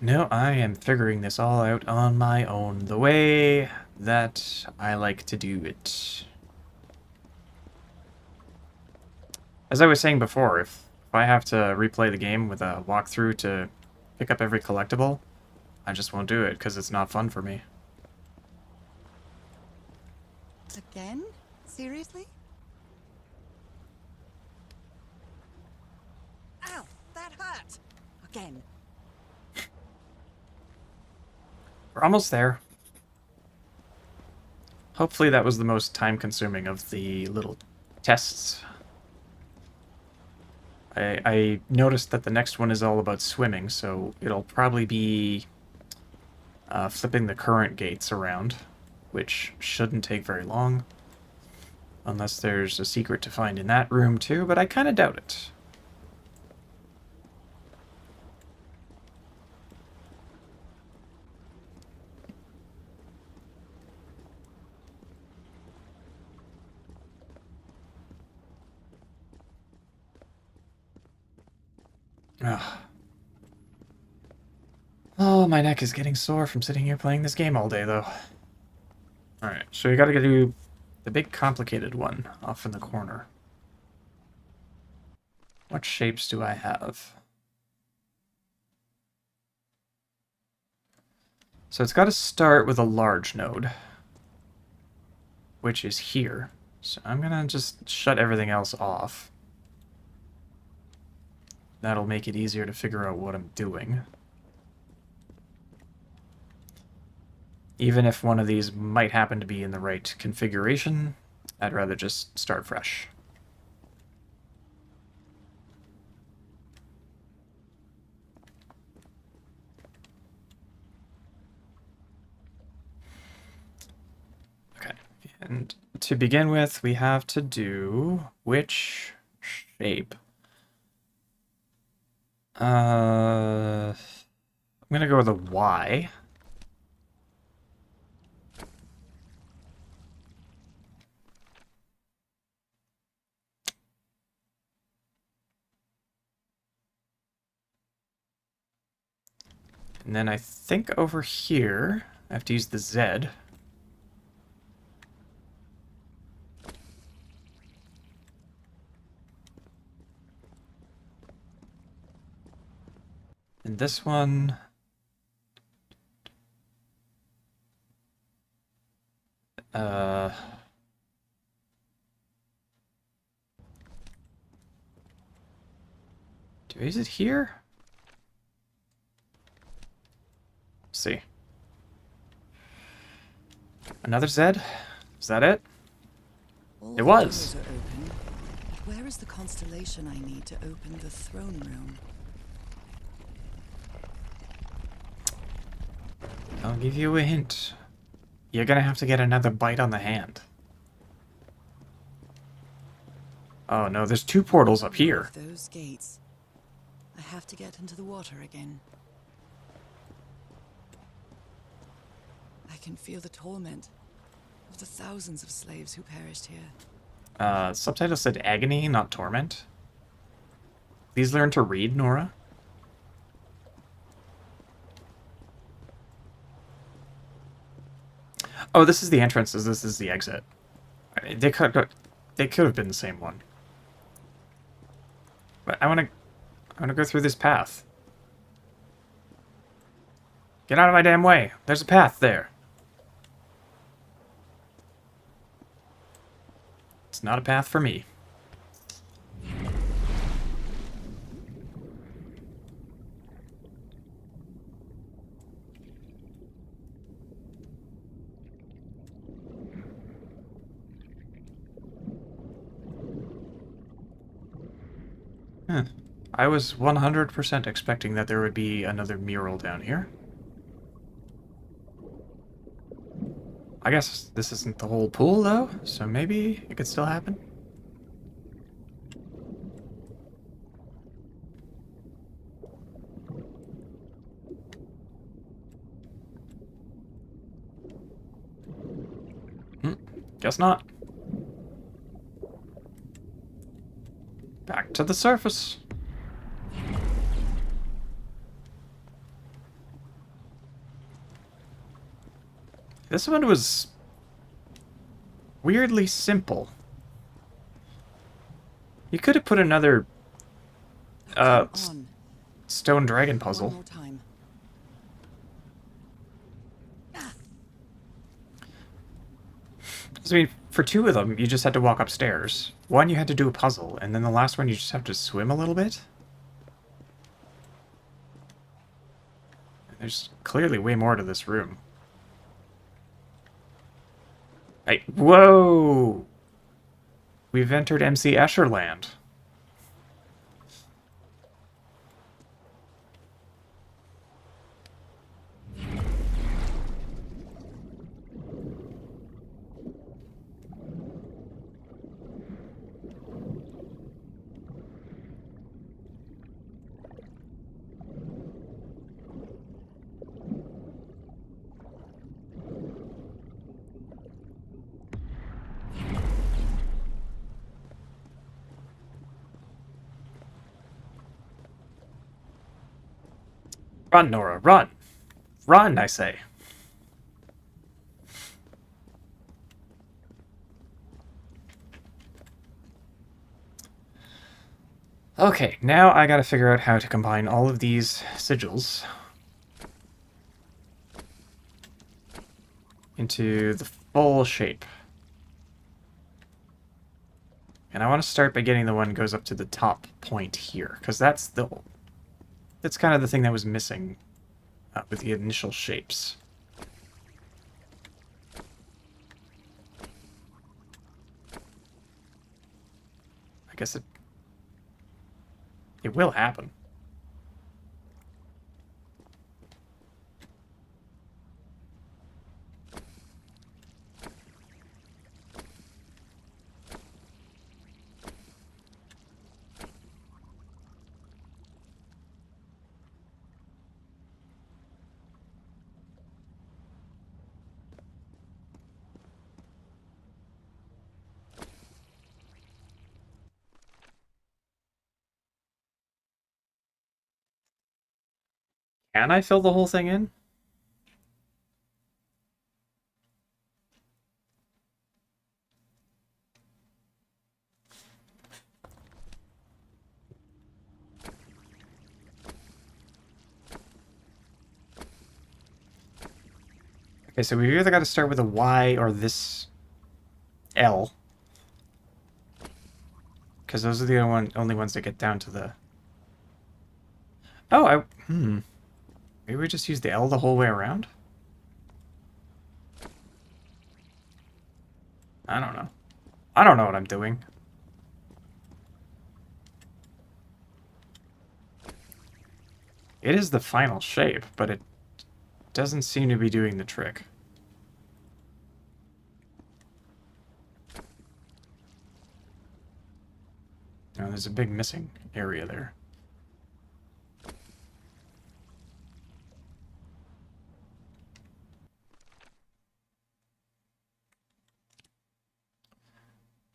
No, I am figuring this all out on my own, the way that I like to do it. As I was saying before, if I have to replay the game with a walkthrough to pick up every collectible, I just won't do it because it's not fun for me. Again? Seriously? Ow! That hurt! Again. We're almost there. Hopefully that was the most time-consuming of the little tests. I noticed that the next one is all about swimming, so it'll probably be flipping the current gates around, which shouldn't take very long. Unless there's a secret to find in that room too, but I kind of doubt it. Ugh. Oh, my neck is getting sore from sitting here playing this game all day, though. Alright, so we gotta do the big complicated one off in the corner. What shapes do I have? So it's got to start with a large node, which is here. So I'm gonna just shut everything else off. That'll make it easier to figure out what I'm doing. Even if one of these might happen to be in the right configuration, I'd rather just start fresh. Okay, and to begin with, we have to do which shape? I'm gonna go with a Y. And then I think over here, I have to use the Z. And this one... do I use it here? Let's see. Another Z? Is that it? All It the was. doors are open. Where is the constellation I need to open the throne room? I'll give you a hint. You're gonna have to get another bite on the hand. Oh no, there's two portals up here. Those gates. I have to get into the water again. I can feel the torment of the thousands of slaves who perished here. Subtitle said agony, not torment. Please learn to read, Nora. Oh, this is the entrance. This is the exit. They could have been the same one. But I want to go through this path. Get out of my damn way. There's a path there. It's not a path for me. Huh. I was 100% expecting that there would be another mural down here. I guess this isn't the whole pool, though, so maybe it could still happen. Guess not. Back to the surface. This one was weirdly simple. You could have put another stone dragon puzzle. One more time. I mean, for two of them, you just had to walk upstairs. One, you had to do a puzzle, and then the last one, you just have to swim a little bit. There's clearly way more to this room. Hey, whoa! We've entered MC Escher land. Run, Nora, run! Run, I say. Okay, now I gotta figure out how to combine all of these sigils into the full shape. And I want to start by getting the one that goes up to the top point here, because that's kind of the thing that was missing with the initial shapes. I guess it will happen. Can I fill the whole thing in? Okay, so we've either got to start with a Y or this L. Because those are the only ones that get down to the... Oh, maybe we just use the L the whole way around? I don't know. I don't know what I'm doing. It is the final shape, but it doesn't seem to be doing the trick. Oh, there's a big missing area there.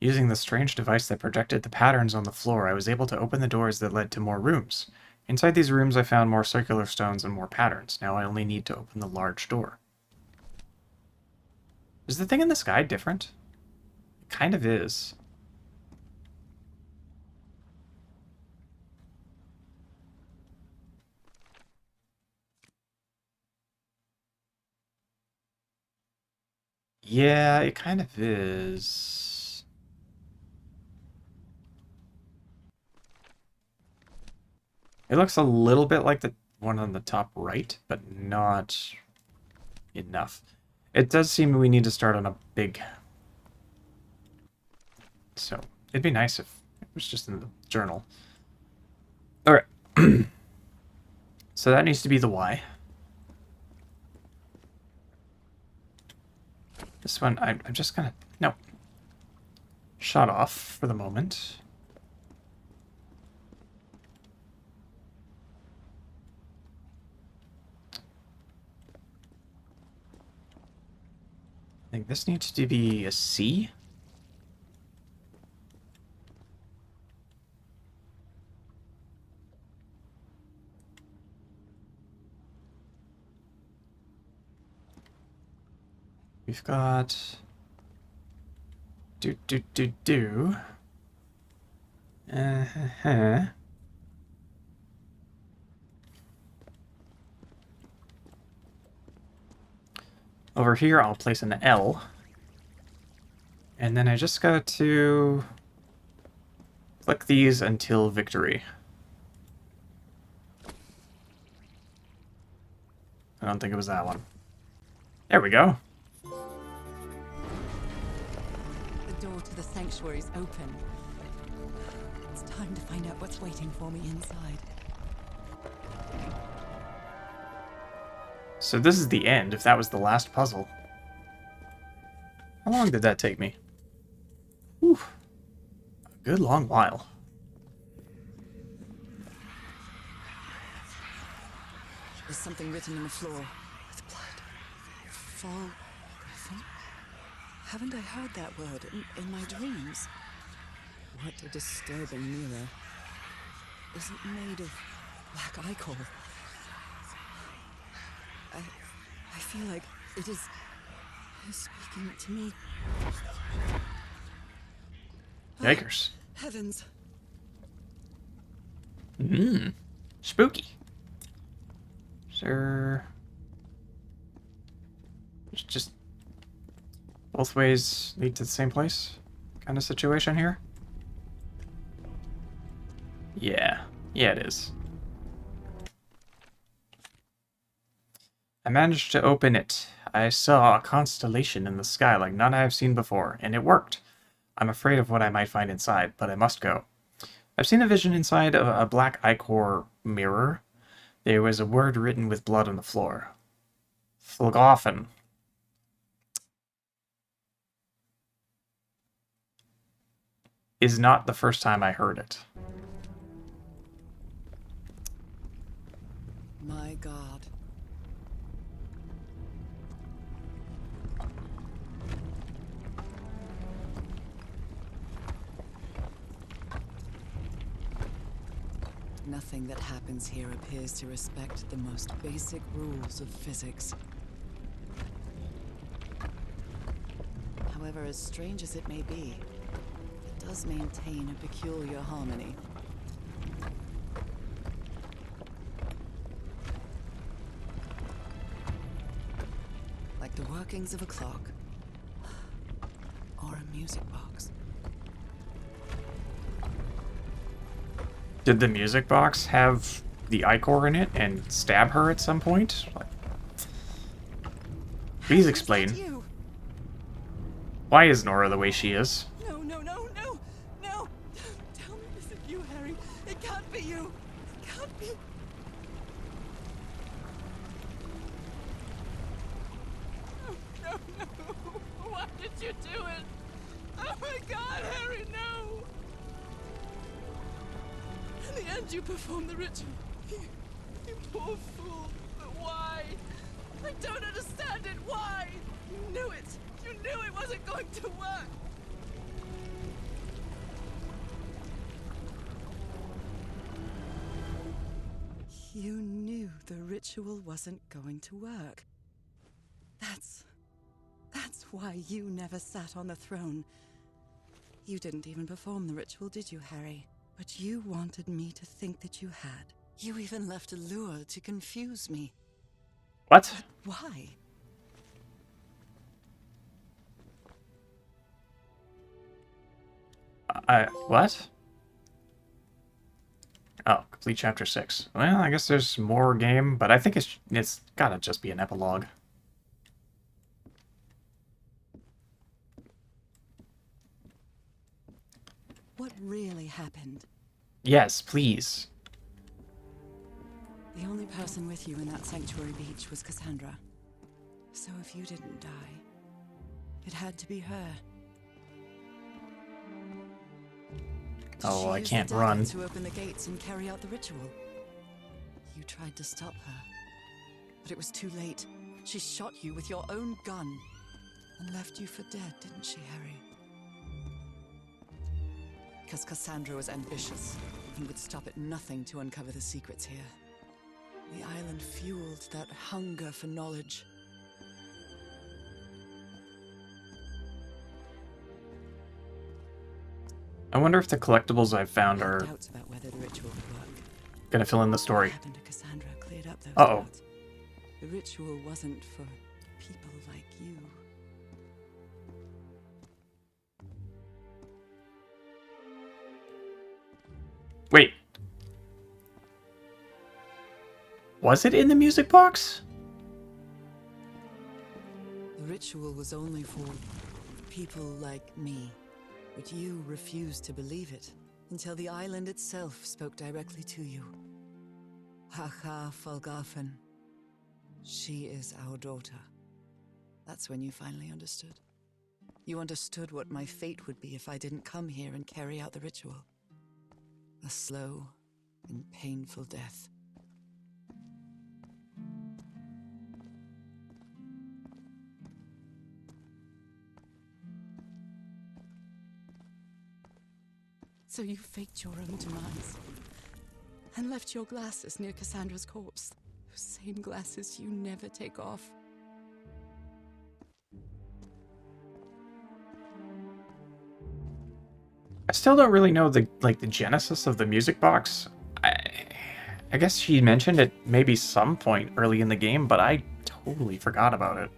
Using the strange device that projected the patterns on the floor, I was able to open the doors that led to more rooms. Inside these rooms, I found more circular stones and more patterns. Now I only need to open the large door. Is the thing in the sky different? It kind of is. Yeah, it kind of is. It looks a little bit like the one on the top right, but not enough. It does seem we need to start on a big... So, it'd be nice if it was just in the journal. Alright. So that needs to be the Y. This one, I'm just gonna... No. Shut off for the moment. I think this needs to be a C. We've got... Uh-huh. Over here, I'll place an L. And then I just got to click these until victory. I don't think it was that one. There we go. The door to the sanctuary is open. It's time to find out what's waiting for me inside. So this is the end, if that was the last puzzle. How long did that take me? Whew. A good long while. There's something written on the floor with blood. Fall griffin? Haven't I heard that word in my dreams? What a disturbing mirror. Is it made of black ichor? I feel like it is speaking to me. Yikers. Heavens. Spooky. Sir. It's just both ways lead to the same place kind of situation here. Yeah. Yeah, it is. I managed to open it. I saw a constellation in the sky like none I have seen before, and it worked. I'm afraid of what I might find inside, but I must go. I've seen a vision inside of a black ichor mirror. There was a word written with blood on the floor. Phlogoffen. Is not the first time I heard it. My God. Nothing that happens here appears to respect the most basic rules of physics. However, as strange as it may be, it does maintain a peculiar harmony. Like the workings of a clock, or a music box. Did the music box have the ichor in it and stab her at some point? Like, please explain. Why is Nora the way she is? No, no, no, no, no! Don't tell me this is you, Harry. It can't be you. It can't be. No, no, no! Why did you do it? Oh my God, Harry, no! In the end, you performed the ritual. You poor fool. But why? I don't understand it. Why? You knew it. You knew it wasn't going to work. You knew the ritual wasn't going to work. That's why you never sat on the throne. You didn't even perform the ritual, did you, Harry? But you wanted me to think that you had. You even left a lure to confuse me. What? Why? What? Oh, complete chapter 6. Well, I guess there's more game, but I think it's gotta just be an epilogue. What really happened? Yes, please. The only person with you in that sanctuary beach was Cassandra. So if you didn't die, it had to be her. Oh, I She can't used the dagger run. to open the gates and carry out the ritual. You tried to stop her, but it was too late. She shot you with your own gun and left you for dead, didn't she, Harry? Because Cassandra was ambitious and would stop at nothing to uncover the secrets here. The island fueled that hunger for knowledge. I wonder if the collectibles I've found I had are doubts about whether the ritual would work. gonna fill in the story. What happened to Cassandra cleared up those Uh-oh. doubts. The ritual wasn't for people like you. Wait. Was it in the music box? The ritual was only for people like me. But you refused to believe it until the island itself spoke directly to you. Haha Falgafen. She is our daughter. That's when you finally understood. You understood what my fate would be if I didn't come here and carry out the ritual. A slow and painful death. So you faked your own demise and left your glasses near Cassandra's corpse. Those same glasses you never take off. I still don't really know the genesis of the music box. I guess she mentioned it maybe some point early in the game, but I totally forgot about it.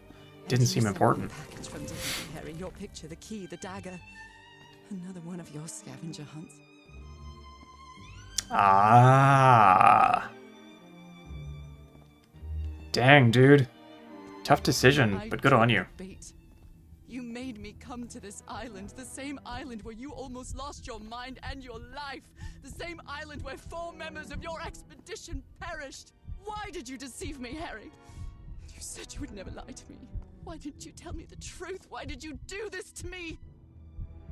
Didn't seem important. Package from Dignity, Harry. Your picture, the key, the dagger. Another one of your scavenger hunts. Ah. Dang, dude. Tough decision, but good on you. Bait. You made me come. come to this island, the same island where you almost lost your mind and your life, the same island where 4 members of your expedition perished. Why did you deceive me, Harry? You said you would never lie to me. Why didn't you tell me the truth? Why did you do this to me?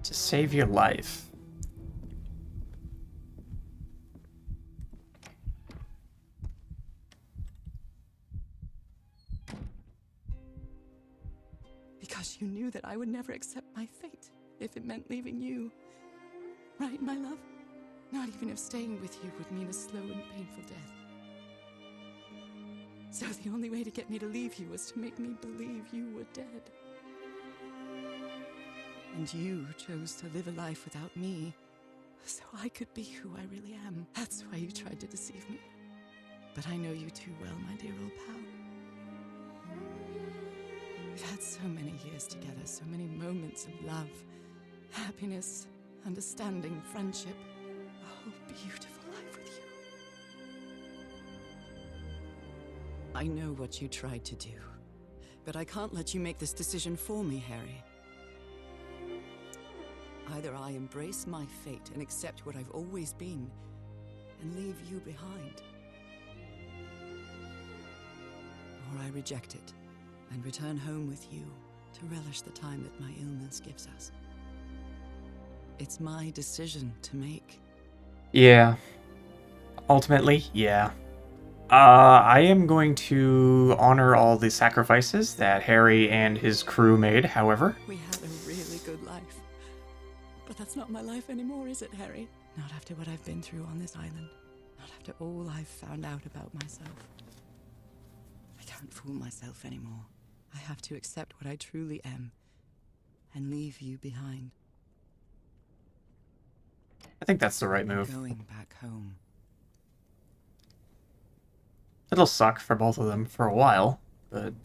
To save your life. Because you knew that I would never accept my fate if it meant leaving you. Right, my love? Not even if staying with you would mean a slow and painful death. So the only way to get me to leave you was to make me believe you were dead. And you chose to live a life without me, so I could be who I really am. That's why you tried to deceive me. But I know you too well, my dear old pal. We've had so many years together, so many moments of love, happiness, understanding, friendship. A whole beautiful life with you. I know what you tried to do, but I can't let you make this decision for me, Harry. Either I embrace my fate and accept what I've always been, and leave you behind, or I reject it and return home with you to relish the time that my illness gives us. It's my decision to make. Yeah. Ultimately, yeah. I am going to honor all the sacrifices that Harry and his crew made, however. We had a really good life. But that's not my life anymore, is it, Harry? Not after what I've been through on this island. Not after all I've found out about myself. I can't fool myself anymore. I have to accept what I truly am and leave you behind. I think that's the right move. Going back home. It'll suck for both of them for a while, but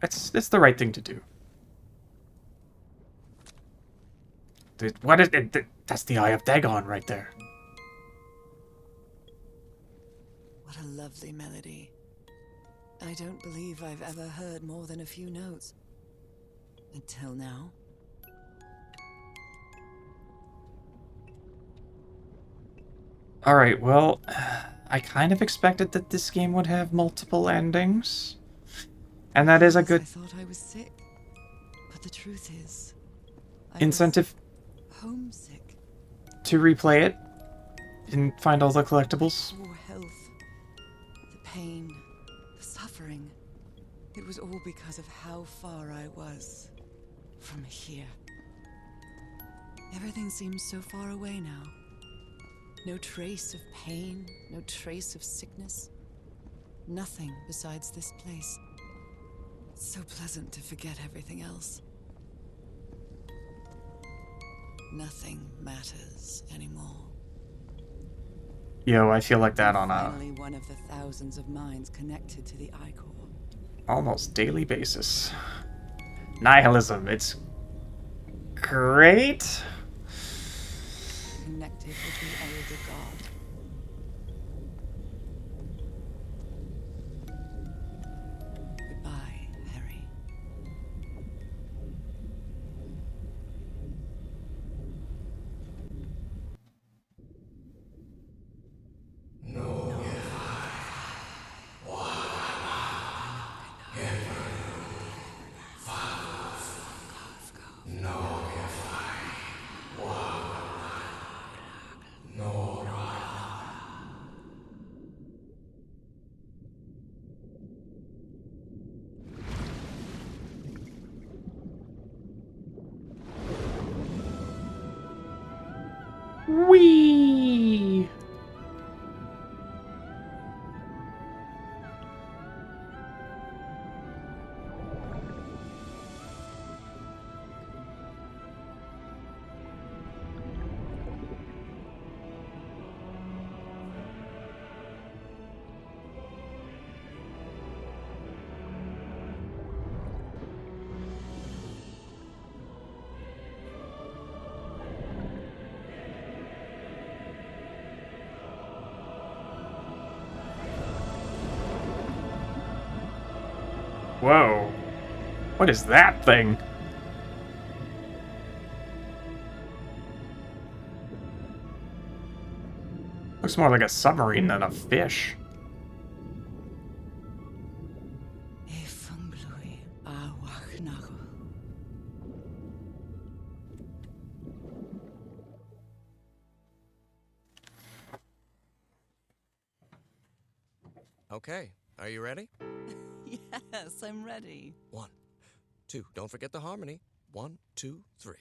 it's the right thing to do. Dude, what is it? That's the Eye of Dagon right there. What a lovely melody. I don't believe I've ever heard more than a few notes. Until now. Alright, well, I kind of expected that this game would have multiple endings. And that is a good I thought I was sick. But the truth is, I incentive was homesick. to replay it and find all the collectibles. Poor health. The pain. The suffering. It was all because of how far I was from here. Everything seems so far away now. No trace of pain, no trace of sickness. Nothing besides this place. It's so pleasant to forget everything else. Nothing matters anymore. Yo, I feel like that on a Finally, one of the thousands of minds connected to the I-Core. almost daily basis. Nihilism, it's great. Connected with the elder god. Goodbye, Harry. Whee! Whoa. What is that thing? Looks more like a submarine than a fish. Okay, are you ready? Yes, I'm ready. 1, 2, don't forget the harmony. 1, 2, 3.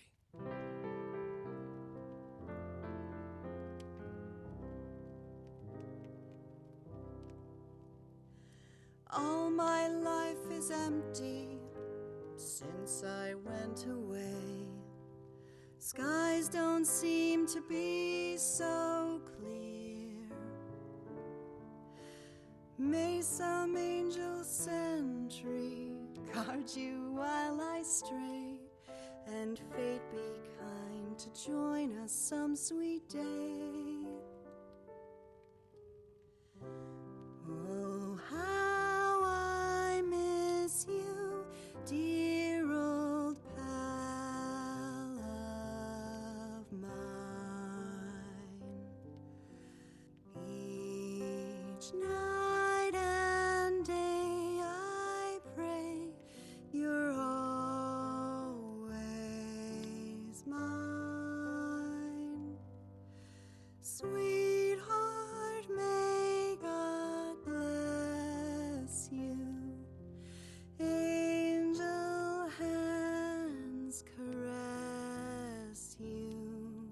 All my life is empty since I went away. Skies don't seem to be so clear. May some angel sentry guard you while I stray, and fate be kind to join us some sweet day. Oh, how I miss you, dear old pal of mine. Each night and day I pray you're always mine. Sweetheart, may God bless you. Angel hands caress you,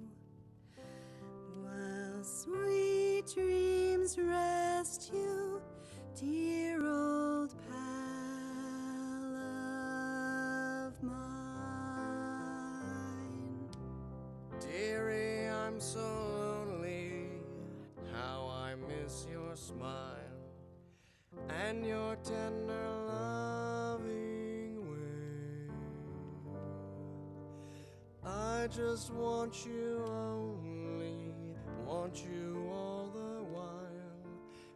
while sweet dreams rest you, dear old pal of mine. Dearie, I'm so lonely. How I miss your smile and your tender loving way. I just want you only, want you all the while.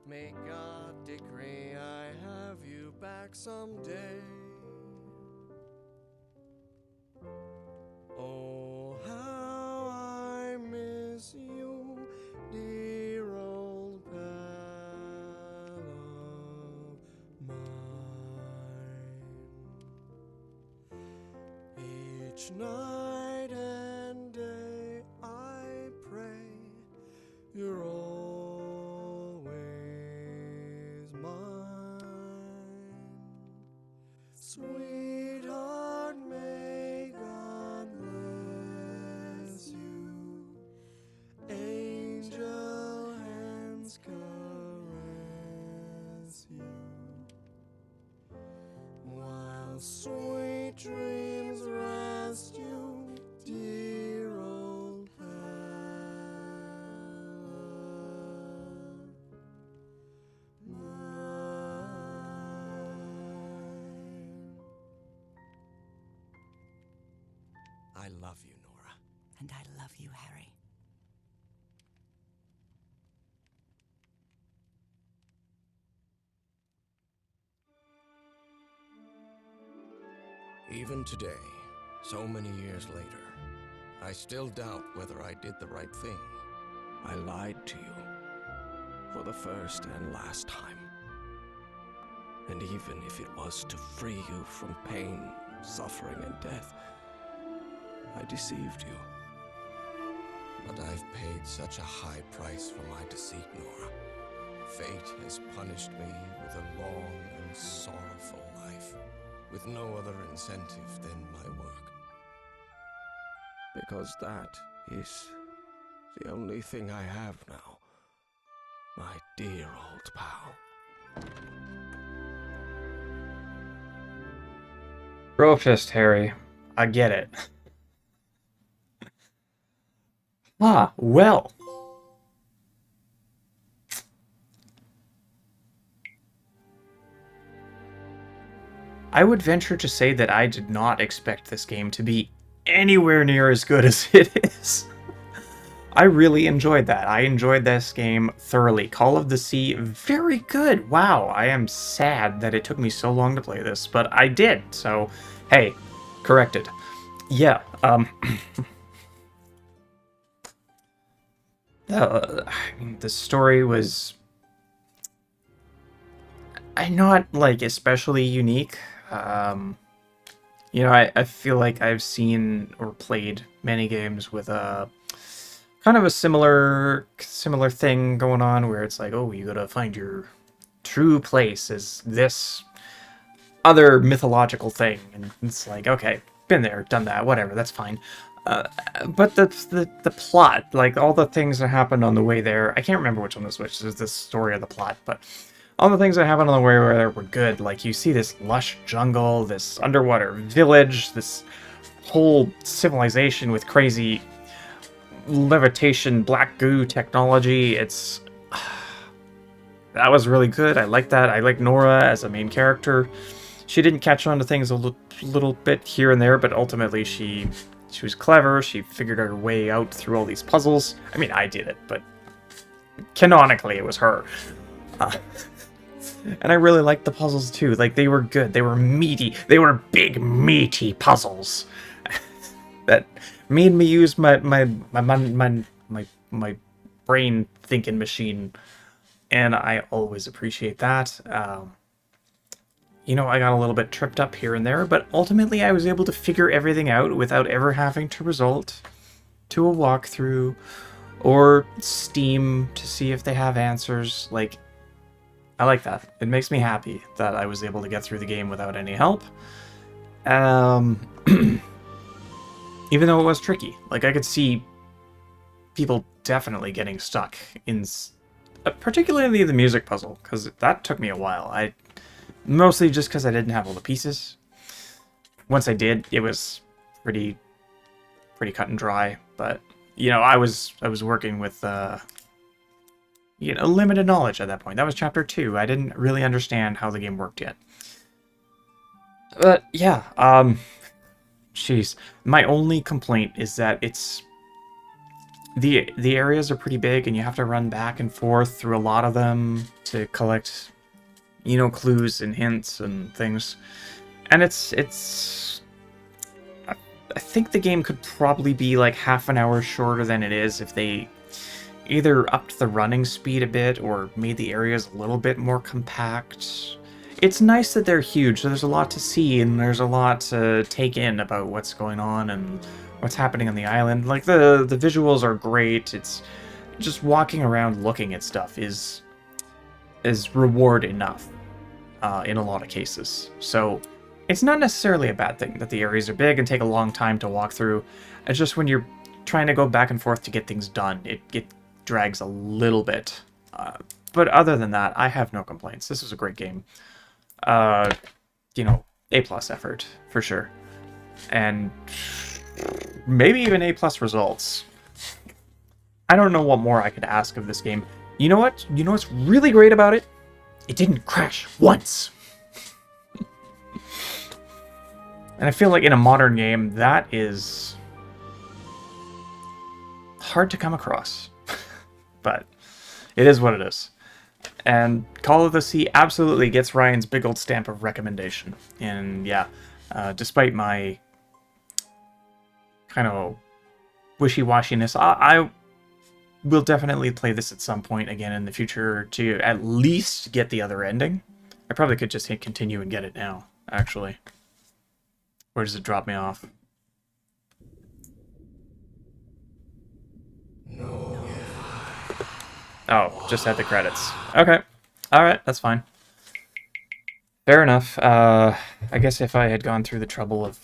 May God decree I have you back someday. Oh, how I miss you, dear old pal of mine. Each night and day I pray you're always mine. Sweetheart, may God bless you. Angel hands caress you, while sweet dreams rest you, dear old pal of mine. I love you, Nora. And I love you, Harry. Even today, so many years later, I still doubt whether I did the right thing. I lied to you for the first and last time. And even if it was to free you from pain, suffering, and death, I deceived you. But I've paid such a high price for my deceit, Nora. Fate has punished me with a long and sorrowful life, with no other incentive than my work. Because that is the only thing I have now, my dear old pal. Bro fist, Harry. I get it. Ah, well. I would venture to say that I did not expect this game to be anywhere near as good as it is. I really enjoyed that. I enjoyed this game thoroughly. Call of the Sea, very good. Wow, I am sad that it took me so long to play this, but I did. So, hey, corrected. Yeah, I mean, the story was not like especially unique. I feel like I've seen or played many games with a kind of a similar thing going on where it's like, oh, you gotta find your true place as this other mythological thing, and it's like, okay, been there, done that, whatever, that's fine. Uh, but the plot, like all the things that happened on the way there, I can't remember which one was which. Is the story of the plot, but all the things that happened on the way there were good. Like you see this lush jungle, this underwater village, this whole civilization with crazy levitation, black goo technology. It's that was really good. I like that. I like Nora as a main character. She didn't catch on to things a little bit here and there, but ultimately she was clever. She figured her way out through all these puzzles. I mean, I did it, but canonically it was her. Uh, and I really liked the puzzles too. Like, they were good. They were meaty. They were big, meaty puzzles that made me use my brain thinking machine, and I always appreciate that. I got a little bit tripped up here and there, but ultimately I was able to figure everything out without ever having to resort to a walkthrough or Steam to see if they have answers. Like, I like that. It makes me happy that I was able to get through the game without any help. Even though it was tricky. Like, I could see people definitely getting stuck in... particularly the music puzzle, because that took me a while. Mostly just because I didn't have all the pieces. Once I did, it was pretty cut and dry. But, I was working with, limited knowledge at that point. That was chapter 2. I didn't really understand how the game worked yet. But, yeah, jeez. My only complaint is that it's... The areas are pretty big, and you have to run back and forth through a lot of them to collect, clues and hints and things. And it's... I think the game could probably be like half an hour shorter than it is if they either upped the running speed a bit or made the areas a little bit more compact. It's nice that they're huge, so there's a lot to see and there's a lot to take in about what's going on and what's happening on the island. Like, the visuals are great. It's just walking around looking at stuff is reward enough in a lot of cases. So it's not necessarily a bad thing that the areas are big and take a long time to walk through. It's just when you're trying to go back and forth to get things done, it drags a little bit. But other than that, I have no complaints. This is a great game. A+ effort, for sure. And maybe even A+ results. I don't know what more I could ask of this game. You know what? You know what's really great about it? It didn't crash once. And I feel like in a modern game, that is hard to come across. But it is what it is. And Call of the Sea absolutely gets Ryan's big old stamp of recommendation. And yeah, despite my kind of wishy-washiness, I will definitely play this at some point again in the future to at least get the other ending. I probably could just hit continue and get it now, actually. Where does it drop me off? Oh, just had the credits. Okay. Alright, that's fine. Fair enough. I guess if I had gone through the trouble of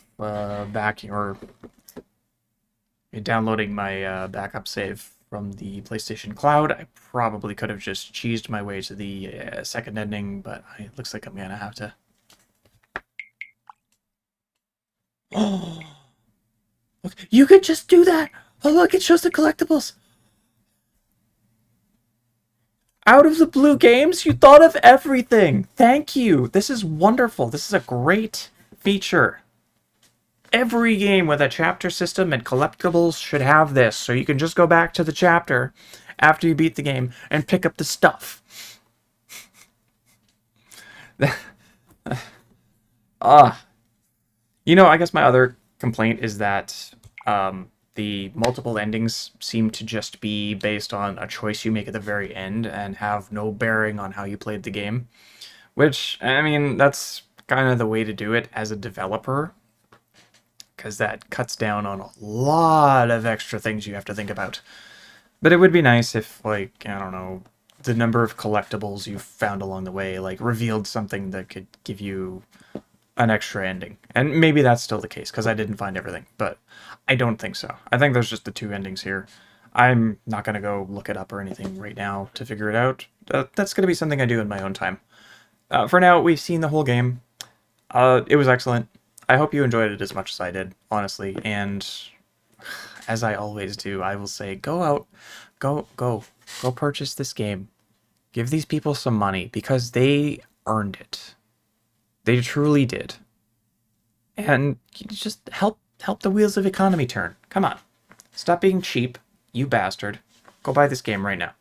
downloading my backup save from the PlayStation Cloud, I probably could have just cheesed my way to the second ending, but it looks like I'm gonna have to. Oh! Look, you could just do that! Oh, look, it shows the collectibles! Out of the blue games, you thought of everything! Thank you! This is wonderful. This is a great feature. Every game with a chapter system and collectibles should have this, so you can just go back to the chapter after you beat the game and pick up the stuff. I guess my other complaint is that The multiple endings seem to just be based on a choice you make at the very end and have no bearing on how you played the game. Which, I mean, that's kind of the way to do it as a developer, because that cuts down on a lot of extra things you have to think about. But it would be nice if, like, I don't know, the number of collectibles you found along the way, like, revealed something that could give you an extra ending. And maybe that's still the case, because I didn't find everything, but I don't think so. I think there's just the 2 endings here. I'm not going to go look it up or anything right now to figure it out. That's going to be something I do in my own time. For now, we've seen the whole game. It was excellent. I hope you enjoyed it as much as I did, honestly, and as I always do, I will say, go out, go purchase this game. Give these people some money, because they earned it. They truly did. And you just help the wheels of economy turn. Come on. Stop being cheap, you bastard. Go buy this game right now.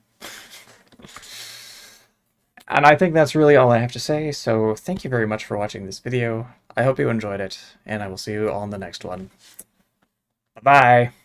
And I think that's really all I have to say, so thank you very much for watching this video. I hope you enjoyed it, and I will see you all in the next one. Bye-bye!